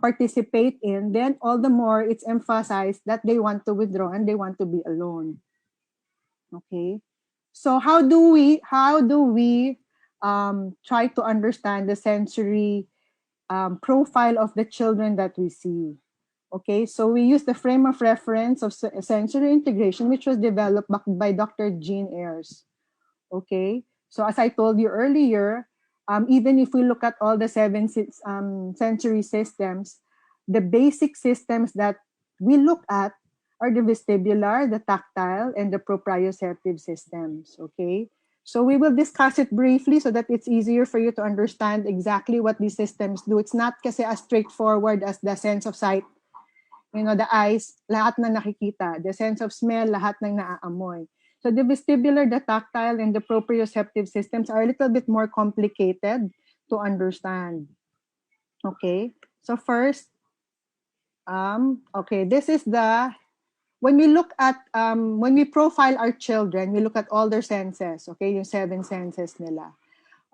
participate in, then all the more it's emphasized that they want to withdraw and they want to be alone. Okay, so how do we try to understand the sensory profile of the children that we see? Okay, so we use the frame of reference of sensory integration, which was developed by Dr. Jean Ayres. Okay, so as I told you earlier, even if we look at all the seven sensory systems, the basic systems that we look at are the vestibular, the tactile, and the proprioceptive systems. Okay, so we will discuss it briefly so that it's easier for you to understand exactly what these systems do. It's not kasi as straightforward as the sense of sight. You know, the eyes, lahat na nakikita. The sense of smell, lahat ng naaamoy. So the vestibular, the tactile, and the proprioceptive systems are a little bit more complicated to understand. Okay, so first, okay, this is when we look at, when we profile our children, we look at all their senses, okay, yung 7 senses nila.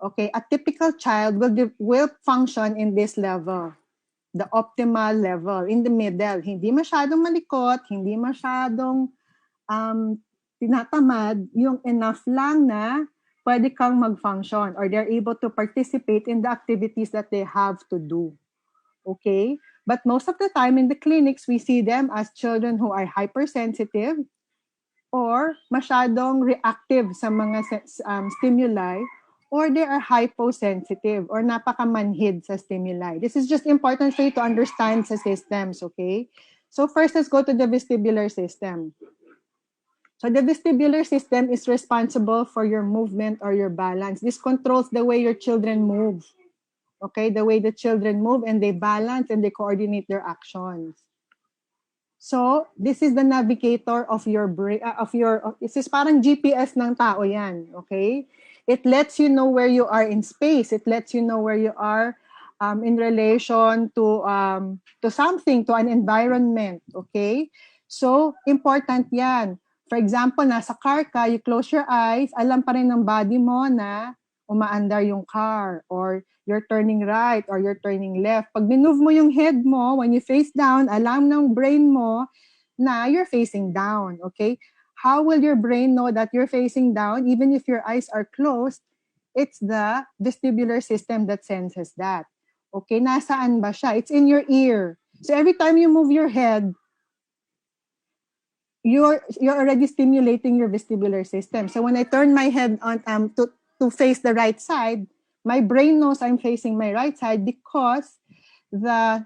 Okay, a typical child will function in this level, the optimal level, in the middle. Hindi masyadong malikot, hindi masyadong tinatamad, yung enough lang na pwede kang mag-function or they're able to participate in the activities that they have to do. Okay? But most of the time in the clinics, we see them as children who are hypersensitive or masyadong reactive sa mga stimuli, or they are hyposensitive or napakamanhid sa stimuli. This is just important for you to understand sa systems, okay? So first, let's go to the vestibular system. So the vestibular system is responsible for your movement or your balance. This controls the way your children move. Okay, the way the children move and they balance and they coordinate their actions. So, this is the navigator of your brain, this is parang GPS ng tao yan, okay? It lets you know where you are in space. It lets you know where you are in relation to something, to an environment, okay? So, important yan. For example, nasa car ka, you close your eyes, alam pa rin ng body mo na umaandar yung car, or you're turning right, or you're turning left. Pag minove mo yung head mo, when you face down, alam ng brain mo na you're facing down, okay? How will your brain know that you're facing down even if your eyes are closed? It's the vestibular system that senses that. Okay, nasaan ba siya? It's in your ear. So every time you move your head, you're already stimulating your vestibular system. So when I turn my head on to face the right side, my brain knows I'm facing my right side because the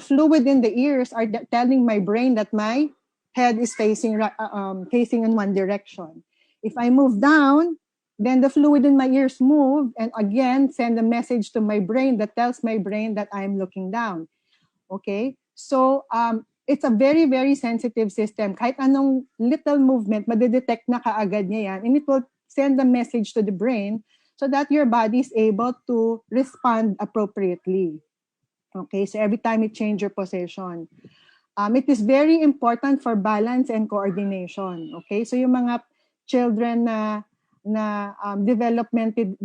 fluid in the ears are telling my brain that my head is facing in one direction. If I move down, then the fluid in my ears move and again send a message to my brain that tells my brain that I'm looking down. Okay? So, it's a very, very sensitive system. Kahit anong little movement, madidetect na kaagad niya yan, and it will send a message to the brain so that your body is able to respond appropriately. Okay, so every time you change your position. it is very important for balance and coordination. Okay, so yung mga children na developmentally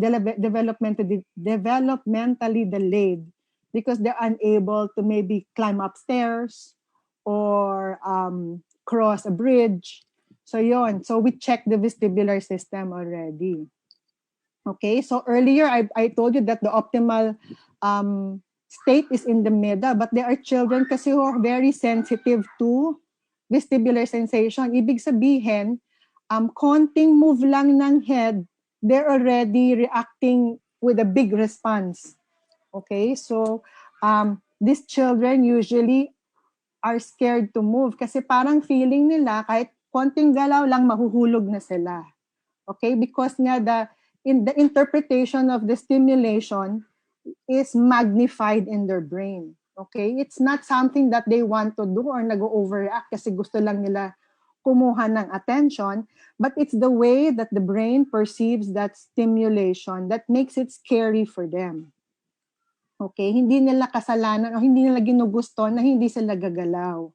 delayed because they're unable to maybe climb upstairs or cross a bridge. So yon. So we check the vestibular system already. Okay, so earlier I told you that the optimal state is in the middle, but there are children kasi who are very sensitive to vestibular sensation. Ibig sabihin, konting move lang ng head, they're already reacting with a big response. Okay, so these children usually are scared to move kasi parang feeling nila kahit konting galaw lang mahuhulog na sila. Okay, because nga the interpretation of the stimulation is magnified in their brain. Okay, it's not something that they want to do or nag-overreact kasi gusto lang nila kumuha ng attention, but it's the way that the brain perceives that stimulation that makes it scary for them. Okay, hindi nila kasalanan o hindi nila ginugusto na hindi sila gagalaw.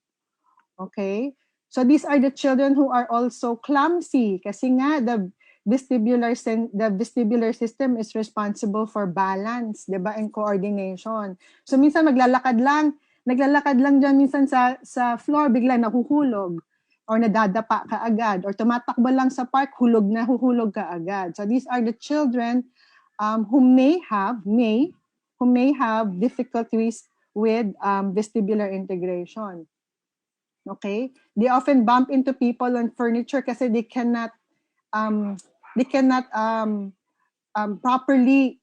Okay? So these are the children who are also clumsy kasi nga the vestibular system is responsible for balance, 'di ba, and coordination. So minsan naglalakad lang diyan minsan sa floor bigla nahuhulog or nadadapa ka agad or tumatakbo lang sa park huhulog ka agad. So these are the children who may have difficulties with vestibular integration. Okay, they often bump into people on furniture kasi they cannot properly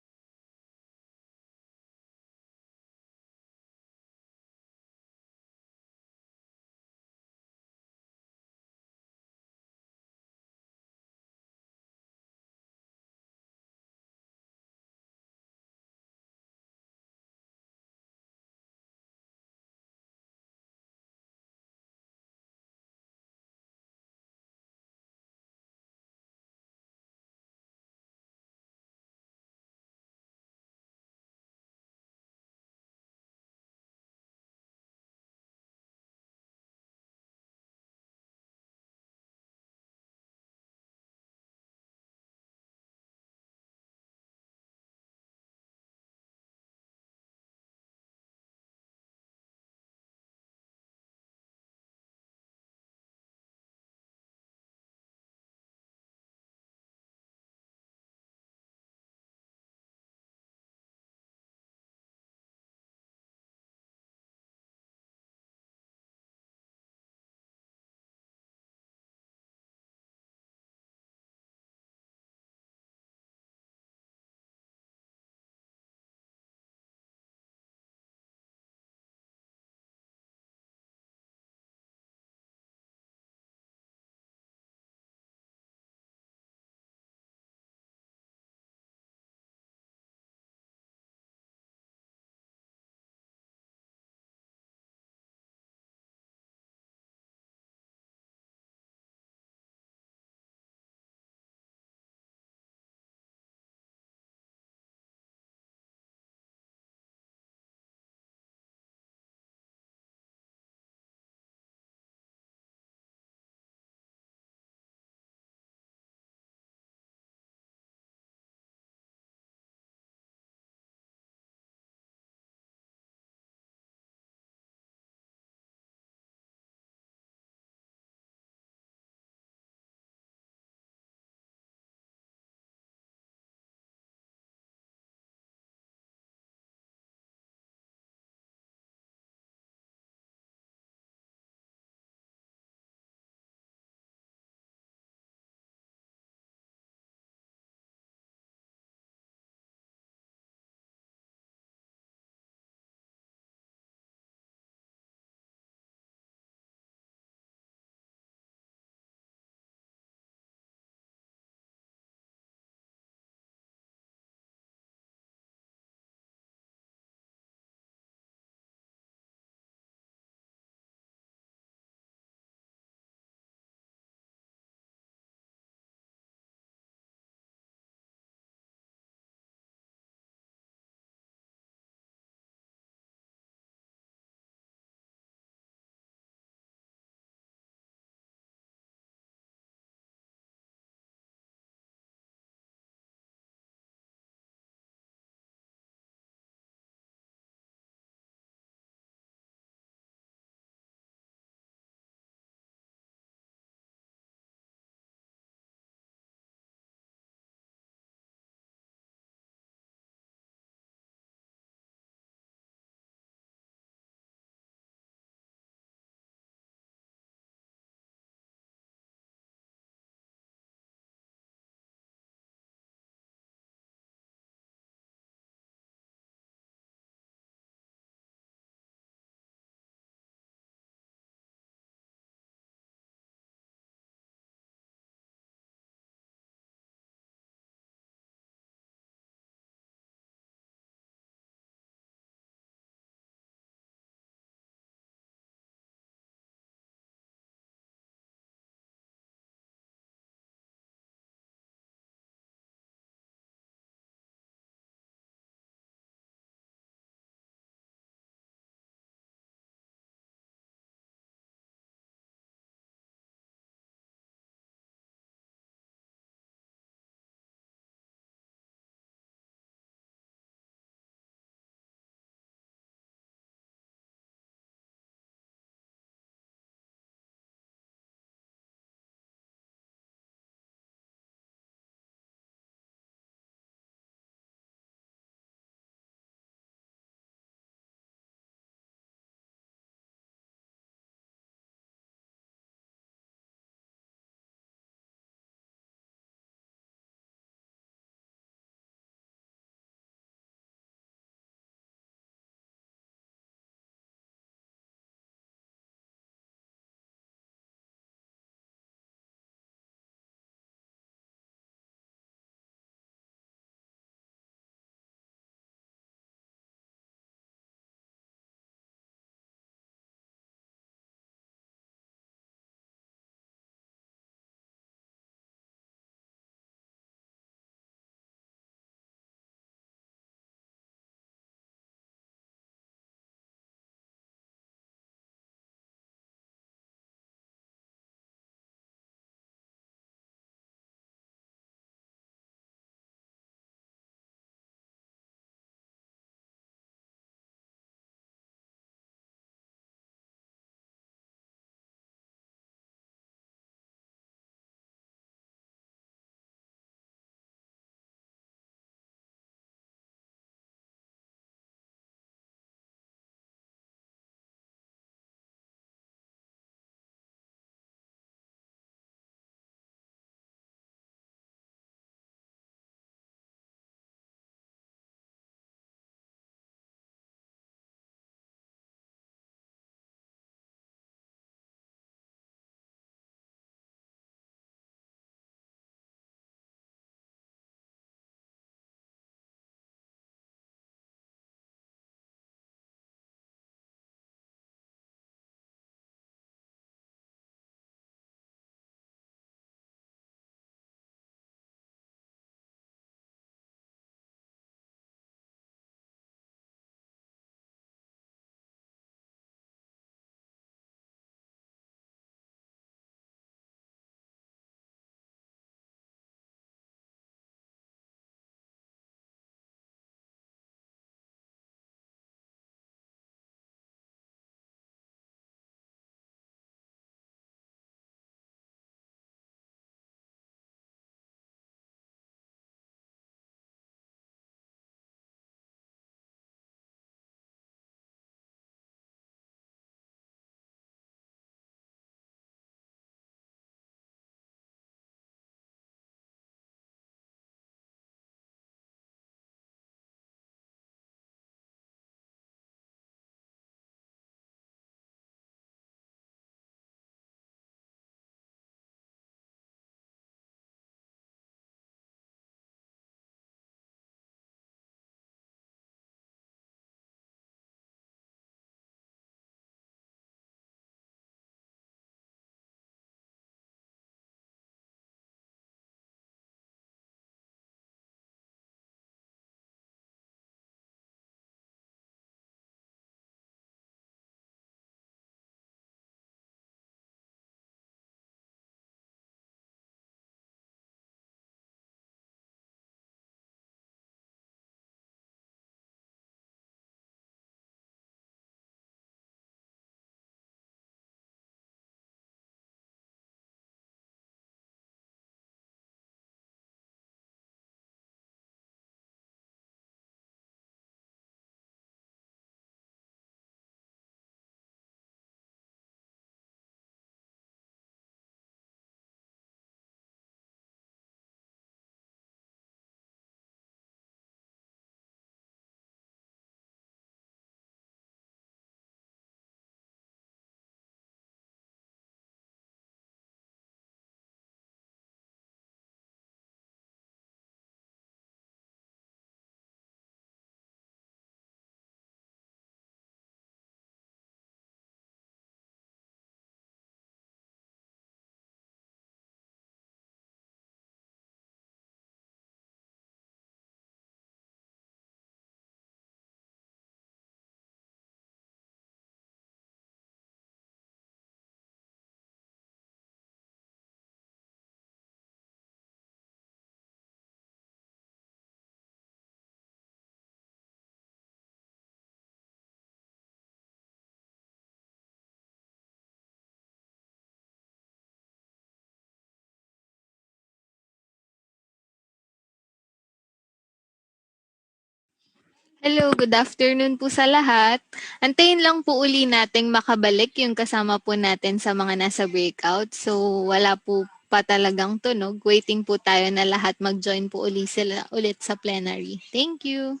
Hello, good afternoon po sa lahat. Antayin lang po uli nating makabalik yung kasama po natin sa mga nasa breakout. So, wala po pa talagang tunog. Waiting po tayo na lahat mag-join po uli sila ulit sa plenary. Thank you.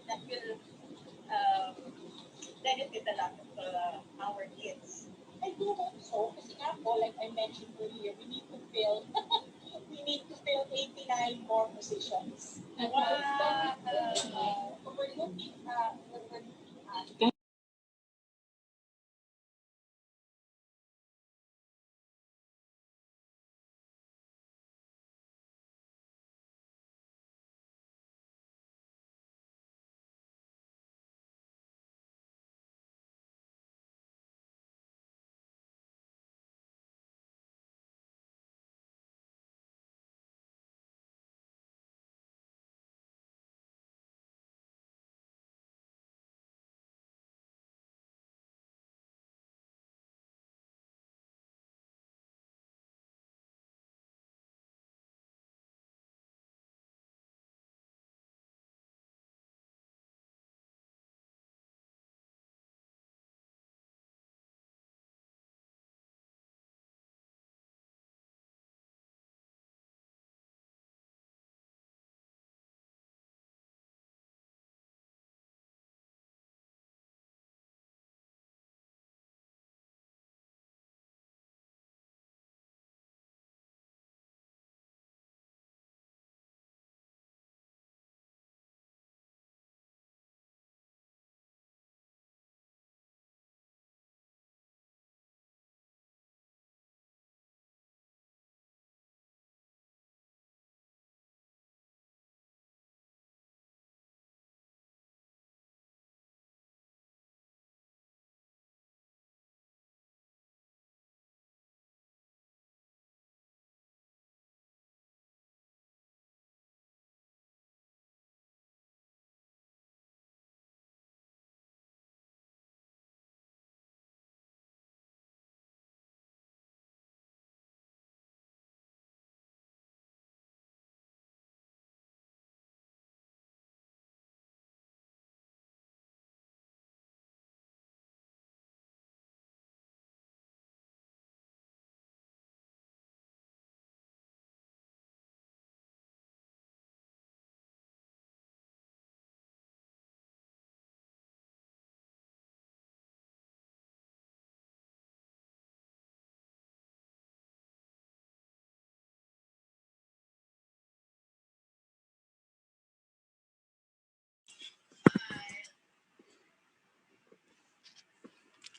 That will benefit a lot of our kids. I do hope so. Kasi nga po, like I mentioned earlier, we need to fill 89 more positions. We're looking at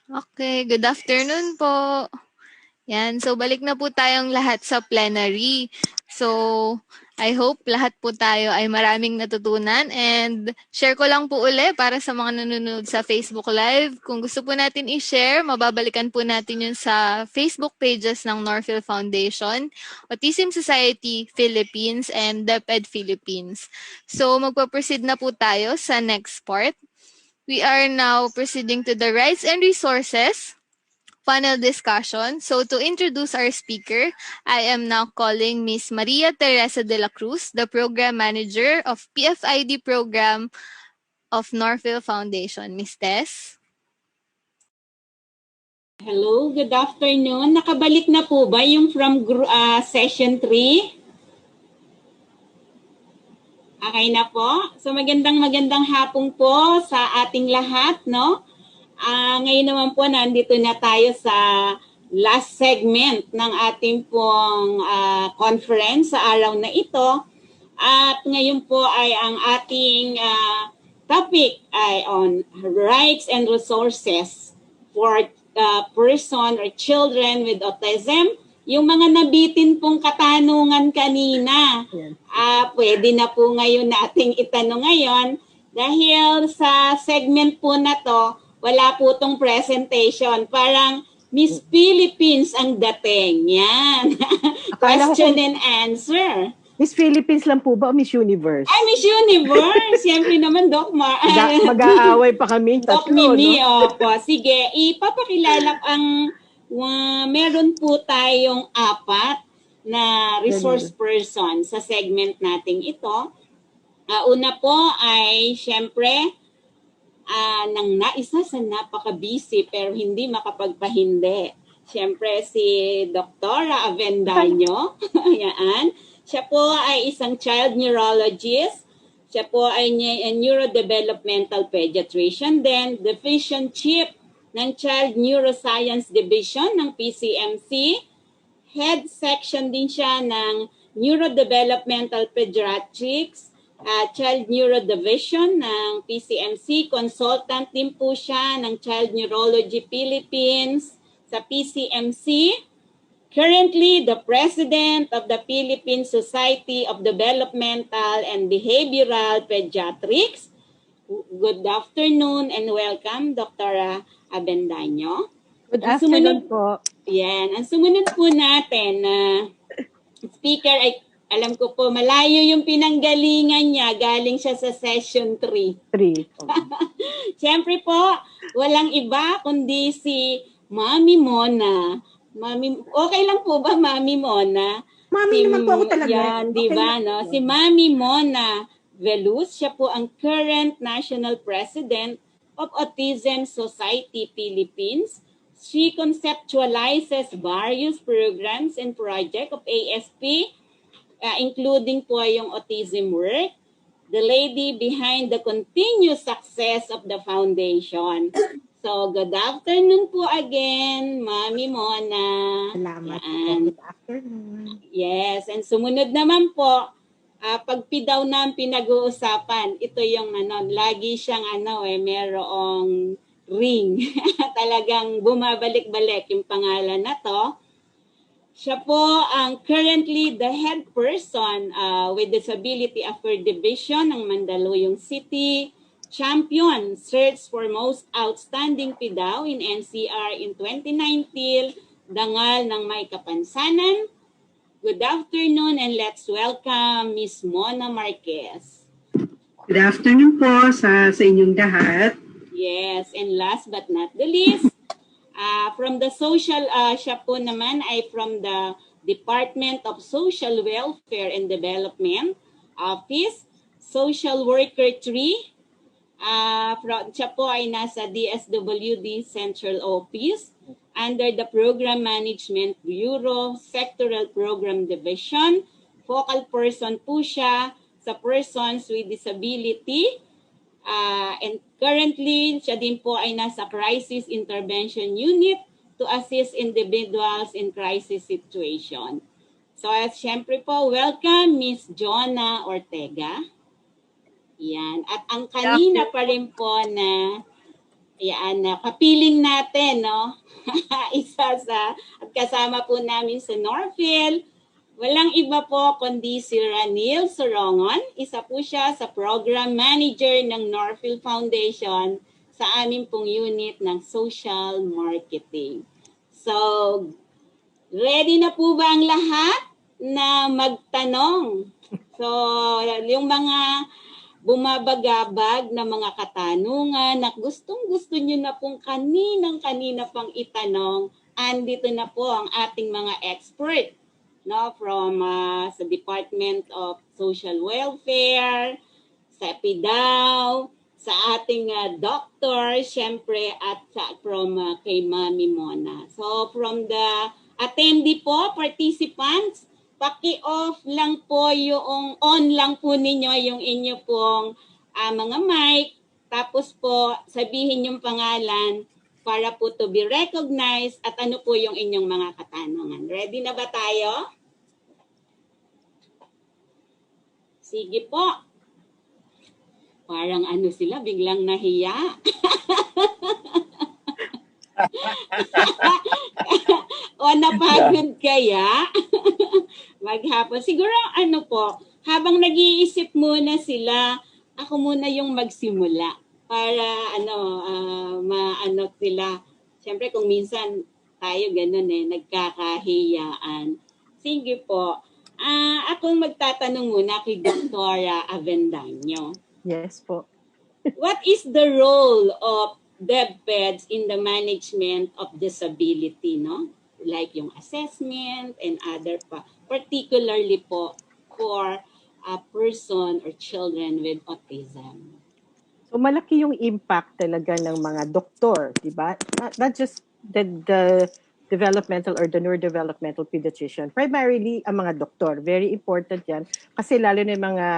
Okay, good afternoon po. Yan, so balik na po tayong lahat sa plenary. So, I hope lahat po tayo ay maraming natutunan and share ko lang po uli para sa mga nanonood sa Facebook Live. Kung gusto po natin i-share, mababalikan po natin yun sa Facebook pages ng Northfield Foundation, Autism Society Philippines, and DepEd Philippines. So, magpa-proceed na po tayo sa next part. We are now proceeding to the rights and resources panel discussion. So to introduce our speaker, I am now calling Ms. Maria Teresa de la Cruz, the Program Manager of PFID Program of Northfield Foundation. Ms. Tess? Hello, good afternoon. Nakabalik na po ba yung from session 3? Okay na po. So magandang hapon po sa ating lahat, no? Ngayon naman po nandito na tayo sa last segment ng ating pong conference sa araw na ito. At ngayon po ay ang ating topic ay on rights and resources for person or children with autism. Yung mga nabitin pong katanungan kanina, pwede na po ngayon nating itanong ngayon dahil sa segment po na to, wala po tong presentation. Parang Miss Philippines ang dating. Yan. Question and answer. Miss Philippines lang po ba o Miss Universe? Ay, Miss Universe! Siyempre naman, Doc Mar. Mag-aaway pa kami tatlo, Doc Mimi, no? opo. Sige, ipapakilala ang meron po tayong 4 na resource person sa segment nating ito. Una po ay, siyempre, nang naisa sa napaka-busy pero hindi makapagpahindi. Siyempre, si Doktora Avendaño. Yan. Siya po ay isang child neurologist. Siya po ay neurodevelopmental pediatrician. Then, division chief ng Child Neuroscience Division ng PCMC. Head section din siya ng Neurodevelopmental Pediatrics, Child Neuro Division ng PCMC. Consultant din po siya ng Child Neurology Philippines sa PCMC. Currently, the President of the Philippine Society of Developmental and Behavioral Pediatrics. Good afternoon and welcome, Dr. Avendaño. Good afternoon po. Yan. Ang sumunod po natin na speaker ay alam ko po malayo yung pinanggalingan niya. Galing siya sa session 3. Siyempre po, walang iba kundi si Mami Mona. Okay lang po ba, Mami Mona? Mami naman po ako talaga. Yan, di ba, no? Si Mami Mona Veluz, siya po ang current National President of Autism Society Philippines. She conceptualizes various programs and projects of ASP, including po yung autism work. The lady behind the continuous success of the foundation. So, good afternoon po again, Mami Mona. Salamat po. Good afternoon. Yes, and sumunod naman po, pagpidaw na ang pinag-uusapan, ito yung lagi siyang merong ring. Talagang bumabalik-balik yung pangalan na to. Siya po ang currently the head person with Disability Affairs Division ng Mandaluyong City, champion search for most outstanding PIDAW in NCR in 2019, dangal ng may kapansanan. Good afternoon and let's welcome Miss Mona Marquez. Good afternoon po sa inyong lahat. Yes, and last but not the least, from the social, siya po naman ay from the Department of Social Welfare and Development Office, Social Worker 3. Siya po ay nasa DSWD Central Office under the Program Management Bureau, Sectoral Program Division. Focal person po siya sa persons with disability. And currently, siya din po ay nasa Crisis Intervention Unit to assist individuals in crisis situation. So, syempre po, welcome Miss Jonna Ortega. Yan. At ang kanina pa rin po na kapiling natin, no? Isa sa, at kasama po namin sa Northfield, walang iba po kundi si Ranil Sorongon. Isa po siya sa Program Manager ng Northfield Foundation sa amin pong unit ng Social Marketing. So, ready na po ba ang lahat na magtanong? So, yung mga bumabagabag na mga katanungan na gustong-gusto nyo na pong kaninang-kanina pang itanong, andito na po ang ating mga expert, no, from sa Department of Social Welfare, sa PIDAW, sa ating doctor, syempre, at from kay Mami Mona. So, from the attendee po, participants, paki-off lang po yung, on lang po ninyo yung inyo pong mga mic, tapos po sabihin yung pangalan, para po to be recognized at ano po yung inyong mga katanungan. Ready na ba tayo? Sige po. Parang ano sila, biglang nahiya. O napagod kaya? Maghapon. Siguro ano po, habang nag-iisip muna sila, ako muna yung magsimula para maano sila. Siyempre kung minsan tayo ganun nagkakahiyaan. Sige po. Akong magtatanong muna kay Dr. Avendaño. Yes po. What is the role of DepEds in the management of disability, no? Like yung assessment and other pa, particularly po for a person or children with autism. So malaki yung impact talaga ng mga doktor, di ba? Not just the developmental or the neurodevelopmental pediatrician. Primarily, ang mga doktor. Very important yan. Kasi lalo na yung mga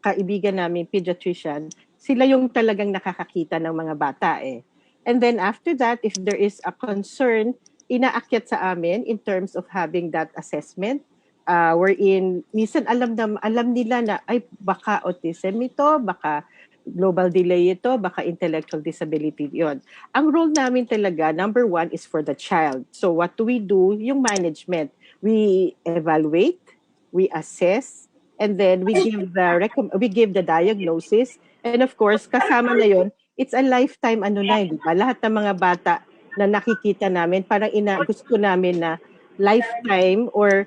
kaibigan namin pediatrician, sila yung talagang nakakakita ng mga bata eh. And then after that, if there is a concern, inaakyat sa amin in terms of having that assessment, wherein minsan alam nila na ay baka autism ito, baka global delay ito, baka intellectual disability yon. Ang role namin talaga, number one, is for the child. So what do? Yung management. We evaluate, we assess, and then we give the diagnosis. And of course, kasama na yon, it's a lifetime di ba? Lahat ng mga bata na nakikita namin, parang gusto namin na lifetime or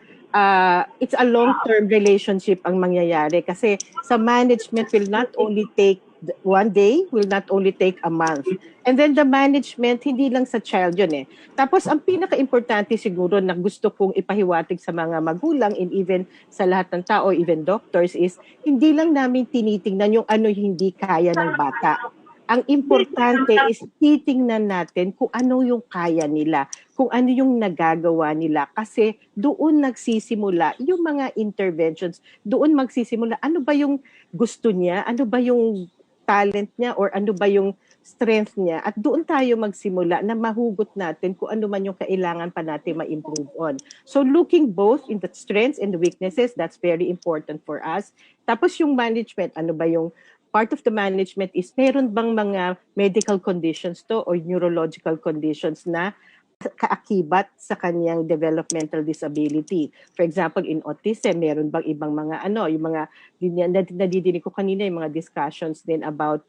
it's a long-term relationship ang mangyayari kasi sa management will not only take one day, will not only take a month. And then the management, hindi lang sa child yun eh. Tapos ang pinaka-importante siguro na gusto kong ipahiwatig sa mga magulang and even sa lahat ng tao, even doctors, is hindi lang namin tinitingnan yung ano hindi kaya ng bata. Ang importante is titingnan natin kung ano yung kaya nila, kung ano yung nagagawa nila. Kasi doon nagsisimula yung mga interventions, doon magsisimula ano ba yung gusto niya, ano ba yung talent niya, or ano ba yung strength niya. At doon tayo magsimula na mahugot natin kung ano man yung kailangan pa natin ma-improve on. So looking both in the strengths and the weaknesses, that's very important for us. Tapos yung management, ano ba yung part of the management is meron bang mga medical conditions to or neurological conditions na kaakibat sa kanyang developmental disability. For example, in autism, meron bang ibang mga yung mga nadidinig ko kanina yung mga discussions din about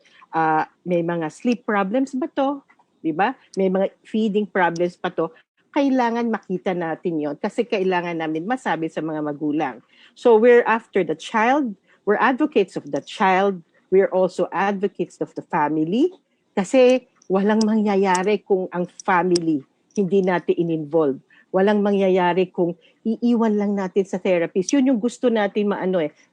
may mga sleep problems ba to? 'Di ba? May mga feeding problems pa to. Kailangan makita natin 'yon kasi kailangan namin masabi sa mga magulang. So we're after the child, we're advocates of the child, we're also advocates of the family kasi walang mangyayari kung ang family hindi natin in-involve. Walang mangyayari kung iiwan lang natin sa therapist. Yun yung gusto natin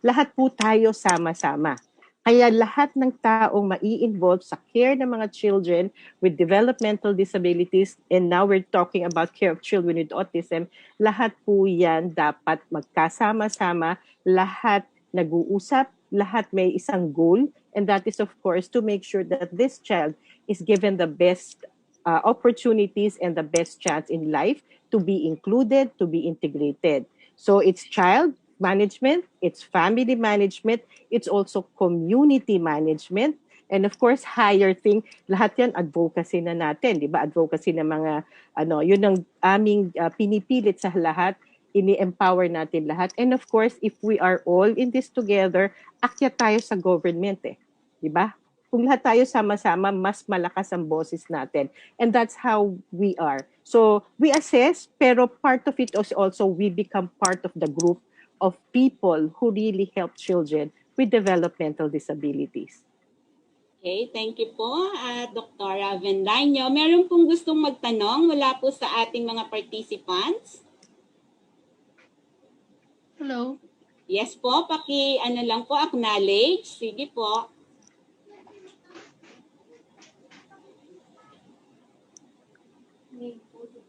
Lahat po tayo sama-sama. Kaya lahat ng taong mai-involve sa care ng mga children with developmental disabilities, and now we're talking about care of children with autism, lahat po yan dapat magkasama-sama, lahat nag-uusap, lahat may isang goal, and that is of course to make sure that this child is given the best opportunities and the best chance in life to be included, to be integrated. So it's child management, it's family management, it's also community management, and of course, higher thing, lahat yan advocacy na natin, di ba? Advocacy ng mga, yun ang aming pinipilit sa lahat, ini-empower natin lahat. And of course, if we are all in this together, akyat tayo sa government di ba? Kung lahat tayo sama-sama, mas malakas ang boses natin. And that's how we are. So we assess, pero part of it is also we become part of the group of people who really help children with developmental disabilities. Okay, thank you po, Dr. Avendaño. Meron pong gustong magtanong mula po sa ating mga participants? Hello. Yes po, lang po, acknowledge. Sige po.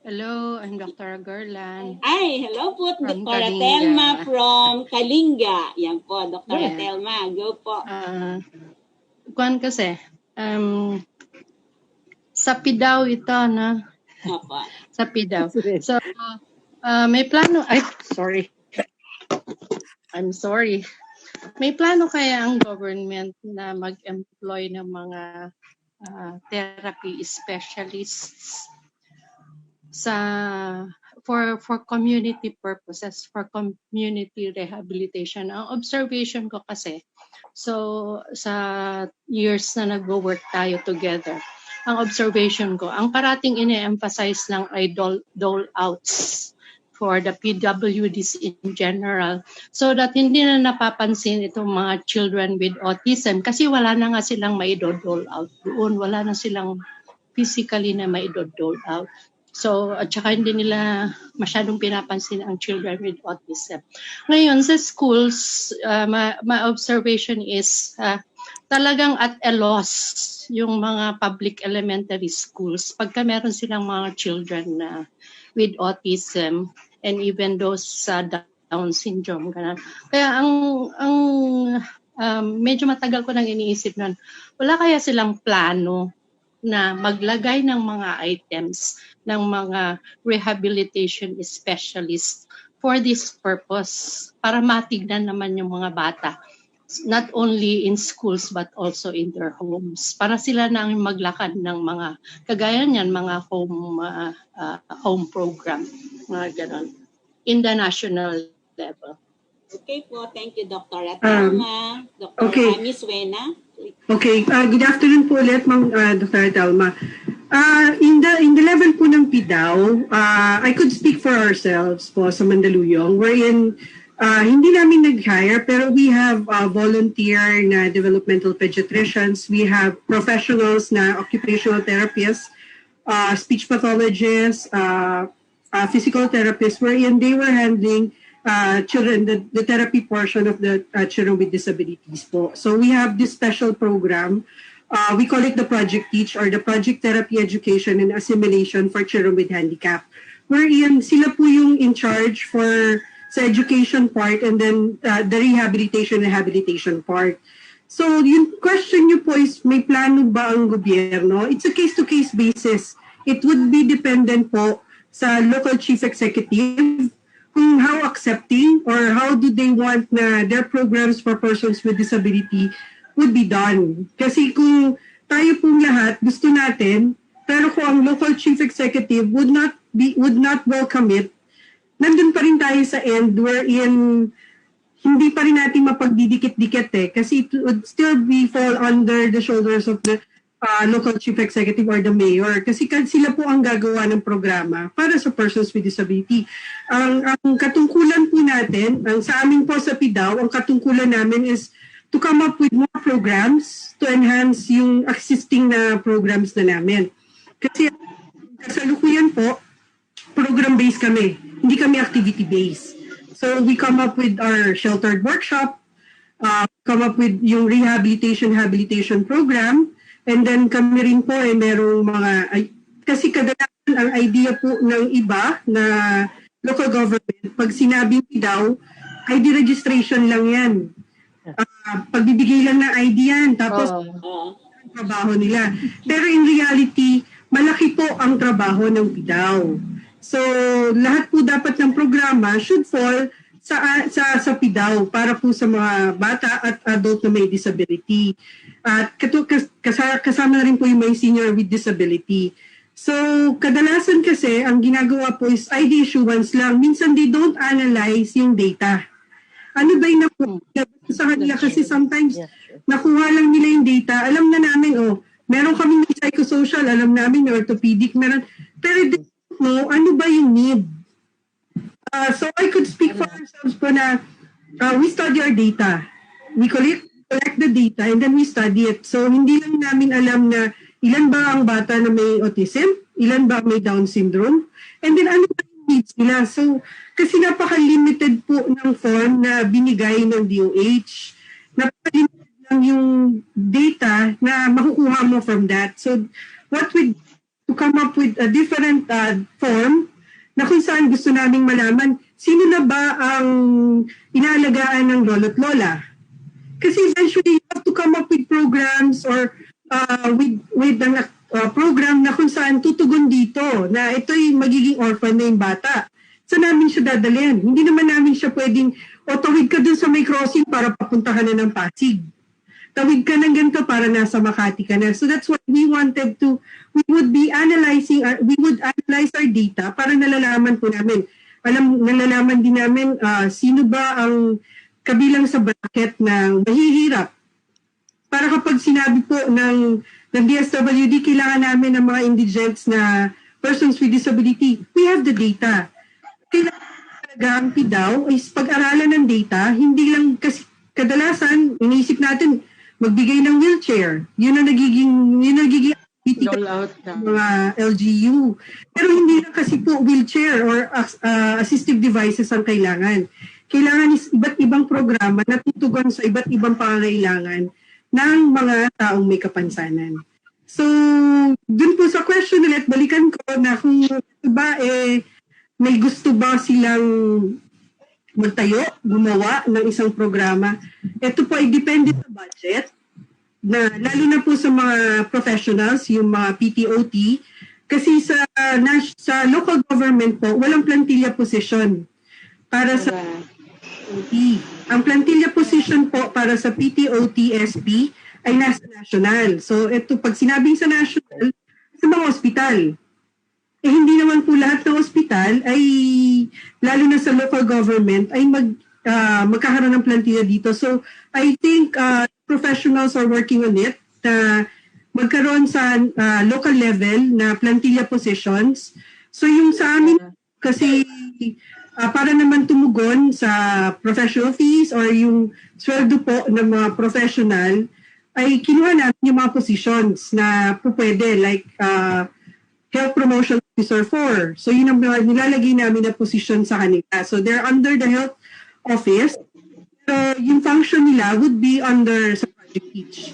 Hello, I'm Dr. Garland. Ay, hello po, Dr. Telma from Kalinga. Yan po, Dr. Telma. Go po. Kuan kasi, Sa PIDAW ito, na? Opo. Sa PIDAW. So, may plano, sorry. I'm sorry. May plano kaya ang government na mag-employ ng mga therapy specialists for community purposes, for community rehabilitation. Ang observation ko kasi, so sa years na nag-work tayo together, ang observation ko, ang parating ine-emphasize lang ay dole outs for the PWDs in general, so that hindi na napapansin itong mga children with autism kasi wala na nga silang maidodole out doon, wala na silang physically na maidodole out. So, at saka hindi nila masyadong pinapansin ang children with autism. Ngayon, sa schools, my observation is talagang at a loss yung mga public elementary schools pagka meron silang mga children na with autism and even those sa Down syndrome. Ganun. Kaya medyo matagal ko nang iniisip nun, wala kaya silang plano na maglagay ng mga items ng mga rehabilitation specialists for this purpose, para matignan naman yung mga bata, not only in schools but also in their homes, para sila na ang maglakad ng mga kagaya niyan, mga home program, mga ganon, in the national level. Okay po, thank you, Dr. Atalma. Okay. Miss Wena. Okay, good afternoon po ulit, Dr. Atalma. In the level po ng PIDAW, I could speak for ourselves po sa Mandaluyong, wherein hindi namin nag-hire, pero we have volunteer na developmental pediatricians, we have professionals na occupational therapists, speech pathologists, physical therapists, wherein they were handling children, the therapy portion of the children with disabilities po. So we have this special program. We call it the Project Teach, or the Project Therapy Education and Assimilation for Children with Handicap, wherein sila po yung in charge for sa education part and then the rehabilitation part. So yung question nyo po is, may plano ba ang gobyerno? It's a case-to-case basis. It would be dependent po sa local chief executive kung how accepting or how do they want na their programs for persons with disability would be done. Kasi kung tayo pong lahat gusto natin, pero kung ang local chief executive would not welcome it, nandun pa rin tayo sa end wherein hindi pa rin natin mapagdidikit-dikit kasi it would still be fall under the shoulders of the local chief executive or the mayor, kasi sila po ang gagawa ng programa para sa persons with disability. Ang katungkulan po natin, sa amin po sa PIDAW, ang katungkulan namin is to come up with more programs to enhance yung existing na programs na namin. Kasi kasalukuyan po, program-based kami, hindi kami activity-based. So we come up with our sheltered workshop, come up with yung rehabilitation program, and then kami rin po merong mga, kasi kadalasan ang idea po ng iba na local government, pag sinabi daw, ID registration lang yan. Pagbibigay lang ng ID yan, tapos trabaho nila. Pero in reality, malaki po ang trabaho ng PIDAW. So, lahat po dapat ng programa should fall sa PIDAW para po sa mga bata at adult na may disability. At kasama na rin po yung may senior with disability. So, kadalasan kasi, ang ginagawa po is ID issuance lang. Minsan, they don't analyze yung data. Ano ba yung nakuha sa kanila? Kasi sometimes, nakuha lang nila yung data. Alam na namin, meron kami ng psychosocial, alam namin yung orthopedic, meron. Pero they don't know, ano ba yung need? So, I could speak for ourselves po na we study our data. We collect the data and then we study it. So, hindi lang namin alam na ilan ba ang bata na may autism, ilan ba may Down syndrome, and then ano ba yung needs nila. So, kasi napaka-limited po ng form na binigay ng DOH. Napaka-limited lang yung data na makukuha mo from that. So, what we to come up with a different form na kung saan gusto naming malaman, sino na ba ang inaalagaan ng lolo't lola? Kasi eventually, you have to come up with programs or with program na kung saan tutugon dito na ito'y magiging orphan na yung bata. Saan namin siya dadalhin? Hindi naman namin siya pwedeng, o tawid ka dun sa may crossing para papuntahan na ng Pasig. Tawid ka ng ganito para nasa Makati ka na. So that's what we wanted to, we would analyze our data para nalalaman po namin. Nalalaman din namin sino ba ang kabilang sa bracket ng mahihirap. Para kapag sinabi po ng DSWD, kailangan namin ng mga indigents na persons with disability. We have the data. Kailangan talaga ang PIDAW is pag-aralan ng data, hindi lang kasi kadalasan, iniisip natin, magbigay ng wheelchair. Yun ang nagiging activity ng mga LGU. Pero hindi lang kasi po wheelchair or assistive devices ang kailangan. Kailangan is iba't ibang programa na tutugon sa iba't ibang pangangailangan ng mga taong may kapansanan. So, dun po sa question ulit, balikan ko na kung ba may gusto ba silang magtayo, gumawa ng isang programa. Ito po ay depende sa budget, na lalo na po sa mga professionals, yung mga PTOT, kasi sa local government po, walang plantilla position para sa PTOT. Ang plantilla position po para sa PTOT SP ay nasa national. So ito, pag sinabing sa national, sa mga ospital. Hindi naman po lahat ng ospital ay, lalo na sa local government, ay magkakaroon ng plantilla dito. So, I think professionals are working on it na magkaroon sa local level na plantilla positions. So, yung sa amin, kasi para naman tumugon sa professional fees or yung sweldo po ng mga professional, ay kinuha namin yung mga positions na po pwede, like Health Promotion Officer 4. So yun ang nilalagay namin na position sa kanila. So they're under the health office. So yung function nila would be under sa project teach.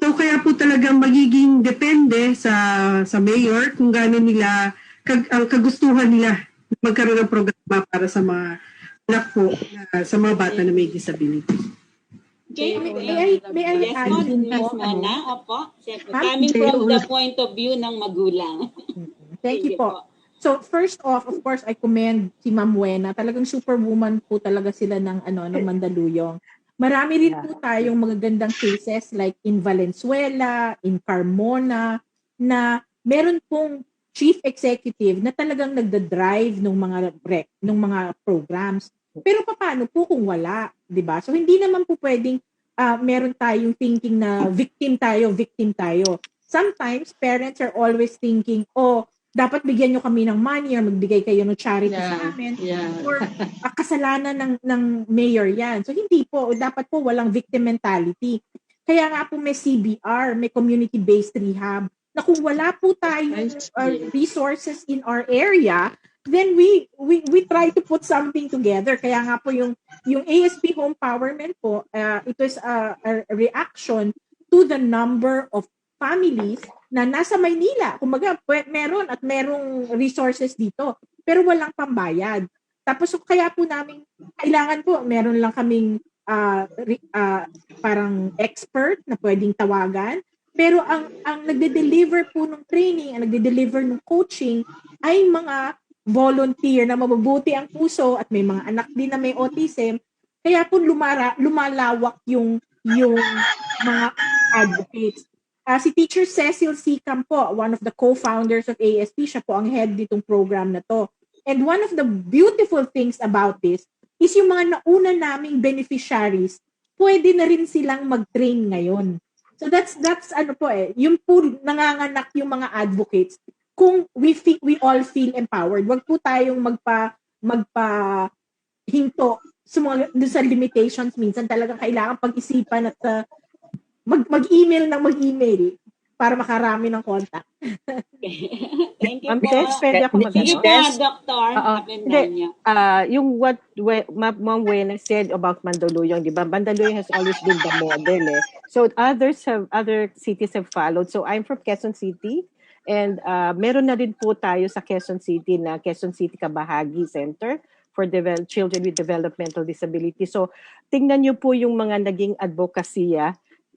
So kaya po talagang magiging depende sa mayor kung gaano nila ang kagustuhan nila magkaroon ng programa para sa mga anak po, sa mga bata na may disability. Okay, may I yes, add din Miss po, Mona, opo. Coming from the point of view ng magulang. Thank you po. So first off, of course, I commend si Ma'am Wena. Talagang superwoman po talaga sila ng Mandaluyong. Marami rin po tayong magagandang cases like in Valenzuela, in Carmona, na meron pong chief executive na talagang nagda-drive ng mga programs. Pero paano po kung wala, 'di ba? So hindi naman po pwedeng meron tayong thinking na victim tayo. Sometimes parents are always thinking, dapat bigyan nyo kami ng money or magbigay kayo ng charity sa amin or kasalanan ng mayor yan. So hindi po, dapat po walang victim mentality. Kaya nga po may CBR, may community-based rehab, na kung wala po tayong resources in our area, then we try to put something together. Kaya nga po yung ASP Home Empowerment po, it is a reaction to the number of families na nasa Maynila. Kumbaga, merong resources dito, pero walang pambayad. Tapos kaya po namin, kailangan po, meron lang kaming parang expert na pwedeng tawagan, pero ang nagde-deliver po ng training, ang nagde-deliver ng coaching ay mga volunteer na mabubuti ang puso at may mga anak din na may autism. Kaya po lumalawak yung mga advocates. Si Teacher Cecil Sikam po, one of the co-founders of ASP, siya po ang head ditong program na to. And one of the beautiful things about this is yung mga nauna naming beneficiaries, pwede na rin silang mag-train ngayon. So that's yung po nanganganak yung mga advocates kung we all feel empowered. Wag po tayong hinto sa limitations. Minsan talagang kailangan pag-isipan at mag-email para makarami ng contact. Thank you Ma'am po. Tess, pwede ako Sige po, Dr. Yung what Ma'am Wena said about Mandaluyong, di ba? Mandaluyong has always been the model. So other cities have followed. So I'm from Quezon City. And meron na rin po tayo sa Quezon City na Quezon City Kabahagi Center for children with developmental disability. So tingnan niyo po yung mga naging advokasya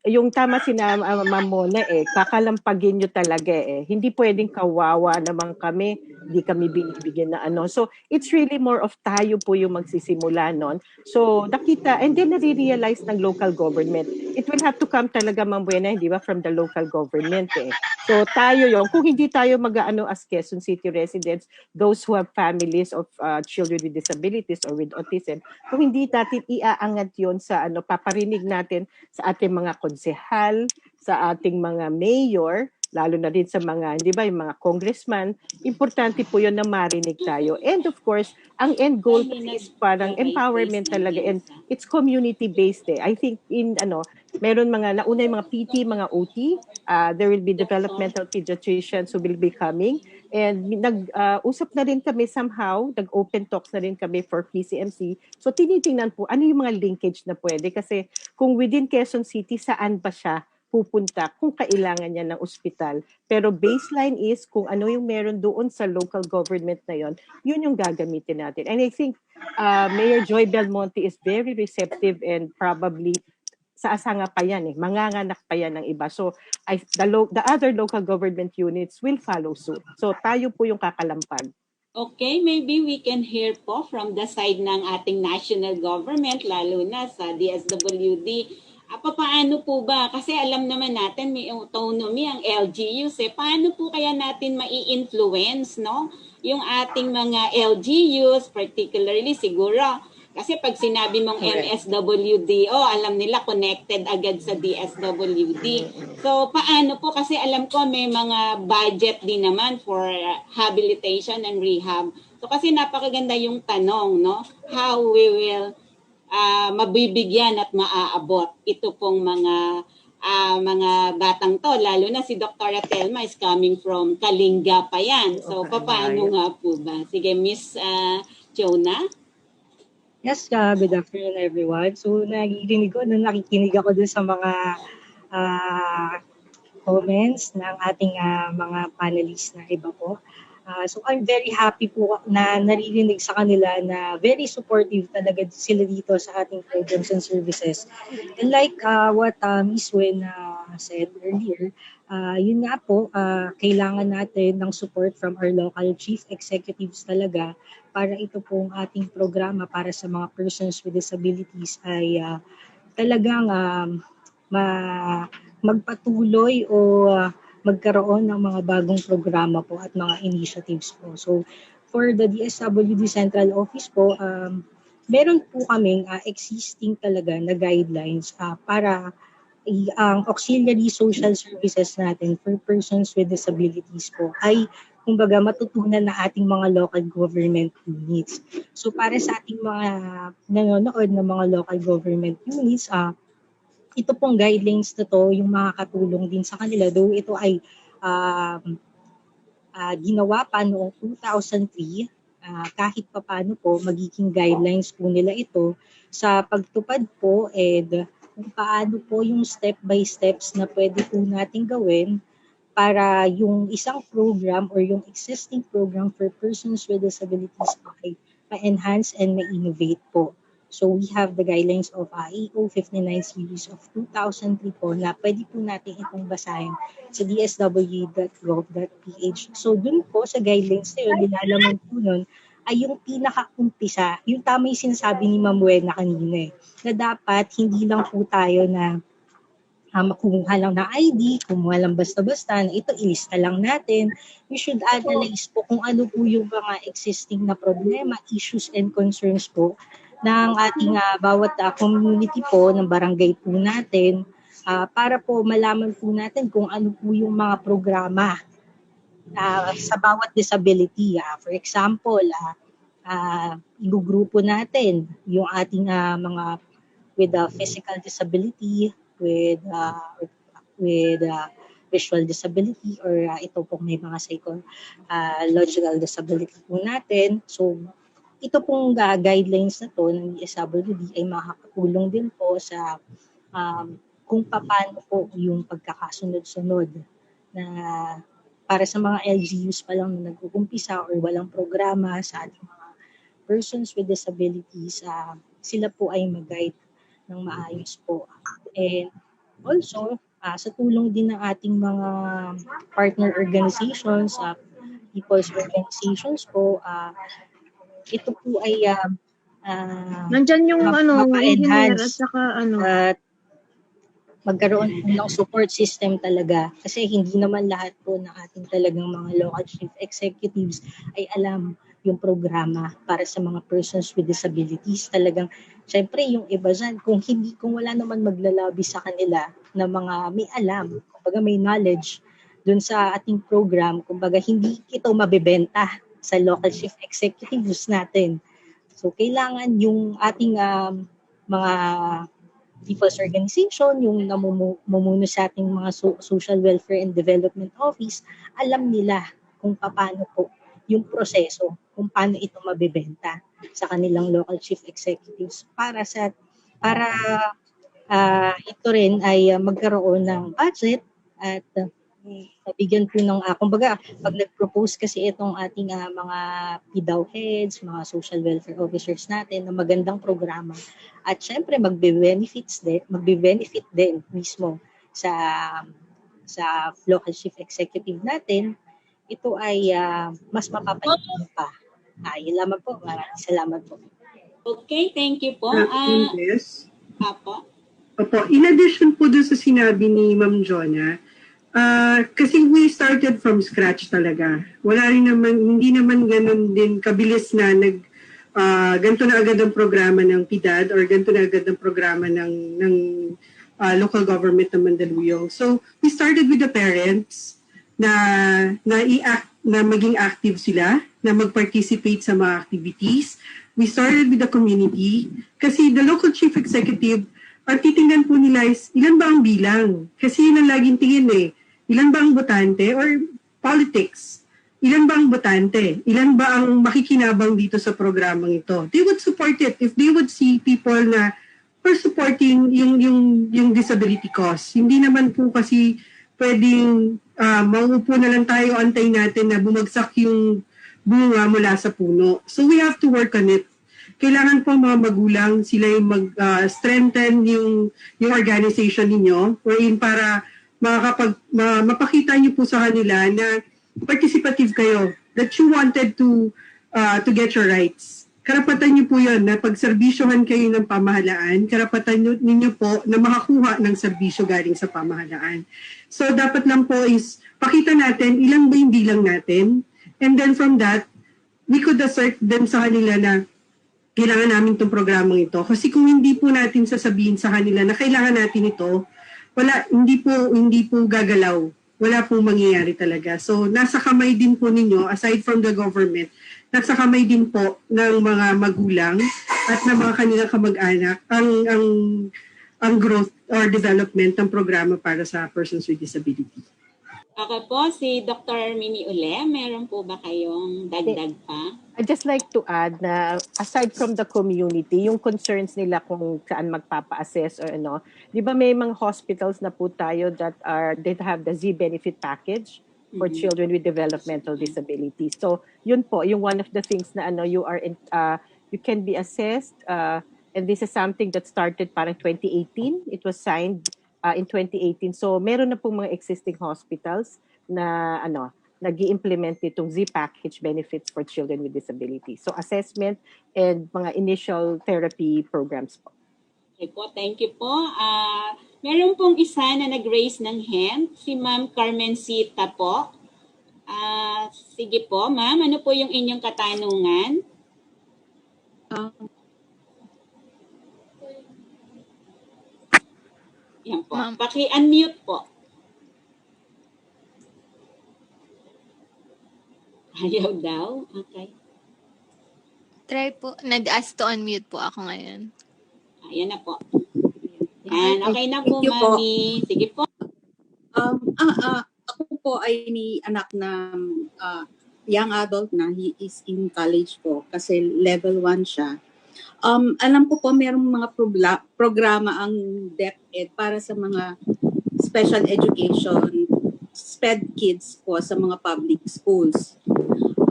yung tama si Ma'am Mona kakalampagin nyo talaga Hindi pwedeng kawawa naman kami, hindi kami binibigyan na ano. So, it's really more of tayo po yung magsisimula nun. So, nakita, and then nare-realize ng local government, it will have to come talaga, Ma'am Buena, hindi ba, from the local government So, tayo yung, kung hindi tayo mag-ano as Quezon City residents, those who have families of children with disabilities or with autism, kung hindi natin iaangat yon sa ano, paparinig natin sa ating mga konsehal, sa ating mga mayor, lalo na din sa mga, hindi ba, yung mga congressman, importante po yun na marinig tayo. And of course, ang end goal kasi is parang empowerment talaga and it's community-based I think meron mga, nauna yung mga PT, mga OT, there will be developmental pediatricians who will be coming. And nag-usap na rin kami somehow, nag-open talks na rin kami for PCMC. So tinitingnan po, ano yung mga linkage na pwede? Kasi kung within Quezon City, saan ba siya pupunta kung kailangan niya ng ospital. Pero baseline is kung ano yung meron doon sa local government na yon, yun yung gagamitin natin. And I think Mayor Joy Belmonte is very receptive and probably sa asanga pa yan manganganak pa yan ng iba. So the other local government units will follow suit. So tayo po yung kakalampag. Okay, maybe we can hear po from the side ng ating national government, lalo na sa DSWD. Paano po ba? Kasi alam naman natin may autonomy ang LGUs Paano po kaya natin mai-influence yung ating mga LGUs, particularly siguro kasi pag sinabi mong MSWD, alam nila connected agad sa DSWD. So, paano po? Kasi alam ko may mga budget din naman for habilitation and rehab. So, kasi napakaganda yung tanong, how we will mabibigyan at maaabot ito pong mga batang to. Lalo na si Dr. Telma is coming from Kalinga pa yan. So, paano nga po ba? Sige, Miss Jonah? Yes, good afternoon everyone. So nakikinig ako dun sa mga comments ng ating mga panelists na iba po. So I'm very happy po na naririnig sa kanila na very supportive talaga sila dito sa ating programs and services. And like what Ms. Wen said earlier, yun nga po, kailangan natin ng support from our local chief executives talaga para ito pong ating programa para sa mga persons with disabilities ay talagang magpatuloy o magkaroon ng mga bagong programa po at mga initiatives po. So for the DSWD Central Office po, meron po kaming existing talaga na guidelines para ang auxiliary social services natin for persons with disabilities po ay kumbaga matutunan na ating mga local government units. So para sa ating mga nanonood ng mga local government units, ito pong guidelines na to yung makakatulong din sa kanila, though ito ay ginawa pa noong 2003, kahit papaano po magiging guidelines po nila ito sa pagtupad po and kung paano po yung step by steps na pwede po natin gawin para yung isang program or yung existing program for persons with disabilities po ay ma-enhance and ma-innovate po. So we have the guidelines of AO 59 series of 2003 po na pwede po natin itong basahin sa dsw.gov.ph. So dun po sa guidelines na yun, nilalaman po nun ay yung pinaka-umpisa, yung tama yung sinasabi ni Ma'am Wena kanina na dapat hindi lang po tayo na kumuha lang ng ID, kumuha lang basta-basta, na ito ilista lang natin. We should analyze po kung ano po yung mga existing na problema, issues and concerns po ng ating bawat community po, ng barangay po natin, para po malaman po natin kung ano po yung mga programa sa bawat disability. For example, igugrupo natin yung ating mga with physical disability, with visual disability, or ito pong may mga psychological disability po natin. So, ito pong guidelines na to ng DSWD ay makakatulong din po sa kung paano po yung pagkakasunod-sunod na para sa mga LGUs pa lang na nag-uumpisa or walang programa sa ating mga persons with disabilities, sila po ay mag-guide ng maayos po. And Also, sa tulong din ng ating mga partner organizations, people's organizations po, ito po ay Nandyan yung engineer at mapa-enhance saka at magkaroon po ng support system talaga. Kasi hindi naman lahat po ng ating talagang mga local chief executives ay alam yung programa para sa mga persons with disabilities. Talagang, syempre yung iba dyan, kung wala naman maglalabi sa kanila na mga may alam, kumbaga may knowledge dun sa ating program, kumbaga hindi ito mabebenta sa local chief executives natin. So, kailangan yung ating mga people's organization, yung namumuno sa ating mga social welfare and development office, alam nila kung paano po yung proseso, kung paano ito mabebenta sa kanilang local chief executives para ito rin ay magkaroon ng budget at mabigyan po ng, kumbaga, pag nag-propose kasi itong ating mga PDAW heads, mga social welfare officers natin na magandang programa, at syempre magbe-benefit din mismo sa local chief executive natin, ito ay mas mapapalipin pa. Yun lamang po. Maraming salamat po. Okay, thank you po. Yes. Apo. Opo, in addition po doon sa sinabi ni Ma'am Jonna, kasi we started from scratch talaga. Hindi naman ganun din kabilis na ganito na agad ang programa ng PIDAD or ganito na agad ang programa ng local government ng Mandaluyong. So, we started with the parents na maging active sila, na mag-participate sa mga activities. We started with the community kasi the local chief executive, ang titingnan po nila is ilan ba ang bilang? Kasi yun ang laging tingin eh. Ilan ba ang botante or politics? Ilan ba ang botante? Ilan ba ang makikinabang dito sa programang ito? They would support it if they would see people na for supporting yung disability cause. Hindi naman po kasi pwedeng mauupo na lang tayo, antay natin na bumagsak yung bunga mula sa puno. So we have to work on it. Kailangan po mga magulang sila yung mag-strengthen yung organization ninyo wherein para mapakita niyo po sa kanila na participative kayo, that you wanted to get your rights. Karapatan niyo po yun na pagserbisyohan kayo ng pamahalaan, karapatan ninyo po na makakuha ng serbisyo galing sa pamahalaan. So dapat lang po is pakita natin ilang ba yung bilang natin, and then from that, we could assert them sa kanila na kailangan namin itong programang ito. Kasi kung hindi po natin sasabihin sa kanila na kailangan natin ito, hindi po gagalaw. Wala pong mangyayari talaga. So, nasa kamay din po ninyo, aside from the government, nasa kamay din po ng mga magulang at ng mga kanilang kamag-anak ang growth or development ng programa para sa persons with disability. Okay po, si Dr. Mimi Ule, meron po ba kayong dagdag pa? I'd just like to add na aside from the community, yung concerns nila kung saan magpapa-assess or di ba may mga hospitals na po tayo that they have the Z benefit package for children with developmental disabilities. So, yun po, yung one of the things na you can be assessed and this is something that started parang 2018. It was signed in 2018. So, meron na pong mga existing hospitals na nag-i-implement itong Z package benefits for children with disabilities. So, assessment and mga initial therapy programs po. Okay po, thank you po. Meron pong isa na nag-raise ng hand, si Ma'am Carmencita po. Sige po, ma'am, ano po yung inyong katanungan? Yan po. Paki-unmute po. Ayaw daw? Okay. Try po. Nag-ask to unmute po ako ngayon. Ayan na po. And okay na po, Mami. Sige po. Ako po ay ni anak na young adult na. He is in college po kasi level 1 siya. Alam ko po mayroong mga programa ang DepEd para sa mga special education, SPED kids po sa mga public schools.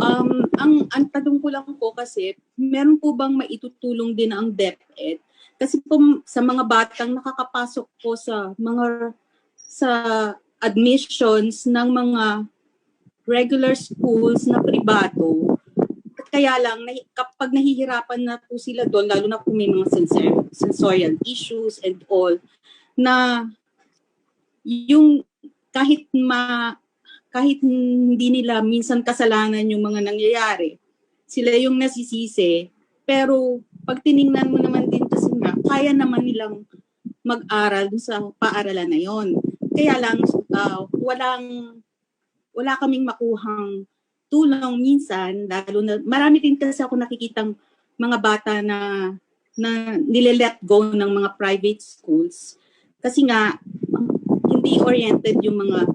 Ang tanong ko lang po kasi, meron po bang maitutulong din ang DepEd Kasi po sa mga batang nakakapasok po sa admissions ng mga regular schools na pribado, kaya lang kapag nahihirapan na po sila doon, lalo na kung may mga sensorial issues and all, na yung kahit hindi nila minsan kasalanan yung mga nangyayari, sila yung nasisisi, pero pag tiningnan mo naman din kasi nga, kaya naman nilang mag-aral sa paaralan na yon. Kaya lang wala kaming makuhang tulong minsan, lalo na marami din kasi ako nakikitang mga bata na nile-let go ng mga private schools kasi nga hindi oriented yung mga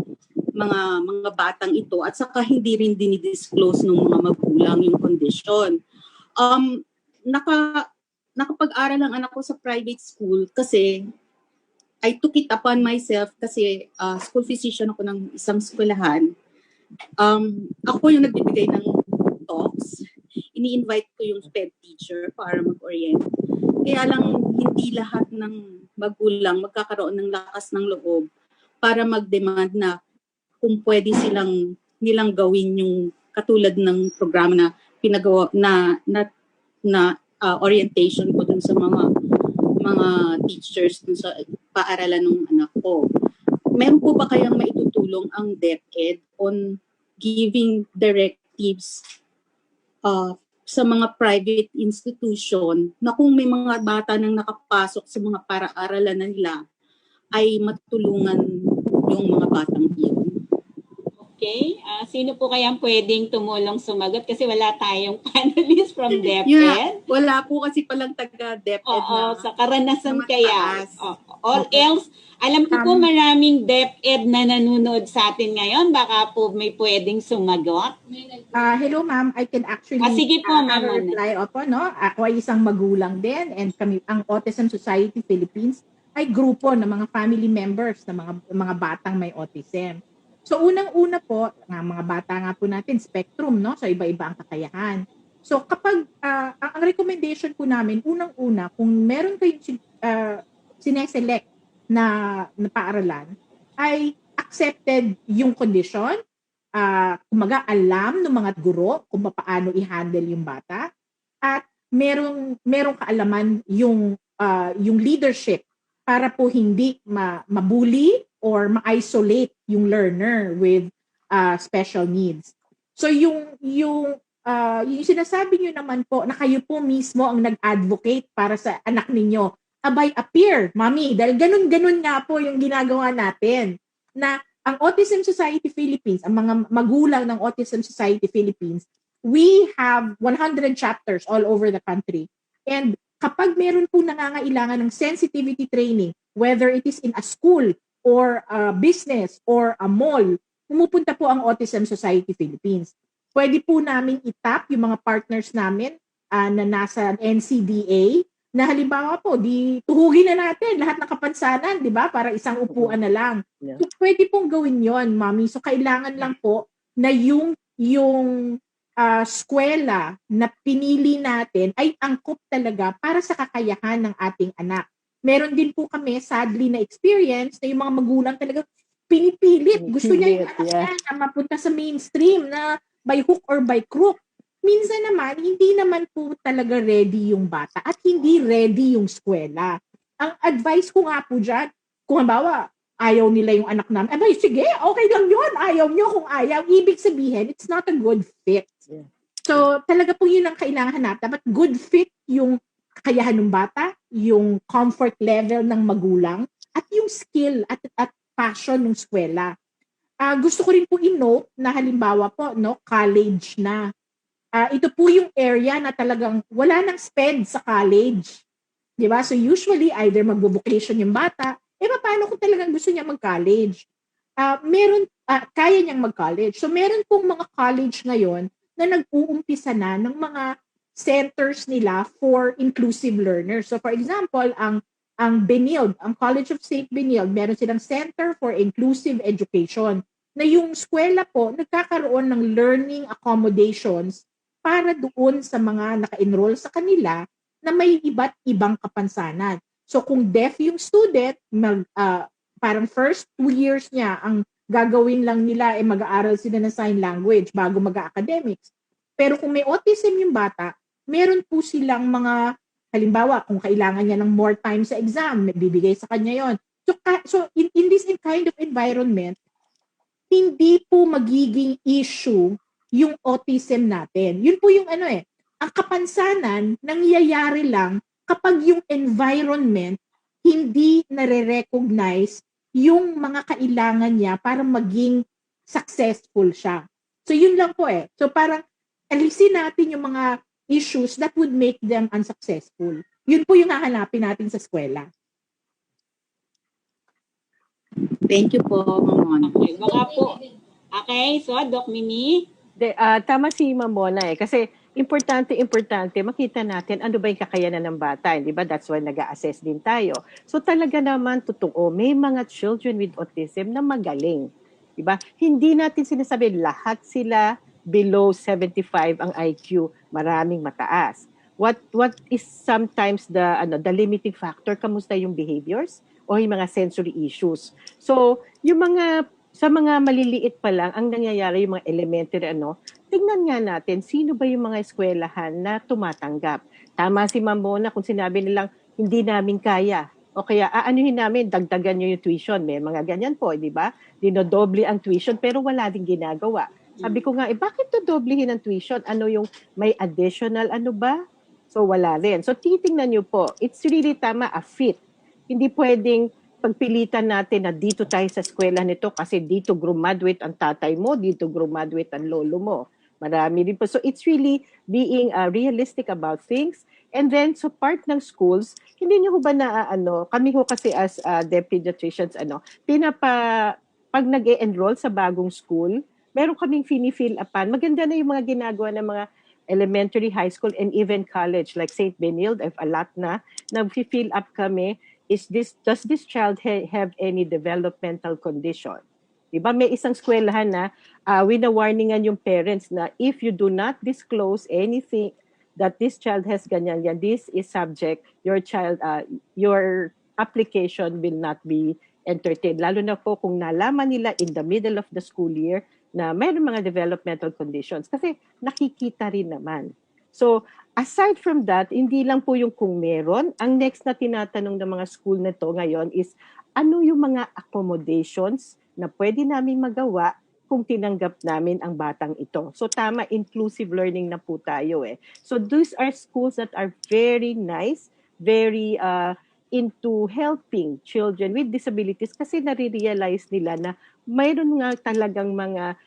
batang ito at saka hindi rin dinidisclose ng mga magulang yung condition. Nakapag-aral ang anak ko sa private school kasi I took it upon myself kasi school physician ako ng isang eskwelahan. Ako yung nagbibigay ng talks. Ini-invite ko yung SPED teacher para mag-orient. Kaya lang hindi lahat ng magulang magkakaroon ng lakas ng loob para mag-demand na kung pwede nilang gawin yung katulad ng programa na pinagawa na orientation ko dun sa mga teachers dun sa paaralan ng anak ko. Meron po ba kayang maitutulong ang DepEd on giving directives sa mga private institution na kung may mga bata nang nakapasok sa mga para-aralan na nila ay matulungan yung mga batang iyon? Okay. Sino po kayang pwedeng tumulong sumagot? Kasi wala tayong panelist from DepEd. Wala po kasi palang taga-DepEd na. Sa karanasan kaya. All else, alam ko po maraming DepEd na nanonood sa atin ngayon. Baka po may pwedeng sumagot. Hello ma'am, I can actually sige po, reply. Opo, no? Ako ay isang magulang din and kami, ang Autism Society Philippines ay grupo ng mga family members ng mga batang may autism. So unang-una po, mga bata nga po natin, spectrum, no? So iba-iba ang kakayahan. So kapag, ang recommendation po namin, unang-una, kung meron kayong sineselect na paaralan, ay accepted yung condition, kumaga alam ng mga guro kung paano i-handle yung bata, at merong kaalaman yung leadership para po hindi mabully or ma-isolate yung learner with special needs. So yung sinasabi niyo naman po na kayo po mismo ang nag-advocate para sa anak ninyo, abay appear, mami, dahil ganun nga po yung ginagawa natin na ang Autism Society Philippines, ang mga magulang ng Autism Society Philippines, we have 100 chapters all over the country. And kapag meron po nangangailangan ng sensitivity training, whether it is in a school or a business or a mall, pumupunta po ang Autism Society Philippines. Pwede po namin itap yung mga partners namin na nasa NCDA, na halimbawa po, tuhugin na natin lahat ng kapansanan, di ba? Para isang upuan na lang. So, pwede pong gawin yon, mami. So, kailangan lang po na yung eskwela na pinili natin ay angkop talaga para sa kakayahan ng ating anak. Meron din po kami, sadly, na experience na yung mga magulang talaga pinipilit. Gusto niya yung anak niya na mapunta sa mainstream na by hook or by crook. Minsan naman, hindi naman po talaga ready yung bata at hindi ready yung eskwela. Ang advice ko nga po dyan, kung halimbawa, ayaw nila yung anak namin, abay, sige, okay lang yun. Ayaw nyo kung ayaw. Ibig sabihin, it's not a good fit. Yeah. So, talaga po yun ang kailangan hanap. Dapat good fit yung kakayahan ng bata, yung comfort level ng magulang, at yung skill at passion ng eskwela. Gusto ko rin po i-note na halimbawa po, no, college na. Ito po yung area na talagang wala nang SPED sa college. Di ba? So usually, either magbo-vocation yung bata, paano kung talagang gusto niya mag-college? Kaya niyang mag-college. So meron pong mga college ngayon na nag-uumpisa na ng mga centers nila for inclusive learners. So for example, ang Benilde, ang College of St. Benilde, meron silang Center for Inclusive Education na yung eskwela po nagkakaroon ng learning accommodations para doon sa mga naka-enroll sa kanila na may iba't ibang kapansanan. So kung deaf yung student, parang first 2 years niya, ang gagawin lang nila ay mag-aaral sila ng sign language bago mag-academics. Pero kung may autism yung bata, meron po silang mga, halimbawa, kung kailangan niya ng more time sa exam, bibigay sa kanya yon. So in this kind of environment, hindi po magiging issue yung autism natin. Yun po yung ang kapansanan nangyayari lang kapag yung environment hindi nare-recognize yung mga kailangan niya para maging successful siya. So yun lang po So parang alisin natin yung mga issues that would make them unsuccessful. Yun po yung hahanapin natin sa eskwela. Thank you po, Mamon. Okay, baka po. Okay, so Doc Mimi? Tama si Mamona kasi importante makita natin ano ba yung kakayanan ng bata, di ba? That's why nag-a-assess din tayo. So talaga naman totoo, may mga children with autism na magaling. Di ba? Hindi natin sinasabi lahat sila below 75 ang IQ, maraming mataas. What is sometimes the limiting factor? Kamusta yung behaviors o yung mga sensory issues? So, sa mga maliliit pa lang, ang nangyayari yung mga elementary, tingnan nga natin, sino ba yung mga eskwelahan na tumatanggap? Tama si Mambona kung sinabi nilang, hindi namin kaya. O kaya, aanuhin namin, dagdagan nyo yung tuition. May mga ganyan po, di ba? Dinodoble ang tuition, pero wala din ginagawa. Sabi ko nga, bakit doblehin ang tuition? Ano yung may additional, ba? So, wala rin. So, titingnan nyo po, it's really tama, a fit. Hindi pwedeng pagpilitan natin na dito tayo sa eskwela nito kasi dito graduate ang tatay mo, dito graduate ang lolo mo. Marami din po. So it's really being realistic about things. And then, so part ng schools, hindi nyo ba na, kami ho kasi as the pediatricians, pag nag-e-enroll sa bagong school, meron kaming fini-fill upan. Maganda na yung mga ginagawa ng mga elementary, high school, and even college, like St. Benilde, a lot na, nag-fill up kami. Does this child have any developmental condition? Diba? May isang eskwelahan na wina-warningan yung parents na if you do not disclose anything that this child has ganyan, this is subject, your application will not be entertained. Lalo na po kung nalaman nila in the middle of the school year na mayroon mga developmental conditions. Kasi nakikita rin naman. So, aside from that, hindi lang po yung kung meron. Ang next na tinatanong ng mga school na to ngayon is, ano yung mga accommodations na pwede namin magawa kung tinanggap namin ang batang ito. So tama, inclusive learning na po tayo So these are schools that are very nice, very into helping children with disabilities kasi nare-realize nila na mayroon nga talagang mga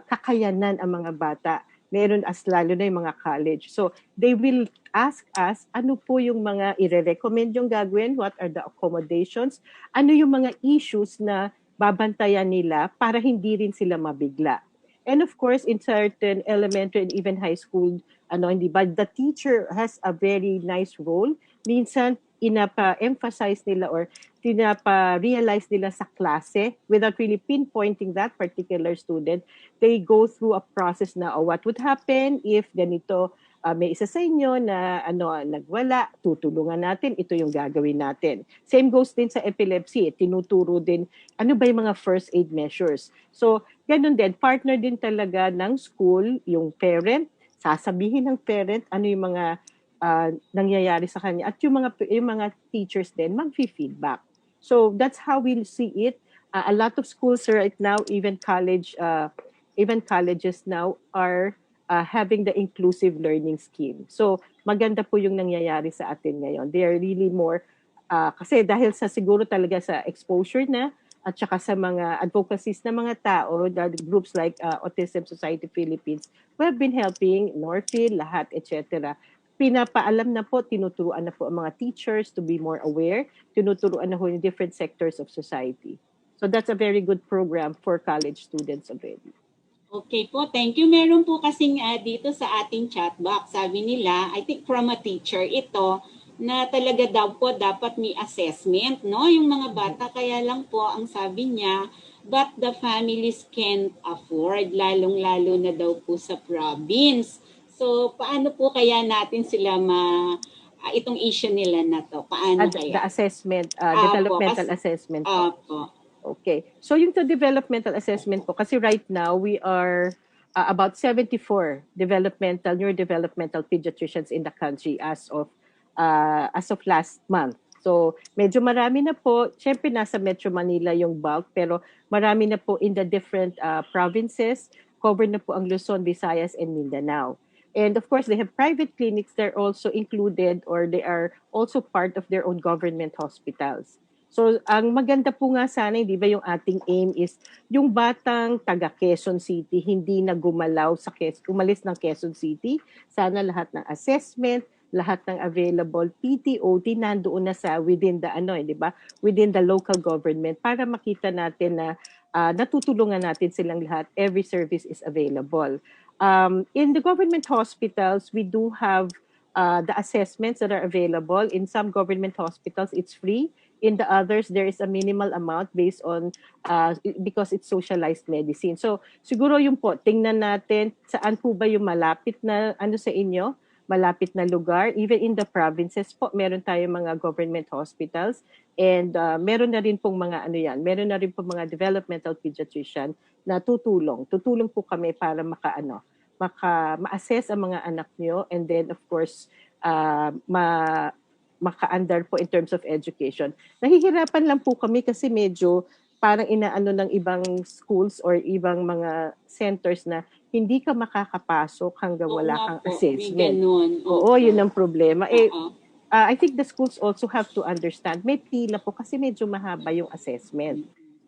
kakayanan ang mga bata. Meron lalo na yung mga college. So, they will ask us, ano po yung mga i-recommend yung gagawin? What are the accommodations? Ano yung mga issues na babantayan nila para hindi rin sila mabigla? And of course, in certain elementary and even high school, hindi ba, the teacher has a very nice role. Minsan, inapa-emphasize nila or tinapa-realize nila sa klase without really pinpointing that particular student. They go through a process na, what would happen if ganito, may isa sa inyo na nagwala, tutulungan natin, ito yung gagawin natin. Same goes din sa epilepsy, tinuturo din, ano ba yung mga first aid measures. So, ganun din, partner din talaga ng school, yung parent, sasabihin ng parent, ano yung mga nangyayari sa kanya at yung mga teachers din magfi-feedback. So that's how we'll see it. A lot of schools right now, even colleges now are having the inclusive learning scheme. So maganda po yung nangyayari sa atin ngayon. They are really more kasi dahil sa siguro talaga sa exposure na at saka sa mga advocacies na mga tao, groups like Autism Society Philippines, we have been helping Northfield, lahat, etc. Pinapaalam na po, tinuturuan na po ang mga teachers to be more aware, tinuturuan na po in different sectors of society. So that's a very good program for college students already. Okay po, thank you. Meron po kasing dito sa ating chat box, sabi nila, I think from a teacher ito, na talaga daw po dapat may assessment, no? Yung mga bata, kaya lang po ang sabi niya, but the families can't afford, lalong-lalo na daw po sa province. So, paano po kaya natin sila itong issue nila na to? Paano The kaya? assessment, Apo, developmental assessment po. Opo. Okay. So yung to developmental assessment po, kasi right now we are about 74 neurodevelopmental pediatricians in the country as of last month. So medyo marami na po. Siyempre nasa Metro Manila yung bulk, pero marami na po in the different provinces. Covered na po ang Luzon, Visayas, and Mindanao. And of course, they have private clinics. They're also included or they are also part of their own government hospitals. So, ang maganda po nga sana, di ba yung ating aim is yung batang taga Quezon City, hindi na gumalaw umalis ng Quezon City. Sana lahat ng assessment, lahat ng available PTOT nandoon na sa within the di ba? Within the local government para makita natin na natutulungan natin silang lahat. Every service is available. In the government hospitals, we do have the assessments that are available. In some government hospitals, it's free. In the others, there is a minimal amount based on because it's socialized medicine. So siguro yung po, tingnan natin saan po ba yung malapit na sa inyo, malapit na lugar. Even in the provinces po, meron tayong mga government hospitals and meron na rin pong mga meron na rin pong mga developmental pediatrician na tutulong. Tutulong po kami para ma-assess ang mga anak nyo and then of course maka-under po in terms of education. Nahihirapan lang po kami kasi medyo parang inaano ng ibang schools or ibang mga centers na hindi ka makakapasok hanggang wala kang assessment. Oo, yun ang problema. I think the schools also have to understand, may pila po kasi medyo mahaba yung assessment.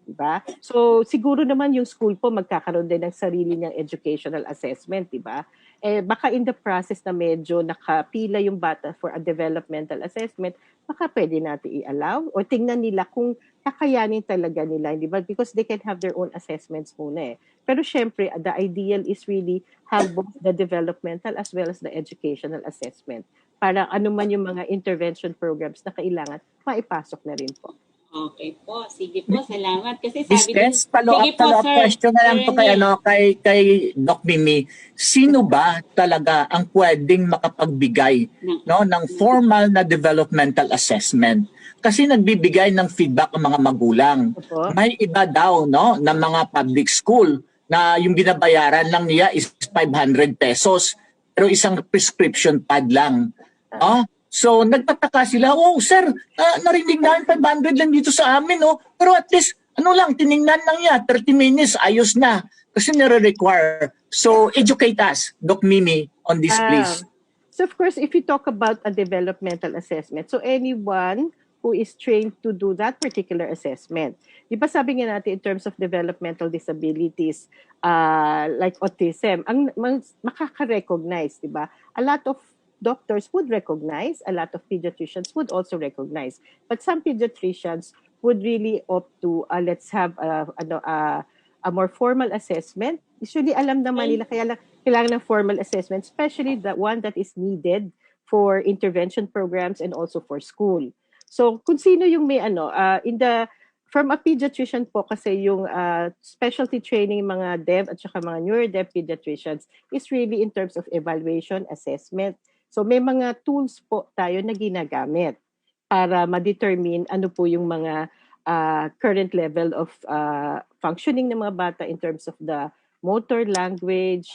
Diba? So siguro naman yung school po magkakaroon din ng sarili niyang educational assessment, diba? Baka in the process na medyo nakapila yung bata for a developmental assessment, baka pwede natin i-allow o tingnan nila kung kakayanin talaga nila, di ba? Because they can have their own assessments muna eh. Pero syempre, the ideal is really have both the developmental as well as the educational assessment para ano man yung mga intervention programs na kailangan, maipasok na rin po. Okay po. Sige po, salamat. Kasi sabi din, follow-up question na lang to kay Doc Mimi. Sino ba talaga ang pwedeng makapagbigay ng formal na developmental assessment? Kasi nagbibigay ng feedback ang mga magulang. May iba daw ng mga public school na yung binabayaran lang niya is 500 pesos pero isang prescription pad lang. So, nagtataka sila, sir, narinig namin 500 lang dito sa amin, pero at least, tiningnan lang niya, 30 minutes, ayos na. Kasi nire-require. So, educate us, Doc Mimi, on this, please. So, of course, if you talk about a developmental assessment, so anyone who is trained to do that particular assessment. Di ba sabi nga natin in terms of developmental disabilities, like autism, ang makaka-recognize, di ba? A lot of doctors would recognize, a lot of pediatricians would also recognize. But some pediatricians would really opt to, let's have a more formal assessment. Usually, alam naman nila, kaya lang kailangan ng formal assessment, especially the one that is needed for intervention programs and also for school. So, kung sino yung may from a pediatrician po kasi yung specialty training mga dev at saka mga neurodev pediatricians is really in terms of evaluation, assessment. So may mga tools po tayo na ginagamit para ma-determine ano po yung mga current level of functioning ng mga bata in terms of the motor, language,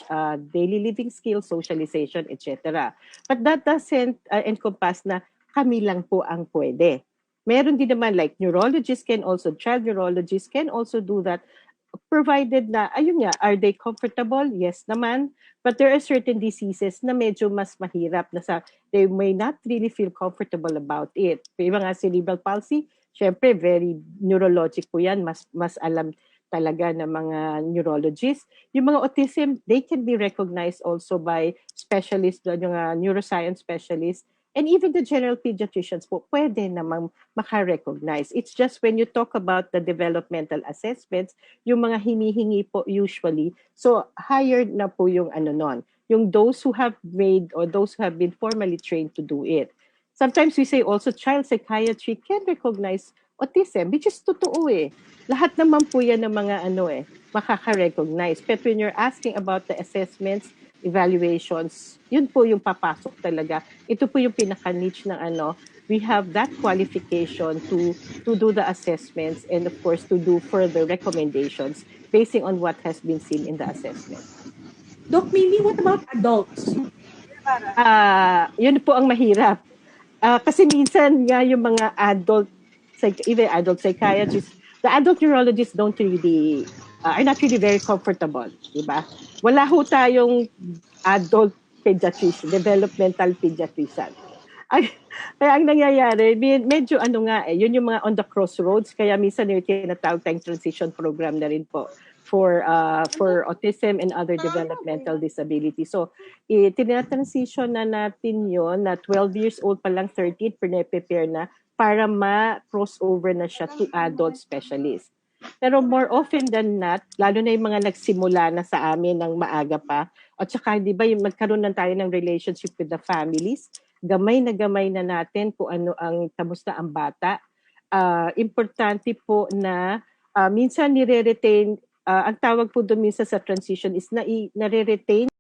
daily living skills, socialization, etc. But that doesn't encompass na kami lang po ang pwede. Meron din naman like neurologists can also, child neurologists can also do that provided na, are they comfortable? Yes naman. But there are certain diseases na medyo mas mahirap na they may not really feel comfortable about it. Yung mga cerebral palsy, syempre very neurologic po yan, mas alam talaga ng mga neurologists. Yung mga autism, they can be recognized also by specialists, yung neuroscience specialists, and even the general pediatricians po, pwede namang maka-recognize. It's just when you talk about the developmental assessments, yung mga hinihingi po usually, so higher na po yung yung those who have made or those who have been formally trained to do it. Sometimes we say also child psychiatry can recognize autism, which is totoo eh. Lahat naman po yan ng mga makaka-recognize. But when you're asking about the assessments evaluations, yun po yung papasok talaga. Ito po yung pinaka-niche ng we have that qualification to do the assessments and of course to do further recommendations basing on what has been seen in the assessment. Doc Mimi, what about adults? Yun po ang mahirap. Kasi minsan nga yung mga even adult psychiatrists, the adult neurologists don't really, are not really very comfortable, di ba? Wala ho tayong adult pediatrician, developmental pediatrician. Kaya ang nangyayari, medyo yun yung mga on the crossroads, kaya minsan yung tinatawag tayong transition program na rin po for autism and other developmental disabilities. So, tinatransition na natin yon na 12 years old pa lang, 13, prepare na para ma-crossover na siya to adult specialist. Pero more often than not, lalo na yung mga nagsimula na sa amin ng maaga pa, at saka di ba yung magkaroon na tayo ng relationship with the families, gamay na natin kung ano ang kamusta ang bata. Importante po na minsan nire-retain, ang tawag po doon minsan sa transition is nare-retain